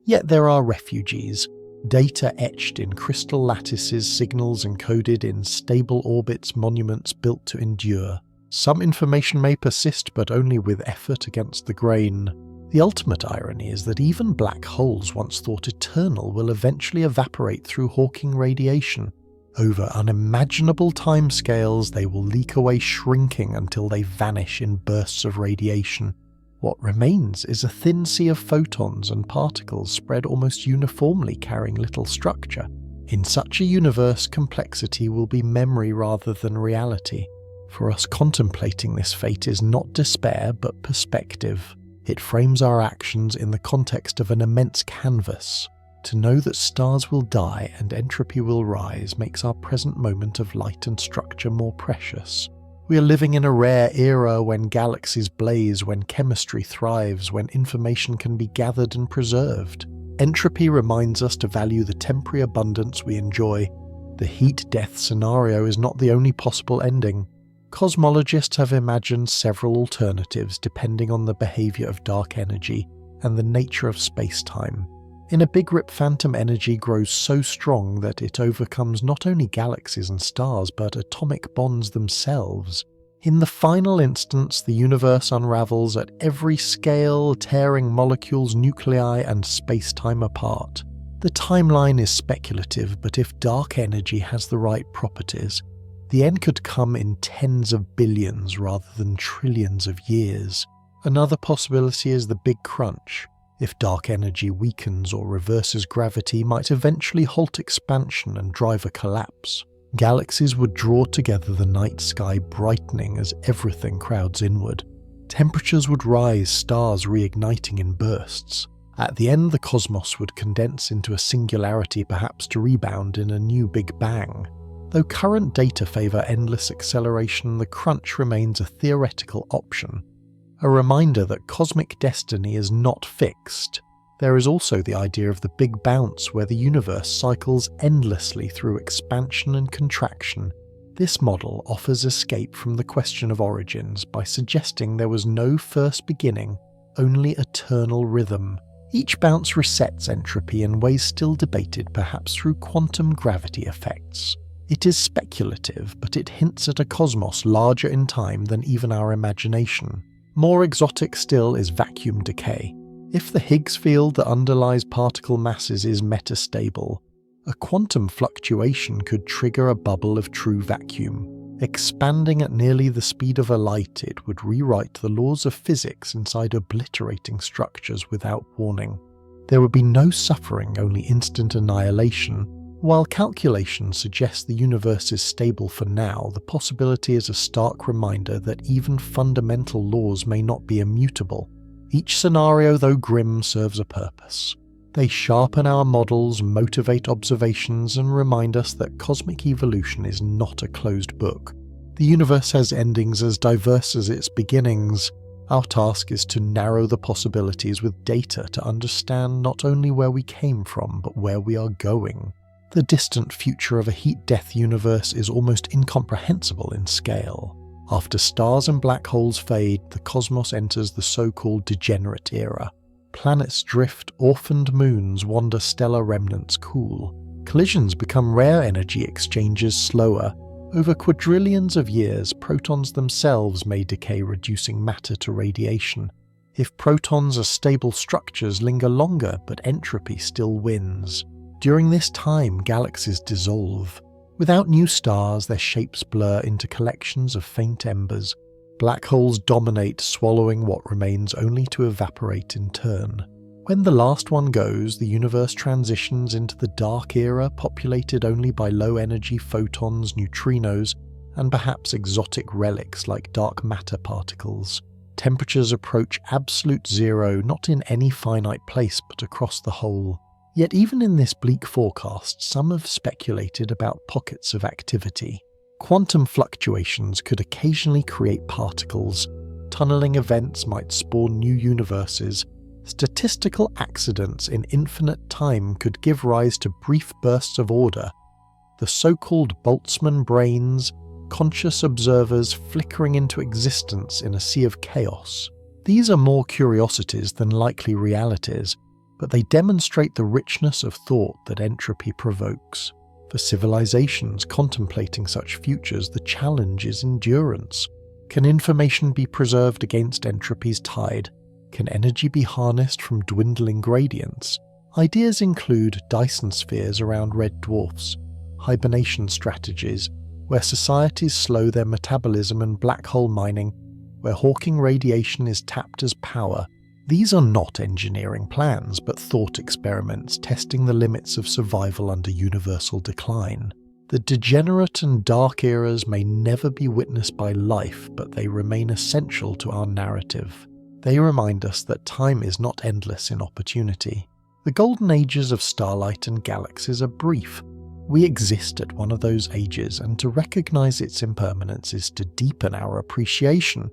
Yet there are refugees. Data etched in crystal lattices, signals encoded in stable orbits, monuments built to endure. Some information may persist, but only with effort against the grain. The ultimate irony is that even black holes once thought eternal will eventually evaporate through Hawking radiation. Over unimaginable timescales, they will leak away, shrinking until they vanish in bursts of radiation. What remains is a thin sea of photons and particles spread almost uniformly, carrying little structure. In such a universe, complexity will be memory rather than reality. For us, contemplating this fate is not despair but perspective. It frames our actions in the context of an immense canvas. To know that stars will die and entropy will rise makes our present moment of light and structure more precious. We are living in a rare era when galaxies blaze, when chemistry thrives, when information can be gathered and preserved. Entropy reminds us to value the temporary abundance we enjoy. The heat-death scenario is not the only possible ending. Cosmologists have imagined several alternatives depending on the behavior of dark energy and the nature of space-time. In a Big Rip, phantom energy grows so strong that it overcomes not only galaxies and stars but atomic bonds themselves. In the final instance, the universe unravels at every scale, tearing molecules, nuclei, and space-time apart. The timeline is speculative, but if dark energy has the right properties, the end could come in tens of billions rather than trillions of years. Another possibility is the Big Crunch. If dark energy weakens or reverses gravity, might eventually halt expansion and drive a collapse. Galaxies would draw together, the night sky brightening as everything crowds inward. Temperatures would rise, stars reigniting in bursts. At the end, the cosmos would condense into a singularity, perhaps to rebound in a new Big Bang. Though current data favour endless acceleration, the crunch remains a theoretical option. A reminder that cosmic destiny is not fixed. There is also the idea of the Big Bounce, where the universe cycles endlessly through expansion and contraction. This model offers escape from the question of origins by suggesting there was no first beginning, only eternal rhythm. Each bounce resets entropy in ways still debated, perhaps through quantum gravity effects. It is speculative, but it hints at a cosmos larger in time than even our imagination. More exotic still is vacuum decay. If the Higgs field that underlies particle masses is metastable, a quantum fluctuation could trigger a bubble of true vacuum. Expanding at nearly the speed of a light, it would rewrite the laws of physics inside obliterating structures without warning. There would be no suffering, only instant annihilation. While calculation suggests the universe is stable for now, the possibility is a stark reminder that even fundamental laws may not be immutable. Each scenario, though grim, serves a purpose. They sharpen our models, motivate observations, and remind us that cosmic evolution is not a closed book. The universe has endings as diverse as its beginnings. Our task is to narrow the possibilities with data to understand not only where we came from, but where we are going. The distant future of a heat-death universe is almost incomprehensible in scale. After stars and black holes fade, the cosmos enters the so-called degenerate era. Planets drift, orphaned moons wander, stellar remnants cool. Collisions become rare, energy exchanges slower. Over quadrillions of years, protons themselves may decay, reducing matter to radiation. If protons are stable structures, linger longer, but entropy still wins. During this time, galaxies dissolve. Without new stars, their shapes blur into collections of faint embers. Black holes dominate, swallowing what remains only to evaporate in turn. When the last one goes, the universe transitions into the dark era, populated only by low-energy photons, neutrinos, and perhaps exotic relics like dark matter particles. Temperatures approach absolute zero, not in any finite place but across the whole. Yet even in this bleak forecast, some have speculated about pockets of activity. Quantum fluctuations could occasionally create particles. Tunneling events might spawn new universes. Statistical accidents in infinite time could give rise to brief bursts of order. The so-called Boltzmann brains, conscious observers flickering into existence in a sea of chaos. These are more curiosities than likely realities, but they demonstrate the richness of thought that entropy provokes. For civilizations contemplating such futures, the challenge is endurance. Can information be preserved against entropy's tide? Can energy be harnessed from dwindling gradients? Ideas include Dyson spheres around red dwarfs, hibernation strategies, where societies slow their metabolism, and black hole mining, where Hawking radiation is tapped as power. These are not engineering plans, but thought experiments testing the limits of survival under universal decline. The degenerate and dark eras may never be witnessed by life, but they remain essential to our narrative. They remind us that time is not endless in opportunity. The golden ages of starlight and galaxies are brief. We exist at one of those ages, and to recognize its impermanence is to deepen our appreciation.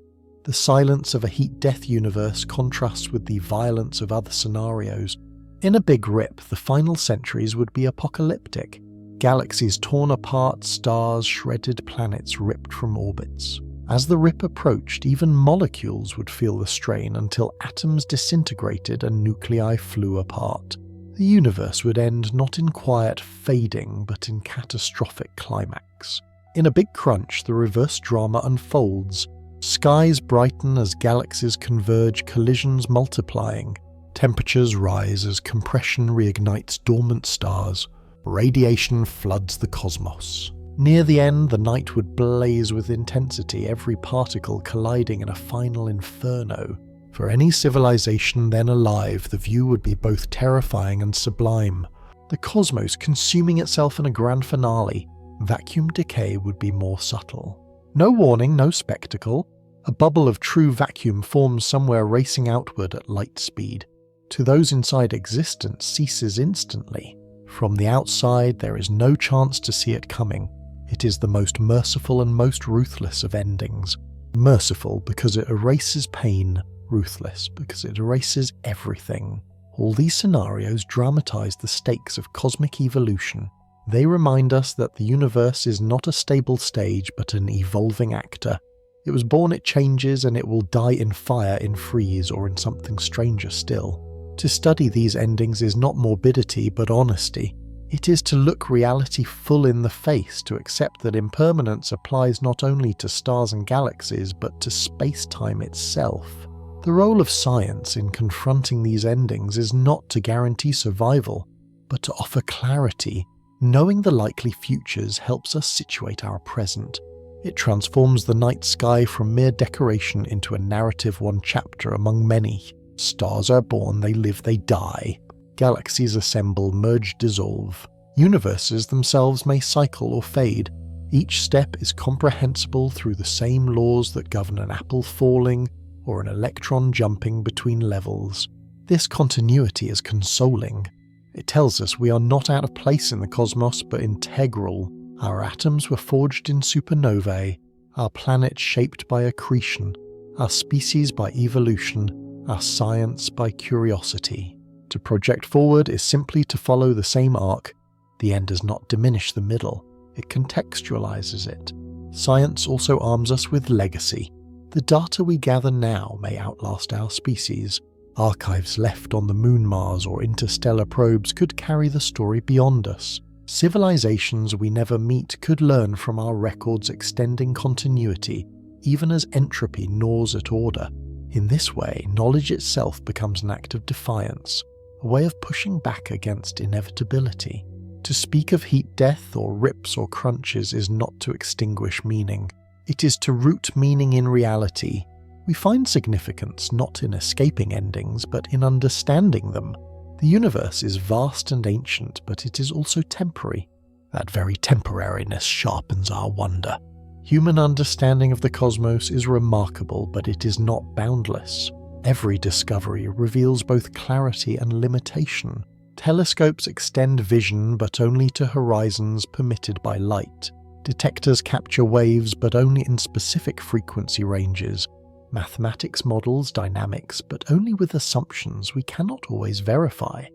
The silence of a heat-death universe contrasts with the violence of other scenarios. In a big rip, the final centuries would be apocalyptic. Galaxies torn apart, stars shredded, planets ripped from orbits. As the rip approached, even molecules would feel the strain until atoms disintegrated and nuclei flew apart. The universe would end not in quiet fading, but in catastrophic climax. In a big crunch, the reverse drama unfolds. Skies brighten as galaxies converge, collisions multiplying. Temperatures rise as compression reignites dormant stars. Radiation floods the cosmos. Near the end, the night would blaze with intensity, every particle colliding in a final inferno. For any civilization then alive, the view would be both terrifying and sublime. The cosmos consuming itself in a grand finale. Vacuum decay would be more subtle. No warning, no spectacle. A bubble of true vacuum forms somewhere racing outward at light speed. To those inside, existence ceases instantly. From the outside, there is no chance to see it coming. It is the most merciful and most ruthless of endings. Merciful because it erases pain, ruthless because it erases everything. All these scenarios dramatize the stakes of cosmic evolution. They remind us that the universe is not a stable stage but an evolving actor. It was born, it changes, and it will die in fire, in freeze, or in something stranger still. To study these endings is not morbidity but honesty. It is to look reality full in the face, to accept that impermanence applies not only to stars and galaxies but to space-time itself. The role of science in confronting these endings is not to guarantee survival, but to offer clarity. Knowing the likely futures helps us situate our present. It transforms the night sky from mere decoration into a narrative, one chapter among many. Stars are born, they live, they die. Galaxies assemble, merge, dissolve. Universes themselves may cycle or fade. Each step is comprehensible through the same laws that govern an apple falling or an electron jumping between levels. This continuity is consoling. It tells us we are not out of place in the cosmos but integral. Our atoms were forged in supernovae, our planet shaped by accretion, our species by evolution, our science by curiosity. To project forward is simply to follow the same arc. The end does not diminish the middle, it contextualizes it. Science also arms us with legacy. The data we gather now may outlast our species. Archives left on the moon, Mars, or interstellar probes could carry the story beyond us. Civilizations we never meet could learn from our records extending continuity, even as entropy gnaws at order. In this way, knowledge itself becomes an act of defiance, a way of pushing back against inevitability. To speak of heat death or rips or crunches is not to extinguish meaning. It is to root meaning in reality. We find significance not in escaping endings, but in understanding them. The universe is vast and ancient, but it is also temporary. That very temporariness sharpens our wonder. Human understanding of the cosmos is remarkable, but it is not boundless. Every discovery reveals both clarity and limitation. Telescopes extend vision, but only to horizons permitted by light. Detectors capture waves, but only in specific frequency ranges. Mathematics models dynamics, but only with assumptions we cannot always verify.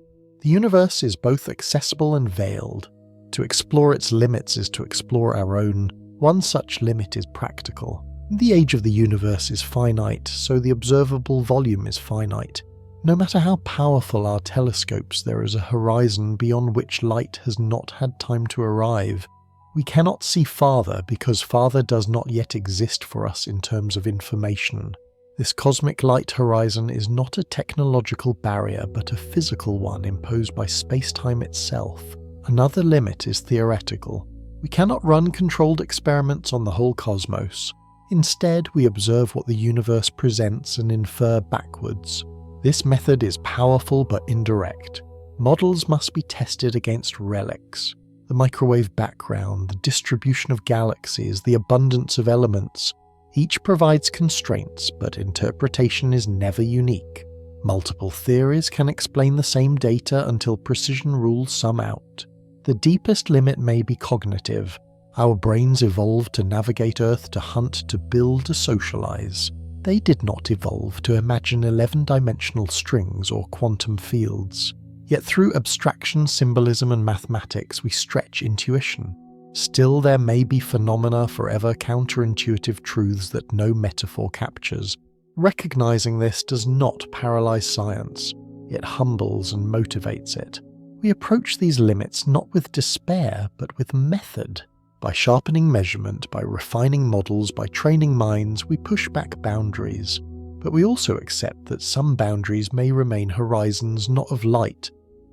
The universe is both accessible and veiled. To explore its limits is to explore our own. One such limit is practical. The age of the universe is finite, so the observable volume is finite. No matter how powerful our telescopes, there is a horizon beyond which light has not had time to arrive. We cannot see farther because farther does not yet exist for us in terms of information. This cosmic light horizon is not a technological barrier but a physical one imposed by space-time itself. Another limit is theoretical. We cannot run controlled experiments on the whole cosmos. Instead, we observe what the universe presents and infer backwards. This method is powerful but indirect. Models must be tested against relics. The microwave background, the distribution of galaxies, the abundance of elements. Each provides constraints, but interpretation is never unique. Multiple theories can explain the same data until precision rules some out. The deepest limit may be cognitive. Our brains evolved to navigate Earth, to hunt, to build, to socialize. They did not evolve to imagine 11-dimensional strings or quantum fields. Yet through abstraction, symbolism, and mathematics, we stretch intuition. Still, there may be phenomena forever counterintuitive truths that no metaphor captures. Recognizing this does not paralyze science. It humbles and motivates it. We approach these limits not with despair, but with method. By sharpening measurement, by refining models, by training minds, we push back boundaries. But we also accept that some boundaries may remain horizons not of light,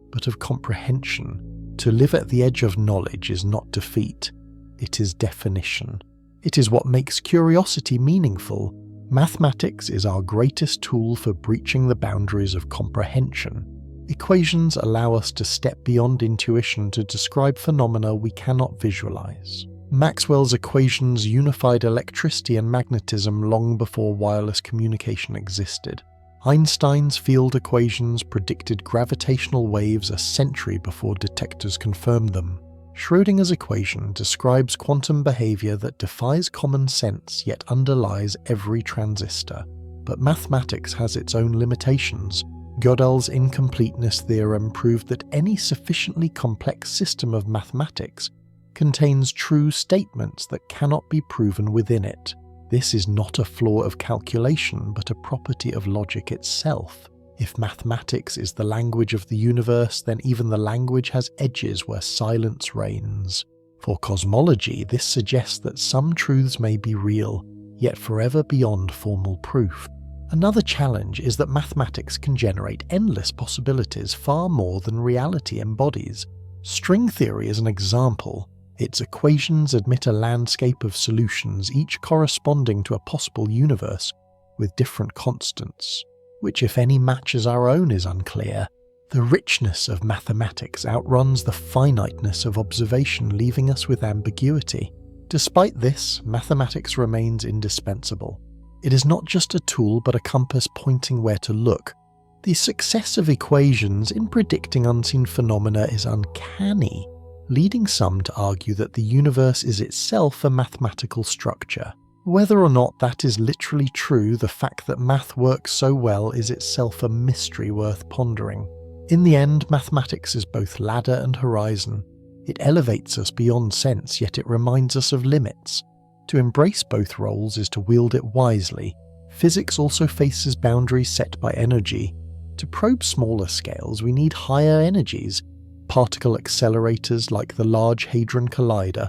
but of comprehension. To live at the edge of knowledge is not defeat, it is definition. It is what makes curiosity meaningful. Mathematics is our greatest tool for breaching the boundaries of comprehension. Equations allow us to step beyond intuition to describe phenomena we cannot visualize. Maxwell's equations unified electricity and magnetism long before wireless communication existed. Einstein's field equations predicted gravitational waves a century before detectors confirmed them. Schrödinger's equation describes quantum behavior that defies common sense yet underlies every transistor. But mathematics has its own limitations. Gödel's incompleteness theorem proved that any sufficiently complex system of mathematics contains true statements that cannot be proven within it. This is not a flaw of calculation, but a property of logic itself. If mathematics is the language of the universe, then even the language has edges where silence reigns. For cosmology, this suggests that some truths may be real, yet forever beyond formal proof. Another challenge is that mathematics can generate endless possibilities, far more than reality embodies. String theory is an example. Its equations admit a landscape of solutions, each corresponding to a possible universe with different constants. Which, if any, matches our own is unclear. The richness of mathematics outruns the finiteness of observation, leaving us with ambiguity. Despite this, mathematics remains indispensable. It is not just a tool but a compass pointing where to look. The success of equations in predicting unseen phenomena is uncanny, leading some to argue that the universe is itself a mathematical structure. Whether or not that is literally true, the fact that math works so well is itself a mystery worth pondering. In the end, mathematics is both ladder and horizon. It elevates us beyond sense, yet it reminds us of limits. To embrace both roles is to wield it wisely. Physics also faces boundaries set by energy. To probe smaller scales, we need higher energies. Particle accelerators like the Large Hadron Collider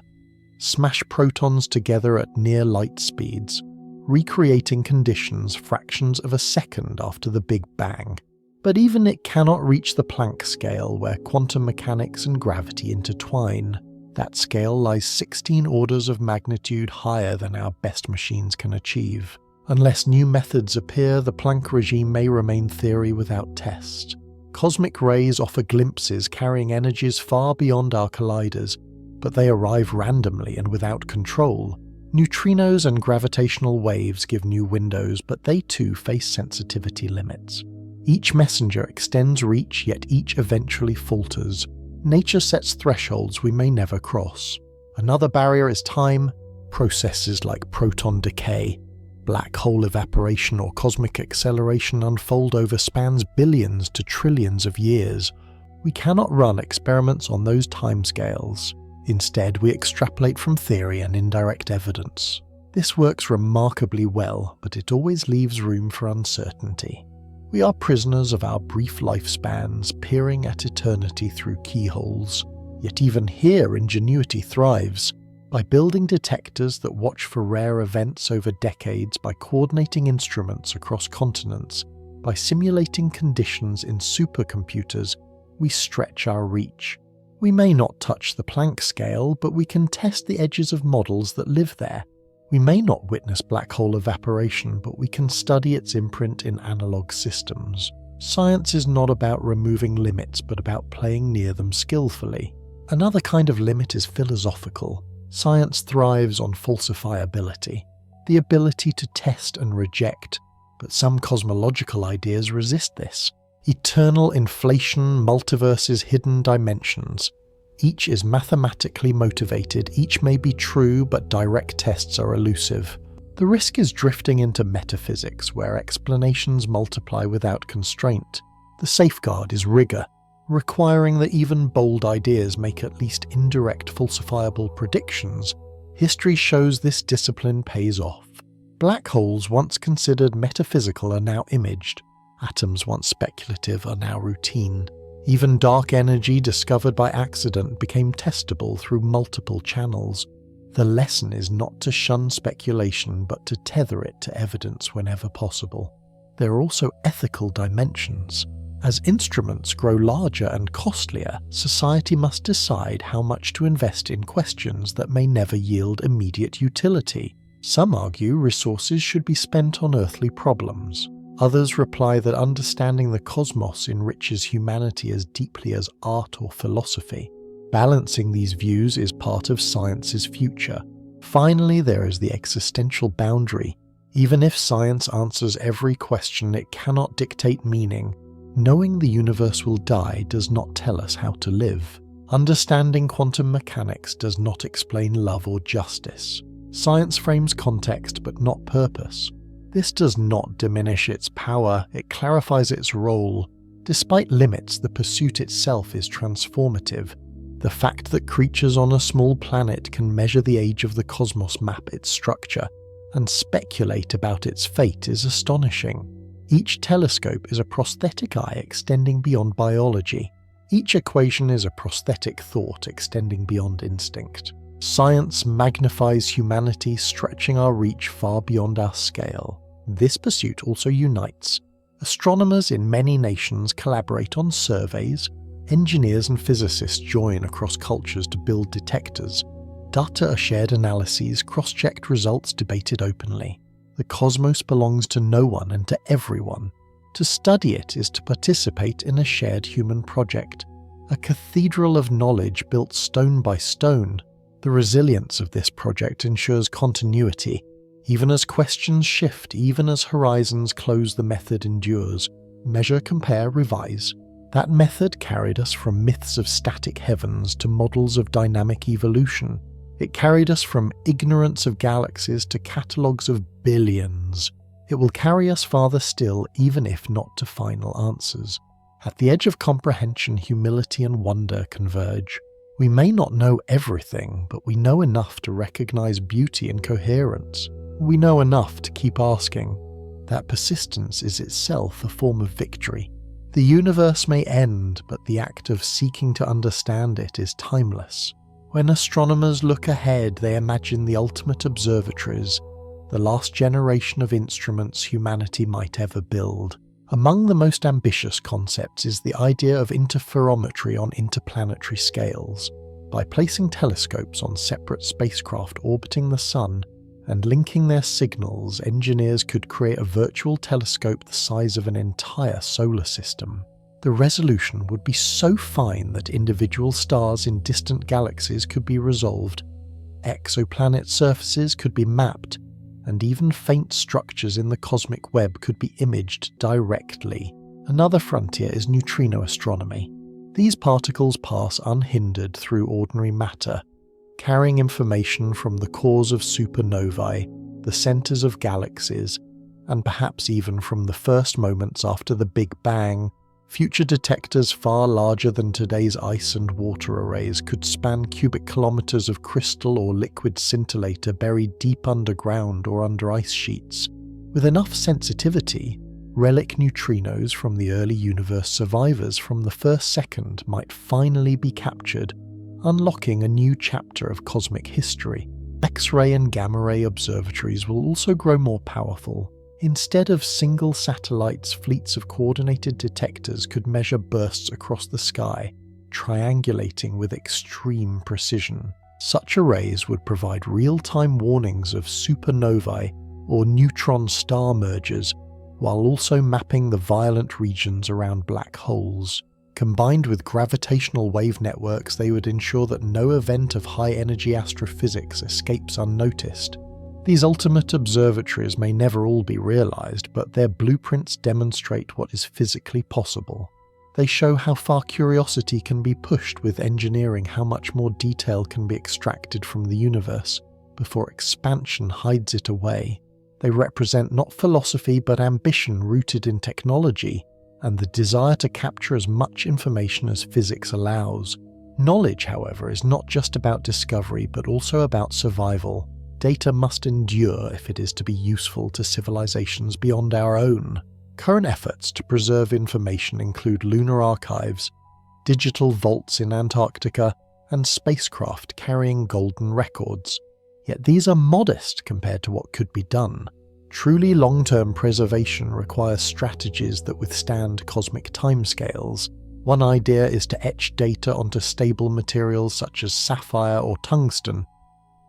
smash protons together at near light speeds, recreating conditions fractions of a second after the Big Bang. But even it cannot reach the Planck scale, where quantum mechanics and gravity intertwine. That scale lies 16 orders of magnitude higher than our best machines can achieve. Unless new methods appear, the Planck regime may remain theory without test. Cosmic rays offer glimpses carrying energies far beyond our colliders, but they arrive randomly and without control. Neutrinos and gravitational waves give new windows, but they too face sensitivity limits. Each messenger extends reach, yet each eventually falters. Nature sets thresholds we may never cross. Another barrier is time. Processes like proton decay, black hole evaporation, or cosmic acceleration unfold over spans billions to trillions of years. We cannot run experiments on those timescales. Instead, we extrapolate from theory and indirect evidence. This works remarkably well, but it always leaves room for uncertainty. We are prisoners of our brief lifespans, peering at eternity through keyholes. Yet even here ingenuity thrives. By building detectors that watch for rare events over decades, by coordinating instruments across continents, by simulating conditions in supercomputers, we stretch our reach. We may not touch the Planck scale, but we can test the edges of models that live there. We may not witness black hole evaporation, but we can study its imprint in analog systems. Science is not about removing limits, but about playing near them skillfully. Another kind of limit is philosophical. Science thrives on falsifiability, the ability to test and reject, but some cosmological ideas resist this. Eternal inflation, multiverses, hidden dimensions. Each is mathematically motivated, each may be true, but direct tests are elusive. The risk is drifting into metaphysics, where explanations multiply without constraint. The safeguard is rigor, requiring that even bold ideas make at least indirect falsifiable predictions. History shows this discipline pays off. Black holes once considered metaphysical are now imaged. Atoms once speculative are now routine. Even dark energy discovered by accident became testable through multiple channels. The lesson is not to shun speculation, but to tether it to evidence whenever possible. There are also ethical dimensions. As instruments grow larger and costlier, society must decide how much to invest in questions that may never yield immediate utility. Some argue resources should be spent on earthly problems. Others reply that understanding the cosmos enriches humanity as deeply as art or philosophy. Balancing these views is part of science's future. Finally, there is the existential boundary. Even if science answers every question, it cannot dictate meaning. Knowing the universe will die does not tell us how to live. Understanding quantum mechanics does not explain love or justice. Science frames context but not purpose. This does not diminish its power, it clarifies its role. Despite limits, the pursuit itself is transformative. The fact that creatures on a small planet can measure the age of the cosmos, map its structure, and speculate about its fate is astonishing. Each telescope is a prosthetic eye extending beyond biology. Each equation is a prosthetic thought extending beyond instinct. Science magnifies humanity, stretching our reach far beyond our scale. This pursuit also unites. Astronomers in many nations collaborate on surveys. Engineers and physicists join across cultures to build detectors. Data are shared, analyses, cross-checked, results debated openly. The cosmos belongs to no one and to everyone. To study it is to participate in a shared human project, a cathedral of knowledge built stone by stone. The resilience of this project ensures continuity. Even as questions shift, even as horizons close, the method endures. Measure, compare, revise. That method carried us from myths of static heavens to models of dynamic evolution. It carried us from ignorance of galaxies to catalogues of billions. It will carry us farther still, even if not to final answers. At the edge of comprehension, humility and wonder converge. We may not know everything, but we know enough to recognize beauty and coherence. We know enough to keep asking. That persistence is itself a form of victory. The universe may end, but the act of seeking to understand it is timeless. When astronomers look ahead, they imagine the ultimate observatories, the last generation of instruments humanity might ever build. Among the most ambitious concepts is the idea of interferometry on interplanetary scales. By placing telescopes on separate spacecraft orbiting the Sun and linking their signals, engineers could create a virtual telescope the size of an entire solar system. The resolution would be so fine that individual stars in distant galaxies could be resolved, exoplanet surfaces could be mapped, and even faint structures in the cosmic web could be imaged directly. Another frontier is neutrino astronomy. These particles pass unhindered through ordinary matter, carrying information from the cores of supernovae, the centers of galaxies, and perhaps even from the first moments after the Big Bang. Future detectors far larger than today's ice and water arrays could span cubic kilometers of crystal or liquid scintillator buried deep underground or under ice sheets. With enough sensitivity, relic neutrinos from the early universe survivors from the first second might finally be captured, unlocking a new chapter of cosmic history. X-ray and gamma-ray observatories will also grow more powerful. Instead of single satellites, fleets of coordinated detectors could measure bursts across the sky, triangulating with extreme precision. Such arrays would provide real-time warnings of supernovae or neutron star mergers, while also mapping the violent regions around black holes. Combined with gravitational wave networks, they would ensure that no event of high-energy astrophysics escapes unnoticed. These ultimate observatories may never all be realized, but their blueprints demonstrate what is physically possible. They show how far curiosity can be pushed with engineering, how much more detail can be extracted from the universe before expansion hides it away. They represent not philosophy but ambition rooted in technology and the desire to capture as much information as physics allows. Knowledge, however, is not just about discovery but also about survival. Data must endure if it is to be useful to civilizations beyond our own. Current efforts to preserve information include lunar archives, digital vaults in Antarctica, and spacecraft carrying golden records. Yet these are modest compared to what could be done. Truly long-term preservation requires strategies that withstand cosmic timescales. One idea is to etch data onto stable materials such as sapphire or tungsten,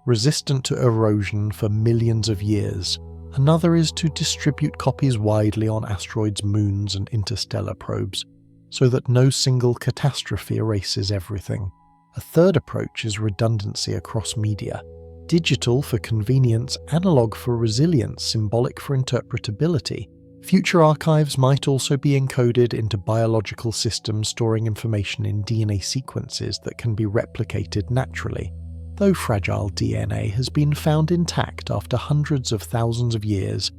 resistant to erosion for millions of years. Another is to distribute copies widely on asteroids, moons, and interstellar probes, so that no single catastrophe erases everything. A third approach is redundancy across media. Digital for convenience, analog for resilience, symbolic for interpretability. Future archives might also be encoded into biological systems storing information in DNA sequences that can be replicated naturally. Though fragile DNA has been found intact after hundreds of thousands of years,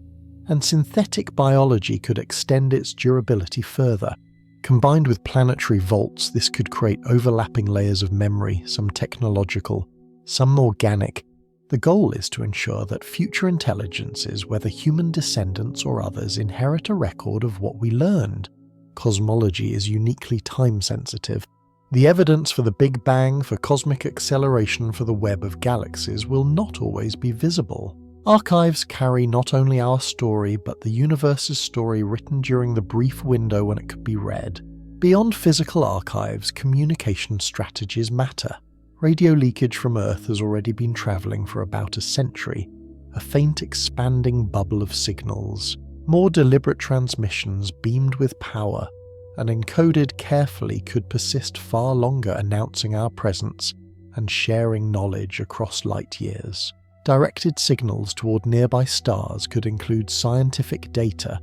and synthetic biology could extend its durability further. Combined with planetary vaults, this could create overlapping layers of memory, some technological, some organic. The goal is to ensure that future intelligences, whether human descendants or others, inherit a record of what we learned. Cosmology is uniquely time-sensitive. The evidence for the Big Bang, for cosmic acceleration, for the web of galaxies will not always be visible. Archives carry not only our story, but the universe's story written during the brief window when it could be read. Beyond physical archives, communication strategies matter. Radio leakage from Earth has already been travelling for about a century, a faint expanding bubble of signals. More deliberate transmissions beamed with power and encoded carefully could persist far longer, announcing our presence and sharing knowledge across light years. Directed signals toward nearby stars could include scientific data,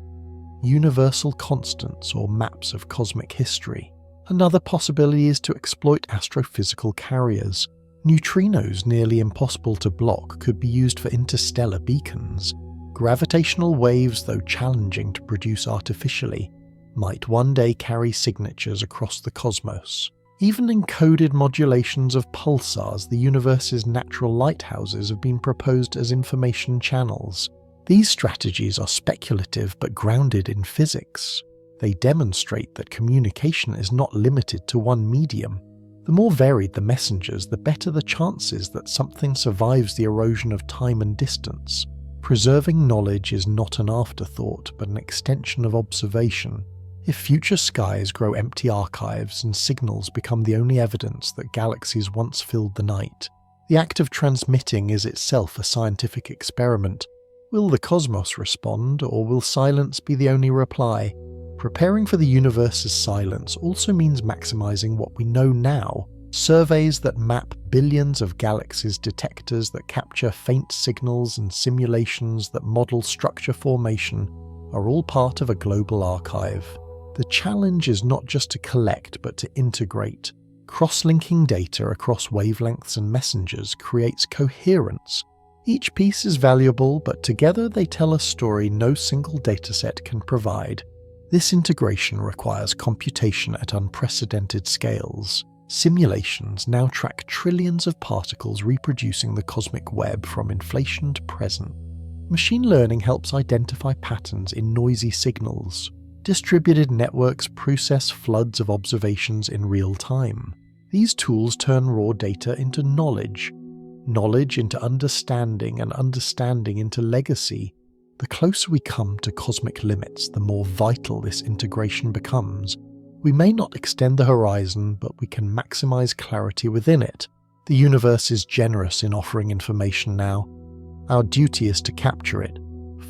universal constants or maps of cosmic history. Another possibility is to exploit astrophysical carriers. Neutrinos nearly impossible to block could be used for interstellar beacons. Gravitational waves, though challenging to produce artificially, might one day carry signatures across the cosmos. Even encoded modulations of pulsars, the universe's natural lighthouses, have been proposed as information channels. These strategies are speculative but grounded in physics. They demonstrate that communication is not limited to one medium. The more varied the messengers, the better the chances that something survives the erosion of time and distance. Preserving knowledge is not an afterthought, but an extension of observation. If future skies grow empty archives and signals become the only evidence that galaxies once filled the night, the act of transmitting is itself a scientific experiment. Will the cosmos respond, or will silence be the only reply? Preparing for the universe's silence also means maximizing what we know now. Surveys that map billions of galaxies, detectors that capture faint signals, and simulations that model structure formation are all part of a global archive. The challenge is not just to collect, but to integrate. Cross-linking data across wavelengths and messengers creates coherence. Each piece is valuable, but together they tell a story no single dataset can provide. This integration requires computation at unprecedented scales. Simulations now track trillions of particles reproducing the cosmic web from inflation to present. Machine learning helps identify patterns in noisy signals. Distributed networks process floods of observations in real time. These tools turn raw data into knowledge into understanding, and understanding into legacy. The closer we come to cosmic limits, the more vital this integration becomes. We may not extend the horizon, but we can maximize clarity within it. The universe is generous in offering information now. Our duty is to capture it,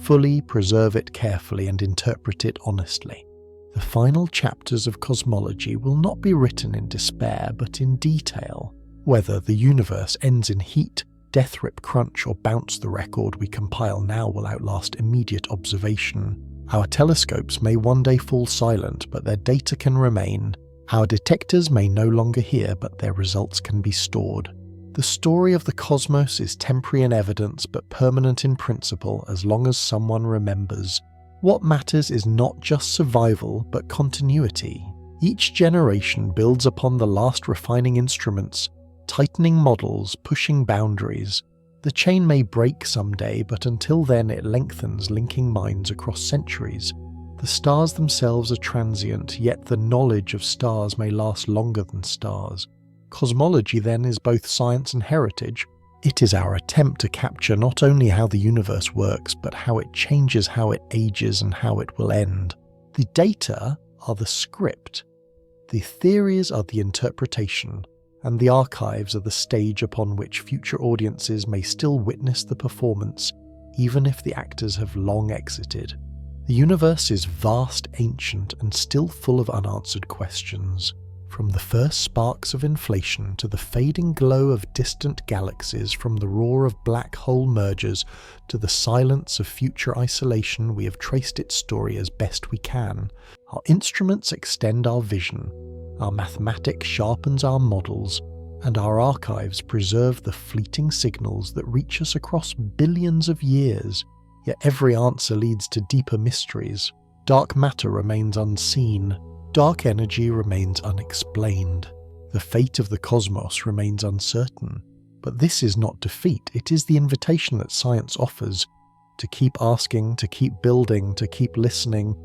fully preserve it carefully, and interpret it honestly. The final chapters of cosmology will not be written in despair, but in detail. Whether the universe ends in heat, death rip crunch, or bounce the record we compile now will outlast immediate observation. Our telescopes may one day fall silent, but their data can remain. Our detectors may no longer hear, but their results can be stored. The story of the cosmos is temporary in evidence, but permanent in principle as long as someone remembers. What matters is not just survival, but continuity. Each generation builds upon the last, refining instruments, tightening models, pushing boundaries. The chain may break someday, but until then it lengthens, linking minds across centuries. The stars themselves are transient, yet the knowledge of stars may last longer than stars. Cosmology then is both science and heritage. It is our attempt to capture not only how the universe works, but how it changes, how it ages, and how it will end. The data are the script. The theories are the interpretation, and the archives are the stage upon which future audiences may still witness the performance, even if the actors have long exited. The universe is vast, ancient, and still full of unanswered questions. From the first sparks of inflation to the fading glow of distant galaxies, from the roar of black hole mergers to the silence of future isolation, we have traced its story as best we can. Our instruments extend our vision, our mathematics sharpens our models, and our archives preserve the fleeting signals that reach us across billions of years. Yet every answer leads to deeper mysteries. Dark matter remains unseen. Dark energy remains unexplained. The fate of the cosmos remains uncertain. But this is not defeat, it is the invitation that science offers. To keep asking, to keep building, to keep listening.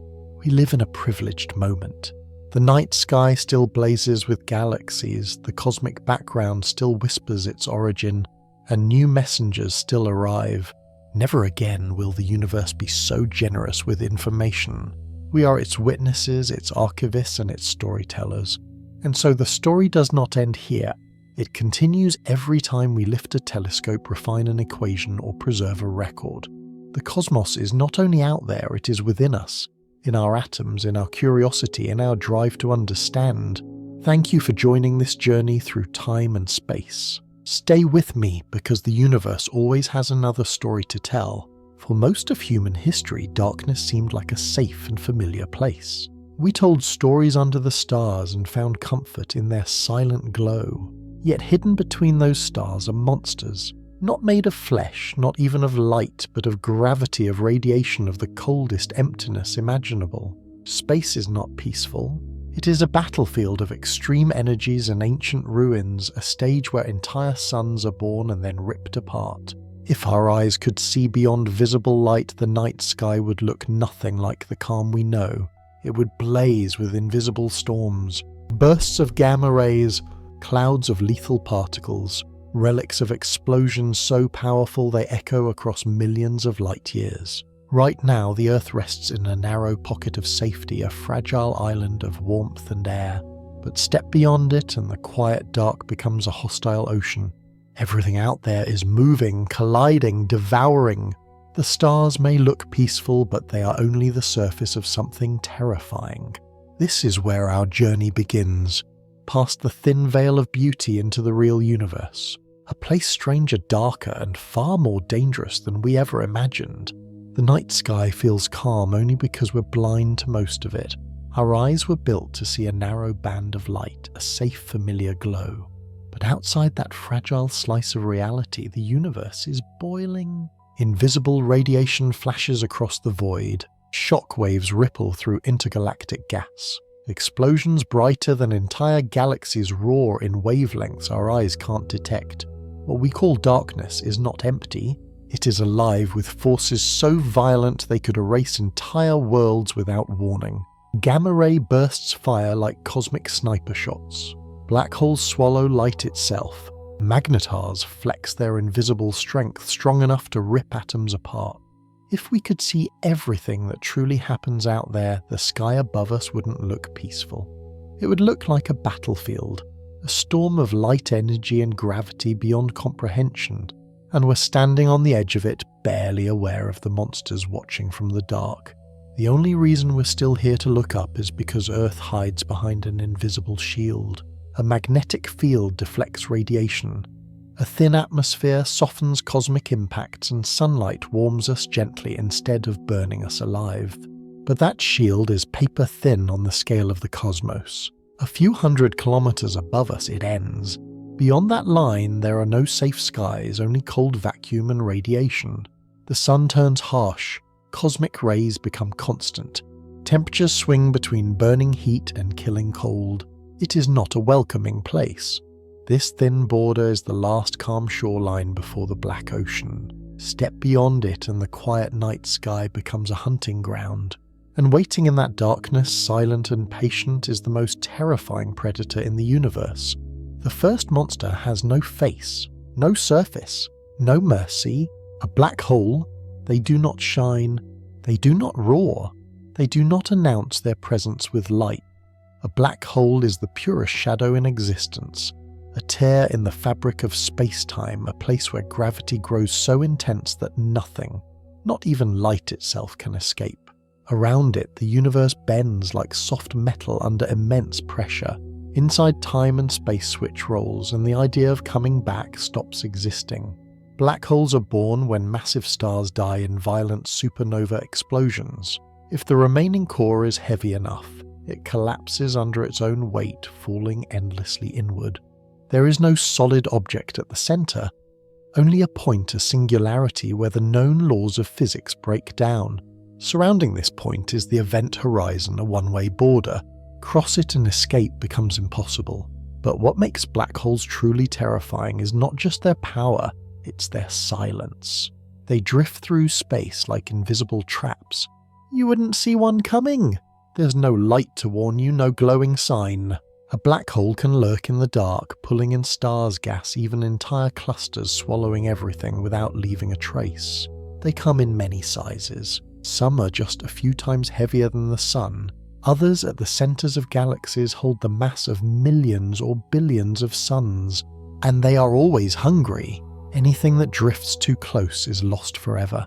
We live in a privileged moment. The night sky still blazes with galaxies, the cosmic background still whispers its origin, and new messengers still arrive. Never again will the universe be so generous with information. We are its witnesses, its archivists, and its storytellers. And so the story does not end here. It continues every time we lift a telescope, refine an equation, or preserve a record. The cosmos is not only out there, it is within us, in our atoms, in our curiosity, in our drive to understand. Thank you for joining this journey through time and space. Stay with me because the universe always has another story to tell. For most of human history, darkness seemed like a safe and familiar place. We told stories under the stars and found comfort in their silent glow. Yet hidden between those stars are monsters, not made of flesh, not even of light, but of gravity, of radiation, of the coldest emptiness imaginable. Space is not peaceful. It is a battlefield of extreme energies and ancient ruins, a stage where entire suns are born and then ripped apart. If our eyes could see beyond visible light, the night sky would look nothing like the calm we know. It would blaze with invisible storms, bursts of gamma rays, clouds of lethal particles, relics of explosions so powerful they echo across millions of light years. Right now, the Earth rests in a narrow pocket of safety, a fragile island of warmth and air. But step beyond it and the quiet dark becomes a hostile ocean. Everything out there is moving, colliding, devouring. The stars may look peaceful, but they are only the surface of something terrifying. This is where our journey begins, past the thin veil of beauty into the real universe, a place stranger, darker, and far more dangerous than we ever imagined. The night sky feels calm only because we're blind to most of it. Our eyes were built to see a narrow band of light, a safe, familiar glow. But outside that fragile slice of reality, the universe is boiling. Invisible radiation flashes across the void. Shock waves ripple through intergalactic gas. Explosions brighter than entire galaxies roar in wavelengths our eyes can't detect. What we call darkness is not empty. It is alive with forces so violent they could erase entire worlds without warning. Gamma ray bursts fire like cosmic sniper shots. Black holes swallow light itself. Magnetars flex their invisible strength strong enough to rip atoms apart. If we could see everything that truly happens out there, the sky above us wouldn't look peaceful. It would look like a battlefield, a storm of light energy and gravity beyond comprehension, and we're standing on the edge of it, barely aware of the monsters watching from the dark. The only reason we're still here to look up is because Earth hides behind an invisible shield. A magnetic field deflects radiation. A thin atmosphere softens cosmic impacts and sunlight warms us gently instead of burning us alive. But that shield is paper thin on the scale of the cosmos. A few hundred kilometers above us it ends. Beyond that line there are no safe skies, only cold vacuum and radiation. The sun turns harsh, cosmic rays become constant. Temperatures swing between burning heat and killing cold. It is not a welcoming place. This thin border is the last calm shoreline before the black ocean. Step beyond it and the quiet night sky becomes a hunting ground. And waiting in that darkness, silent and patient, is the most terrifying predator in the universe. The first monster has no face, no surface, no mercy. A black hole. They do not shine. They do not roar. They do not announce their presence with light. A black hole is the purest shadow in existence, a tear in the fabric of space-time, a place where gravity grows so intense that nothing, not even light itself, can escape. Around it, the universe bends like soft metal under immense pressure. Inside time and space switch roles, and the idea of coming back stops existing. Black holes are born when massive stars die in violent supernova explosions. If the remaining core is heavy enough, it collapses under its own weight, falling endlessly inward. There is no solid object at the center, only a point, a singularity where the known laws of physics break down. Surrounding this point is the event horizon, a one-way border. Cross it and escape becomes impossible. But what makes black holes truly terrifying is not just their power, it's their silence. They drift through space like invisible traps. You wouldn't see one coming. There's no light to warn you, no glowing sign. A black hole can lurk in the dark, pulling in stars' gas, even entire clusters, swallowing everything without leaving a trace. They come in many sizes. Some are just a few times heavier than the sun. Others at the centers of galaxies hold the mass of millions or billions of suns. And they are always hungry. Anything that drifts too close is lost forever.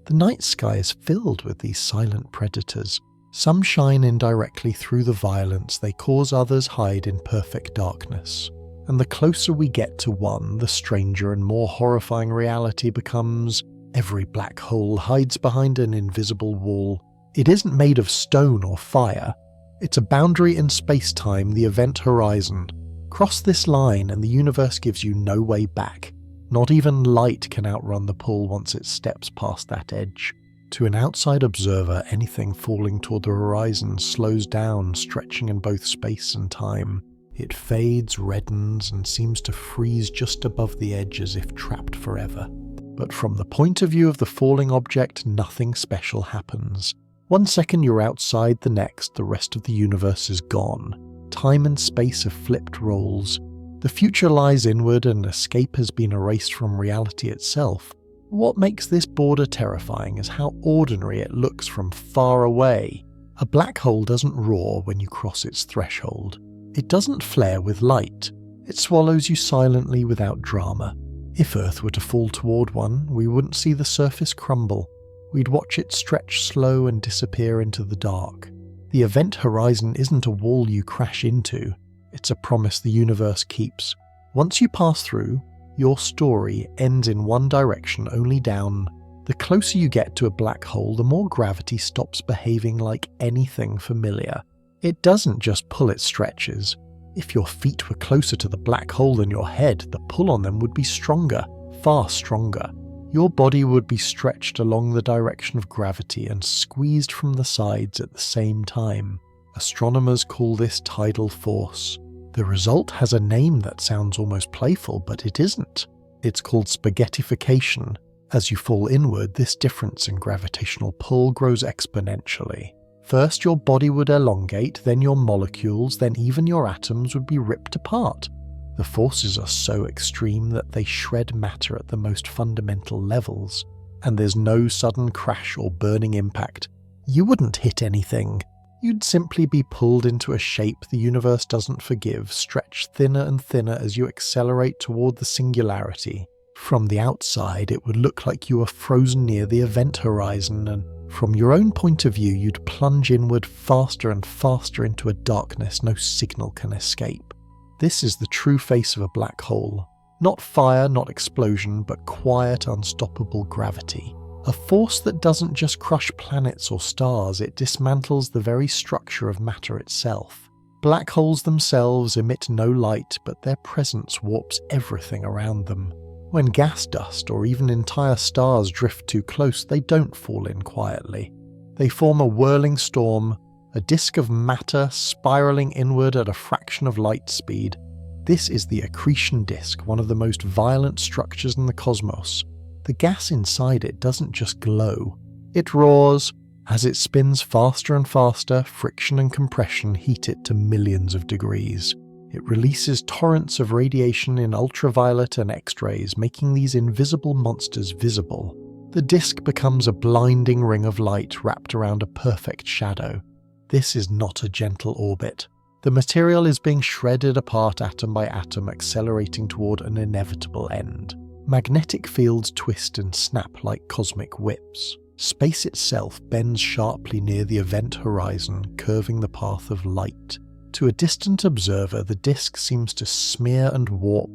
The night sky is filled with these silent predators. Some shine indirectly through the violence they cause, others hide in perfect darkness. And the closer we get to one, the stranger and more horrifying reality becomes. Every black hole hides behind an invisible wall. It isn't made of stone or fire. It's a boundary in space-time, the event horizon. Cross this line and the universe gives you no way back. Not even light can outrun the pull once it steps past that edge. To an outside observer, anything falling toward the horizon slows down, stretching in both space and time. It fades, reddens, and seems to freeze just above the edge as if trapped forever. But from the point of view of the falling object, nothing special happens. 1 second you're outside, the next, the rest of the universe is gone. Time and space have flipped roles. The future lies inward and escape has been erased from reality itself. What makes this border terrifying is how ordinary it looks from far away. A black hole doesn't roar when you cross its threshold. It doesn't flare with light. It swallows you silently without drama. If Earth were to fall toward one, we wouldn't see the surface crumble. We'd watch it stretch slow and disappear into the dark. The event horizon isn't a wall you crash into. It's a promise the universe keeps. Once you pass through, your story ends in one direction, only down. The closer you get to a black hole, the more gravity stops behaving like anything familiar. It doesn't just pull, it stretches. If your feet were closer to the black hole than your head, the pull on them would be stronger, far stronger. Your body would be stretched along the direction of gravity and squeezed from the sides at the same time. Astronomers call this tidal force. The result has a name that sounds almost playful, but it isn't. It's called spaghettification. As you fall inward, this difference in gravitational pull grows exponentially. First, your body would elongate, then your molecules, then even your atoms would be ripped apart. The forces are so extreme that they shred matter at the most fundamental levels, and there's no sudden crash or burning impact. You wouldn't hit anything. You'd simply be pulled into a shape the universe doesn't forgive, stretched thinner and thinner as you accelerate toward the singularity. From the outside, it would look like you were frozen near the event horizon, and from your own point of view, you'd plunge inward faster and faster into a darkness no signal can escape. This is the true face of a black hole. Not fire, not explosion, but quiet, unstoppable gravity. A force that doesn't just crush planets or stars, it dismantles the very structure of matter itself. Black holes themselves emit no light, but their presence warps everything around them. When gas dust or even entire stars drift too close, they don't fall in quietly. They form a whirling storm, a disk of matter spiraling inward at a fraction of light speed. This is the accretion disk, one of the most violent structures in the cosmos. The gas inside it doesn't just glow. It roars. As it spins faster and faster, friction and compression heat it to millions of degrees. It releases torrents of radiation in ultraviolet and X-rays, making these invisible monsters visible. The disk becomes a blinding ring of light wrapped around a perfect shadow. This is not a gentle orbit. The material is being shredded apart atom by atom, accelerating toward an inevitable end. Magnetic fields twist and snap like cosmic whips. Space itself bends sharply near the event horizon, curving the path of light. To a distant observer, the disk seems to smear and warp,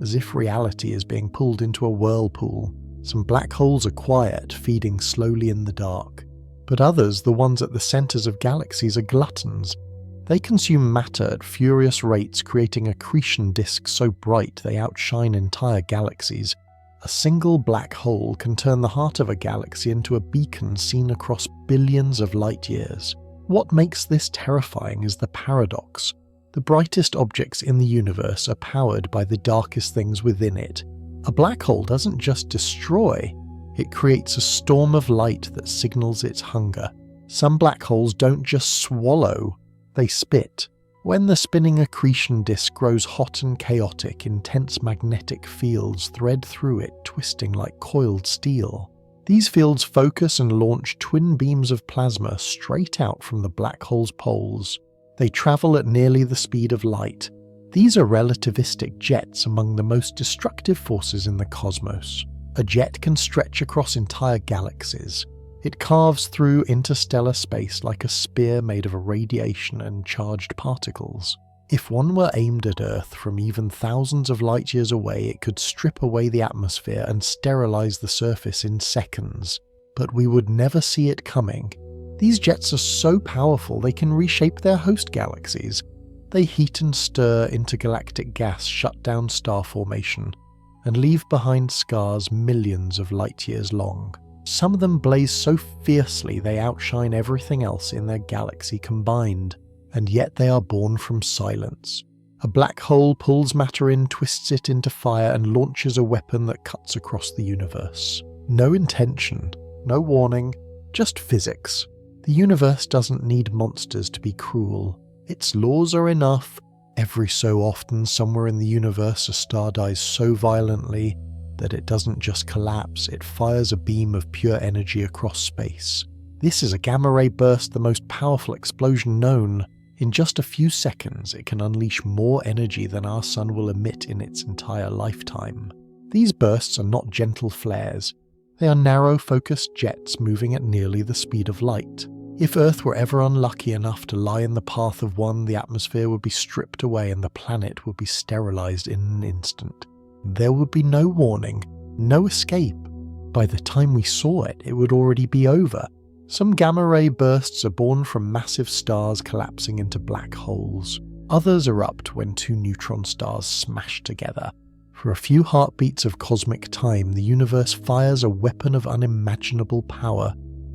as if reality is being pulled into a whirlpool. Some black holes are quiet, feeding slowly in the dark. But others, the ones at the centers of galaxies, are gluttons. They consume matter at furious rates, creating accretion disks so bright they outshine entire galaxies. A single black hole can turn the heart of a galaxy into a beacon seen across billions of light years. What makes this terrifying is the paradox. The brightest objects in the universe are powered by the darkest things within it. A black hole doesn't just destroy, it creates a storm of light that signals its hunger. Some black holes don't just swallow, they spit. When the spinning accretion disk grows hot and chaotic, intense magnetic fields thread through it, twisting like coiled steel. These fields focus and launch twin beams of plasma straight out from the black hole's poles. They travel at nearly the speed of light. These are relativistic jets among the most destructive forces in the cosmos. A jet can stretch across entire galaxies. It carves through interstellar space like a spear made of radiation and charged particles. If one were aimed at Earth from even thousands of light years away, it could strip away the atmosphere and sterilize the surface in seconds. But we would never see it coming. These jets are so powerful they can reshape their host galaxies. They heat and stir intergalactic gas, shut down star formation, and leave behind scars millions of light years long. Some of them blaze so fiercely they outshine everything else in their galaxy combined, and yet they are born from silence. A black hole pulls matter in, twists it into fire, and launches a weapon that cuts across the universe. No intention, no warning, just physics. The universe doesn't need monsters to be cruel. Its laws are enough. Every so often, somewhere in the universe, a star dies so violently that it doesn't just collapse, it fires a beam of pure energy across space. This is a gamma-ray burst, the most powerful explosion known. In just a few seconds, it can unleash more energy than our sun will emit in its entire lifetime. These bursts are not gentle flares. They are narrow, focused jets moving at nearly the speed of light. If Earth were ever unlucky enough to lie in the path of one, the atmosphere would be stripped away and the planet would be sterilized in an instant. There would be no warning, no escape. By the time we saw it, it would already be over. Some gamma-ray bursts are born from massive stars collapsing into black holes. Others erupt when two neutron stars smash together. For a few heartbeats of cosmic time, the universe fires a weapon of unimaginable power,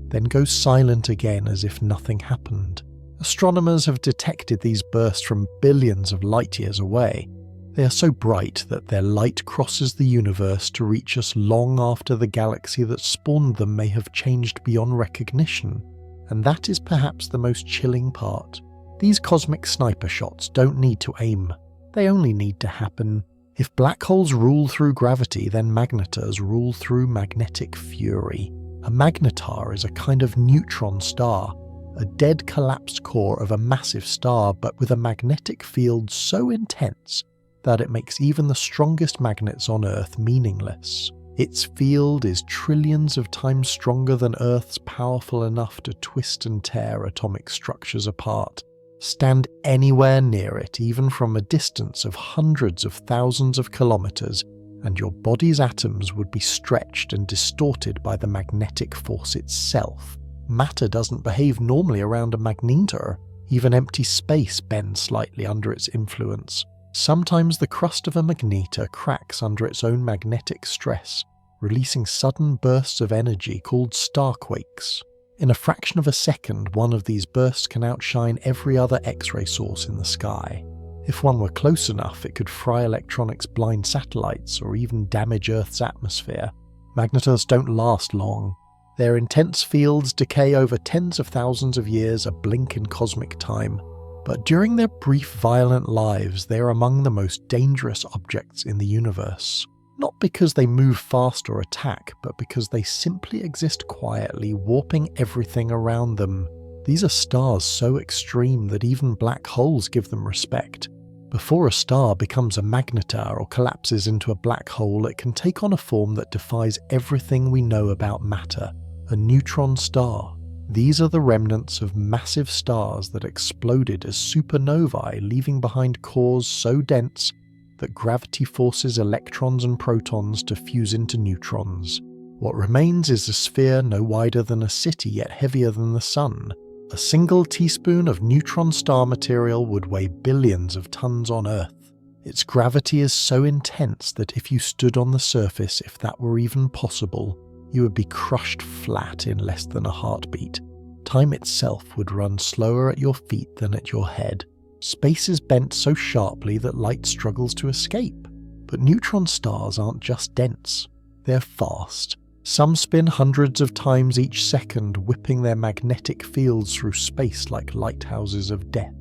then goes silent again as if nothing happened. Astronomers have detected these bursts from billions of light years away. They are so bright that their light crosses the universe to reach us long after the galaxy that spawned them may have changed beyond recognition. And that is perhaps the most chilling part. These cosmic sniper shots don't need to aim. They only need to happen. If black holes rule through gravity, then magnetars rule through magnetic fury. A magnetar is a kind of neutron star, a dead collapsed core of a massive star, but with a magnetic field so intense that it makes even the strongest magnets on Earth meaningless. Its field is trillions of times stronger than Earth's, powerful enough to twist and tear atomic structures apart. Stand anywhere near it, even from a distance of hundreds of thousands of kilometers, and your body's atoms would be stretched and distorted by the magnetic force itself. Matter doesn't behave normally around a magnetar. Even empty space bends slightly under its influence. Sometimes the crust of a magnetar cracks under its own magnetic stress, releasing sudden bursts of energy called starquakes. In a fraction of a second, one of these bursts can outshine every other X-ray source in the sky. If one were close enough, it could fry electronics blind satellites or even damage Earth's atmosphere. Magnetars don't last long. Their intense fields decay over tens of thousands of years, a blink in cosmic time. But during their brief, violent lives, they are among the most dangerous objects in the universe. Not because they move fast or attack, but because they simply exist quietly, warping everything around them. These are stars so extreme that even black holes give them respect. Before a star becomes a magnetar or collapses into a black hole, it can take on a form that defies everything we know about matter, a neutron star. These are the remnants of massive stars that exploded as supernovae, leaving behind cores so dense that gravity forces electrons and protons to fuse into neutrons. What remains is a sphere no wider than a city yet heavier than the sun. A single teaspoon of neutron star material would weigh billions of tons on Earth. Its gravity is so intense that if you stood on the surface, if that were even possible, you would be crushed flat in less than a heartbeat. Time itself would run slower at your feet than at your head. Space is bent so sharply that light struggles to escape. But neutron stars aren't just dense, they're fast. Some spin hundreds of times each second, whipping their magnetic fields through space like lighthouses of death.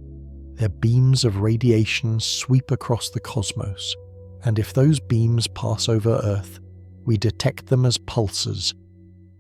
Their beams of radiation sweep across the cosmos, and if those beams pass over Earth, we detect them as pulses,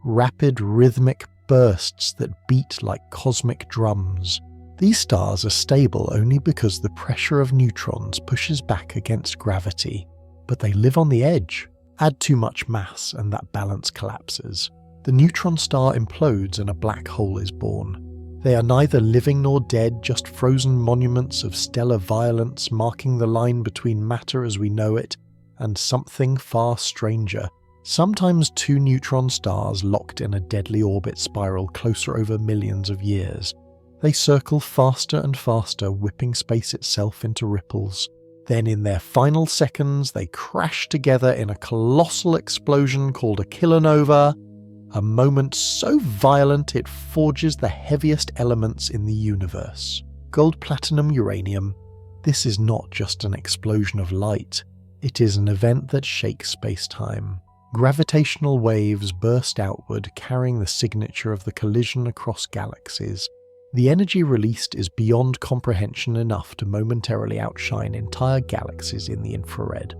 rapid rhythmic bursts that beat like cosmic drums. These stars are stable only because the pressure of neutrons pushes back against gravity, but they live on the edge. Add too much mass and that balance collapses. The neutron star implodes and a black hole is born. They are neither living nor dead, just frozen monuments of stellar violence marking the line between matter as we know it and something far stranger. Sometimes two neutron stars locked in a deadly orbit spiral closer over millions of years. They circle faster and faster, whipping space itself into ripples. Then in their final seconds, they crash together in a colossal explosion called a kilonova, a moment so violent it forges the heaviest elements in the universe. Gold, platinum, uranium. This is not just an explosion of light. It is an event that shakes space-time. Gravitational waves burst outward, carrying the signature of the collision across galaxies. The energy released is beyond comprehension enough to momentarily outshine entire galaxies in the infrared.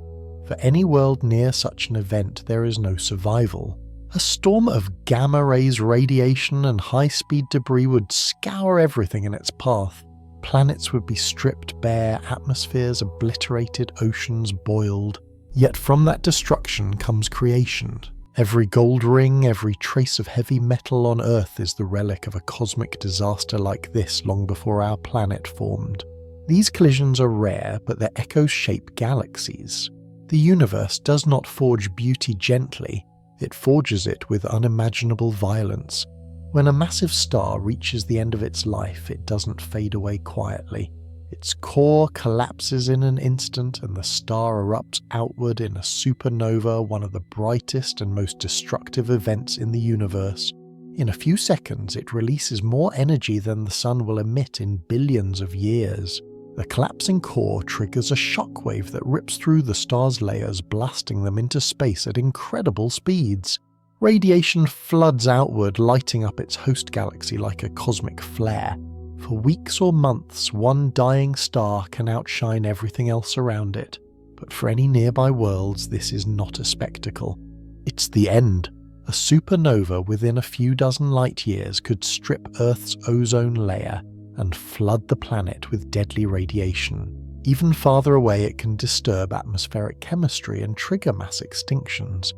For any world near such an event, there is no survival. A storm of gamma rays, radiation, and high-speed debris would scour everything in its path. Planets would be stripped bare, atmospheres obliterated, oceans boiled. Yet from that destruction comes creation. Every gold ring, every trace of heavy metal on Earth is the relic of a cosmic disaster like this long before our planet formed. These collisions are rare, but their echoes shape galaxies. The universe does not forge beauty gently. It forges it with unimaginable violence. When a massive star reaches the end of its life, it doesn't fade away quietly. Its core collapses in an instant and the star erupts outward in a supernova, one of the brightest and most destructive events in the universe. In a few seconds, it releases more energy than the sun will emit in billions of years. The collapsing core triggers a shockwave that rips through the star's layers, blasting them into space at incredible speeds. Radiation floods outward, lighting up its host galaxy like a cosmic flare. For weeks or months, one dying star can outshine everything else around it. But for any nearby worlds, this is not a spectacle. It's the end. A supernova within a few dozen light years could strip Earth's ozone layer and flood the planet with deadly radiation. Even farther away, it can disturb atmospheric chemistry and trigger mass extinctions.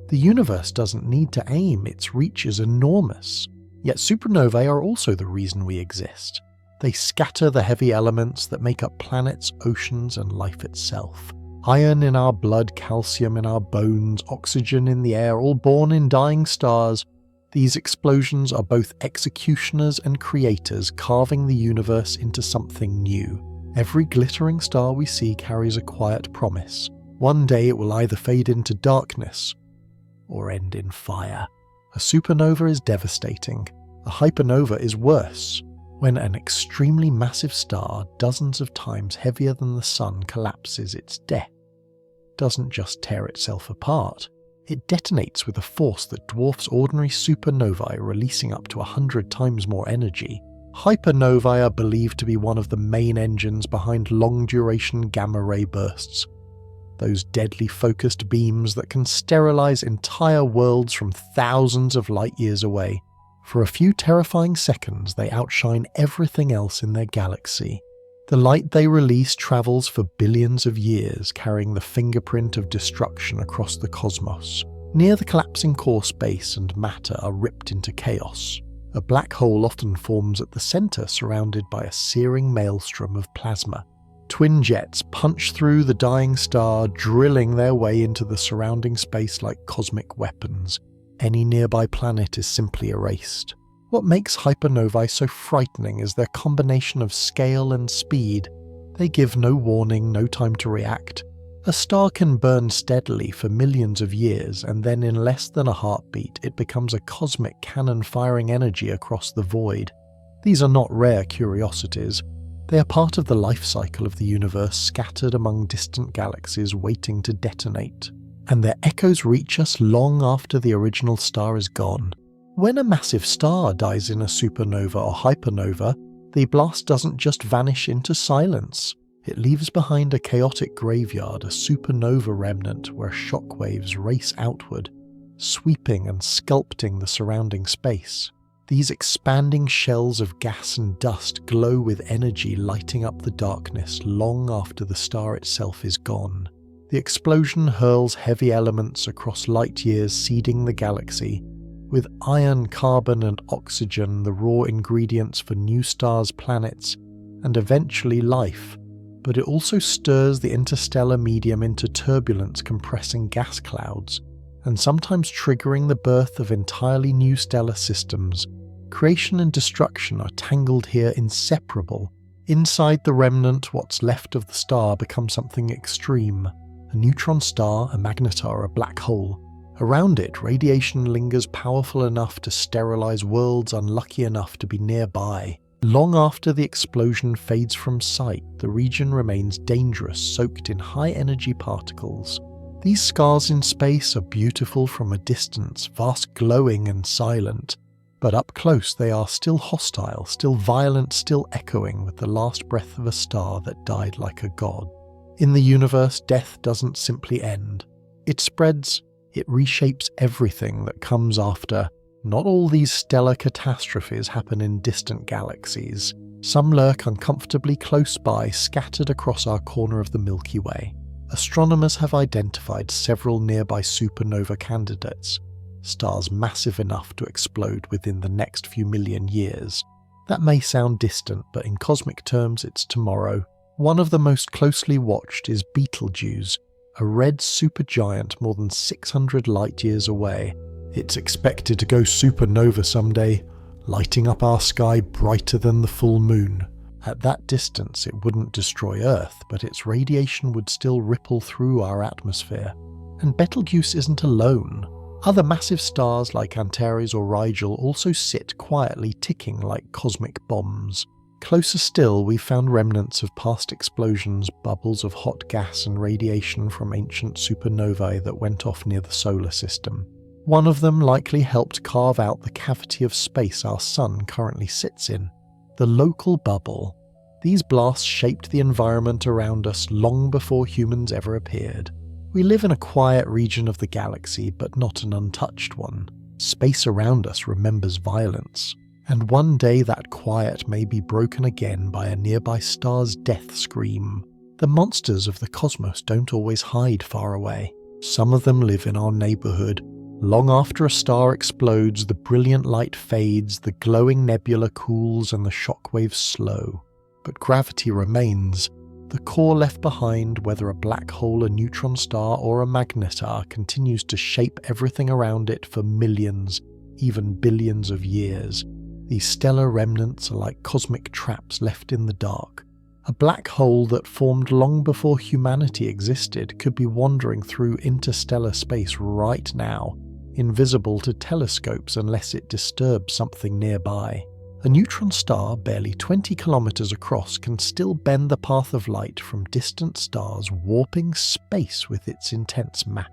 The universe doesn't need to aim, its reach is enormous. Yet supernovae are also the reason we exist. They scatter the heavy elements that make up planets, oceans, and life itself. Iron in our blood, calcium in our bones, oxygen in the air, all born in dying stars. These explosions are both executioners and creators, carving the universe into something new. Every glittering star we see carries a quiet promise. One day it will either fade into darkness or end in fire. A supernova is devastating. A hypernova is worse. When an extremely massive star, dozens of times heavier than the sun, collapses, its death doesn't just tear itself apart. It detonates with a force that dwarfs ordinary supernovae, releasing up to 100 times more energy. Hypernovae are believed to be one of the main engines behind long-duration gamma-ray bursts. Those deadly focused beams that can sterilize entire worlds from thousands of light-years away. For a few terrifying seconds, they outshine everything else in their galaxy. The light they release travels for billions of years, carrying the fingerprint of destruction across the cosmos. Near the collapsing core, space and matter are ripped into chaos. A black hole often forms at the center, surrounded by a searing maelstrom of plasma. Twin jets punch through the dying star, drilling their way into the surrounding space like cosmic weapons. Any nearby planet is simply erased. What makes hypernovae so frightening is their combination of scale and speed. They give no warning, no time to react. A star can burn steadily for millions of years, and then in less than a heartbeat it becomes a cosmic cannon firing energy across the void. These are not rare curiosities. They are part of the life cycle of the universe, scattered among distant galaxies waiting to detonate. And their echoes reach us long after the original star is gone. When a massive star dies in a supernova or hypernova, the blast doesn't just vanish into silence. It leaves behind a chaotic graveyard, a supernova remnant where shockwaves race outward, sweeping and sculpting the surrounding space. These expanding shells of gas and dust glow with energy, lighting up the darkness long after the star itself is gone. The explosion hurls heavy elements across light years, seeding the galaxy, with iron, carbon, and oxygen the raw ingredients for new stars, planets, and eventually life. But it also stirs the interstellar medium into turbulence, compressing gas clouds, and sometimes triggering the birth of entirely new stellar systems. Creation and destruction are tangled here, inseparable. Inside the remnant, what's left of the star becomes something extreme. A neutron star, a magnetar, a black hole. Around it, radiation lingers powerful enough to sterilize worlds unlucky enough to be nearby. Long after the explosion fades from sight, the region remains dangerous, soaked in high-energy particles. These scars in space are beautiful from a distance, vast, glowing and silent. But up close they are still hostile, still violent, still echoing with the last breath of a star that died like a god. In the universe, death doesn't simply end. It spreads, it reshapes everything that comes after. Not all these stellar catastrophes happen in distant galaxies. Some lurk uncomfortably close by, scattered across our corner of the Milky Way. Astronomers have identified several nearby supernova candidates, stars massive enough to explode within the next few million years. That may sound distant, but in cosmic terms it's tomorrow. One of the most closely watched is Betelgeuse, a red supergiant more than 600 light-years away. It's expected to go supernova someday, lighting up our sky brighter than the full moon. At that distance it wouldn't destroy Earth, but its radiation would still ripple through our atmosphere. And Betelgeuse isn't alone. Other massive stars like Antares or Rigel also sit quietly ticking like cosmic bombs. Closer still, we found remnants of past explosions, bubbles of hot gas and radiation from ancient supernovae that went off near the solar system. One of them likely helped carve out the cavity of space our sun currently sits in. The local bubble. These blasts shaped the environment around us long before humans ever appeared. We live in a quiet region of the galaxy, but not an untouched one. Space around us remembers violence. And one day that quiet may be broken again by a nearby star's death scream. The monsters of the cosmos don't always hide far away. Some of them live in our neighborhood. Long after a star explodes, the brilliant light fades, the glowing nebula cools, and the shockwaves slow. But gravity remains. The core left behind, whether a black hole, a neutron star, or a magnetar, continues to shape everything around it for millions, even billions of years. These stellar remnants are like cosmic traps left in the dark. A black hole that formed long before humanity existed could be wandering through interstellar space right now, invisible to telescopes unless it disturbs something nearby. A neutron star, barely 20 kilometers across, can still bend the path of light from distant stars, warping space with its intense mass.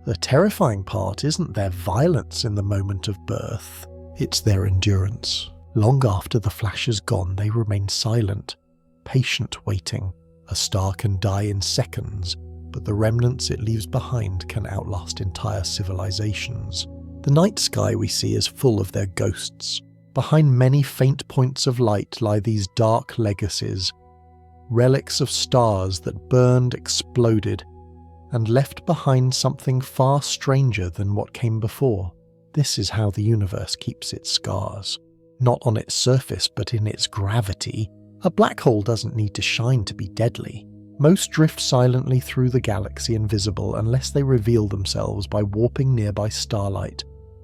The terrifying part isn't their violence in the moment of birth. It's their endurance. Long after the flash is gone, they remain silent, patient waiting. A star can die in seconds, but the remnants it leaves behind can outlast entire civilizations. The night sky we see is full of their ghosts. Behind many faint points of light lie these dark legacies, relics of stars that burned, exploded, and left behind something far stranger than what came before. This is how the universe keeps its scars. Not on its surface, but in its gravity. A black hole doesn't need to shine to be deadly. Most drift silently through the galaxy invisible unless they reveal themselves by warping nearby starlight,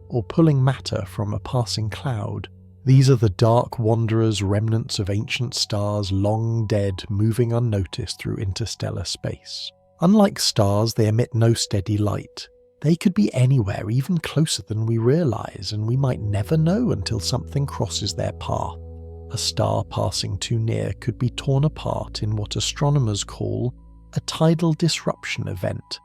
or pulling matter from a passing cloud. These are the dark wanderers, remnants of ancient stars long dead, moving unnoticed through interstellar space. Unlike stars, they emit no steady light. They could be anywhere, even closer than we realize, and we might never know until something crosses their path. A star passing too near could be torn apart in what astronomers call a tidal disruption event,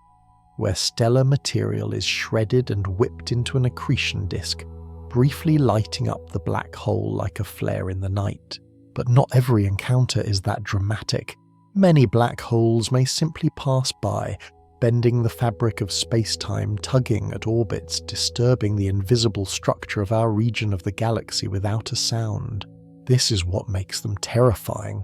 where stellar material is shredded and whipped into an accretion disk, briefly lighting up the black hole like a flare in the night. But not every encounter is that dramatic. Many black holes may simply pass by, bending the fabric of space-time, tugging at orbits, disturbing the invisible structure of our region of the galaxy without a sound. This is what makes them terrifying.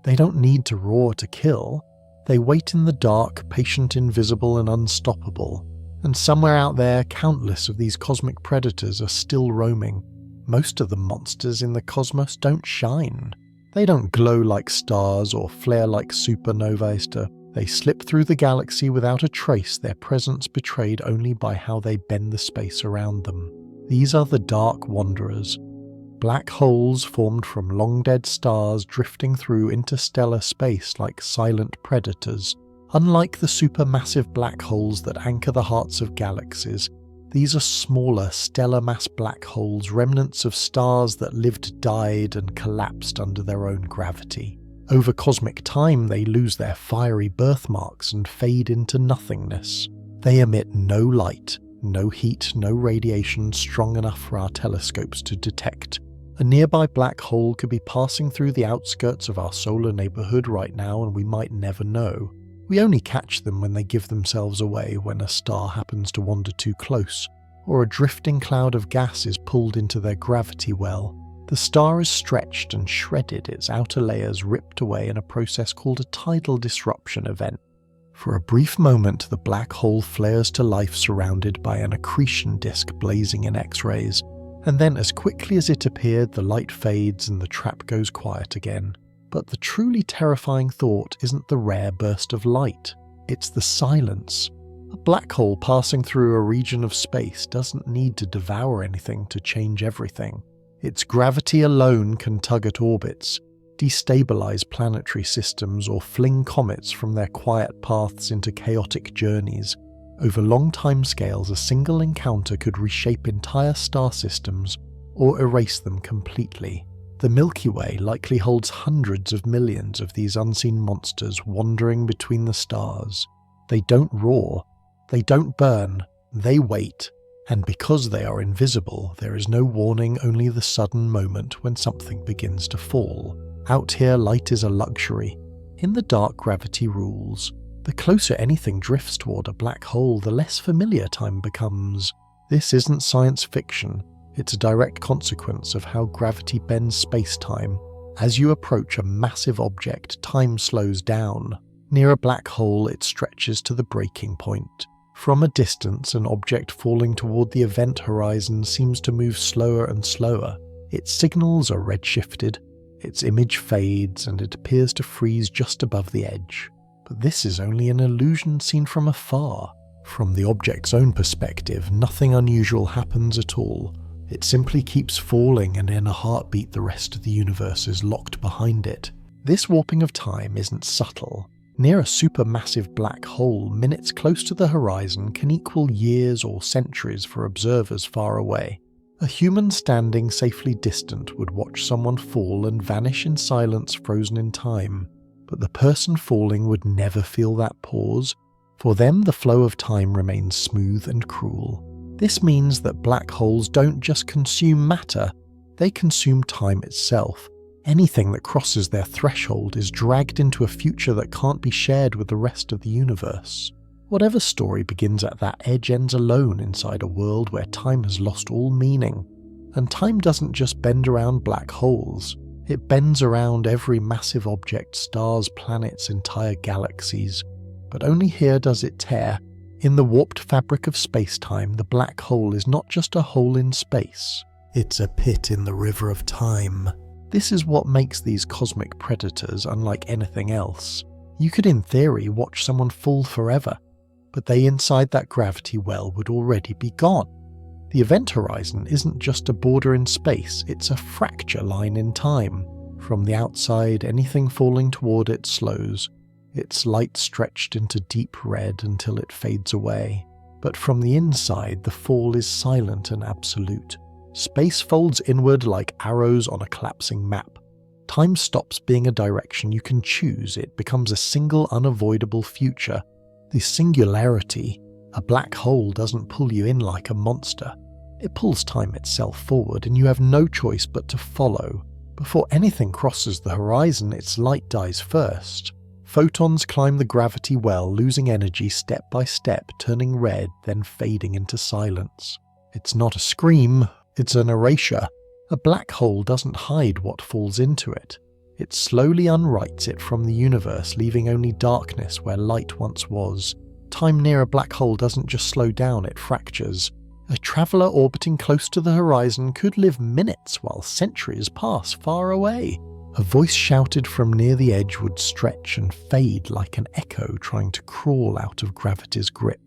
They don't need to roar to kill. They wait in the dark, patient, invisible, and unstoppable. And somewhere out there, countless of these cosmic predators are still roaming. Most of the monsters in the cosmos don't shine. They don't glow like stars or flare like supernovae. They slip through the galaxy without a trace, their presence betrayed only by how they bend the space around them. These are the dark wanderers. Black holes formed from long-dead stars drifting through interstellar space like silent predators. Unlike the supermassive black holes that anchor the hearts of galaxies, these are smaller stellar mass black holes, remnants of stars that lived, died, and collapsed under their own gravity. Over cosmic time, they lose their fiery birthmarks and fade into nothingness. They emit no light, no heat, no radiation strong enough for our telescopes to detect. A nearby black hole could be passing through the outskirts of our solar neighborhood right now and we might never know. We only catch them when they give themselves away, when a star happens to wander too close, or a drifting cloud of gas is pulled into their gravity well. The star is stretched and shredded, its outer layers ripped away in a process called a tidal disruption event. For a brief moment, the black hole flares to life surrounded by an accretion disk blazing in X-rays. And then as quickly as it appeared, the light fades and the trap goes quiet again. But the truly terrifying thought isn't the rare burst of light, it's the silence. A black hole passing through a region of space doesn't need to devour anything to change everything. Its gravity alone can tug at orbits, destabilize planetary systems, or fling comets from their quiet paths into chaotic journeys. Over long timescales, a single encounter could reshape entire star systems or erase them completely. The Milky Way likely holds hundreds of millions of these unseen monsters wandering between the stars. They don't roar, they don't burn, they wait. And because they are invisible, there is no warning, only the sudden moment when something begins to fall. Out here, light is a luxury. In the dark, gravity rules. The closer anything drifts toward a black hole, the less familiar time becomes. This isn't science fiction, it's a direct consequence of how gravity bends space-time. As you approach a massive object, time slows down. Near a black hole, it stretches to the breaking point. From a distance, an object falling toward the event horizon seems to move slower and slower. Its signals are redshifted, its image fades, and it appears to freeze just above the edge. But this is only an illusion seen from afar. From the object's own perspective, nothing unusual happens at all. It simply keeps falling, and in a heartbeat the rest of the universe is locked behind it. This warping of time isn't subtle. Near a supermassive black hole, minutes close to the horizon can equal years or centuries for observers far away. A human standing safely distant would watch someone fall and vanish in silence, frozen in time. But the person falling would never feel that pause. For them, the flow of time remains smooth and cruel. This means that black holes don't just consume matter, they consume time itself. Anything that crosses their threshold is dragged into a future that can't be shared with the rest of the universe. Whatever story begins at that edge ends alone inside a world where time has lost all meaning. And time doesn't just bend around black holes. It bends around every massive object, stars, planets, entire galaxies. But only here does it tear. In the warped fabric of space-time, the black hole is not just a hole in space. It's a pit in the river of time. This is what makes these cosmic predators unlike anything else. You could in theory watch someone fall forever, but they inside that gravity well would already be gone. The event horizon isn't just a border in space, it's a fracture line in time. From the outside, anything falling toward it slows, its light stretched into deep red until it fades away. But from the inside, the fall is silent and absolute. Space folds inward like arrows on a collapsing map. Time stops being a direction you can choose, it becomes a single unavoidable future. The singularity, a black hole doesn't pull you in like a monster. It pulls time itself forward and you have no choice but to follow. Before anything crosses the horizon, its light dies first. Photons climb the gravity well, losing energy step by step, turning red, then fading into silence. It's not a scream, it's an erasure. A black hole doesn't hide what falls into it. It slowly unwrites it from the universe, leaving only darkness where light once was. Time near a black hole doesn't just slow down, it fractures. A traveller orbiting close to the horizon could live minutes while centuries pass far away. A voice shouted from near the edge would stretch and fade like an echo trying to crawl out of gravity's grip.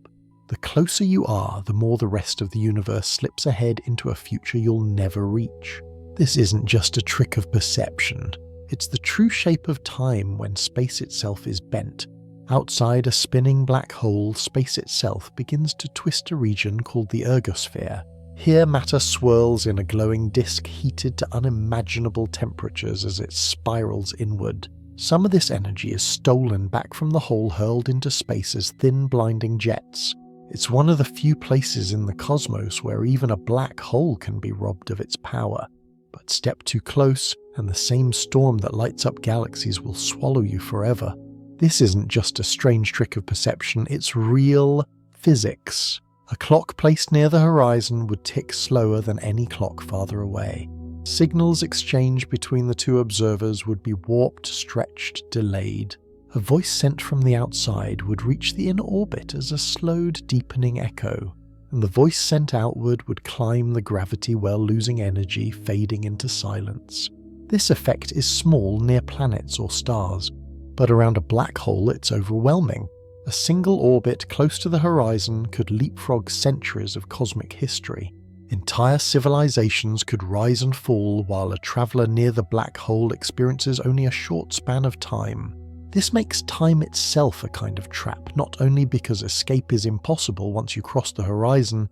The closer you are, the more the rest of the universe slips ahead into a future you'll never reach. This isn't just a trick of perception. It's the true shape of time when space itself is bent. Outside a spinning black hole, space itself begins to twist a region called the ergosphere. Here matter swirls in a glowing disk heated to unimaginable temperatures as it spirals inward. Some of this energy is stolen back from the hole hurled into space as thin blinding jets. It's one of the few places in the cosmos where even a black hole can be robbed of its power. But step too close, and the same storm that lights up galaxies will swallow you forever. This isn't just a strange trick of perception, it's real physics. A clock placed near the horizon would tick slower than any clock farther away. Signals exchanged between the two observers would be warped, stretched, delayed. A voice sent from the outside would reach the inner orbit as a slowed, deepening echo, and the voice sent outward would climb the gravity well, losing energy, fading into silence. This effect is small near planets or stars, but around a black hole it's overwhelming. A single orbit close to the horizon could leapfrog centuries of cosmic history. Entire civilizations could rise and fall while a traveller near the black hole experiences only a short span of time. This makes time itself a kind of trap, not only because escape is impossible once you cross the horizon,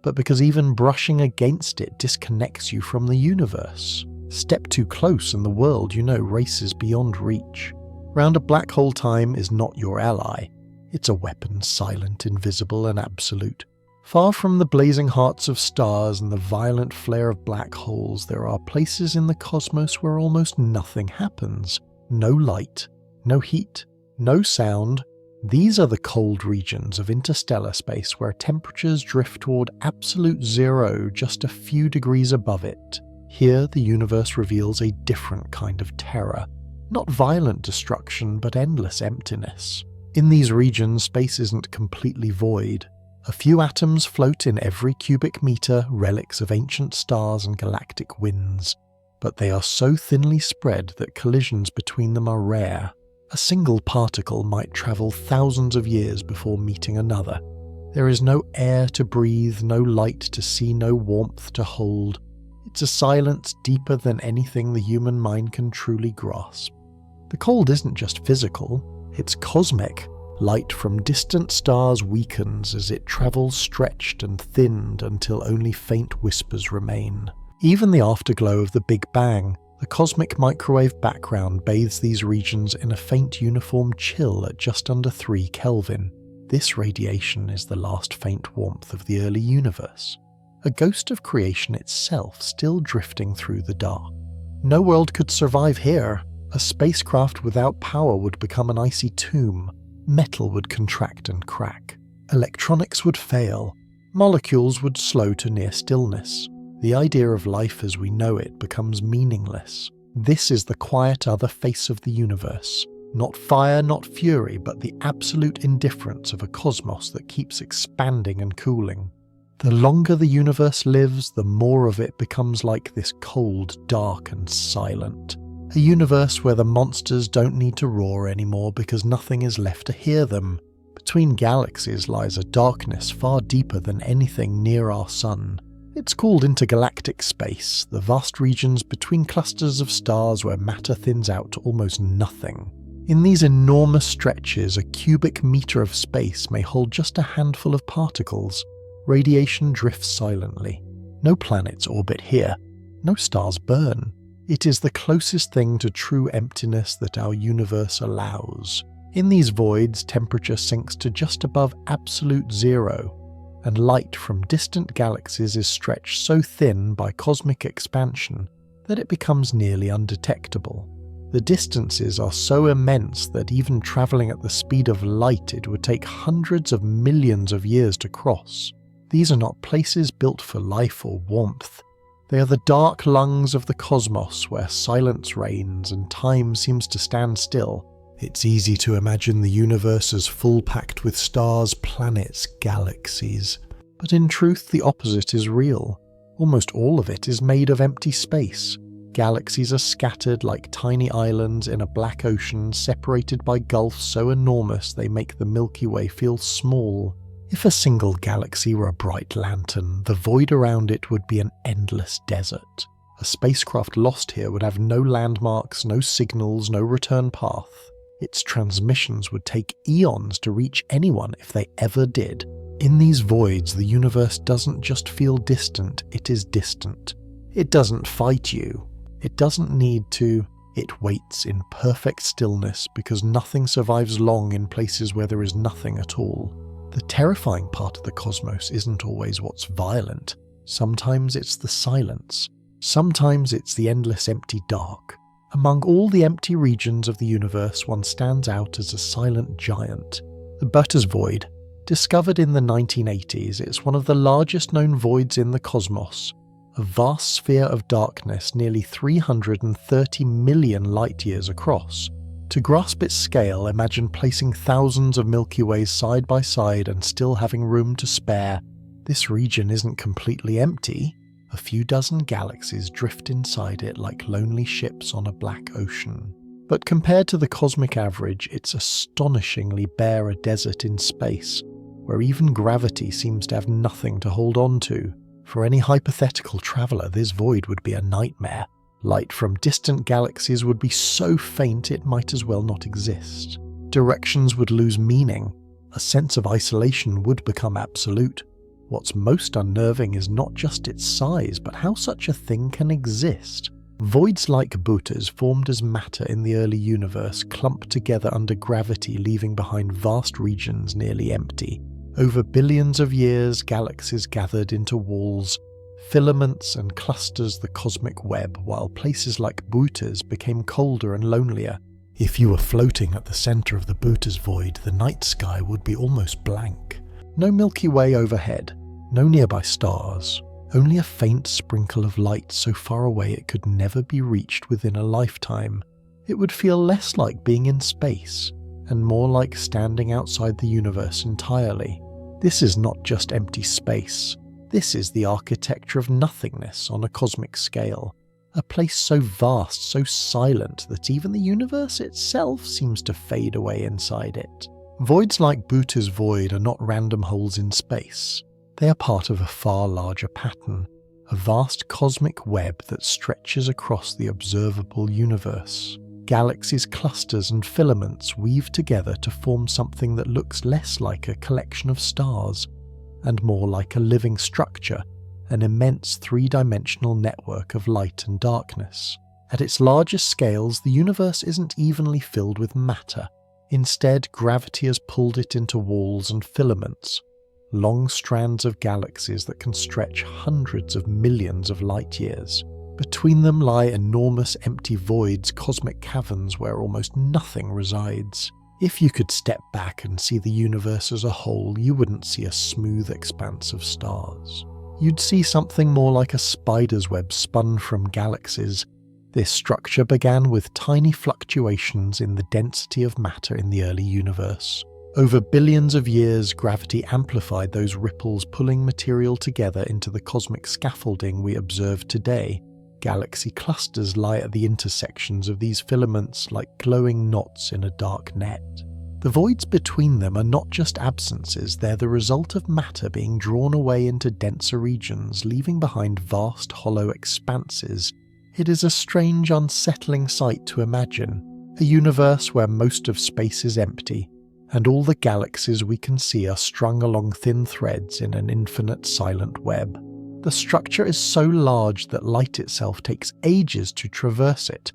but because even brushing against it disconnects you from the universe. Step too close and the world you know races beyond reach. Round a black hole, time is not your ally. It's a weapon, silent, invisible, and absolute. Far from the blazing hearts of stars and the violent flare of black holes, there are places in the cosmos where almost nothing happens. No light, no heat, no sound. These are the cold regions of interstellar space where temperatures drift toward absolute zero just a few degrees above it. Here, the universe reveals a different kind of terror. Not violent destruction, but endless emptiness. In these regions, space isn't completely void. A few atoms float in every cubic meter, relics of ancient stars and galactic winds. But they are so thinly spread that collisions between them are rare. A single particle might travel thousands of years before meeting another. There is no air to breathe, no light to see, no warmth to hold. It's a silence deeper than anything the human mind can truly grasp. The cold isn't just physical, it's cosmic. Light from distant stars weakens as it travels stretched and thinned until only faint whispers remain. Even the afterglow of the Big Bang, the cosmic microwave background, bathes these regions in a faint uniform chill at just under 3 Kelvin. This radiation is the last faint warmth of the early universe, a ghost of creation itself still drifting through the dark. No world could survive here. A spacecraft without power would become an icy tomb. Metal would contract and crack. Electronics would fail. Molecules would slow to near stillness. The idea of life as we know it becomes meaningless. This is the quiet other face of the universe. Not fire, not fury, but the absolute indifference of a cosmos that keeps expanding and cooling. The longer the universe lives, the more of it becomes like this cold, dark and silent. A universe where the monsters don't need to roar anymore because nothing is left to hear them. Between galaxies lies a darkness far deeper than anything near our sun. It's called intergalactic space, the vast regions between clusters of stars where matter thins out to almost nothing. In these enormous stretches, a cubic meter of space may hold just a handful of particles. Radiation drifts silently. No planets orbit here. No stars burn. It is the closest thing to true emptiness that our universe allows. In these voids, temperature sinks to just above absolute zero, and light from distant galaxies is stretched so thin by cosmic expansion that it becomes nearly undetectable. The distances are so immense that even travelling at the speed of light it would take hundreds of millions of years to cross. These are not places built for life or warmth. They are the dark lungs of the cosmos where silence reigns and time seems to stand still. It's easy to imagine the universe as full packed with stars, planets, galaxies. But in truth, the opposite is real. Almost all of it is made of empty space. Galaxies are scattered like tiny islands in a black ocean, separated by gulfs so enormous they make the Milky Way feel small. If a single galaxy were a bright lantern, the void around it would be an endless desert. A spacecraft lost here would have no landmarks, no signals, no return path. Its transmissions would take eons to reach anyone if they ever did. In these voids, the universe doesn't just feel distant, it is distant. It doesn't fight you. It doesn't need to. It waits in perfect stillness because nothing survives long in places where there is nothing at all. The terrifying part of the cosmos isn't always what's violent. Sometimes it's the silence. Sometimes it's the endless empty dark. Among all the empty regions of the universe, one stands out as a silent giant. The Butter's Void. Discovered in the 1980s, it's one of the largest known voids in the cosmos. A vast sphere of darkness nearly 330 million light-years across. To grasp its scale, imagine placing thousands of Milky Ways side by side and still having room to spare. This region isn't completely empty. A few dozen galaxies drift inside it like lonely ships on a black ocean. But compared to the cosmic average, it's astonishingly bare a desert in space, where even gravity seems to have nothing to hold on to. For any hypothetical traveller, this void would be a nightmare. Light from distant galaxies would be so faint it might as well not exist. Directions would lose meaning. A sense of isolation would become absolute. What's most unnerving is not just its size, but how such a thing can exist. Voids like Butter's, formed as matter in the early universe, clump together under gravity, leaving behind vast regions nearly empty. Over billions of years, galaxies gathered into walls, filaments and clusters the cosmic web, while places like Butter's became colder and lonelier. If you were floating at the centre of the Butter's Void, the night sky would be almost blank. No Milky Way overhead, no nearby stars, only a faint sprinkle of light so far away it could never be reached within a lifetime. It would feel less like being in space, and more like standing outside the universe entirely. This is not just empty space. This is the architecture of nothingness on a cosmic scale. A place so vast, so silent, that even the universe itself seems to fade away inside it. Voids like Butter's Void are not random holes in space. They are part of a far larger pattern, a vast cosmic web that stretches across the observable universe. Galaxies, clusters and filaments weave together to form something that looks less like a collection of stars and more like a living structure, an immense three-dimensional network of light and darkness. At its largest scales, the universe isn't evenly filled with matter. Instead, gravity has pulled it into walls and filaments, long strands of galaxies that can stretch hundreds of millions of light-years. Between them lie enormous empty voids, cosmic caverns where almost nothing resides. If you could step back and see the universe as a whole, you wouldn't see a smooth expanse of stars. You'd see something more like a spider's web spun from galaxies. This structure began with tiny fluctuations in the density of matter in the early universe. Over billions of years, gravity amplified those ripples, pulling material together into the cosmic scaffolding we observe today. Galaxy clusters lie at the intersections of these filaments like glowing knots in a dark net. The voids between them are not just absences, they're the result of matter being drawn away into denser regions, leaving behind vast hollow expanses. It is a strange, unsettling sight to imagine, a universe where most of space is empty, and all the galaxies we can see are strung along thin threads in an infinite silent web. The structure is so large that light itself takes ages to traverse it,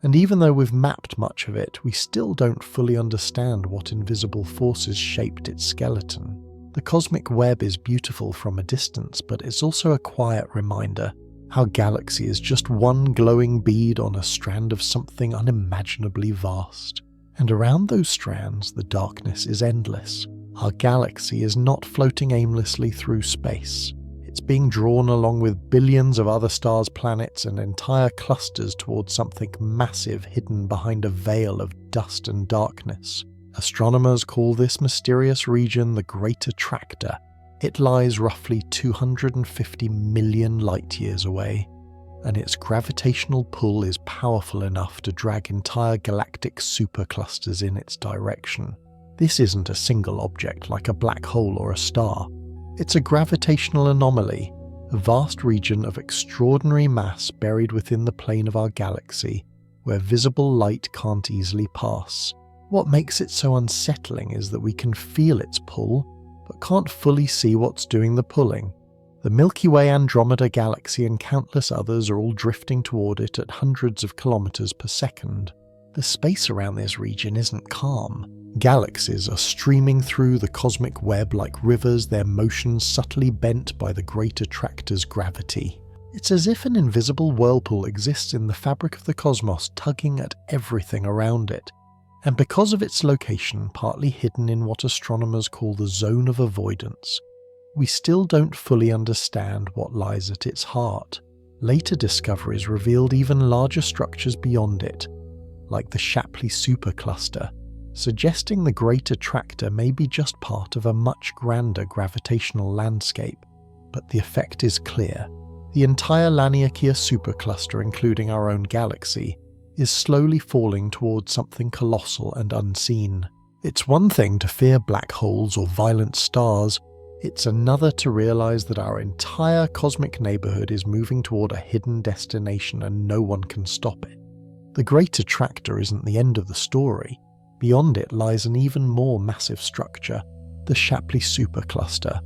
and even though we've mapped much of it, we still don't fully understand what invisible forces shaped its skeleton. The cosmic web is beautiful from a distance, but it's also a quiet reminder. Our galaxy is just one glowing bead on a strand of something unimaginably vast. And around those strands, the darkness is endless. Our galaxy is not floating aimlessly through space. It's being drawn along with billions of other stars, planets, and entire clusters towards something massive hidden behind a veil of dust and darkness. Astronomers call this mysterious region the Great Attractor. It lies roughly 250 million light-years away, and its gravitational pull is powerful enough to drag entire galactic superclusters in its direction. This isn't a single object like a black hole or a star. It's a gravitational anomaly, a vast region of extraordinary mass buried within the plane of our galaxy, where visible light can't easily pass. What makes it so unsettling is that we can feel its pull, but can't fully see what's doing the pulling. The Milky Way, Andromeda Galaxy, and countless others are all drifting toward it at hundreds of kilometers per second. The space around this region isn't calm. Galaxies are streaming through the cosmic web like rivers, their motions subtly bent by the Great Attractor's gravity. It's as if an invisible whirlpool exists in the fabric of the cosmos, tugging at everything around it. And because of its location, partly hidden in what astronomers call the zone of avoidance, we still don't fully understand what lies at its heart. Later discoveries revealed even larger structures beyond it, like the Shapley supercluster, suggesting the Great Attractor may be just part of a much grander gravitational landscape. But the effect is clear. The entire Laniakea supercluster, including our own galaxy, is slowly falling towards something colossal and unseen. It's one thing to fear black holes or violent stars, it's another to realize that our entire cosmic neighborhood is moving toward a hidden destination and no one can stop it. The Great Attractor isn't the end of the story. Beyond it lies an even more massive structure, the Shapley supercluster,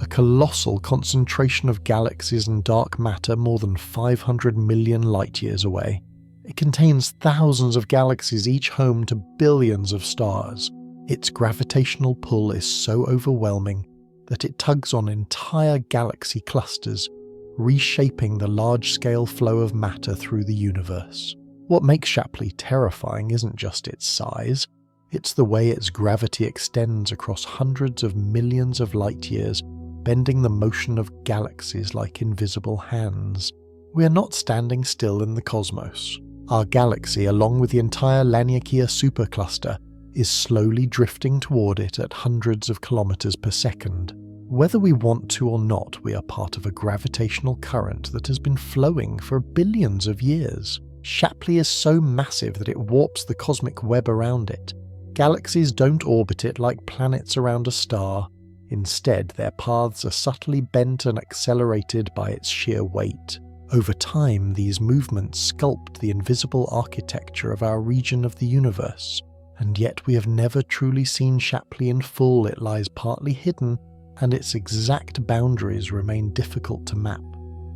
a colossal concentration of galaxies and dark matter more than 500 million light-years away. It contains thousands of galaxies, each home to billions of stars. Its gravitational pull is so overwhelming that it tugs on entire galaxy clusters, reshaping the large-scale flow of matter through the universe. What makes Shapley terrifying isn't just its size, it's the way its gravity extends across hundreds of millions of light-years, bending the motion of galaxies like invisible hands. We are not standing still in the cosmos. Our galaxy, along with the entire Laniakea supercluster, is slowly drifting toward it at hundreds of kilometers per second. Whether we want to or not, we are part of a gravitational current that has been flowing for billions of years. Shapley is so massive that it warps the cosmic web around it. Galaxies don't orbit it like planets around a star. Instead, their paths are subtly bent and accelerated by its sheer weight. Over time, these movements sculpt the invisible architecture of our region of the universe. And yet we have never truly seen Shapley in full. It lies partly hidden, and its exact boundaries remain difficult to map.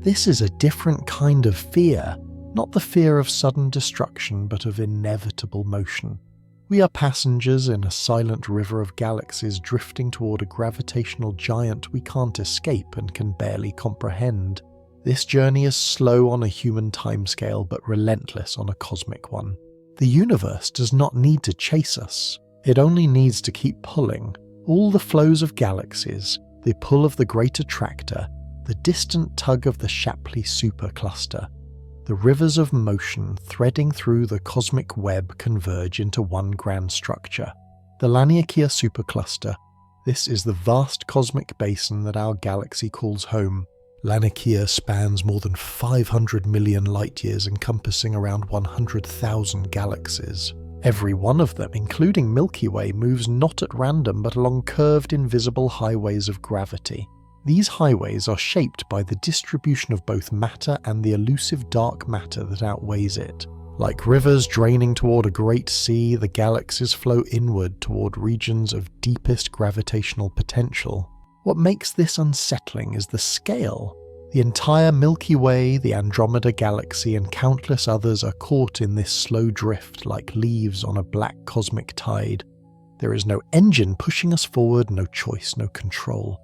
This is a different kind of fear, not the fear of sudden destruction, but of inevitable motion. We are passengers in a silent river of galaxies drifting toward a gravitational giant we can't escape and can barely comprehend. This journey is slow on a human timescale, but relentless on a cosmic one. The universe does not need to chase us. It only needs to keep pulling. All the flows of galaxies, the pull of the Great Attractor, the distant tug of the Shapley supercluster, the rivers of motion threading through the cosmic web converge into one grand structure. The Laniakea supercluster. This is the vast cosmic basin that our galaxy calls home. Laniakea spans more than 500 million light-years, encompassing around 100,000 galaxies. Every one of them, including Milky Way, moves not at random but along curved invisible highways of gravity. These highways are shaped by the distribution of both matter and the elusive dark matter that outweighs it. Like rivers draining toward a great sea, the galaxies flow inward toward regions of deepest gravitational potential. What makes this unsettling is the scale. The entire Milky Way, the Andromeda Galaxy, and countless others are caught in this slow drift like leaves on a black cosmic tide. There is no engine pushing us forward, no choice, no control.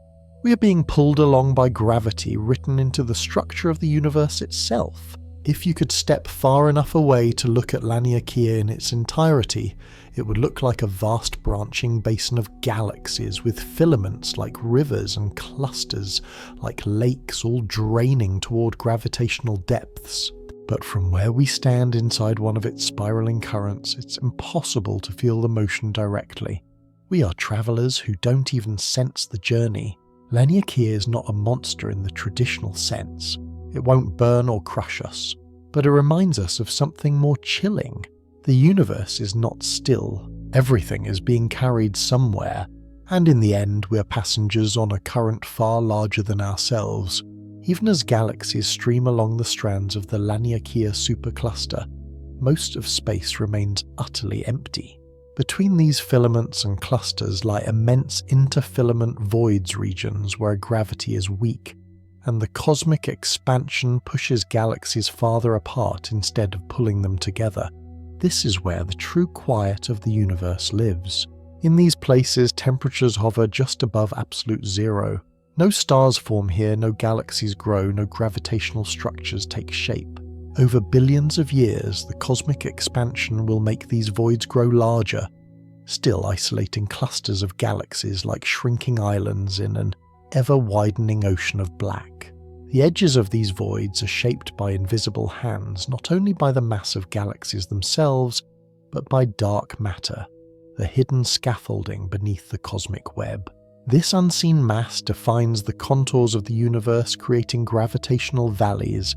We are being pulled along by gravity written into the structure of the universe itself. If you could step far enough away to look at Laniakea in its entirety, it would look like a vast branching basin of galaxies with filaments like rivers and clusters like lakes all draining toward gravitational depths. But from where we stand inside one of its spiraling currents, it's impossible to feel the motion directly. We are travelers who don't even sense the journey. Laniakea is not a monster in the traditional sense. It won't burn or crush us, but it reminds us of something more chilling. The universe is not still. Everything is being carried somewhere, and in the end we're passengers on a current far larger than ourselves. Even as galaxies stream along the strands of the Laniakea supercluster, most of space remains utterly empty. Between these filaments and clusters lie immense interfilament voids regions where gravity is weak, and the cosmic expansion pushes galaxies farther apart instead of pulling them together. This is where the true quiet of the universe lives. In these places, temperatures hover just above absolute zero. No stars form here, no galaxies grow, no gravitational structures take shape. Over billions of years, the cosmic expansion will make these voids grow larger, still isolating clusters of galaxies like shrinking islands in an ever-widening ocean of black. The edges of these voids are shaped by invisible hands, not only by the mass of galaxies themselves, but by dark matter, the hidden scaffolding beneath the cosmic web. This unseen mass defines the contours of the universe, creating gravitational valleys,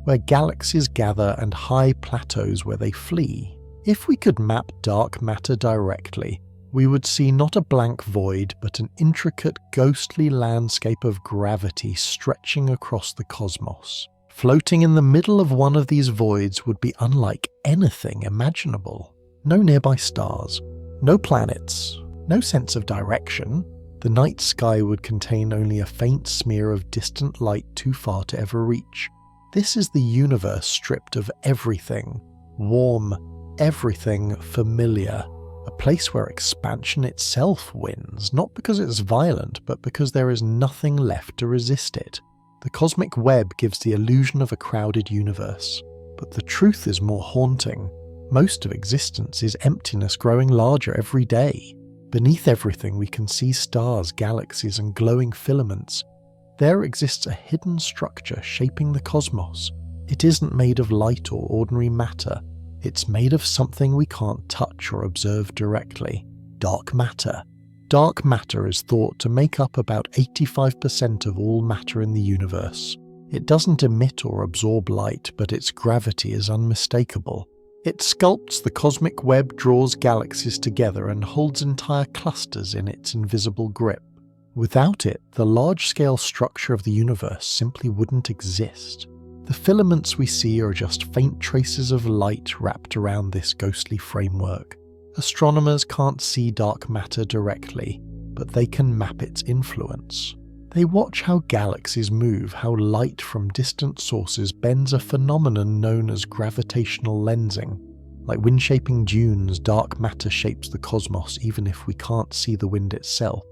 where galaxies gather, and high plateaus where they flee. If we could map dark matter directly, we would see not a blank void, but an intricate, ghostly landscape of gravity stretching across the cosmos. Floating in the middle of one of these voids would be unlike anything imaginable. No nearby stars, no planets, no sense of direction. The night sky would contain only a faint smear of distant light too far to ever reach. This is the universe stripped of everything, warm, everything familiar. A place where expansion itself wins, not because it's violent, but because there is nothing left to resist it. The cosmic web gives the illusion of a crowded universe, but the truth is more haunting. Most of existence is emptiness growing larger every day. Beneath everything we can see stars, galaxies, and glowing filaments. There exists a hidden structure shaping the cosmos. It isn't made of light or ordinary matter. It's made of something we can't touch or observe directly. Dark matter. Dark matter is thought to make up about 85% of all matter in the universe. It doesn't emit or absorb light, but its gravity is unmistakable. It sculpts the cosmic web, draws galaxies together, and holds entire clusters in its invisible grip. Without it, the large-scale structure of the universe simply wouldn't exist. The filaments we see are just faint traces of light wrapped around this ghostly framework. Astronomers can't see dark matter directly, but they can map its influence. They watch how galaxies move, how light from distant sources bends a phenomenon known as gravitational lensing. Like wind-shaping dunes, dark matter shapes the cosmos even if we can't see the wind itself.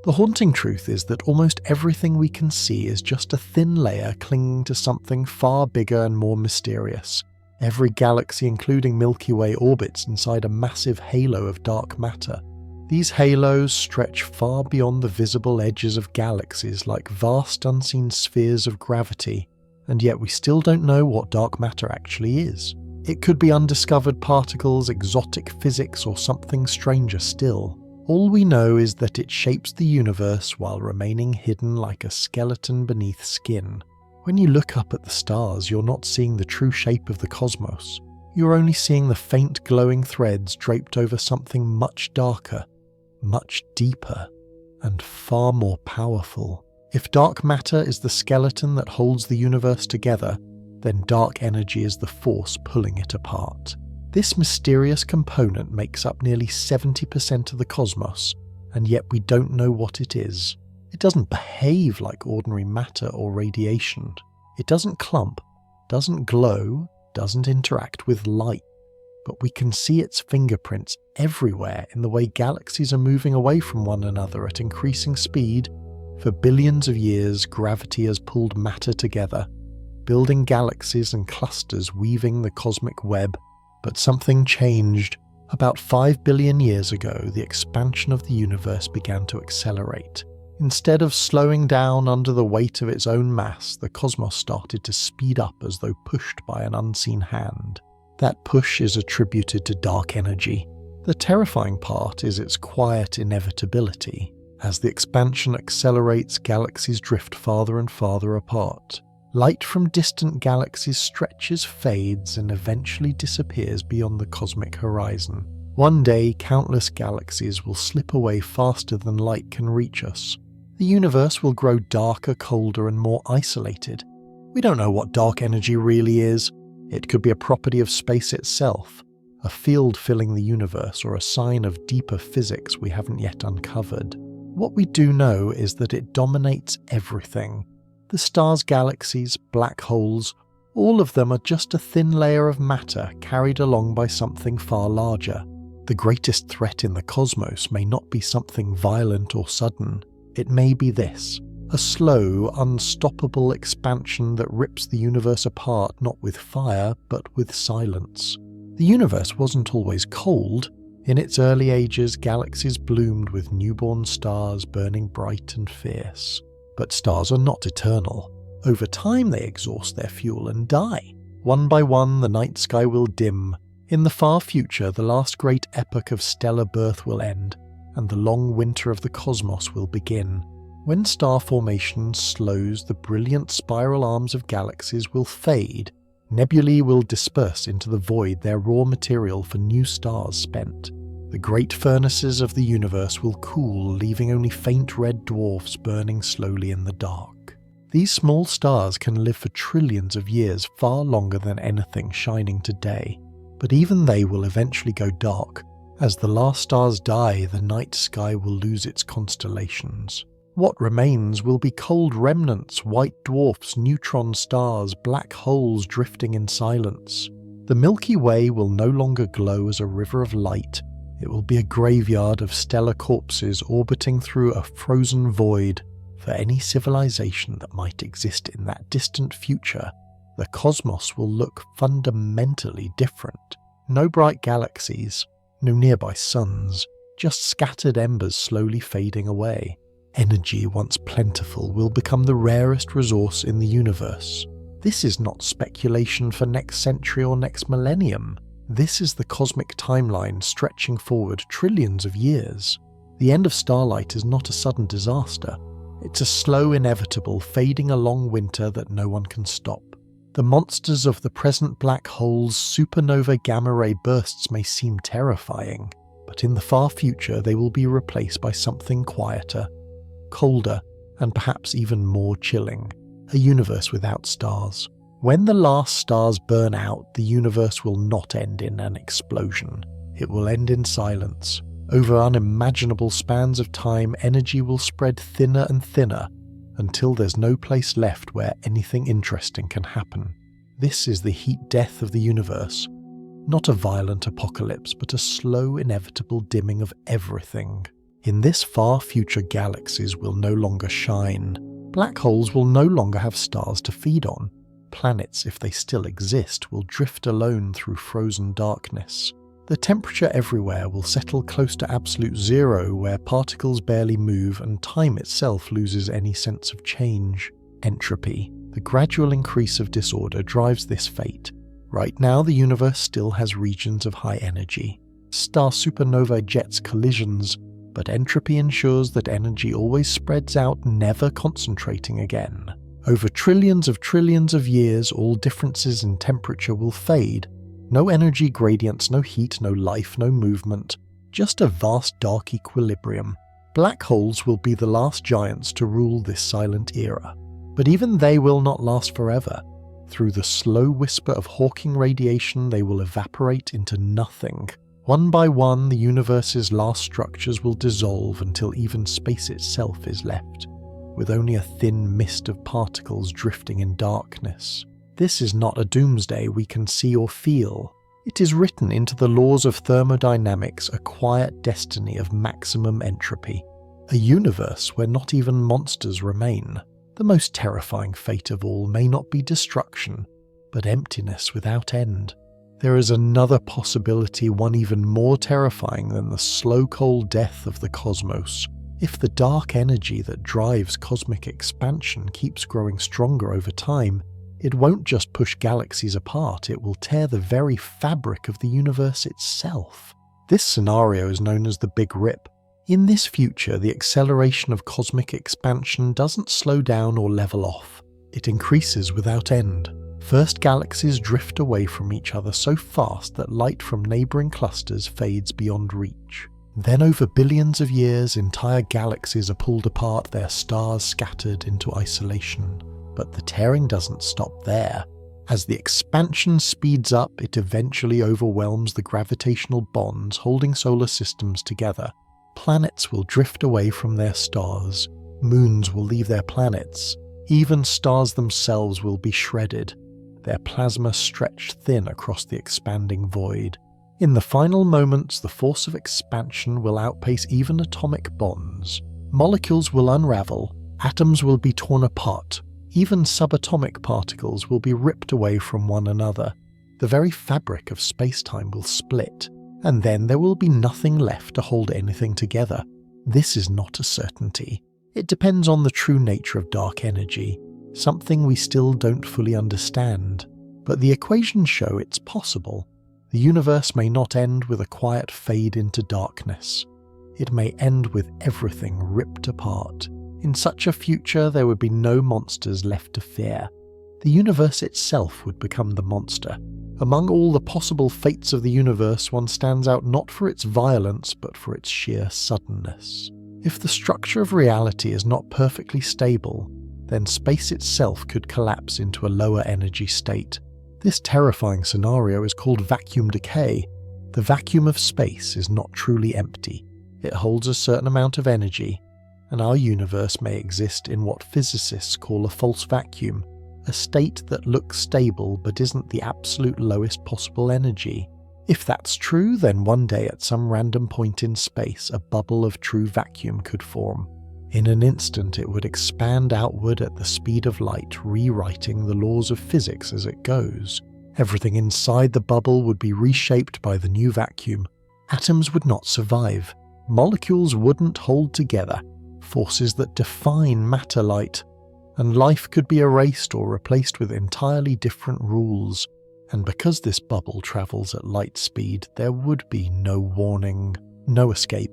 The haunting truth is that almost everything we can see is just a thin layer clinging to something far bigger and more mysterious. Every galaxy, including Milky Way, orbits inside a massive halo of dark matter. These halos stretch far beyond the visible edges of galaxies like vast unseen spheres of gravity, and yet we still don't know what dark matter actually is. It could be undiscovered particles, exotic physics, or something stranger still. All we know is that it shapes the universe while remaining hidden like a skeleton beneath skin. When you look up at the stars, you're not seeing the true shape of the cosmos. You're only seeing the faint glowing threads draped over something much darker, much deeper, and far more powerful. If dark matter is the skeleton that holds the universe together, then dark energy is the force pulling it apart. This mysterious component makes up nearly 70% of the cosmos, and yet we don't know what it is. It doesn't behave like ordinary matter or radiation. It doesn't clump, doesn't glow, doesn't interact with light. But we can see its fingerprints everywhere in the way galaxies are moving away from one another at increasing speed. For billions of years, gravity has pulled matter together. building galaxies and clusters weaving the cosmic web. But something changed. About 5 billion years ago, the expansion of the universe began to accelerate. Instead of slowing down under the weight of its own mass, the cosmos started to speed up as though pushed by an unseen hand. That push is attributed to dark energy. The terrifying part is its quiet inevitability. As the expansion accelerates, galaxies drift farther and farther apart. Light from distant galaxies stretches, fades, and eventually disappears beyond the cosmic horizon. One day, countless galaxies will slip away faster than light can reach us. The universe will grow darker, colder, and more isolated. We don't know what dark energy really is. It could be a property of space itself, a field filling the universe, or a sign of deeper physics we haven't yet uncovered. What we do know is that it dominates everything. The stars, galaxies, black holes, all of them are just a thin layer of matter carried along by something far larger. The greatest threat in the cosmos may not be something violent or sudden. It may be this, a slow, unstoppable expansion that rips the universe apart not with fire, but with silence. The universe wasn't always cold. In its early ages, galaxies bloomed with newborn stars burning bright and fierce. But stars are not eternal. Over time they exhaust their fuel and die. One by one the night sky will dim. In the far future, the last great epoch of stellar birth will end, and the long winter of the cosmos will begin. When star formation slows, the brilliant spiral arms of galaxies will fade. Nebulae will disperse into the void, their raw material for new stars spent. The great furnaces of the universe will cool, leaving only faint red dwarfs burning slowly in the dark. These small stars can live for trillions of years, far longer than anything shining today. But even they will eventually go dark. As the last stars die, the night sky will lose its constellations. What remains will be cold remnants, white dwarfs, neutron stars, black holes drifting in silence. The Milky Way will no longer glow as a river of light. It will be a graveyard of stellar corpses orbiting through a frozen void. For any civilization that might exist in that distant future, the cosmos will look fundamentally different. No bright galaxies, no nearby suns, just scattered embers slowly fading away. Energy, once plentiful, will become the rarest resource in the universe. This is not speculation for next century or next millennium. This is the cosmic timeline stretching forward trillions of years. The end of starlight is not a sudden disaster. It's a slow, inevitable, fading along winter that no one can stop. The monsters of the present black holes' supernova gamma-ray bursts may seem terrifying, but in the far future they will be replaced by something quieter, colder, and perhaps even more chilling. A universe without stars. When the last stars burn out, the universe will not end in an explosion. It will end in silence. Over unimaginable spans of time, energy will spread thinner and thinner, until there's no place left where anything interesting can happen. This is the heat death of the universe. Not a violent apocalypse, but a slow, inevitable dimming of everything. In this far future, galaxies will no longer shine. Black holes will no longer have stars to feed on. Planets, if they still exist, will drift alone through frozen darkness. The temperature everywhere will settle close to absolute zero, where particles barely move and time itself loses any sense of change. Entropy, the gradual increase of disorder, drives this fate. Right now, the universe still has regions of high energy. Star supernova jets collisions, but entropy ensures that energy always spreads out, never concentrating again. Over trillions of years, all differences in temperature will fade. No energy gradients, no heat, no life, no movement. Just a vast dark equilibrium. Black holes will be the last giants to rule this silent era. But even they will not last forever. Through the slow whisper of Hawking radiation, they will evaporate into nothing. One by one, the universe's last structures will dissolve until even space itself is left, with only a thin mist of particles drifting in darkness. This is not a doomsday we can see or feel. It is written into the laws of thermodynamics, a quiet destiny of maximum entropy. A universe where not even monsters remain. The most terrifying fate of all may not be destruction, but emptiness without end. There is another possibility, one even more terrifying than the slow cold death of the cosmos. If the dark energy that drives cosmic expansion keeps growing stronger over time, it won't just push galaxies apart, it will tear the very fabric of the universe itself. This scenario is known as the Big Rip. In this future, the acceleration of cosmic expansion doesn't slow down or level off. It increases without end. First, galaxies drift away from each other so fast that light from neighbouring clusters fades beyond reach. Then over billions of years, entire galaxies are pulled apart, their stars scattered into isolation. But the tearing doesn't stop there. As the expansion speeds up, it eventually overwhelms the gravitational bonds holding solar systems together. Planets will drift away from their stars, moons will leave their planets, even stars themselves will be shredded, their plasma stretched thin across the expanding void. In the final moments, the force of expansion will outpace even atomic bonds. Molecules will unravel, atoms will be torn apart, even subatomic particles will be ripped away from one another. The very fabric of space-time will split, and then there will be nothing left to hold anything together. This is not a certainty. It depends on the true nature of dark energy, something we still don't fully understand. But the equations show it's possible. The universe may not end with a quiet fade into darkness. It may end with everything ripped apart. In such a future, there would be no monsters left to fear. The universe itself would become the monster. Among all the possible fates of the universe, one stands out not for its violence, but for its sheer suddenness. If the structure of reality is not perfectly stable, then space itself could collapse into a lower energy state. This terrifying scenario is called vacuum decay. The vacuum of space is not truly empty. It holds a certain amount of energy, and our universe may exist in what physicists call a false vacuum, a state that looks stable but isn't the absolute lowest possible energy. If that's true, then one day at some random point in space, a bubble of true vacuum could form. In an instant, it would expand outward at the speed of light, rewriting the laws of physics as it goes. Everything inside the bubble would be reshaped by the new vacuum. Atoms would not survive. Molecules wouldn't hold together, forces that define matter-light, and life could be erased or replaced with entirely different rules. And because this bubble travels at light speed, there would be no warning, no escape.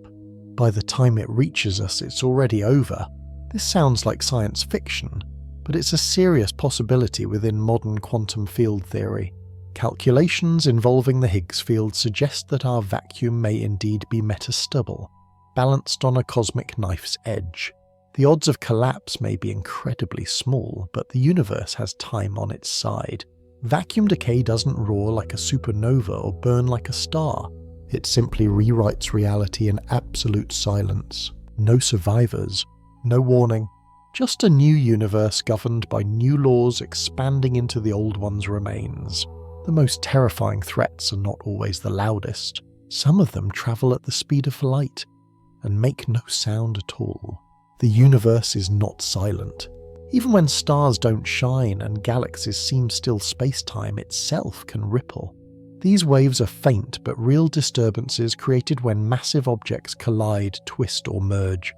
By the time it reaches us, it's already over. This sounds like science fiction, but it's a serious possibility within modern quantum field theory. Calculations involving the Higgs field suggest that our vacuum may indeed be metastable, balanced on a cosmic knife's edge. The odds of collapse may be incredibly small, but the universe has time on its side. Vacuum decay doesn't roar like a supernova or burn like a star. It simply rewrites reality in absolute silence. No survivors, no warning, just a new universe governed by new laws expanding into the old one's remains. The most terrifying threats are not always the loudest. Some of them travel at the speed of light and make no sound at all. The universe is not silent. Even when stars don't shine and galaxies seem still, space-time itself can ripple. These waves are faint but real disturbances created when massive objects collide, twist or merge.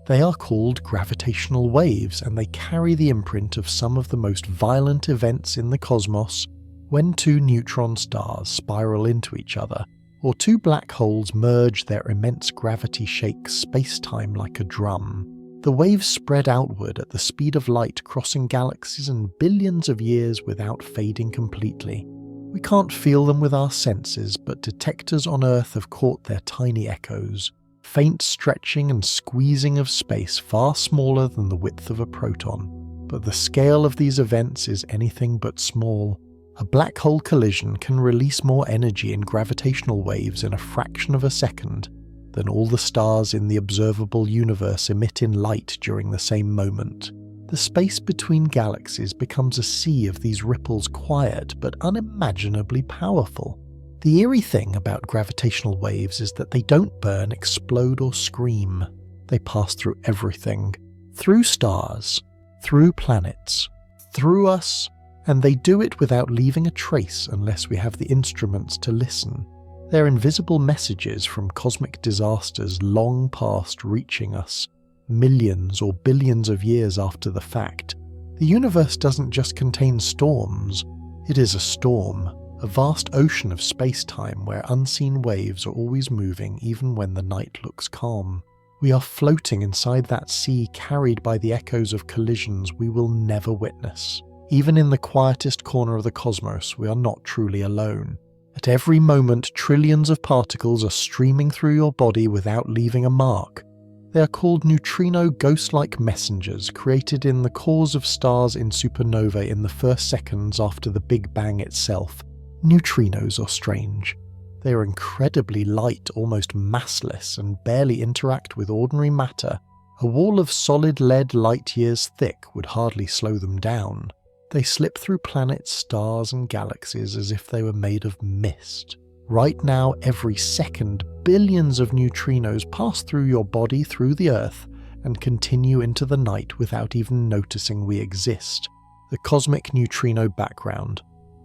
They are called gravitational waves, and they carry the imprint of some of the most violent events in the cosmos: when two neutron stars spiral into each other, or two black holes merge, their immense gravity shakes space-time like a drum. The waves spread outward at the speed of light, crossing galaxies and billions of years without fading completely. We can't feel them with our senses, but detectors on Earth have caught their tiny echoes. Faint stretching and squeezing of space far smaller than the width of a proton. But the scale of these events is anything but small. A black hole collision can release more energy in gravitational waves in a fraction of a second than all the stars in the observable universe emit in light during the same moment. The space between galaxies becomes a sea of these ripples, quiet but unimaginably powerful. The eerie thing about gravitational waves is that they don't burn, explode or scream. They pass through everything. Through stars, through planets, through us, and they do it without leaving a trace unless we have the instruments to listen. They're invisible messages from cosmic disasters long past reaching us, millions or billions of years after the fact. The universe doesn't just contain storms, it is a storm, a vast ocean of space-time where unseen waves are always moving even when the night looks calm. We are floating inside that sea, carried by the echoes of collisions we will never witness. Even in the quietest corner of the cosmos, we are not truly alone. At every moment, trillions of particles are streaming through your body without leaving a mark. They are called neutrino ghost-like messengers created in the cores of stars in supernovae in the first seconds after the Big Bang itself. Neutrinos are strange. They are incredibly light, almost massless, and barely interact with ordinary matter. A wall of solid lead light years thick would hardly slow them down. They slip through planets, stars, and galaxies as if they were made of mist. Right now, every second, billions of neutrinos pass through your body, through the Earth, and continue into the night without even noticing we exist. The cosmic neutrino background,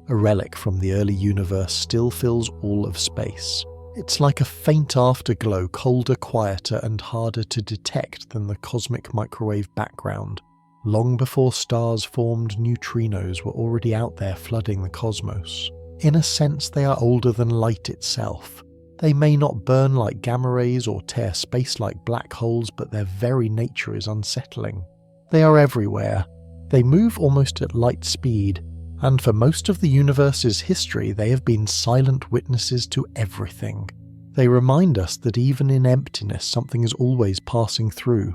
a relic from the early universe, still fills all of space. It's like a faint afterglow, colder, quieter, and harder to detect than the cosmic microwave background. Long before stars formed, neutrinos were already out there flooding the cosmos. In a sense, they are older than light itself. They may not burn like gamma rays or tear space like black holes, but their very nature is unsettling. They are everywhere. They move almost at light speed, and for most of the universe's history, they have been silent witnesses to everything. They remind us that even in emptiness, something is always passing through.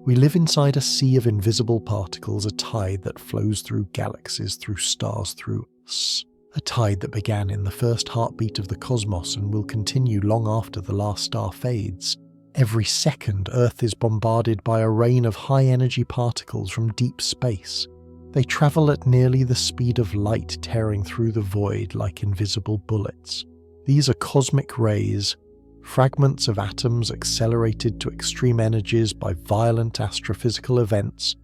We live inside a sea of invisible particles, a tide that flows through galaxies, through stars, through us. A tide that began in the first heartbeat of the cosmos and will continue long after the last star fades. Every second, Earth is bombarded by a rain of high-energy particles from deep space. They travel at nearly the speed of light, tearing through the void like invisible bullets. These are cosmic rays, fragments of atoms accelerated to extreme energies by violent astrophysical events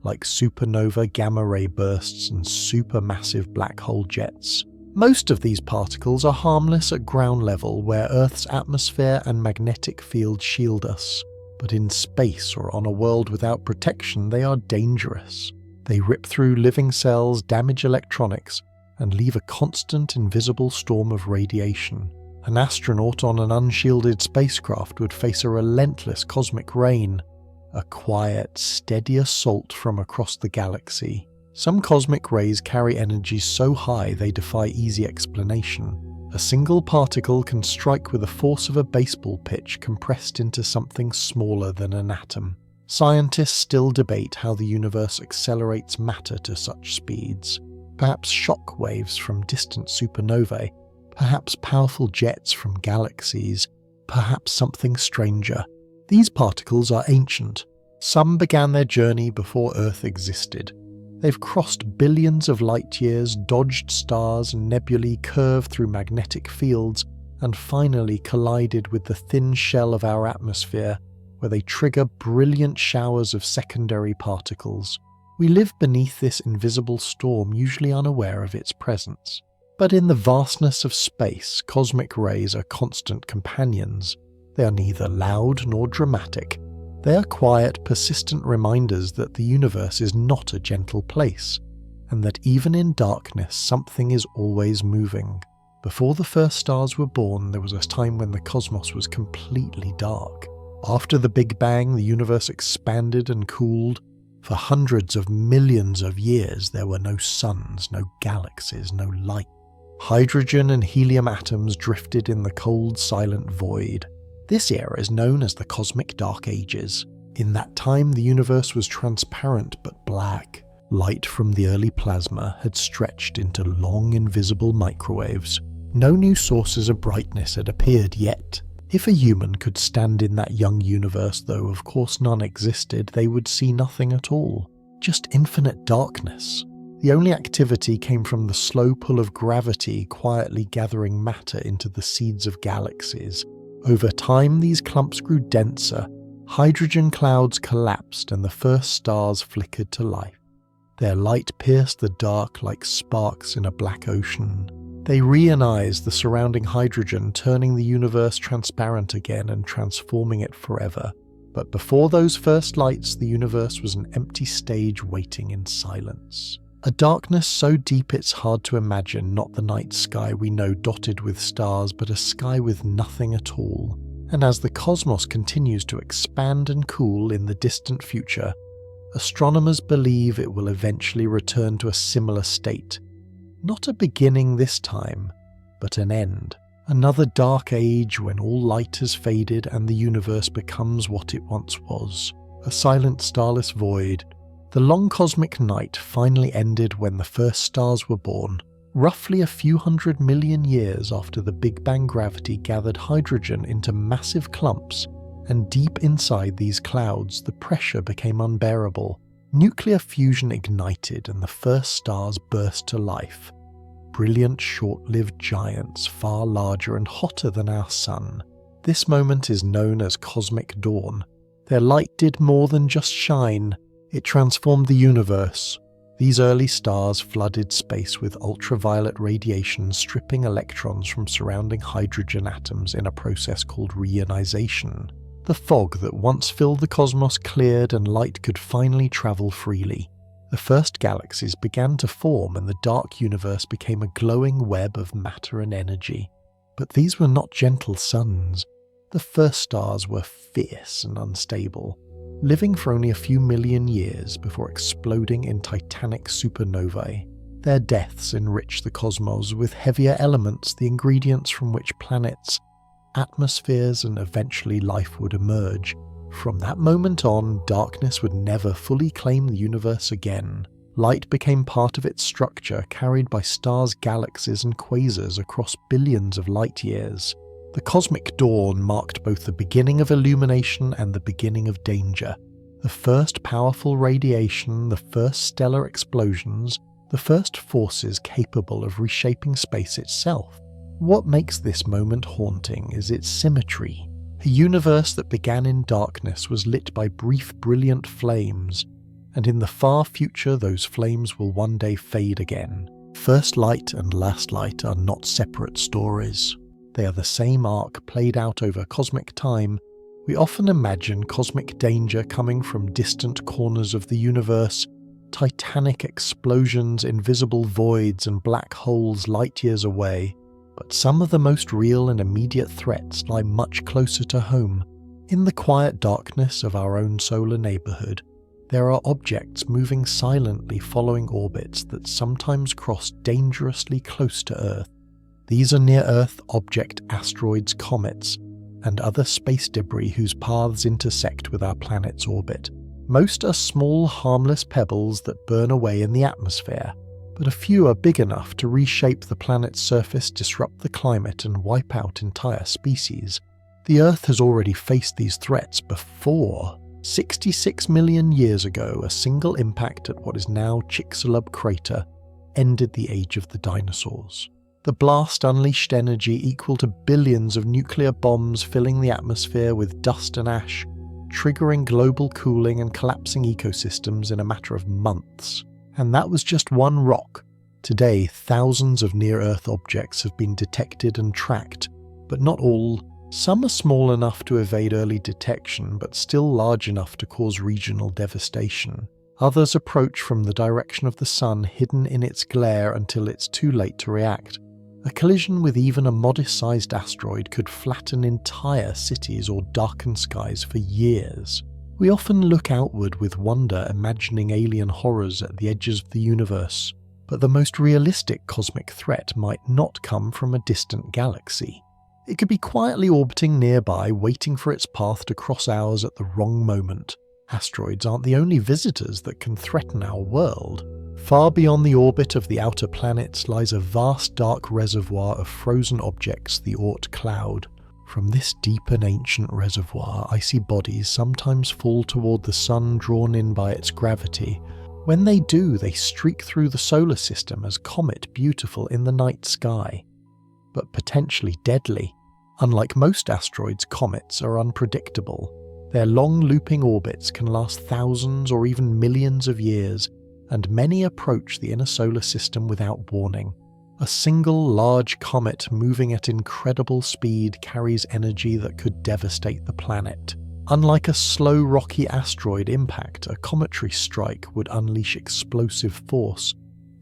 like supernova gamma-ray bursts and supermassive black hole jets. Most of these particles are harmless at ground level where Earth's atmosphere and magnetic field shield us, but in space or on a world without protection they are dangerous. They rip through living cells, damage electronics, and leave a constant invisible storm of radiation. An astronaut on an unshielded spacecraft would face a relentless cosmic rain, a quiet, steady assault from across the galaxy. Some cosmic rays carry energy so high they defy easy explanation. A single particle can strike with the force of a baseball pitch compressed into something smaller than an atom. Scientists still debate how the universe accelerates matter to such speeds. Perhaps shock waves from distant supernovae, perhaps powerful jets from galaxies, perhaps something stranger. These particles are ancient. Some began their journey before Earth existed. They've crossed billions of light years, dodged stars and nebulae, curved through magnetic fields, and finally collided with the thin shell of our atmosphere, where they trigger brilliant showers of secondary particles. We live beneath this invisible storm, usually unaware of its presence. But in the vastness of space, cosmic rays are constant companions. They are neither loud nor dramatic. They are quiet, persistent reminders that the universe is not a gentle place, and that even in darkness something is always moving. Before the first stars were born, there was a time when the cosmos was completely dark. After the Big Bang, the universe expanded and cooled. For hundreds of millions of years, there were no suns, no galaxies, no light. Hydrogen and helium atoms drifted in the cold, silent void. This era is known as the Cosmic Dark Ages. In that time, the universe was transparent but black. Light from the early plasma had stretched into long, invisible microwaves. No new sources of brightness had appeared yet. If a human could stand in that young universe, though of course none existed, they would see nothing at all. Just infinite darkness. The only activity came from the slow pull of gravity quietly gathering matter into the seeds of galaxies. Over time, these clumps grew denser, Hydrogen clouds collapsed and the first stars flickered to life. Their light pierced the dark like sparks in a black ocean. They reionized the surrounding hydrogen, turning the universe transparent again and transforming it forever. But before those first lights, the universe was an empty stage waiting in silence. A darkness so deep it's hard to imagine, not the night sky we know dotted with stars, but a sky with nothing at all. And as the cosmos continues to expand and cool in the distant future, astronomers believe it will eventually return to a similar state. Not a beginning this time, but an end. Another dark age when all light has faded and the universe becomes what it once was. A silent, starless void. The long cosmic night finally ended when the first stars were born, roughly a few 100 million years after the Big Bang gravity gathered hydrogen into massive clumps, and deep inside these clouds the pressure became unbearable. Nuclear fusion ignited and the first stars burst to life. Brilliant, short-lived giants far larger and hotter than our sun. This moment is known as cosmic dawn. Their light did more than just shine. It transformed the universe. These early stars flooded space with ultraviolet radiation, stripping electrons from surrounding hydrogen atoms in a process called reionization. The fog that once filled the cosmos cleared and light could finally travel freely. The first galaxies began to form and the dark universe became a glowing web of matter and energy. But these were not gentle suns. The first stars were fierce and unstable, living for only a few million years before exploding in titanic supernovae. Their deaths enriched the cosmos with heavier elements, the ingredients from which planets, atmospheres, and eventually life would emerge. From that moment on, darkness would never fully claim the universe again. Light became part of its structure, carried by stars, galaxies, and quasars across billions of light years. The cosmic dawn marked both the beginning of illumination and the beginning of danger. The first powerful radiation, the first stellar explosions, the first forces capable of reshaping space itself. What makes this moment haunting is its symmetry. A universe that began in darkness was lit by brief, brilliant flames, and in the far future those flames will one day fade again. First light and last light are not separate stories. They are the same arc played out over cosmic time. We often imagine cosmic danger coming from distant corners of the universe, titanic explosions, invisible voids, and black holes light years away. But some of the most real and immediate threats lie much closer to home. In the quiet darkness of our own solar neighborhood, there are objects moving silently following orbits that sometimes cross dangerously close to Earth. These are near-Earth object asteroids, comets, and other space debris whose paths intersect with our planet's orbit. Most are small, harmless pebbles that burn away in the atmosphere, but a few are big enough to reshape the planet's surface, disrupt the climate, and wipe out entire species. The Earth has already faced these threats before. 66 million years ago, a single impact at what is now Chicxulub crater ended the age of the dinosaurs. The blast unleashed energy equal to billions of nuclear bombs, filling the atmosphere with dust and ash, triggering global cooling and collapsing ecosystems in a matter of months. And that was just one rock. Today, thousands of near-Earth objects have been detected and tracked, but not all. Some are small enough to evade early detection, but still large enough to cause regional devastation. Others approach from the direction of the sun, hidden in its glare until it's too late to react. A collision with even a modest-sized asteroid could flatten entire cities or darken skies for years. We often look outward with wonder, imagining alien horrors at the edges of the universe, but the most realistic cosmic threat might not come from a distant galaxy. It could be quietly orbiting nearby, waiting for its path to cross ours at the wrong moment. Asteroids aren't the only visitors that can threaten our world. Far beyond the orbit of the outer planets lies a vast dark reservoir of frozen objects, the Oort cloud. From this deep and ancient reservoir, icy bodies sometimes fall toward the sun, drawn in by its gravity. When they do, they streak through the solar system as comet beautiful in the night sky, but potentially deadly. Unlike most asteroids, comets are unpredictable. Their long looping orbits can last thousands or even millions of years, and many approach the inner solar system without warning. A single large comet moving at incredible speed carries energy that could devastate the planet. Unlike a slow rocky asteroid impact, a cometary strike would unleash explosive force,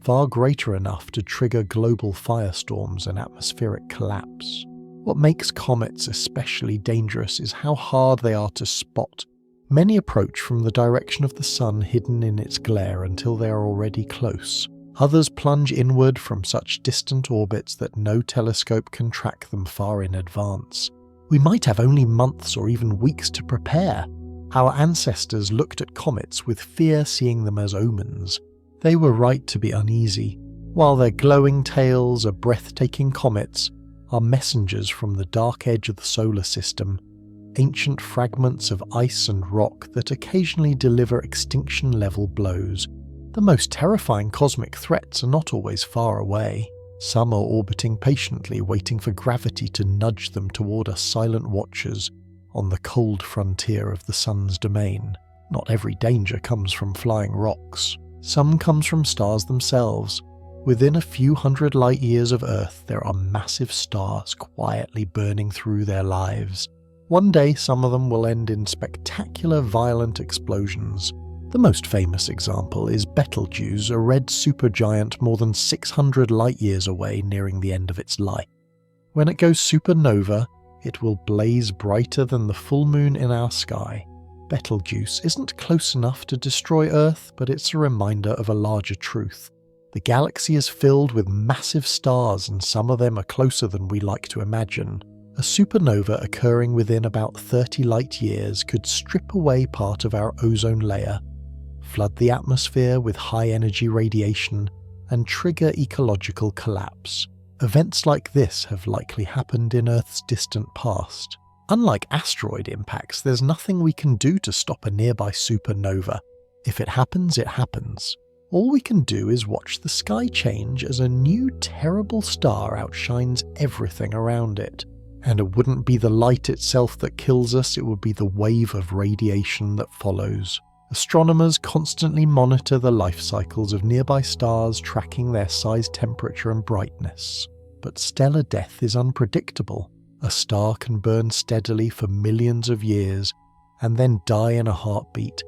far greater enough to trigger global firestorms and atmospheric collapse. What makes comets especially dangerous is how hard they are to spot. Many approach from the direction of the sun hidden in its glare until they are already close. Others plunge inward from such distant orbits that no telescope can track them far in advance. We might have only months or even weeks to prepare. Our ancestors looked at comets with fear, seeing them as omens. They were right to be uneasy. While their glowing tails are breathtaking comets, are messengers from the dark edge of the solar system, ancient fragments of ice and rock that occasionally deliver extinction-level blows. The most terrifying cosmic threats are not always far away. Some are orbiting patiently, waiting for gravity to nudge them toward us silent watchers on the cold frontier of the sun's domain. Not every danger comes from flying rocks. Some comes from stars themselves. Within a few hundred light years of Earth, there are massive stars quietly burning through their lives. One day, some of them will end in spectacular, violent explosions. The most famous example is Betelgeuse, a red supergiant more than 600 light-years away, nearing the end of its life. When it goes supernova, it will blaze brighter than the full moon in our sky. Betelgeuse isn't close enough to destroy Earth, but it's a reminder of a larger truth. The galaxy is filled with massive stars, and some of them are closer than we like to imagine. A supernova occurring within about 30 light-years could strip away part of our ozone layer, flood the atmosphere with high-energy radiation, and trigger ecological collapse. Events like this have likely happened in Earth's distant past. Unlike asteroid impacts, there's nothing we can do to stop a nearby supernova. If it happens, it happens. All we can do is watch the sky change as a new terrible star outshines everything around it. And it wouldn't be the light itself that kills us, it would be the wave of radiation that follows. Astronomers constantly monitor the life cycles of nearby stars, tracking their size, temperature, and brightness. But stellar death is unpredictable. A star can burn steadily for millions of years and then die in a heartbeat,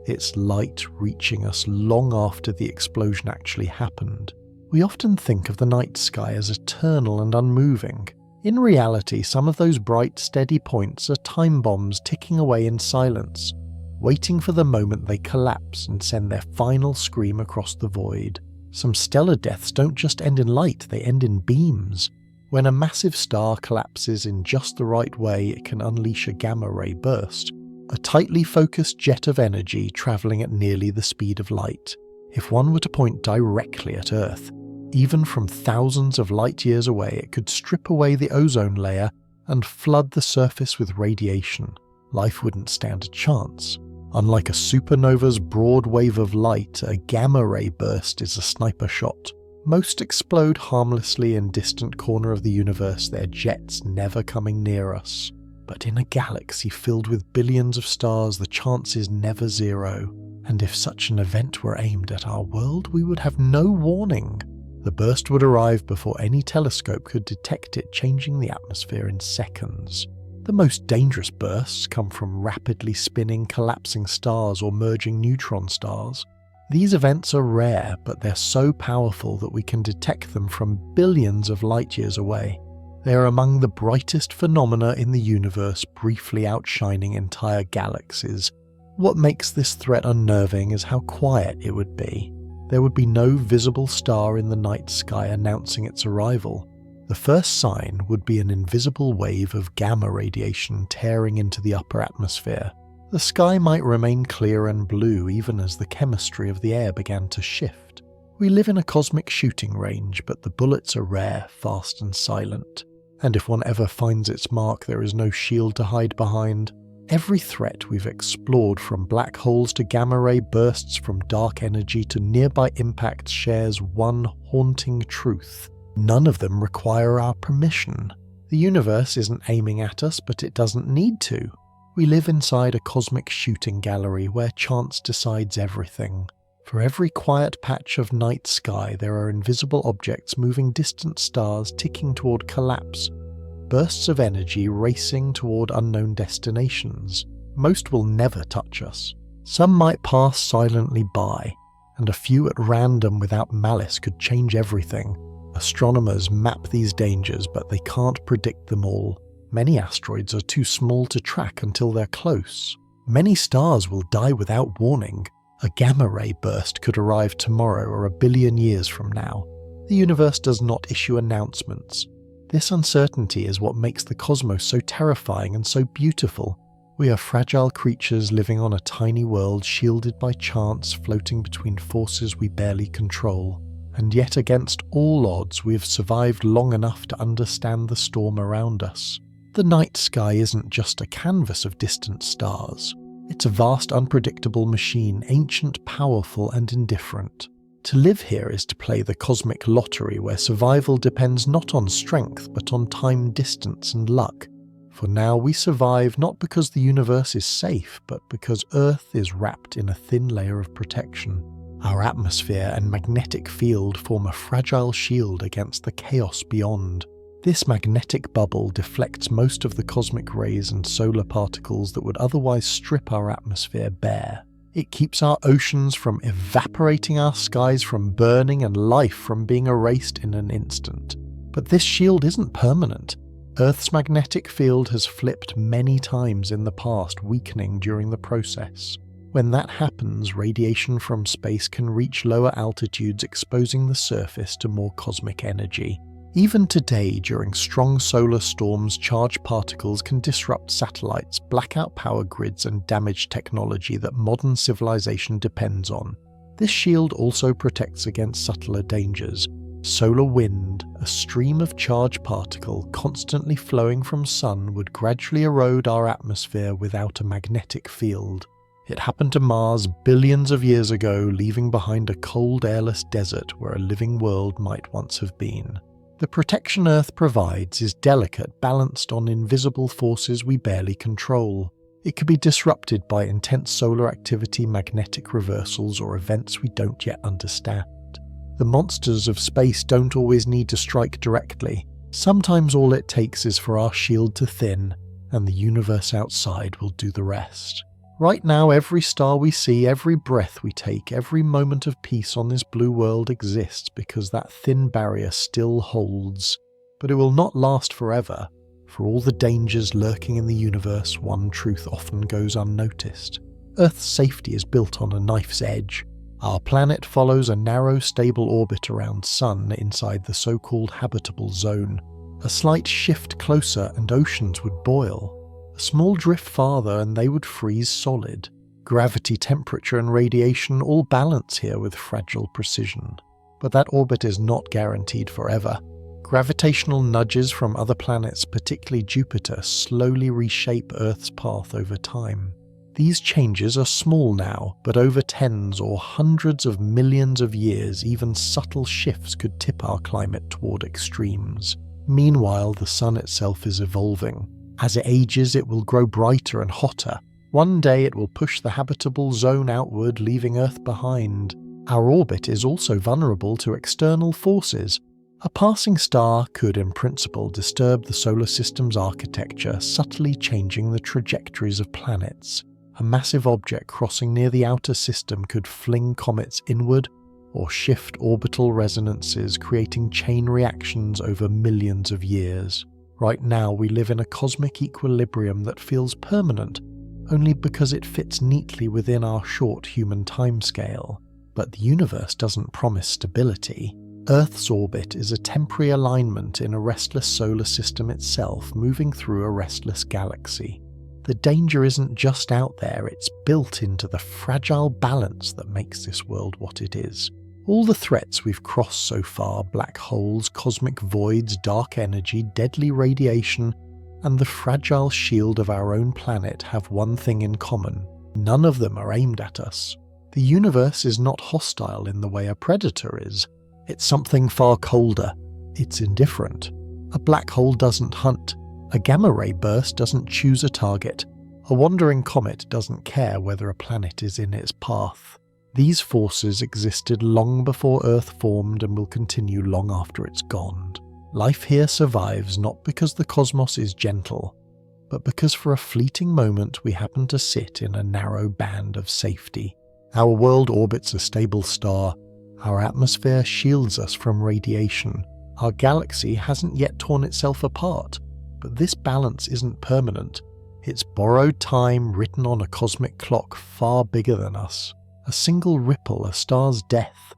its light reaching us long after the explosion actually happened. We often think of the night sky as eternal and unmoving. In reality, some of those bright, steady points are time bombs ticking away in silence, waiting for the moment they collapse and send their final scream across the void. Some stellar deaths don't just end in light, they end in beams. When a massive star collapses in just the right way, it can unleash a gamma-ray burst, a tightly focused jet of energy travelling at nearly the speed of light. If one were to point directly at Earth, even from thousands of light-years away, it could strip away the ozone layer and flood the surface with radiation. Life wouldn't stand a chance. Unlike a supernova's broad wave of light, a gamma-ray burst is a sniper shot. Most explode harmlessly in distant corner of the universe, their jets never coming near us. But in a galaxy filled with billions of stars, the chance is never zero. And if such an event were aimed at our world, we would have no warning. The burst would arrive before any telescope could detect it, changing the atmosphere in seconds. The most dangerous bursts come from rapidly spinning, collapsing stars or merging neutron stars. These events are rare, but they're so powerful that we can detect them from billions of light-years away. They are among the brightest phenomena in the universe, briefly outshining entire galaxies. What makes this threat unnerving is how quiet it would be. There would be no visible star in the night sky announcing its arrival. The first sign would be an invisible wave of gamma radiation tearing into the upper atmosphere. The sky might remain clear and blue even as the chemistry of the air began to shift. We live in a cosmic shooting range, but the bullets are rare, fast and silent. And if one ever finds its mark, there is no shield to hide behind. Every threat we've explored, from black holes to gamma-ray bursts, from dark energy to nearby impacts, shares one haunting truth. None of them require our permission. The universe isn't aiming at us, but it doesn't need to. We live inside a cosmic shooting gallery where chance decides everything. For every quiet patch of night sky, there are invisible objects moving distant stars ticking toward collapse, bursts of energy racing toward unknown destinations. Most will never touch us. Some might pass silently by, and a few at random without malice could change everything. Astronomers map these dangers, but they can't predict them all. Many asteroids are too small to track until they're close. Many stars will die without warning. A gamma-ray burst could arrive tomorrow or a billion years from now. The universe does not issue announcements. This uncertainty is what makes the cosmos so terrifying and so beautiful. We are fragile creatures living on a tiny world shielded by chance, floating between forces we barely control. And yet against all odds, we have survived long enough to understand the storm around us. The night sky isn't just a canvas of distant stars. It's a vast, unpredictable machine, ancient, powerful, and indifferent. To live here is to play the cosmic lottery where survival depends not on strength, but on time, distance, and luck. For now, we survive not because the universe is safe, but because Earth is wrapped in a thin layer of protection. Our atmosphere and magnetic field form a fragile shield against the chaos beyond. This magnetic bubble deflects most of the cosmic rays and solar particles that would otherwise strip our atmosphere bare. It keeps our oceans from evaporating, our skies from burning, and life from being erased in an instant. But this shield isn't permanent. Earth's magnetic field has flipped many times in the past, weakening during the process. When that happens, radiation from space can reach lower altitudes, exposing the surface to more cosmic energy. Even today, during strong solar storms, charged particles can disrupt satellites, black out power grids, and damage technology that modern civilization depends on. This shield also protects against subtler dangers. Solar wind, a stream of charged particle constantly flowing from sun, would gradually erode our atmosphere without a magnetic field. It happened to Mars billions of years ago, leaving behind a cold, airless desert where a living world might once have been. The protection Earth provides is delicate, balanced on invisible forces we barely control. It could be disrupted by intense solar activity, magnetic reversals, or events we don't yet understand. The monsters of space don't always need to strike directly. Sometimes all it takes is for our shield to thin, and the universe outside will do the rest. Right now, every star we see, every breath we take, every moment of peace on this blue world exists because that thin barrier still holds. But it will not last forever. For all the dangers lurking in the universe, one truth often goes unnoticed. Earth's safety is built on a knife's edge. Our planet follows a narrow, stable orbit around Sun inside the so-called habitable zone. A slight shift closer and oceans would boil. A small drift farther and they would freeze solid. Gravity, temperature, and radiation all balance here with fragile precision. But that orbit is not guaranteed forever. Gravitational nudges from other planets, particularly Jupiter, slowly reshape Earth's path over time. These changes are small now, but over tens or hundreds of millions of years, even subtle shifts could tip our climate toward extremes. Meanwhile, the Sun itself is evolving. As it ages, it will grow brighter and hotter. One day it will push the habitable zone outward, leaving Earth behind. Our orbit is also vulnerable to external forces. A passing star could, in principle, disturb the solar system's architecture, subtly changing the trajectories of planets. A massive object crossing near the outer system could fling comets inward or shift orbital resonances, creating chain reactions over millions of years. Right now, we live in a cosmic equilibrium that feels permanent, only because it fits neatly within our short human timescale. But the universe doesn't promise stability. Earth's orbit is a temporary alignment in a restless solar system itself, moving through a restless galaxy. The danger isn't just out there, it's built into the fragile balance that makes this world what it is. All the threats we've crossed so far, black holes, cosmic voids, dark energy, deadly radiation, and the fragile shield of our own planet have one thing in common. None of them are aimed at us. The universe is not hostile in the way a predator is. It's something far colder. It's indifferent. A black hole doesn't hunt. A gamma-ray burst doesn't choose a target. A wandering comet doesn't care whether a planet is in its path. These forces existed long before Earth formed and will continue long after it's gone. Life here survives not because the cosmos is gentle, but because for a fleeting moment we happen to sit in a narrow band of safety. Our world orbits a stable star, our atmosphere shields us from radiation, our galaxy hasn't yet torn itself apart, but this balance isn't permanent. It's borrowed time written on a cosmic clock far bigger than us. A single ripple, a star's death.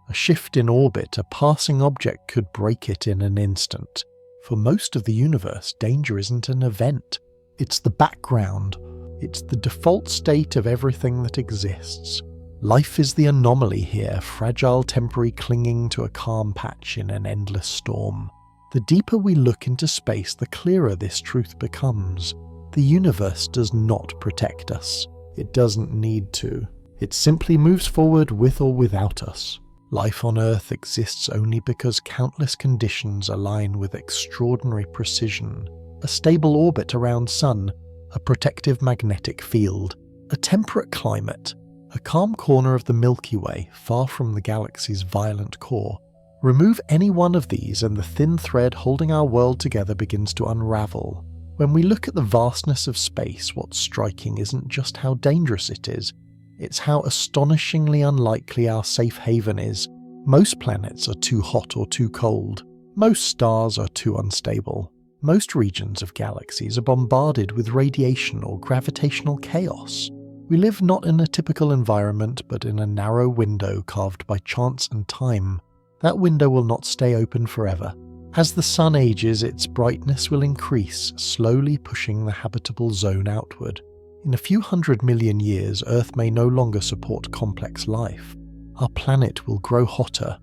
A shift in orbit, a passing object could break it in an instant. For most of the universe, danger isn't an event. It's the background. It's the default state of everything that exists. Life is the anomaly here, fragile temporary clinging to a calm patch in an endless storm. The deeper we look into space, the clearer this truth becomes. The universe does not protect us. It doesn't need to. It simply moves forward with or without us. Life on Earth exists only because countless conditions align with extraordinary precision. A stable orbit around Sun, a protective magnetic field, a temperate climate, a calm corner of the Milky Way far from the galaxy's violent core. Remove any one of these and the thin thread holding our world together begins to unravel. When we look at the vastness of space, what's striking isn't just how dangerous it is, it's how astonishingly unlikely our safe haven is. Most planets are too hot or too cold. Most stars are too unstable. Most regions of galaxies are bombarded with radiation or gravitational chaos. We live not in a typical environment, but in a narrow window carved by chance and time. That window will not stay open forever. As the sun ages, its brightness will increase, slowly pushing the habitable zone outward. In a few 100 million years, Earth may no longer support complex life. Our planet will grow hotter,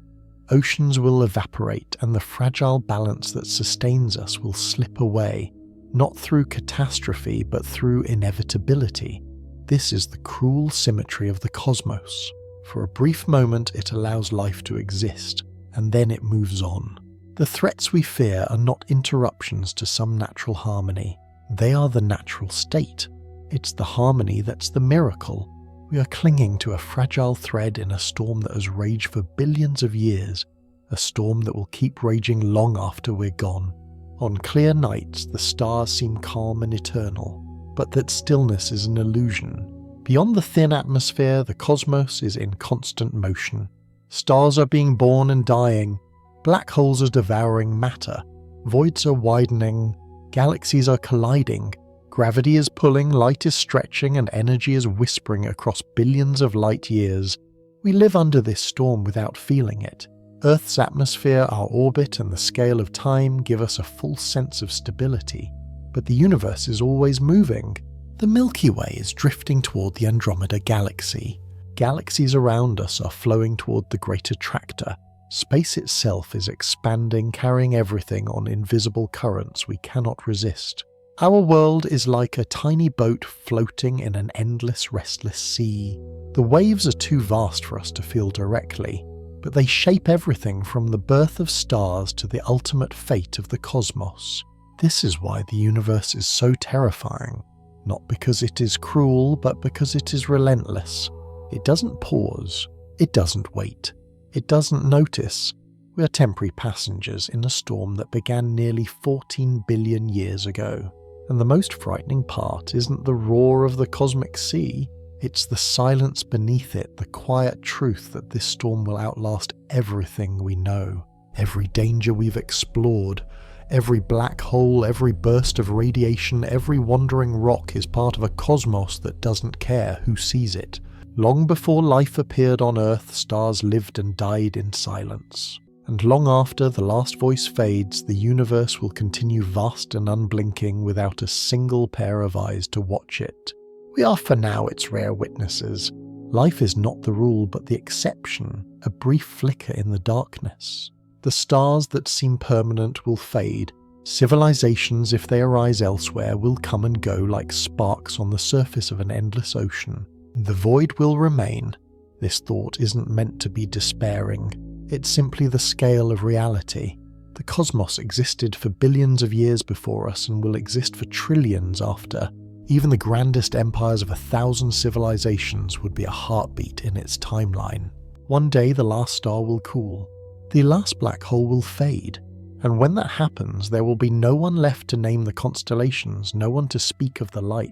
oceans will evaporate, and the fragile balance that sustains us will slip away, not through catastrophe but through inevitability. This is the cruel symmetry of the cosmos. For a brief moment it allows life to exist, and then it moves on. The threats we fear are not interruptions to some natural harmony. They are the natural state. It's the harmony that's the miracle. We are clinging to a fragile thread in a storm that has raged for billions of years, a storm that will keep raging long after we're gone. On clear nights, the stars seem calm and eternal, but that stillness is an illusion. Beyond the thin atmosphere, the cosmos is in constant motion. Stars are being born and dying, black holes are devouring matter, voids are widening, galaxies are colliding. Gravity is pulling, light is stretching, and energy is whispering across billions of light years. We live under this storm without feeling it. Earth's atmosphere, our orbit, and the scale of time give us a full sense of stability. But the universe is always moving. The Milky Way is drifting toward the Andromeda Galaxy. Galaxies around us are flowing toward the Great Attractor. Space itself is expanding, carrying everything on invisible currents we cannot resist. Our world is like a tiny boat floating in an endless, restless sea. The waves are too vast for us to feel directly, but they shape everything from the birth of stars to the ultimate fate of the cosmos. This is why the universe is so terrifying, not because it is cruel, but because it is relentless. It doesn't pause, it doesn't wait, it doesn't notice. We are temporary passengers in a storm that began nearly 14 billion years ago. And the most frightening part isn't the roar of the cosmic sea, it's the silence beneath it, the quiet truth that this storm will outlast everything we know, every danger we've explored, every black hole, every burst of radiation, every wandering rock is part of a cosmos that doesn't care who sees it. Long before life appeared on Earth, stars lived and died in silence. And long after the last voice fades, the universe will continue vast and unblinking without a single pair of eyes to watch it. We are for now its rare witnesses. Life is not the rule but the exception, a brief flicker in the darkness. The stars that seem permanent will fade. Civilizations, if they arise elsewhere, will come and go like sparks on the surface of an endless ocean. The void will remain. This thought isn't meant to be despairing. It's simply the scale of reality. The cosmos existed for billions of years before us and will exist for trillions after. Even the grandest empires of 1,000 civilizations would be a heartbeat in its timeline. One day the last star will cool, the last black hole will fade, and when that happens there will be no one left to name the constellations, no one to speak of the light.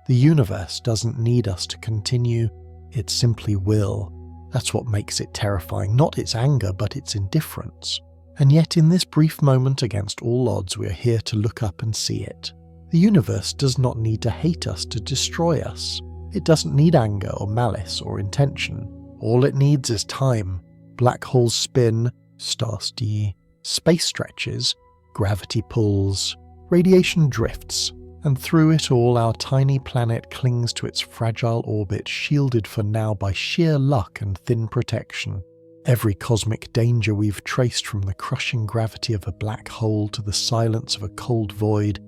The universe doesn't need us to continue, it simply will. That's what makes it terrifying, not its anger but its indifference. And yet in this brief moment against all odds we are here to look up and see it. The universe does not need to hate us to destroy us. It doesn't need anger or malice or intention. All it needs is time. Black holes spin, stars steer, space stretches, gravity pulls, radiation drifts, and through it all our tiny planet clings to its fragile orbit, shielded for now by sheer luck and thin protection. Every cosmic danger we've traced, from the crushing gravity of a black hole to the silence of a cold void,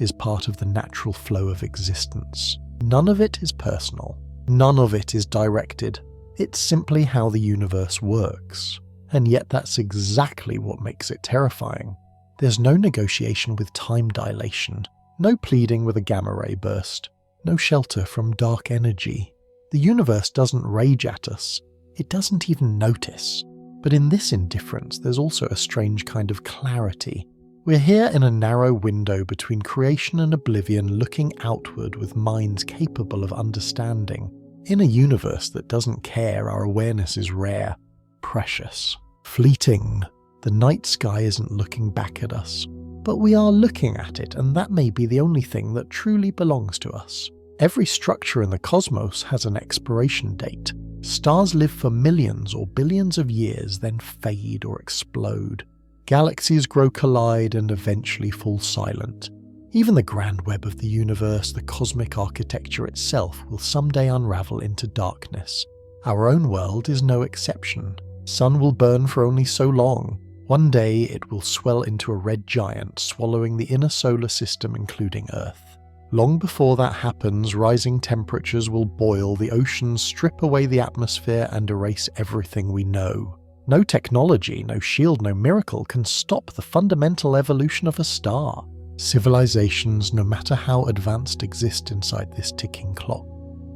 is part of the natural flow of existence. None of it is personal. None of it is directed. It's simply how the universe works. And yet that's exactly what makes it terrifying. There's no negotiation with time dilation, no pleading with a gamma ray burst, no shelter from dark energy. The universe doesn't rage at us. It doesn't even notice. But in this indifference, there's also a strange kind of clarity. We're here in a narrow window between creation and oblivion, looking outward with minds capable of understanding. In a universe that doesn't care, our awareness is rare, precious, fleeting. The night sky isn't looking back at us, but we are looking at it, and that may be the only thing that truly belongs to us. Every structure in the cosmos has an expiration date. Stars live for millions or billions of years, then fade or explode. Galaxies grow, collide, and eventually fall silent. Even the grand web of the universe, the cosmic architecture itself, will someday unravel into darkness. Our own world is no exception. Sun will burn for only so long. One day it will swell into a red giant, swallowing the inner solar system, including Earth. Long before that happens, rising temperatures will boil the oceans, strip away the atmosphere, and erase everything we know. No technology, no shield, no miracle can stop the fundamental evolution of a star. Civilizations, no matter how advanced, exist inside this ticking clock.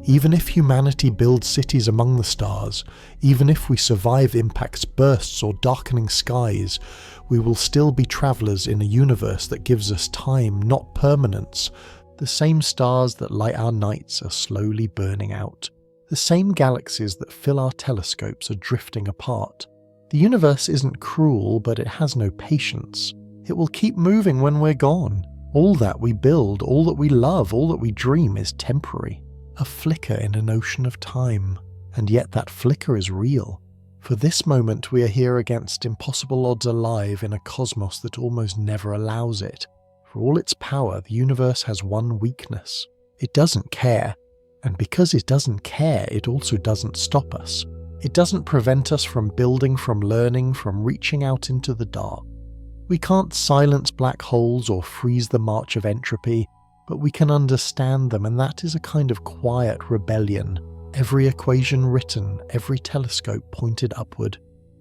Even if humanity builds cities among the stars, even if we survive impacts, bursts, or darkening skies, we will still be travelers in a universe that gives us time, not permanence. The same stars that light our nights are slowly burning out. The same galaxies that fill our telescopes are drifting apart. The universe isn't cruel, but it has no patience. It will keep moving when we're gone. All that we build, all that we love, all that we dream is temporary. A flicker in an ocean of time. And yet that flicker is real. For this moment we are here against impossible odds, alive in a cosmos that almost never allows it. For all its power, the universe has one weakness. It doesn't care. And because it doesn't care, it also doesn't stop us. It doesn't prevent us from building, from learning, from reaching out into the dark. We can't silence black holes or freeze the march of entropy, but we can understand them, and that is a kind of quiet rebellion. Every equation written, every telescope pointed upward,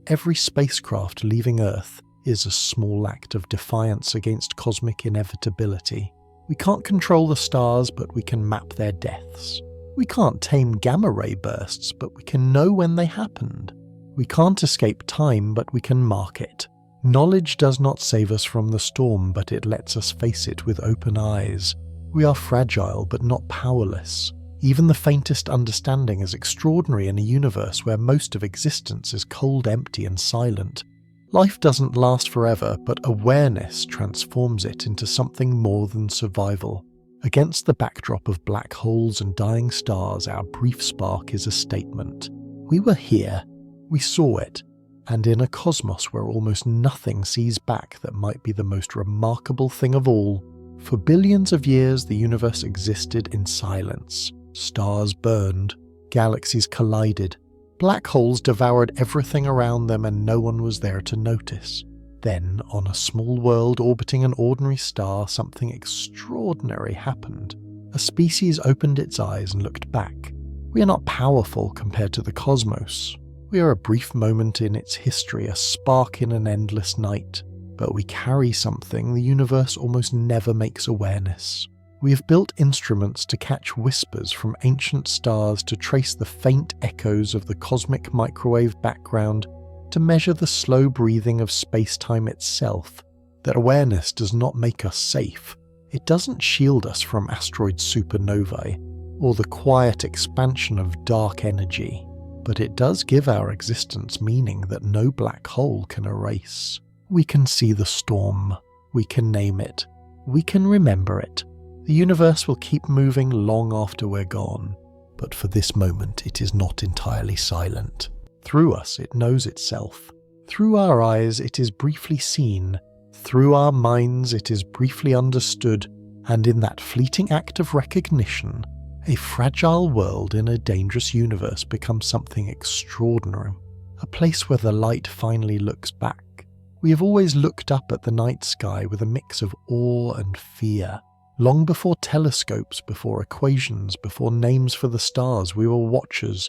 every spacecraft leaving Earth is a small act of defiance against cosmic inevitability. We can't control the stars, but we can map their deaths. We can't tame gamma ray bursts, but we can know when they happened. We can't escape time, but we can mark it. Knowledge does not save us from the storm, but it lets us face it with open eyes. We are fragile, but not powerless. Even the faintest understanding is extraordinary in a universe where most of existence is cold, empty, and silent. Life doesn't last forever, but awareness transforms it into something more than survival. Against the backdrop of black holes and dying stars, our brief spark is a statement. We were here, we saw it, and in a cosmos where almost nothing sees back, that might be the most remarkable thing of all. For billions of years the universe existed in silence. Stars burned, galaxies collided, black holes devoured everything around them, and no one was there to notice. Then, on a small world orbiting an ordinary star, something extraordinary happened. A species opened its eyes and looked back. We are not powerful compared to the cosmos. We are a brief moment in its history, a spark in an endless night. But we carry something the universe almost never makes awareness. We have built instruments to catch whispers from ancient stars, to trace the faint echoes of the cosmic microwave background, to measure the slow breathing of space-time itself. That awareness does not make us safe. It doesn't shield us from asteroid supernovae or the quiet expansion of dark energy, but it does give our existence meaning that no black hole can erase. We can see the storm. We can name it. We can remember it. The universe will keep moving long after we're gone, but for this moment it is not entirely silent. Through us it knows itself. Through our eyes it is briefly seen. Through our minds it is briefly understood, and in that fleeting act of recognition, a fragile world in a dangerous universe becomes something extraordinary, a place where the light finally looks back. We have always looked up at the night sky with a mix of awe and fear. Long before telescopes, before equations, before names for the stars, we were watchers,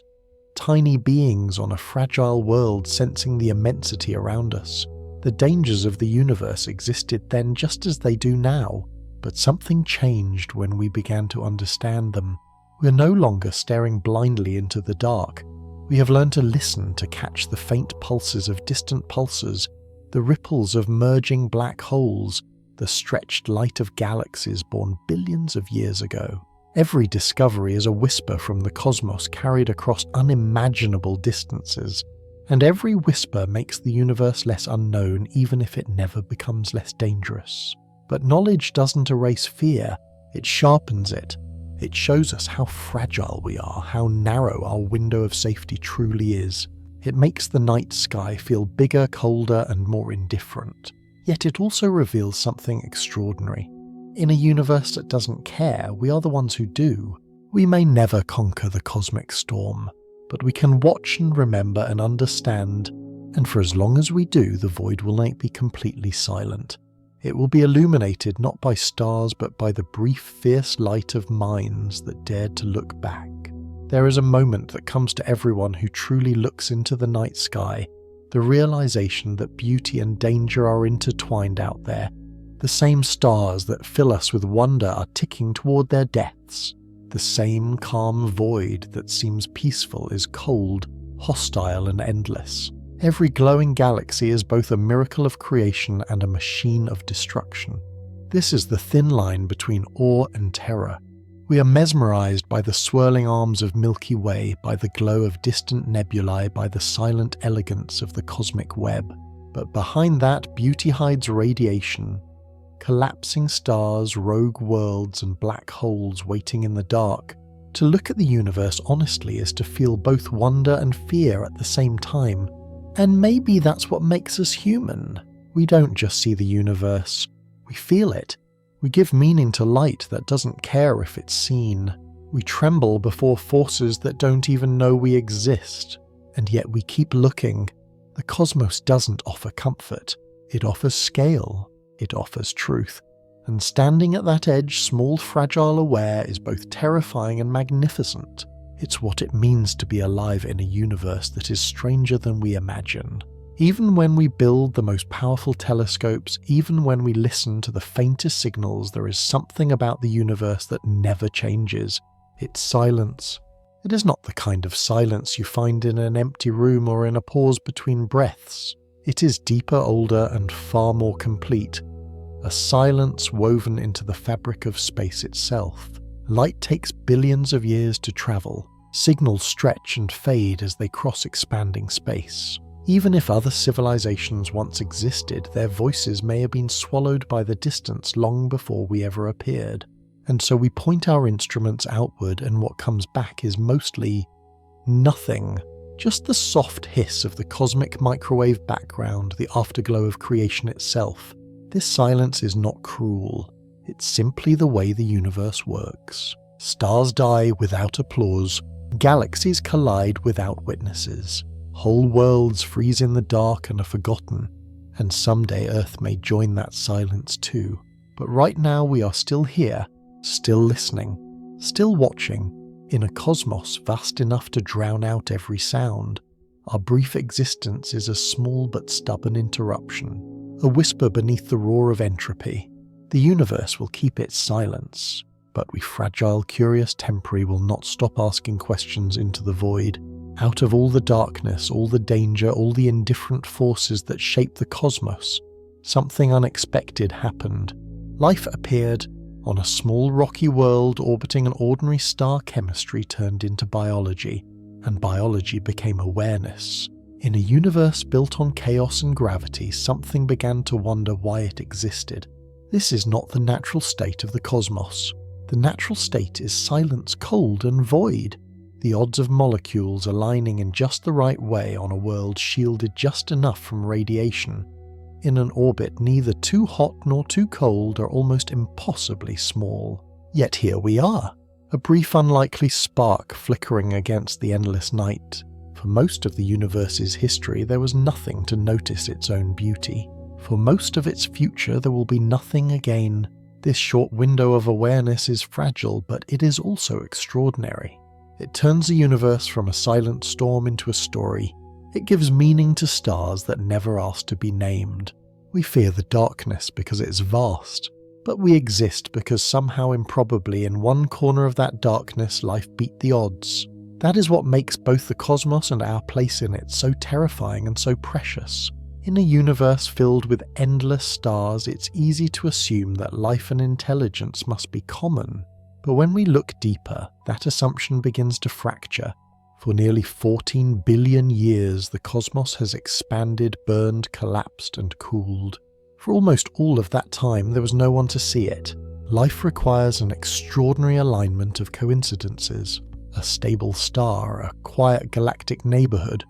tiny beings on a fragile world sensing the immensity around us. The dangers of the universe existed then just as they do now, but something changed when we began to understand them. We are no longer staring blindly into the dark. We have learned to listen, to catch the faint pulses of distant pulsars, the ripples of merging black holes, the stretched light of galaxies born billions of years ago. Every discovery is a whisper from the cosmos carried across unimaginable distances, and every whisper makes the universe less unknown, even if it never becomes less dangerous. But knowledge doesn't erase fear, it sharpens it. It shows us how fragile we are, how narrow our window of safety truly is. It makes the night sky feel bigger, colder, and more indifferent. Yet it also reveals something extraordinary. In a universe that doesn't care, we are the ones who do. We may never conquer the cosmic storm, but we can watch and remember and understand, and for as long as we do, the void will not be completely silent. It will be illuminated not by stars but by the brief, fierce light of minds that dared to look back. There is a moment that comes to everyone who truly looks into the night sky, the realization that beauty and danger are intertwined out there. The same stars that fill us with wonder are ticking toward their deaths. The same calm void that seems peaceful is cold, hostile, and endless. Every glowing galaxy is both a miracle of creation and a machine of destruction. This is the thin line between awe and terror. We are mesmerized by the swirling arms of Milky Way, by the glow of distant nebulae, by the silent elegance of the cosmic web. But behind that, beauty hides radiation. Collapsing stars, rogue worlds, and black holes waiting in the dark. To look at the universe honestly is to feel both wonder and fear at the same time. And maybe that's what makes us human. We don't just see the universe, we feel it. We give meaning to light that doesn't care if it's seen. We tremble before forces that don't even know we exist. And yet we keep looking. The cosmos doesn't offer comfort. It offers scale. It offers truth. And standing at that edge, small, fragile, aware, is both terrifying and magnificent. It's what it means to be alive in a universe that is stranger than we imagine. Even when we build the most powerful telescopes, even when we listen to the faintest signals, there is something about the universe that never changes. It's silence. It is not the kind of silence you find in an empty room or in a pause between breaths. It is deeper, older, and far more complete. A silence woven into the fabric of space itself. Light takes billions of years to travel. Signals stretch and fade as they cross expanding space. Even if other civilizations once existed, their voices may have been swallowed by the distance long before we ever appeared. And so we point our instruments outward, and what comes back is mostly nothing. Just the soft hiss of the cosmic microwave background, the afterglow of creation itself. This silence is not cruel. It's simply the way the universe works. Stars die without applause. Galaxies collide without witnesses. Whole worlds freeze in the dark and are forgotten. And someday Earth may join that silence too. But right now we are still here, still listening, still watching, in a cosmos vast enough to drown out every sound. Our brief existence is a small but stubborn interruption, a whisper beneath the roar of entropy. The universe will keep its silence, But we fragile, curious temporary will not stop asking questions into the void. Out of all the darkness, all the danger, all the indifferent forces that shape the cosmos, something unexpected happened. Life appeared. On a small rocky world orbiting an ordinary star, chemistry turned into biology, and biology became awareness. In a universe built on chaos and gravity, something began to wonder why it existed. This is not the natural state of the cosmos. The natural state is silence, cold and void. The odds of molecules aligning in just the right way on a world shielded just enough from radiation. In an orbit neither too hot nor too cold are almost impossibly small. Yet here we are, a brief unlikely spark flickering against the endless night. For most of the universe's history there was nothing to notice its own beauty. For most of its future there will be nothing again. This short window of awareness is fragile, but it is also extraordinary. It turns the universe from a silent storm into a story. It gives meaning to stars that never asked to be named. We fear the darkness because it's vast, but we exist because somehow improbably in one corner of that darkness life beat the odds. That is what makes both the cosmos and our place in it so terrifying and so precious. In a universe filled with endless stars, it's easy to assume that life and intelligence must be common. But when we look deeper, that assumption begins to fracture. For nearly 14 billion years, the cosmos has expanded, burned, collapsed, and cooled. For almost all of that time, there was no one to see it. Life requires an extraordinary alignment of coincidences. A stable star, a quiet galactic neighborhood,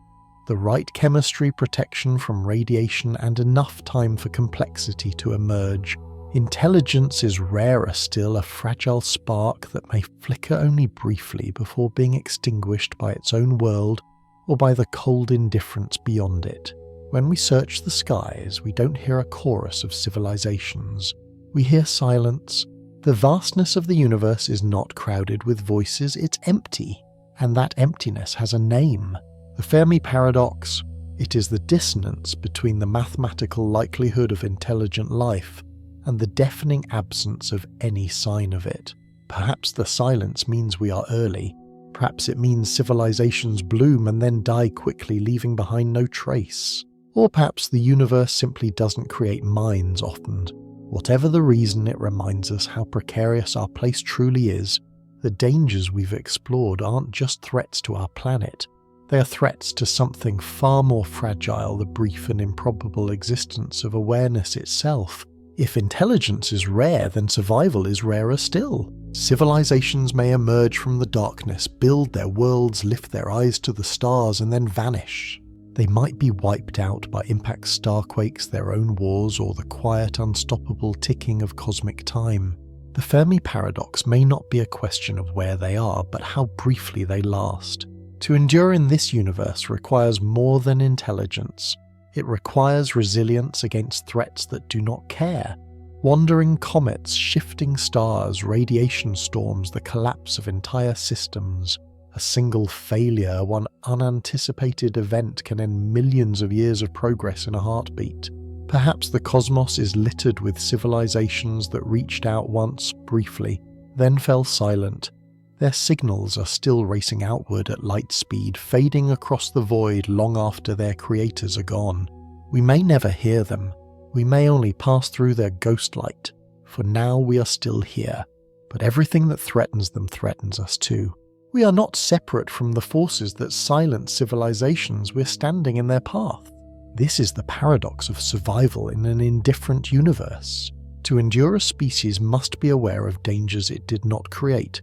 the right chemistry, protection from radiation, and enough time for complexity to emerge. Intelligence is rarer still, a fragile spark that may flicker only briefly before being extinguished by its own world or by the cold indifference beyond it. When we search the skies, we don't hear a chorus of civilizations. We hear silence. The vastness of the universe is not crowded with voices, it's empty. And that emptiness has a name. The Fermi paradox. It is the dissonance between the mathematical likelihood of intelligent life and the deafening absence of any sign of it. Perhaps the silence means we are early. Perhaps it means civilizations bloom and then die quickly, leaving behind no trace. Or perhaps the universe simply doesn't create minds often. Whatever the reason, it reminds us how precarious our place truly is. The dangers we've explored aren't just threats to our planet. They are threats to something far more fragile, the brief and improbable existence of awareness itself. If intelligence is rare, then survival is rarer still. Civilizations may emerge from the darkness, build their worlds, lift their eyes to the stars, and then vanish. They might be wiped out by impact starquakes, their own wars, or the quiet, unstoppable ticking of cosmic time. The Fermi paradox may not be a question of where they are, but how briefly they last. To endure in this universe requires more than intelligence. It requires resilience against threats that do not care. Wandering comets, shifting stars, radiation storms, the collapse of entire systems. A single failure, one unanticipated event can end millions of years of progress in a heartbeat. Perhaps the cosmos is littered with civilizations that reached out once, briefly, then fell silent. Their signals are still racing outward at light speed, fading across the void long after their creators are gone. We may never hear them. We may only pass through their ghost light. For now we are still here, but everything that threatens them threatens us too. We are not separate from the forces that silence civilizations, we're standing in their path. This is the paradox of survival in an indifferent universe. To endure, a species must be aware of dangers it did not create,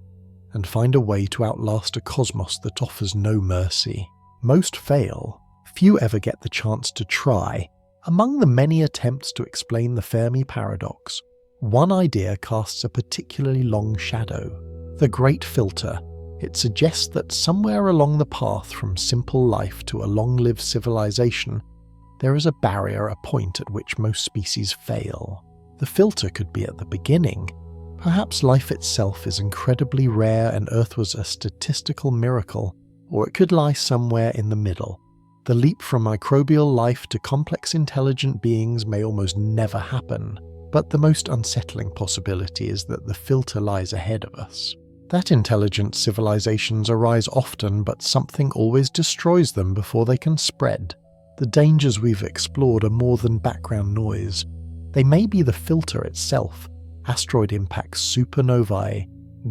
and find a way to outlast a cosmos that offers no mercy. Most fail. Few ever get the chance to try. Among the many attempts to explain the Fermi paradox, one idea casts a particularly long shadow. The Great Filter. It suggests that somewhere along the path from simple life to a long-lived civilization, there is a barrier, a point at which most species fail. The filter could be at the beginning. Perhaps life itself is incredibly rare and Earth was a statistical miracle, or it could lie somewhere in the middle. The leap from microbial life to complex intelligent beings may almost never happen. But the most unsettling possibility is that the filter lies ahead of us. That intelligent civilizations arise often, but something always destroys them before they can spread. The dangers we've explored are more than background noise. They may be the filter itself, asteroid impacts, supernovae,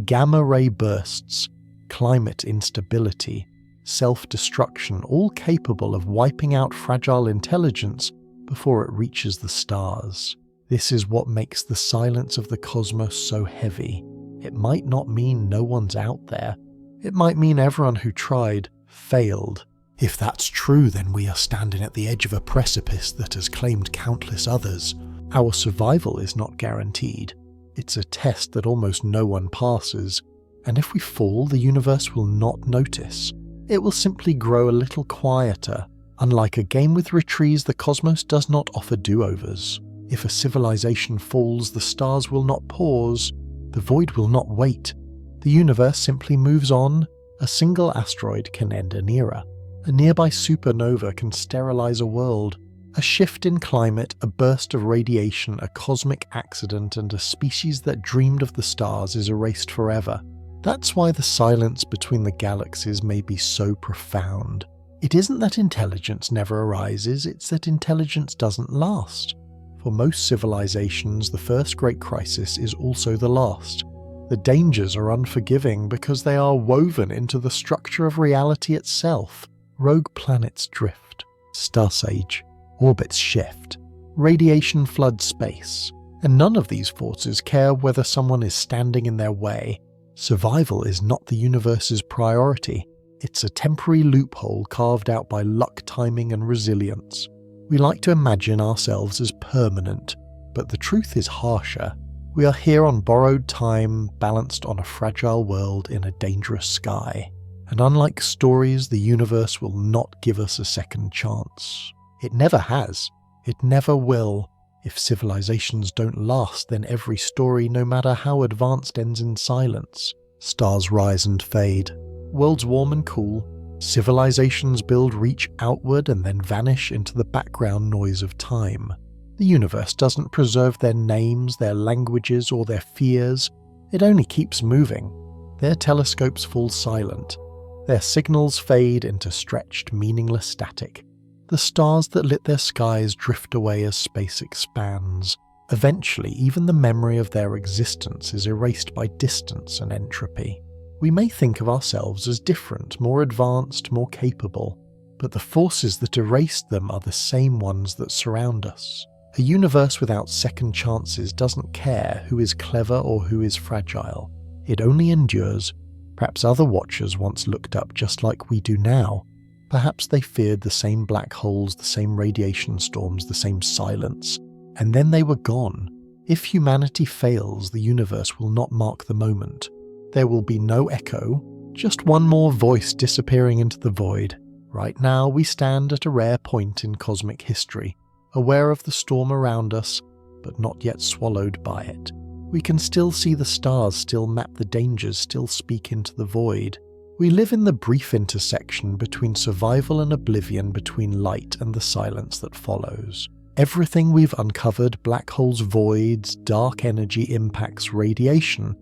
gamma-ray bursts, climate instability, self-destruction, all capable of wiping out fragile intelligence before it reaches the stars. This is what makes the silence of the cosmos so heavy. It might not mean no one's out there. It might mean everyone who tried failed. If that's true, then we are standing at the edge of a precipice that has claimed countless others. Our survival is not guaranteed. It's a test that almost no one passes, and if we fall, the universe will not notice. It will simply grow a little quieter. Unlike a game with retrees, the cosmos does not offer do-overs. If a civilization falls, the stars will not pause. The void will not wait. The universe simply moves on. A single asteroid can end an era. A nearby supernova can sterilize a world. A shift in climate, a burst of radiation, a cosmic accident, and a species that dreamed of the stars is erased forever. That's why the silence between the galaxies may be so profound. It isn't that intelligence never arises, it's that intelligence doesn't last. For most civilizations, the first great crisis is also the last. The dangers are unforgiving because they are woven into the structure of reality itself. Rogue planets drift, stars age, orbits shift, radiation floods space, and none of these forces care whether someone is standing in their way. Survival is not the universe's priority. It's a temporary loophole carved out by luck, timing, and resilience. We like to imagine ourselves as permanent, but the truth is harsher. We are here on borrowed time, balanced on a fragile world in a dangerous sky. And unlike stories, the universe will not give us a second chance. It never has. It never will. If civilizations don't last, then every story, no matter how advanced, ends in silence. Stars rise and fade. Worlds warm and cool. Civilizations build, reach outward, and then vanish into the background noise of time. The universe doesn't preserve their names, their languages, or their fears. It only keeps moving. Their telescopes fall silent. Their signals fade into stretched, meaningless static. The stars that lit their skies drift away as space expands. Eventually, even the memory of their existence is erased by distance and entropy. We may think of ourselves as different, more advanced, more capable, but the forces that erased them are the same ones that surround us. A universe without second chances doesn't care who is clever or who is fragile. It only endures. Perhaps other watchers once looked up just like we do now. Perhaps they feared the same black holes, the same radiation storms, the same silence, and then they were gone. If humanity fails, the universe will not mark the moment. There will be no echo, just one more voice disappearing into the void. Right now we stand at a rare point in cosmic history, aware of the storm around us, but not yet swallowed by it. We can still see the stars, still map the dangers, still speak into the void. We live in the brief intersection between survival and oblivion, between light and the silence that follows. Everything we've uncovered, black holes, voids, dark energy impacts, radiation,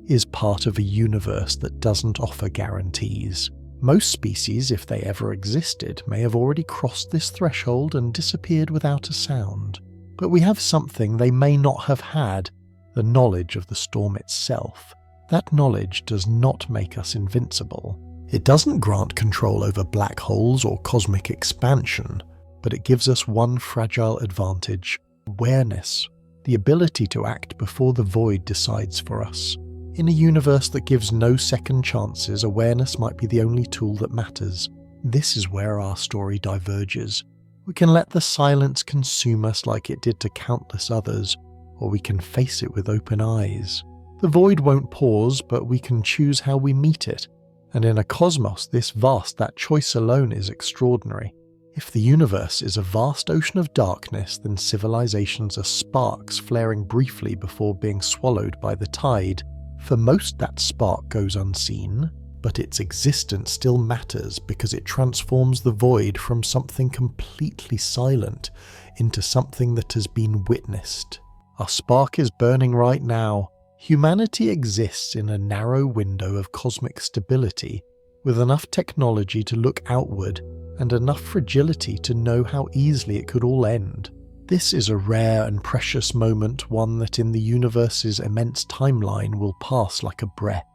is part of a universe that doesn't offer guarantees. Most species, if they ever existed, may have already crossed this threshold and disappeared without a sound. But we have something they may not have had, the knowledge of the storm itself. That knowledge does not make us invincible. It doesn't grant control over black holes or cosmic expansion, but it gives us one fragile advantage: awareness, the ability to act before the void decides for us. In a universe that gives no second chances, awareness might be the only tool that matters. This is where our story diverges. We can let the silence consume us like it did to countless others, or we can face it with open eyes. The void won't pause, but we can choose how we meet it. And in a cosmos this vast, that choice alone is extraordinary. If the universe is a vast ocean of darkness, then civilizations are sparks flaring briefly before being swallowed by the tide. For most, that spark goes unseen, but its existence still matters because it transforms the void from something completely silent into something that has been witnessed. Our spark is burning right now. Humanity exists in a narrow window of cosmic stability, with enough technology to look outward and enough fragility to know how easily it could all end. This is a rare and precious moment, one that in the universe's immense timeline will pass like a breath.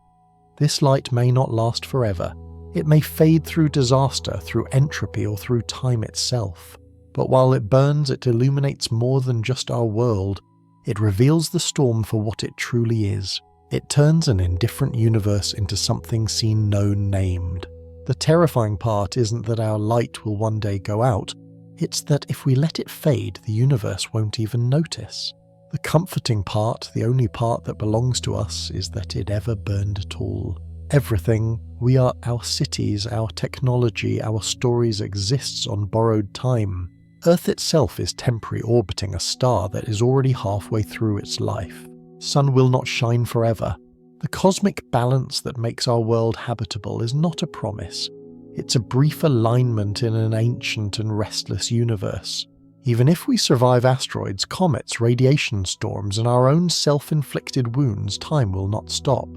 This light may not last forever. It may fade through disaster, through entropy, or through time itself. But while it burns, it illuminates more than just our world. It reveals the storm for what it truly is. It turns an indifferent universe into something seen, known, named. The terrifying part isn't that our light will one day go out, it's that if we let it fade, the universe won't even notice. The comforting part, the only part that belongs to us, is that it ever burned at all. Everything, our cities, our technology, our stories exists on borrowed time. Earth itself is temporary, orbiting a star that is already halfway through its life. Sun will not shine forever. The cosmic balance that makes our world habitable is not a promise. It's a brief alignment in an ancient and restless universe. Even if we survive asteroids, comets, radiation storms, and our own self-inflicted wounds, time will not stop.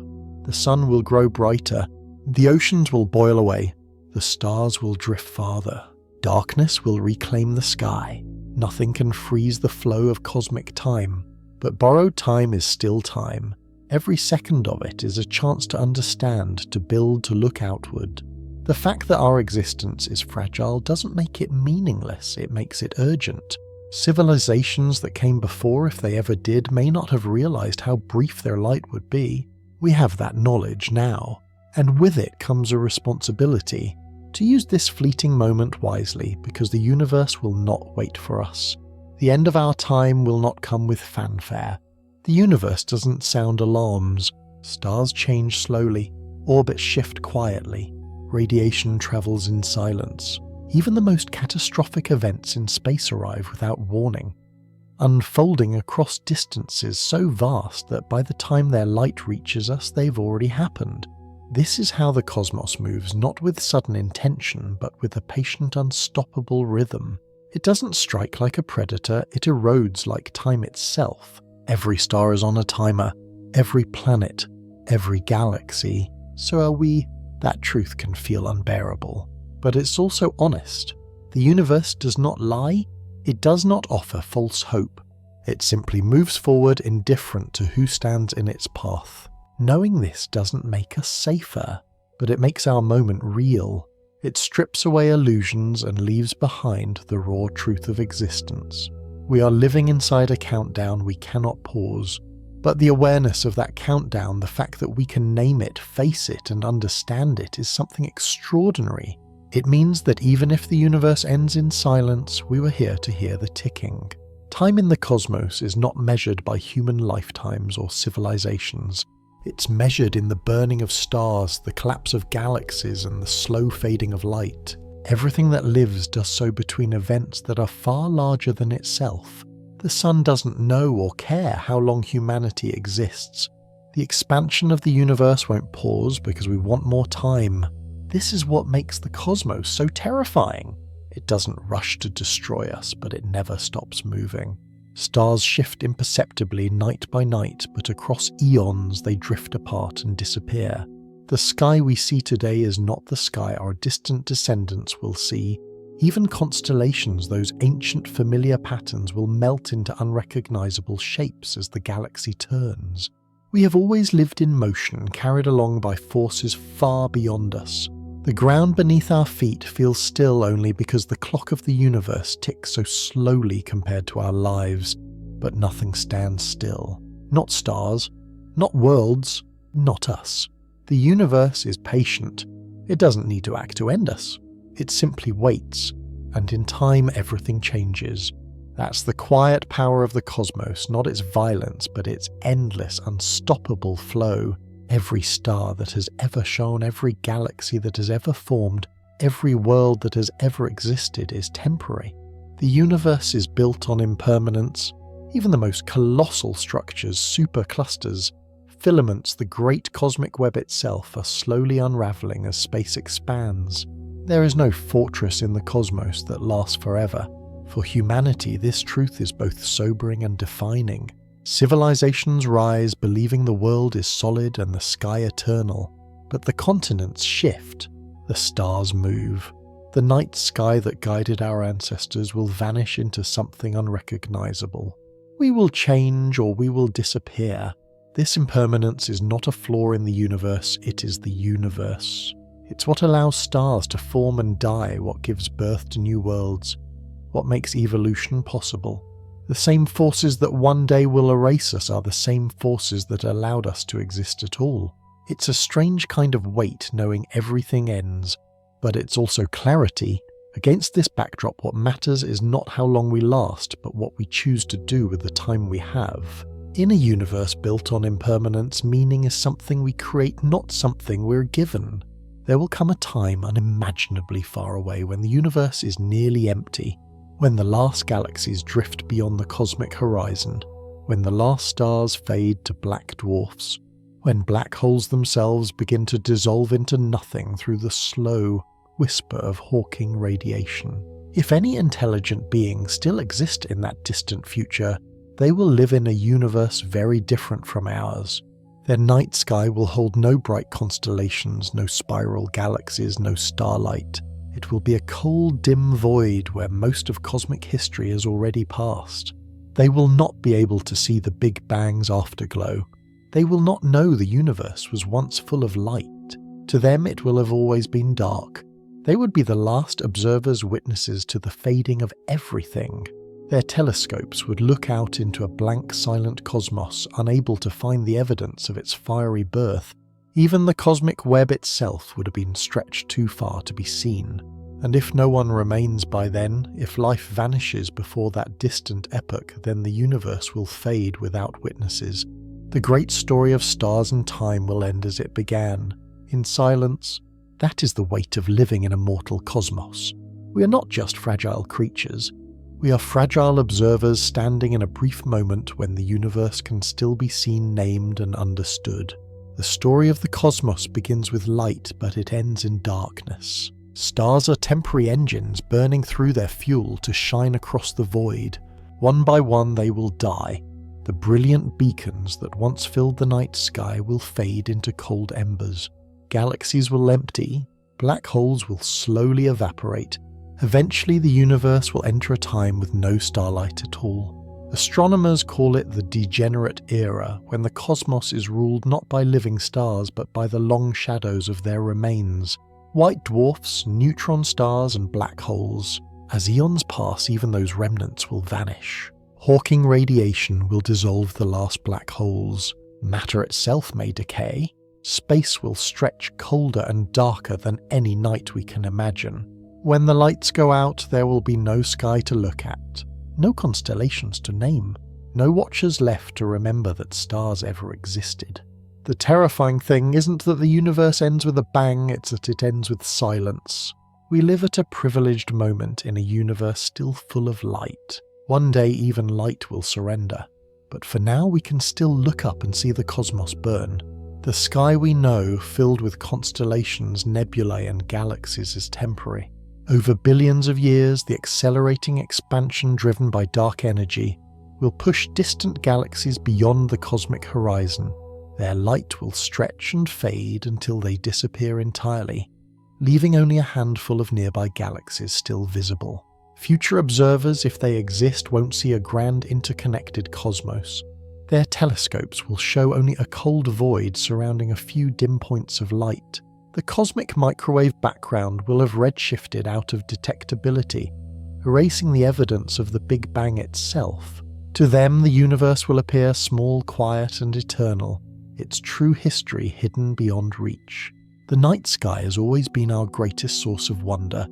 The sun will grow brighter, the oceans will boil away, the stars will drift farther. Darkness will reclaim the sky. Nothing can freeze the flow of cosmic time. But borrowed time is still time. Every second of it is a chance to understand, to build, to look outward. The fact that our existence is fragile doesn't make it meaningless, it makes it urgent. Civilizations that came before, if they ever did, may not have realized how brief their light would be. We have that knowledge now, and with it comes a responsibility to use this fleeting moment wisely, because the universe will not wait for us. The end of our time will not come with fanfare. The universe doesn't sound alarms. Stars change slowly, orbits shift quietly, radiation travels in silence. Even the most catastrophic events in space arrive without warning, unfolding across distances so vast that by the time their light reaches us, they've already happened. This is how the cosmos moves, not with sudden intention, but with a patient, unstoppable rhythm. It doesn't strike like a predator, it erodes like time itself. Every star is on a timer, every planet, every galaxy. So are we. That truth can feel unbearable. But it's also honest. The universe does not lie, it does not offer false hope. It simply moves forward indifferent to who stands in its path. Knowing this doesn't make us safer, but it makes our moment real. It strips away illusions and leaves behind the raw truth of existence. We are living inside a countdown we cannot pause, but the awareness of that countdown, the fact that we can name it, face it, and understand it is something extraordinary. It means that even if the universe ends in silence, we were here to hear the ticking. Time in the cosmos is not measured by human lifetimes or civilizations. It's measured in the burning of stars, the collapse of galaxies, and the slow fading of light. Everything that lives does so between events that are far larger than itself. The sun doesn't know or care how long humanity exists. The expansion of the universe won't pause because we want more time. This is what makes the cosmos so terrifying. It doesn't rush to destroy us, but it never stops moving. Stars shift imperceptibly night by night, but across eons they drift apart and disappear. The sky we see today is not the sky our distant descendants will see. Even constellations, those ancient familiar patterns, will melt into unrecognizable shapes as the galaxy turns. We have always lived in motion, carried along by forces far beyond us. The ground beneath our feet feels still only because the clock of the universe ticks so slowly compared to our lives, but nothing stands still. Not stars, not worlds, not us. The universe is patient. It doesn't need to act to end us. It simply waits, and in time everything changes. That's the quiet power of the cosmos, not its violence, but its endless, unstoppable flow. Every star that has ever shone, every galaxy that has ever formed, every world that has ever existed is temporary. The universe is built on impermanence. Even the most colossal structures, superclusters, filaments, the great cosmic web itself, are slowly unraveling as space expands. There is no fortress in the cosmos that lasts forever. For humanity, this truth is both sobering and defining. Civilizations rise believing the world is solid and the sky eternal, but the continents shift, the stars move. The night sky that guided our ancestors will vanish into something unrecognizable. We will change or we will disappear. This impermanence is not a flaw in the universe, it is the universe. It's what allows stars to form and die, what gives birth to new worlds, what makes evolution possible. The same forces that one day will erase us are the same forces that allowed us to exist at all. It's a strange kind of weight knowing everything ends, but it's also clarity. Against this backdrop, what matters is not how long we last, but what we choose to do with the time we have. In a universe built on impermanence, meaning is something we create, not something we're given. There will come a time unimaginably far away when the universe is nearly empty, when the last galaxies drift beyond the cosmic horizon, when the last stars fade to black dwarfs, when black holes themselves begin to dissolve into nothing through the slow whisper of Hawking radiation. If any intelligent beings still exist in that distant future, they will live in a universe very different from ours. Their night sky will hold no bright constellations, no spiral galaxies, no starlight. It will be a cold, dim void where most of cosmic history has already passed. They will not be able to see the Big Bang's afterglow. They will not know the universe was once full of light. To them it will have always been dark. They would be the last observers, witnesses to the fading of everything. Their telescopes would look out into a blank, silent cosmos, unable to find the evidence of its fiery birth. Even the cosmic web itself would have been stretched too far to be seen. And if no one remains by then, if life vanishes before that distant epoch, then the universe will fade without witnesses. The great story of stars and time will end as it began, in silence. That is the weight of living in a mortal cosmos. We are not just fragile creatures. We are fragile observers standing in a brief moment when the universe can still be seen, named, and understood. The story of the cosmos begins with light, but it ends in darkness. Stars are temporary engines burning through their fuel to shine across the void. One by one they will die. The brilliant beacons that once filled the night sky will fade into cold embers. Galaxies will empty. Black holes will slowly evaporate. Eventually the universe will enter a time with no starlight at all. Astronomers call it the degenerate era, when the cosmos is ruled not by living stars but by the long shadows of their remains. White dwarfs, neutron stars and black holes. As eons pass, even those remnants will vanish. Hawking radiation will dissolve the last black holes. Matter itself may decay. Space will stretch colder and darker than any night we can imagine. When the lights go out, there will be no sky to look at, no constellations to name, no watchers left to remember that stars ever existed. The terrifying thing isn't that the universe ends with a bang, it's that it ends with silence. We live at a privileged moment in a universe still full of light. One day even light will surrender, but for now we can still look up and see the cosmos burn. The sky we know, filled with constellations, nebulae and galaxies, is temporary. Over billions of years, the accelerating expansion driven by dark energy will push distant galaxies beyond the cosmic horizon. Their light will stretch and fade until they disappear entirely, leaving only a handful of nearby galaxies still visible. Future observers, if they exist, won't see a grand interconnected cosmos. Their telescopes will show only a cold void surrounding a few dim points of light. The cosmic microwave background will have redshifted out of detectability, erasing the evidence of the Big Bang itself. To them, the universe will appear small, quiet, and eternal, its true history hidden beyond reach. The night sky has always been our greatest source of wonder.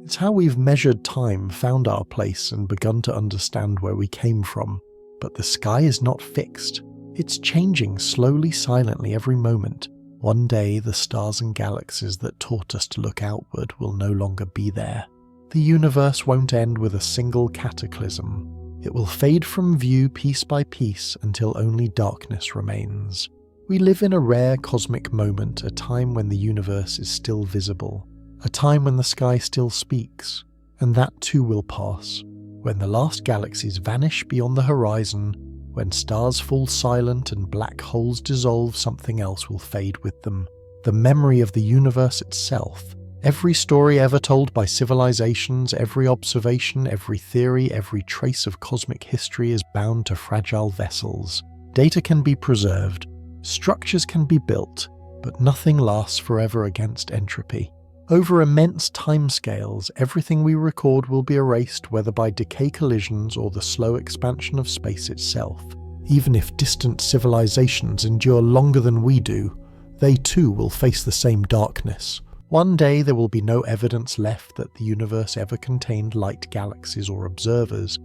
It's how we've measured time, found our place, and begun to understand where we came from. But the sky is not fixed. It's changing slowly, silently every moment. One day, the stars and galaxies that taught us to look outward will no longer be there. The universe won't end with a single cataclysm. It will fade from view piece by piece until only darkness remains. We live in a rare cosmic moment, a time when the universe is still visible, a time when the sky still speaks, and that too will pass. When the last galaxies vanish beyond the horizon, When stars fall silent and black holes dissolve, something else will fade with them. The memory of the universe itself. Every story ever told by civilizations, every observation, every theory, every trace of cosmic history is bound to fragile vessels. Data can be preserved, structures can be built, but nothing lasts forever against entropy. Over immense timescales, everything we record will be erased, whether by decay collisions or the slow expansion of space itself. Even if distant civilizations endure longer than we do, they too will face the same darkness. One day there will be no evidence left that the universe ever contained light galaxies or observers.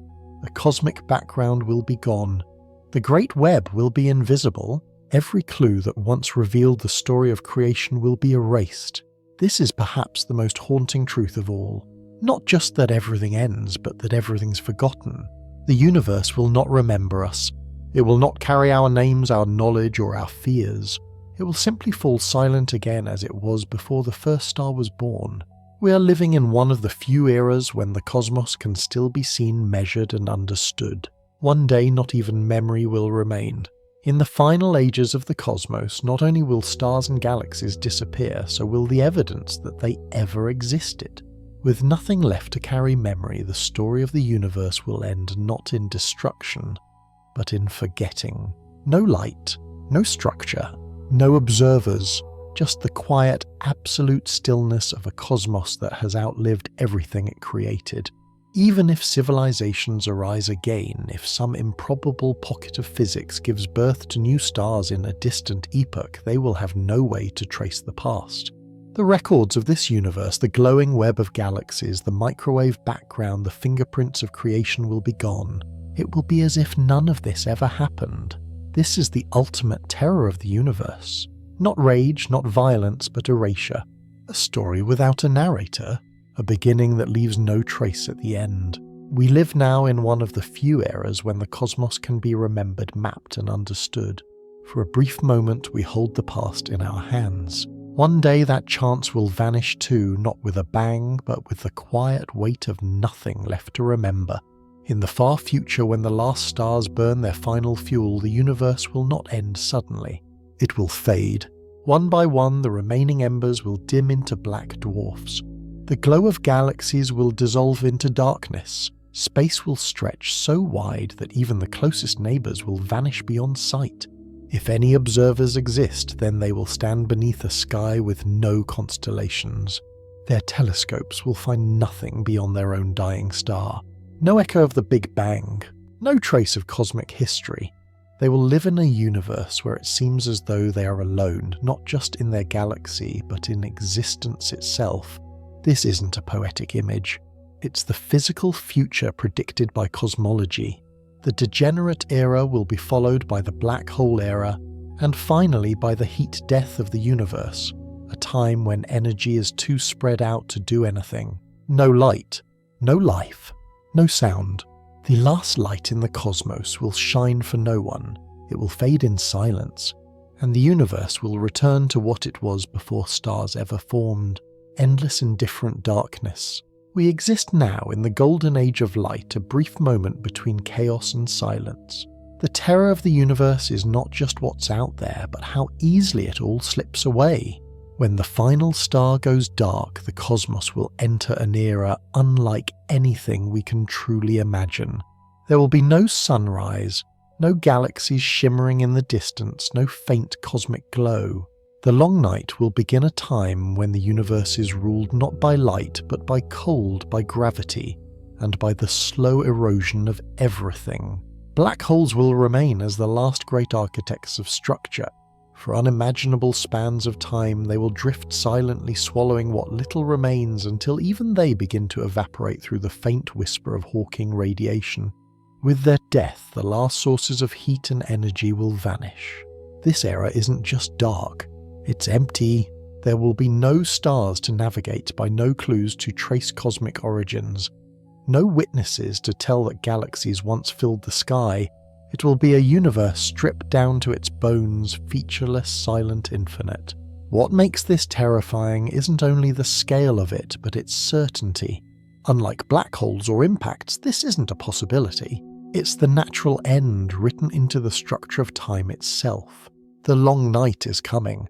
The cosmic background will be gone. The Great Web will be invisible. Every clue that once revealed the story of creation will be erased. This is perhaps the most haunting truth of all. Not just that everything ends, but that everything's forgotten. The universe will not remember us. It will not carry our names, our knowledge, or our fears. It will simply fall silent again as it was before the first star was born. We are living in one of the few eras when the cosmos can still be seen, measured, and understood. One day not even memory will remain. In the final ages of the cosmos, not only will stars and galaxies disappear, so will the evidence that they ever existed. With nothing left to carry memory, the story of the universe will end not in destruction, but in forgetting. No light, no structure, no observers, just the quiet, absolute stillness of a cosmos that has outlived everything it created. Even if civilizations arise again, if some improbable pocket of physics gives birth to new stars in a distant epoch, they will have no way to trace the past. The records of this universe, the glowing web of galaxies, the microwave background, the fingerprints of creation will be gone. It will be as if none of this ever happened. This is the ultimate terror of the universe. Not rage, not violence, but erasure. A story without a narrator. A beginning that leaves no trace at the end. We live now in one of the few eras when the cosmos can be remembered, mapped, and understood. For a brief moment we hold the past in our hands. One day that chance will vanish too, not with a bang, but with the quiet weight of nothing left to remember. In the far future, when the last stars burn their final fuel, the universe will not end suddenly. It will fade. One by one, the remaining embers will dim into black dwarfs. The glow of galaxies will dissolve into darkness. Space will stretch so wide that even the closest neighbors will vanish beyond sight. If any observers exist, then they will stand beneath a sky with no constellations. Their telescopes will find nothing beyond their own dying star. No echo of the Big Bang. No trace of cosmic history. They will live in a universe where it seems as though they are alone, not just in their galaxy, but in existence itself. This isn't a poetic image. It's the physical future predicted by cosmology. The degenerate era will be followed by the black hole era, and finally by the heat death of the universe, a time when energy is too spread out to do anything. No light, no life, no sound. The last light in the cosmos will shine for no one. It will fade in silence, and the universe will return to what it was before stars ever formed. Endless indifferent darkness. We exist now in the golden age of light, a brief moment between chaos and silence. The terror of the universe is not just what's out there, but how easily it all slips away. When the final star goes dark, the cosmos will enter an era unlike anything we can truly imagine. There will be no sunrise, no galaxies shimmering in the distance, no faint cosmic glow. The long night will begin a time when the universe is ruled not by light, but by cold, by gravity, and by the slow erosion of everything. Black holes will remain as the last great architects of structure. For unimaginable spans of time, they will drift silently, swallowing what little remains until even they begin to evaporate through the faint whisper of Hawking radiation. With their death, the last sources of heat and energy will vanish. This era isn't just dark. It's empty. There will be no stars to navigate by, no clues to trace cosmic origins, no witnesses to tell that galaxies once filled the sky. It will be a universe stripped down to its bones, featureless, silent, infinite. What makes this terrifying isn't only the scale of it, but its certainty. Unlike black holes or impacts, this isn't a possibility. It's the natural end written into the structure of time itself. The long night is coming,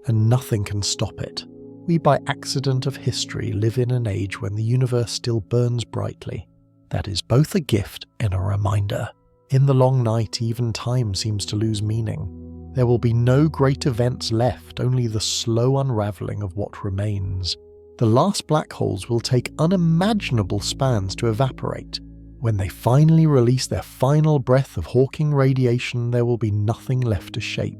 and nothing can stop it. We by accident of history live in an age when the universe still burns brightly. That is both a gift and a reminder. In the long night, even time seems to lose meaning. There will be no great events left, only the slow unravelling of what remains. The last black holes will take unimaginable spans to evaporate. When they finally release their final breath of hawking radiation, there will be nothing left to shape.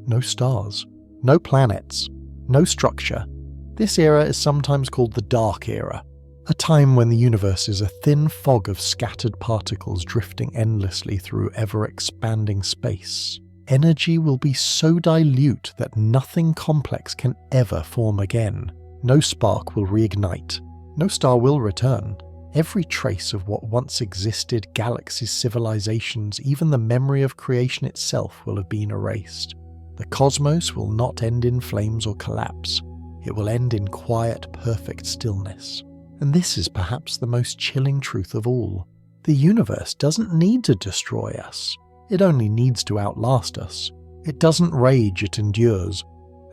No stars, no planets, no structure. This era is sometimes called the Dark Era, a time when the universe is a thin fog of scattered particles drifting endlessly through ever-expanding space. Energy will be so dilute that nothing complex can ever form again. No spark will reignite. No star will return. Every trace of what once existed, galaxies, civilizations, even the memory of creation itself will have been erased. The cosmos will not end in flames or collapse. It will end in quiet, perfect stillness. And this is perhaps the most chilling truth of all. The universe doesn't need to destroy us. It only needs to outlast us. It doesn't rage, it endures.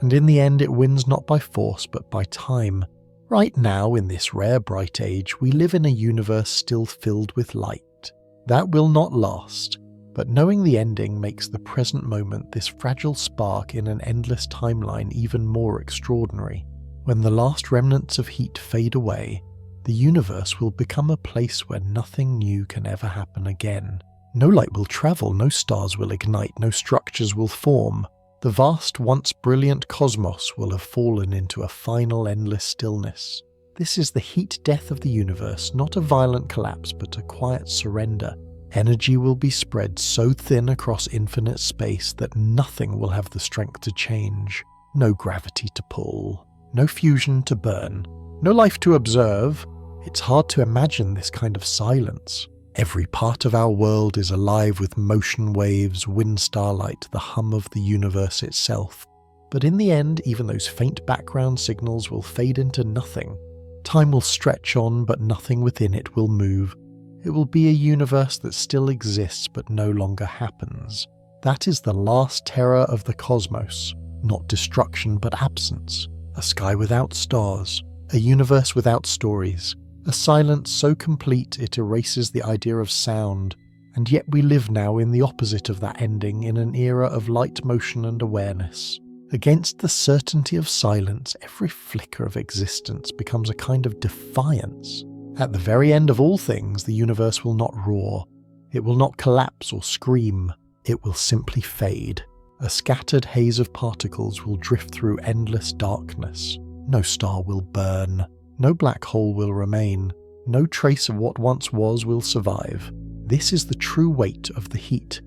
And in the end it wins not by force but by time. Right now, in this rare bright age, we live in a universe still filled with light. That will not last, but knowing the ending makes the present moment, this fragile spark in an endless timeline, even more extraordinary. When the last remnants of heat fade away, the universe will become a place where nothing new can ever happen again. No light will travel, no stars will ignite, no structures will form. The vast, once brilliant cosmos will have fallen into a final endless stillness. This is the heat death of the universe, not a violent collapse but a quiet surrender. Energy will be spread so thin across infinite space that nothing will have the strength to change. No gravity to pull, no fusion to burn, no life to observe. It's hard to imagine this kind of silence. Every part of our world is alive with motion waves, wind starlight, the hum of the universe itself. But in the end, even those faint background signals will fade into nothing. Time will stretch on, but nothing within it will move. It will be a universe that still exists but no longer happens. That is the last terror of the cosmos. Not destruction but absence. A sky without stars. A universe without stories. A silence so complete it erases the idea of sound, and yet we live now in the opposite of that ending, in an era of light motion and awareness. Against the certainty of silence, every flicker of existence becomes a kind of defiance. At the very end of all things, the universe will not roar. It will not collapse or scream. It will simply fade. A scattered haze of particles will drift through endless darkness. No star will burn. No black hole will remain. No trace of what once was will survive. This is the true weight of the heat.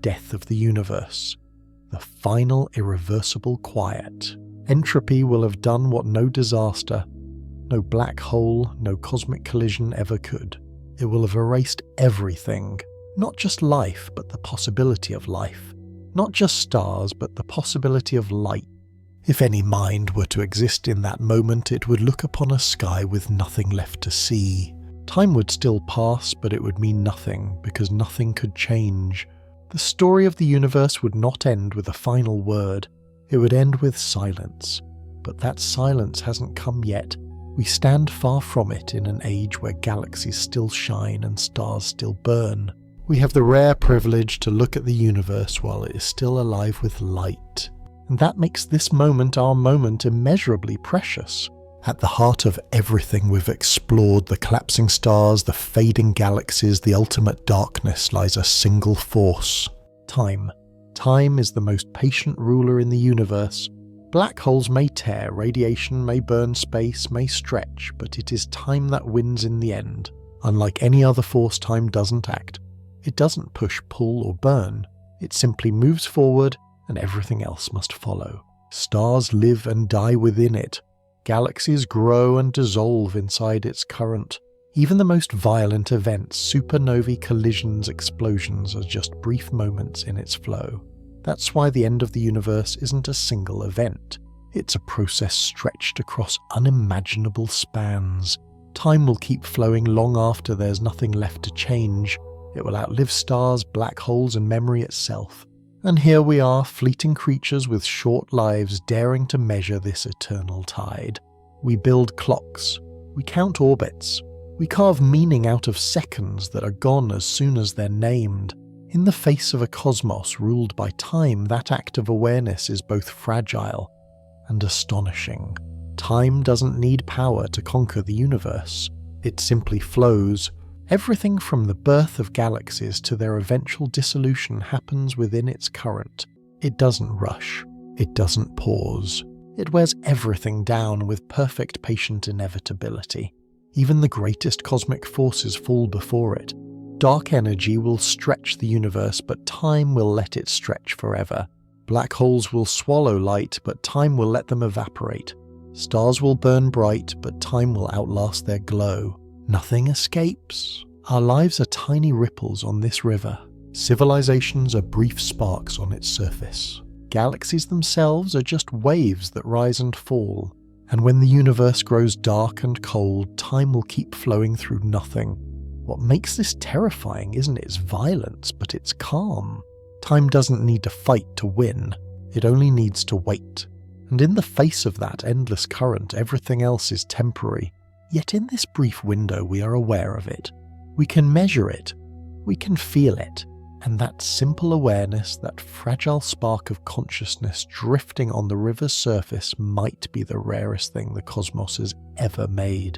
Death of the universe. The final irreversible quiet. Entropy will have done what no disaster, no black hole, no cosmic collision ever could. It will have erased everything. Not just life, but the possibility of life. Not just stars, but the possibility of light. If any mind were to exist in that moment, it would look upon a sky with nothing left to see. Time would still pass, but it would mean nothing, because nothing could change. The story of the universe would not end with a final word. It would end with silence. But that silence hasn't come yet. We stand far from it in an age where galaxies still shine and stars still burn. We have the rare privilege to look at the universe while it is still alive with light. And that makes this moment our moment immeasurably precious. At the heart of everything we've explored, the collapsing stars, the fading galaxies, the ultimate darkness, lies a single force. Time. Time is the most patient ruler in the universe. Black holes may tear, radiation may burn space, may stretch, but it is time that wins in the end. Unlike any other force, time doesn't act. It doesn't push, pull, or burn. It simply moves forward, and everything else must follow. Stars live and die within it. Galaxies grow and dissolve inside its current. Even the most violent events, supernovae, collisions, explosions, are just brief moments in its flow. That's why the end of the universe isn't a single event. It's a process stretched across unimaginable spans. Time will keep flowing long after there's nothing left to change. It will outlive stars, black holes, and memory itself. And here we are, fleeting creatures with short lives daring to measure this eternal tide. We build clocks. We count orbits. We carve meaning out of seconds that are gone as soon as they're named. In the face of a cosmos ruled by time, that act of awareness is both fragile and astonishing. Time doesn't need power to conquer the universe. It simply flows. Everything from the birth of galaxies to their eventual dissolution happens within its current. It doesn't rush. It doesn't pause. It wears everything down with perfect patient inevitability. Even the greatest cosmic forces fall before it. Dark energy will stretch the universe, but time will let it stretch forever. Black holes will swallow light, but time will let them evaporate. Stars will burn bright, but time will outlast their glow. Nothing escapes. Our lives are tiny ripples on this river. Civilizations are brief sparks on its surface. Galaxies themselves are just waves that rise and fall. And when the universe grows dark and cold, time will keep flowing through nothing. What makes this terrifying isn't its violence, but its calm. Time doesn't need to fight to win. It only needs to wait. And in the face of that endless current, everything else is temporary. Yet in this brief window we are aware of it. We can measure it. We can feel it. And that simple awareness, that fragile spark of consciousness drifting on the river's surface, might be the rarest thing the cosmos has ever made.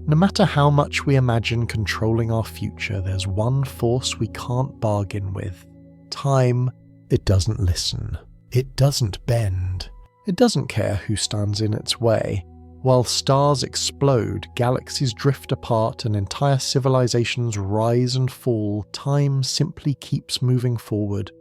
No matter how much we imagine controlling our future, there's one force we can't bargain with. Time. It doesn't listen. It doesn't bend. It doesn't care who stands in its way. While stars explode, galaxies drift apart, and entire civilizations rise and fall, time simply keeps moving forward.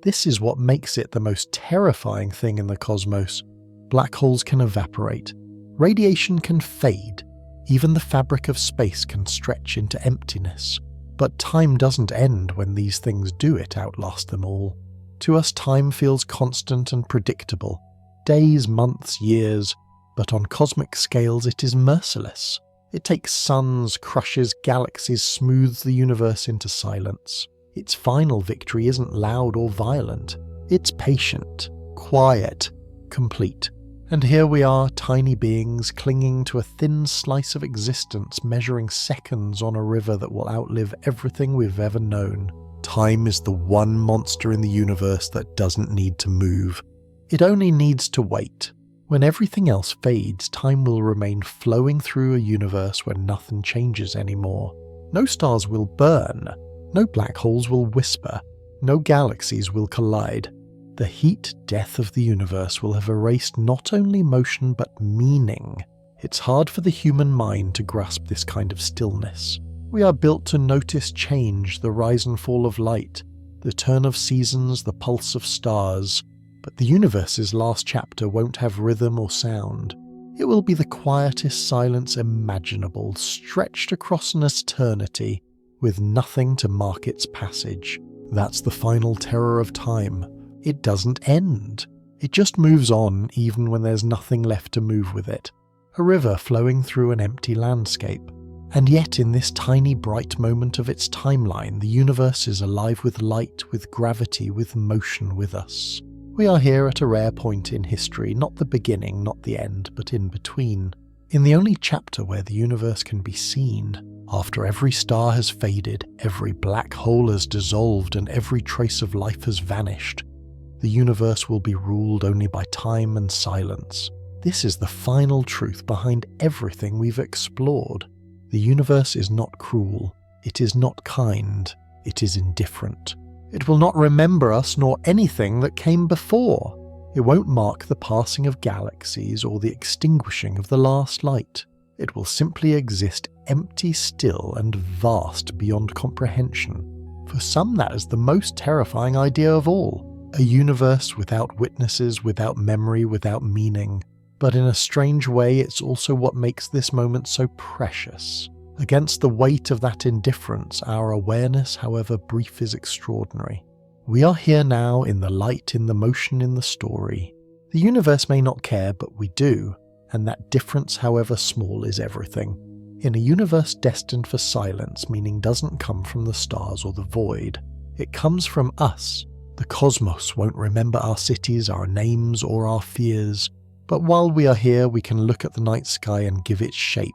This is what makes it the most terrifying thing in the cosmos. Black holes can evaporate. Radiation can fade. Even the fabric of space can stretch into emptiness. But time doesn't end when these things do it outlast them all. To us, time feels constant and predictable. Days, months, years. But on cosmic scales it is merciless. It takes suns, crushes galaxies, smooths the universe into silence. Its final victory isn't loud or violent. It's patient, quiet, complete. And here we are, tiny beings clinging to a thin slice of existence, measuring seconds on a river that will outlive everything we've ever known. Time is the one monster in the universe that doesn't need to move. It only needs to wait. When everything else fades, time will remain flowing through a universe where nothing changes anymore. No stars will burn. No black holes will whisper. No galaxies will collide. The heat death of the universe will have erased not only motion but meaning. It's hard for the human mind to grasp this kind of stillness. We are built to notice change, the rise and fall of light, the turn of seasons, the pulse of stars. But the universe's last chapter won't have rhythm or sound. It will be the quietest silence imaginable, stretched across an eternity, with nothing to mark its passage. That's the final terror of time. It doesn't end. It just moves on even when there's nothing left to move with it. A river flowing through an empty landscape. And yet in this tiny bright moment of its timeline, the universe is alive with light, with gravity, with motion with us. We are here at a rare point in history, not the beginning, not the end, but in between. In the only chapter where the universe can be seen, after every star has faded, every black hole has dissolved, and every trace of life has vanished, the universe will be ruled only by time and silence. This is the final truth behind everything we've explored. The universe is not cruel. It is not kind. It is indifferent. It will not remember us nor anything that came before. It won't mark the passing of galaxies or the extinguishing of the last light. It will simply exist empty, still, and vast beyond comprehension. For some, that is the most terrifying idea of all. A universe without witnesses, without memory, without meaning. But in a strange way, it's also what makes this moment so precious. Against the weight of that indifference, our awareness, however brief, is extraordinary. We are here now, in the light, in the motion, in the story. The universe may not care, but we do, and that difference, however small, is everything. In a universe destined for silence, meaning doesn't come from the stars or the void. It comes from us. The cosmos won't remember our cities, our names, or our fears. But while we are here, we can look at the night sky and give it shape.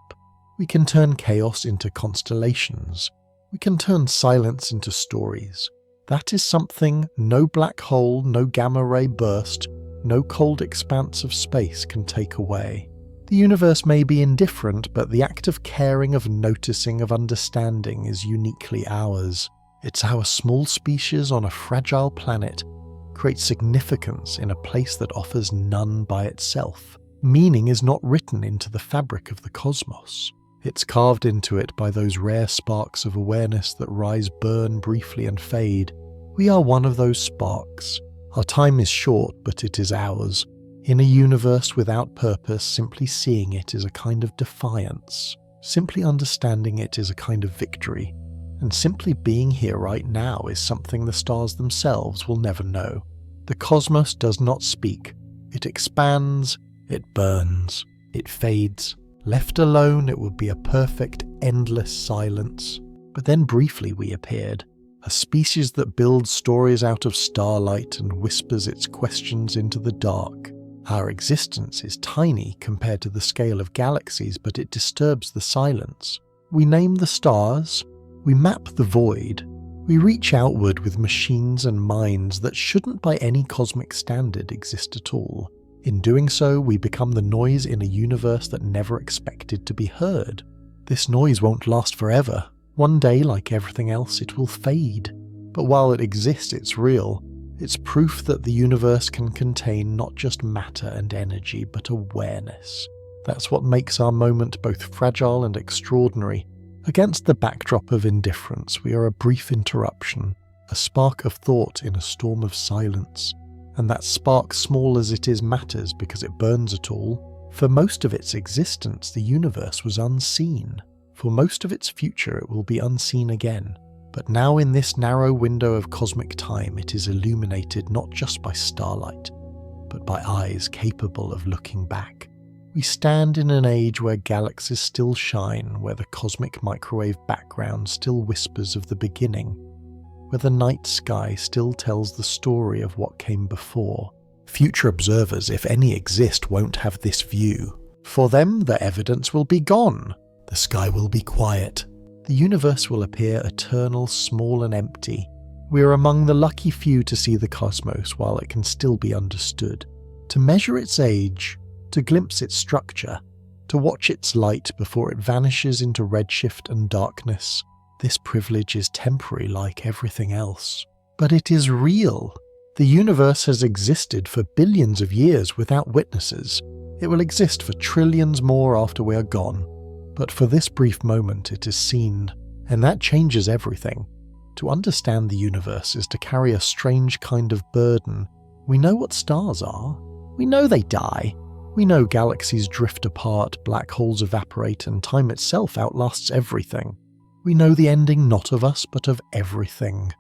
We can turn chaos into constellations. We can turn silence into stories. That is something no black hole, no gamma ray burst, no cold expanse of space can take away. The universe may be indifferent, but the act of caring, of noticing, of understanding is uniquely ours. It's our small species on a fragile planet creates significance in a place that offers none by itself. Meaning is not written into the fabric of the cosmos. It's carved into it by those rare sparks of awareness that rise, burn briefly and fade. We are one of those sparks. Our time is short, but it is ours. In a universe without purpose, simply seeing it is a kind of defiance. Simply understanding it is a kind of victory. And simply being here right now is something the stars themselves will never know. The cosmos does not speak. It expands, it burns, it fades. Left alone, it would be a perfect, endless silence. But then briefly we appeared. A species that builds stories out of starlight and whispers its questions into the dark. Our existence is tiny compared to the scale of galaxies, but it disturbs the silence. We name the stars, we map the void, we reach outward with machines and minds that shouldn't by any cosmic standard exist at all. In doing so, we become the noise in a universe that never expected to be heard. This noise won't last forever. One day, like everything else, it will fade. But while it exists, it's real. It's proof that the universe can contain not just matter and energy, but awareness. That's what makes our moment both fragile and extraordinary. Against the backdrop of indifference, we are a brief interruption, a spark of thought in a storm of silence. And that spark, small as it is, matters because it burns at all. For most of its existence, the universe was unseen. For most of its future, it will be unseen again. But now in this narrow window of cosmic time, it is illuminated not just by starlight, but by eyes capable of looking back. We stand in an age where galaxies still shine, where the cosmic microwave background still whispers of the beginning, where the night sky still tells the story of what came before. Future observers, if any exist, won't have this view. For them, the evidence will be gone. The sky will be quiet. The universe will appear eternal, small and empty. We are among the lucky few to see the cosmos while it can still be understood. To measure its age, to glimpse its structure, to watch its light before it vanishes into redshift and darkness. This privilege is temporary like everything else. But it is real. The universe has existed for billions of years without witnesses. It will exist for trillions more after we are gone. But for this brief moment it is seen, and that changes everything. To understand the universe is to carry a strange kind of burden. We know what stars are. We know they die. We know galaxies drift apart, black holes evaporate, and time itself outlasts everything. We know the ending not of us, but of everything.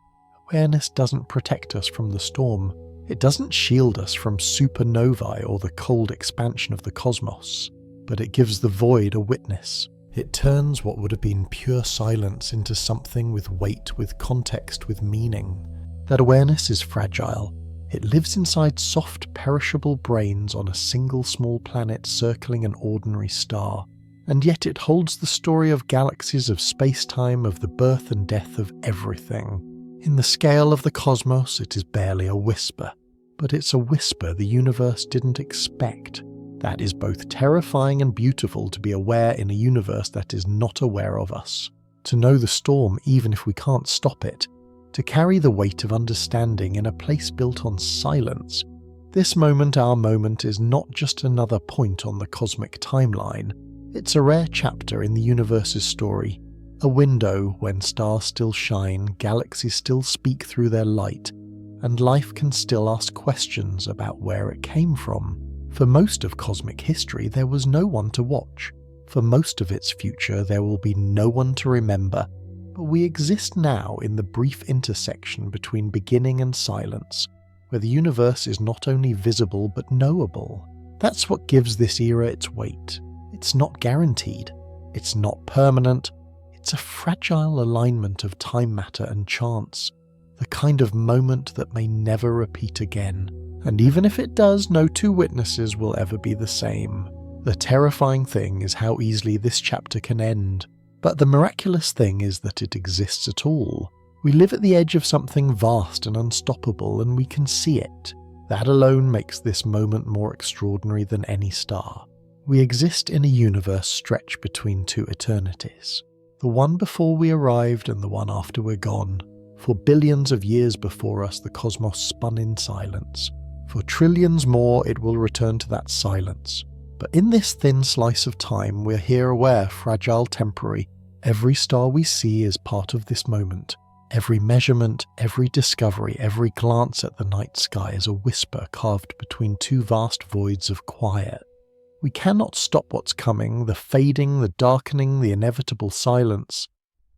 Awareness doesn't protect us from the storm. It doesn't shield us from supernovae or the cold expansion of the cosmos. But it gives the void a witness. It turns what would have been pure silence into something with weight, with context, with meaning. That awareness is fragile. It lives inside soft, perishable brains on a single small planet circling an ordinary star. And yet it holds the story of galaxies, of space-time, of the birth and death of everything. In the scale of the cosmos, it is barely a whisper. But it's a whisper the universe didn't expect. That is both terrifying and beautiful, to be aware in a universe that is not aware of us. To know the storm even if we can't stop it. To carry the weight of understanding in a place built on silence. This moment, our moment, is not just another point on the cosmic timeline. It's a rare chapter in the universe's story. A window when stars still shine, galaxies still speak through their light, and life can still ask questions about where it came from. For most of cosmic history, there was no one to watch. For most of its future, there will be no one to remember. But we exist now in the brief intersection between beginning and silence, where the universe is not only visible but knowable. That's what gives this era its weight. It's not guaranteed. It's not permanent. It's a fragile alignment of time matter and chance, the kind of moment that may never repeat again. And even if it does, no two witnesses will ever be the same. The terrifying thing is how easily this chapter can end, but the miraculous thing is that it exists at all. We live at the edge of something vast and unstoppable, and we can see it. That alone makes this moment more extraordinary than any star. We exist in a universe stretched between two eternities. The one before we arrived and the one after we're gone. For billions of years before us, the cosmos spun in silence. For trillions more, it will return to that silence. But in this thin slice of time, we're here aware, fragile, temporary. Every star we see is part of this moment. Every measurement, every discovery, every glance at the night sky is a whisper carved between two vast voids of quiet. We cannot stop what's coming, the fading, the darkening, the inevitable silence.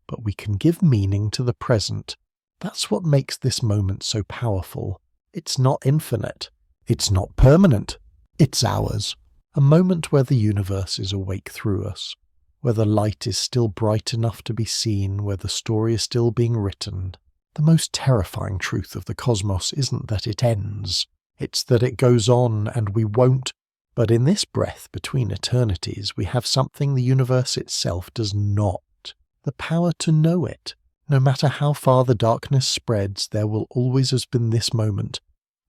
But we can give meaning to the present. That's what makes this moment so powerful. It's not infinite. It's not permanent. It's ours. A moment where the universe is awake through us, where the light is still bright enough to be seen, where the story is still being written. The most terrifying truth of the cosmos isn't that it ends. It's that it goes on, and we won't. But in this breath between eternities, we have something the universe itself does not. The power to know it. No matter how far the darkness spreads, there will always have been this moment.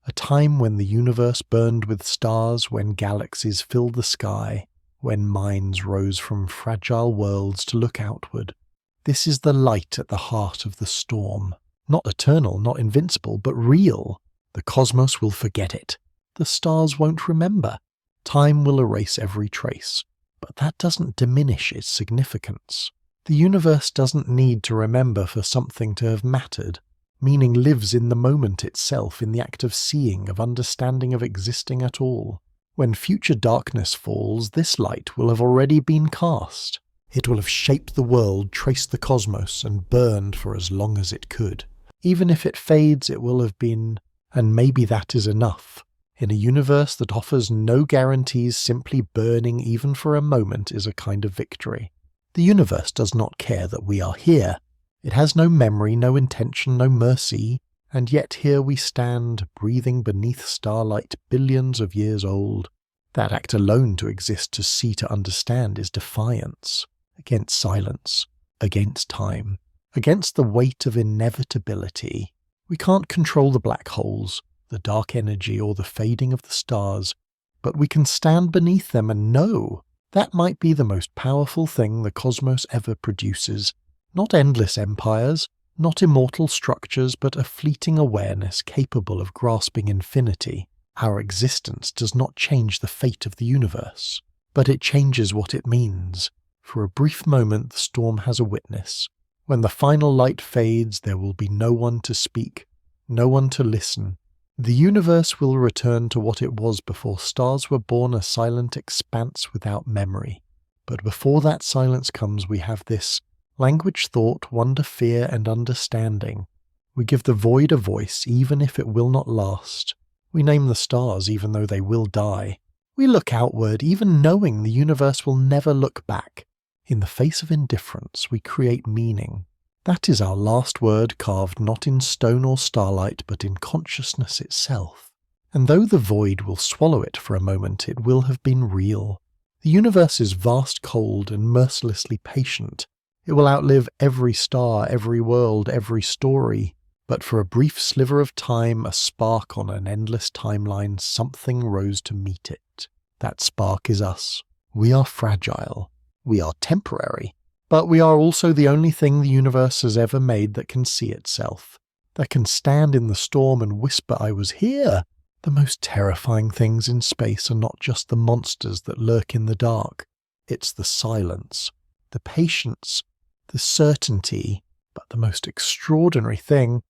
A time when the universe burned with stars, when galaxies filled the sky, when minds rose from fragile worlds to look outward. This is the light at the heart of the storm. Not eternal, not invincible, but real. The cosmos will forget it. The stars won't remember. Time will erase every trace. But that doesn't diminish its significance. The universe doesn't need to remember for something to have mattered. Meaning lives in the moment itself, in the act of seeing, of understanding, of existing at all. When future darkness falls, this light will have already been cast. It will have shaped the world, traced the cosmos, and burned for as long as it could. Even if it fades, it will have been, and maybe that is enough. In a universe that offers no guarantees, simply burning even for a moment is a kind of victory. The universe does not care that we are here. It has no memory, no intention, no mercy, and yet here we stand, breathing beneath starlight billions of years old. That act alone, to exist, to see, to understand, is defiance. Against silence, against time, against the weight of inevitability. We can't control the black holes, the dark energy, or the fading of the stars, but we can stand beneath them and know that might be the most powerful thing the cosmos ever produces. Not endless empires, not immortal structures, but a fleeting awareness capable of grasping infinity. Our existence does not change the fate of the universe, but it changes what it means. For a brief moment the storm has a witness. When the final light fades, there will be no one to speak, no one to listen. The universe will return to what it was before stars were born, a silent expanse without memory. But before that silence comes, we have this language, thought, wonder, fear, and understanding. We give the void a voice, even if it will not last. We name the stars, even though they will die. We look outward, even knowing the universe will never look back. In the face of indifference, we create meaning. That is our last word, carved not in stone or starlight, but in consciousness itself. And though the void will swallow it for a moment, it will have been real. The universe is vast, cold, and mercilessly patient. It will outlive every star, every world, every story. But for a brief sliver of time, a spark on an endless timeline, something rose to meet it. That spark is us. We are fragile. We are temporary. But we are also the only thing the universe has ever made that can see itself, that can stand in the storm and whisper, "I was here." The most terrifying things in space are not just the monsters that lurk in the dark. It's the silence, the patience, the certainty. But the most extraordinary thing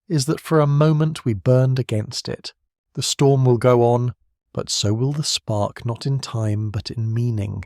is that for a moment we burned against it. The storm will go on, but so will the spark, not in time, but in meaning.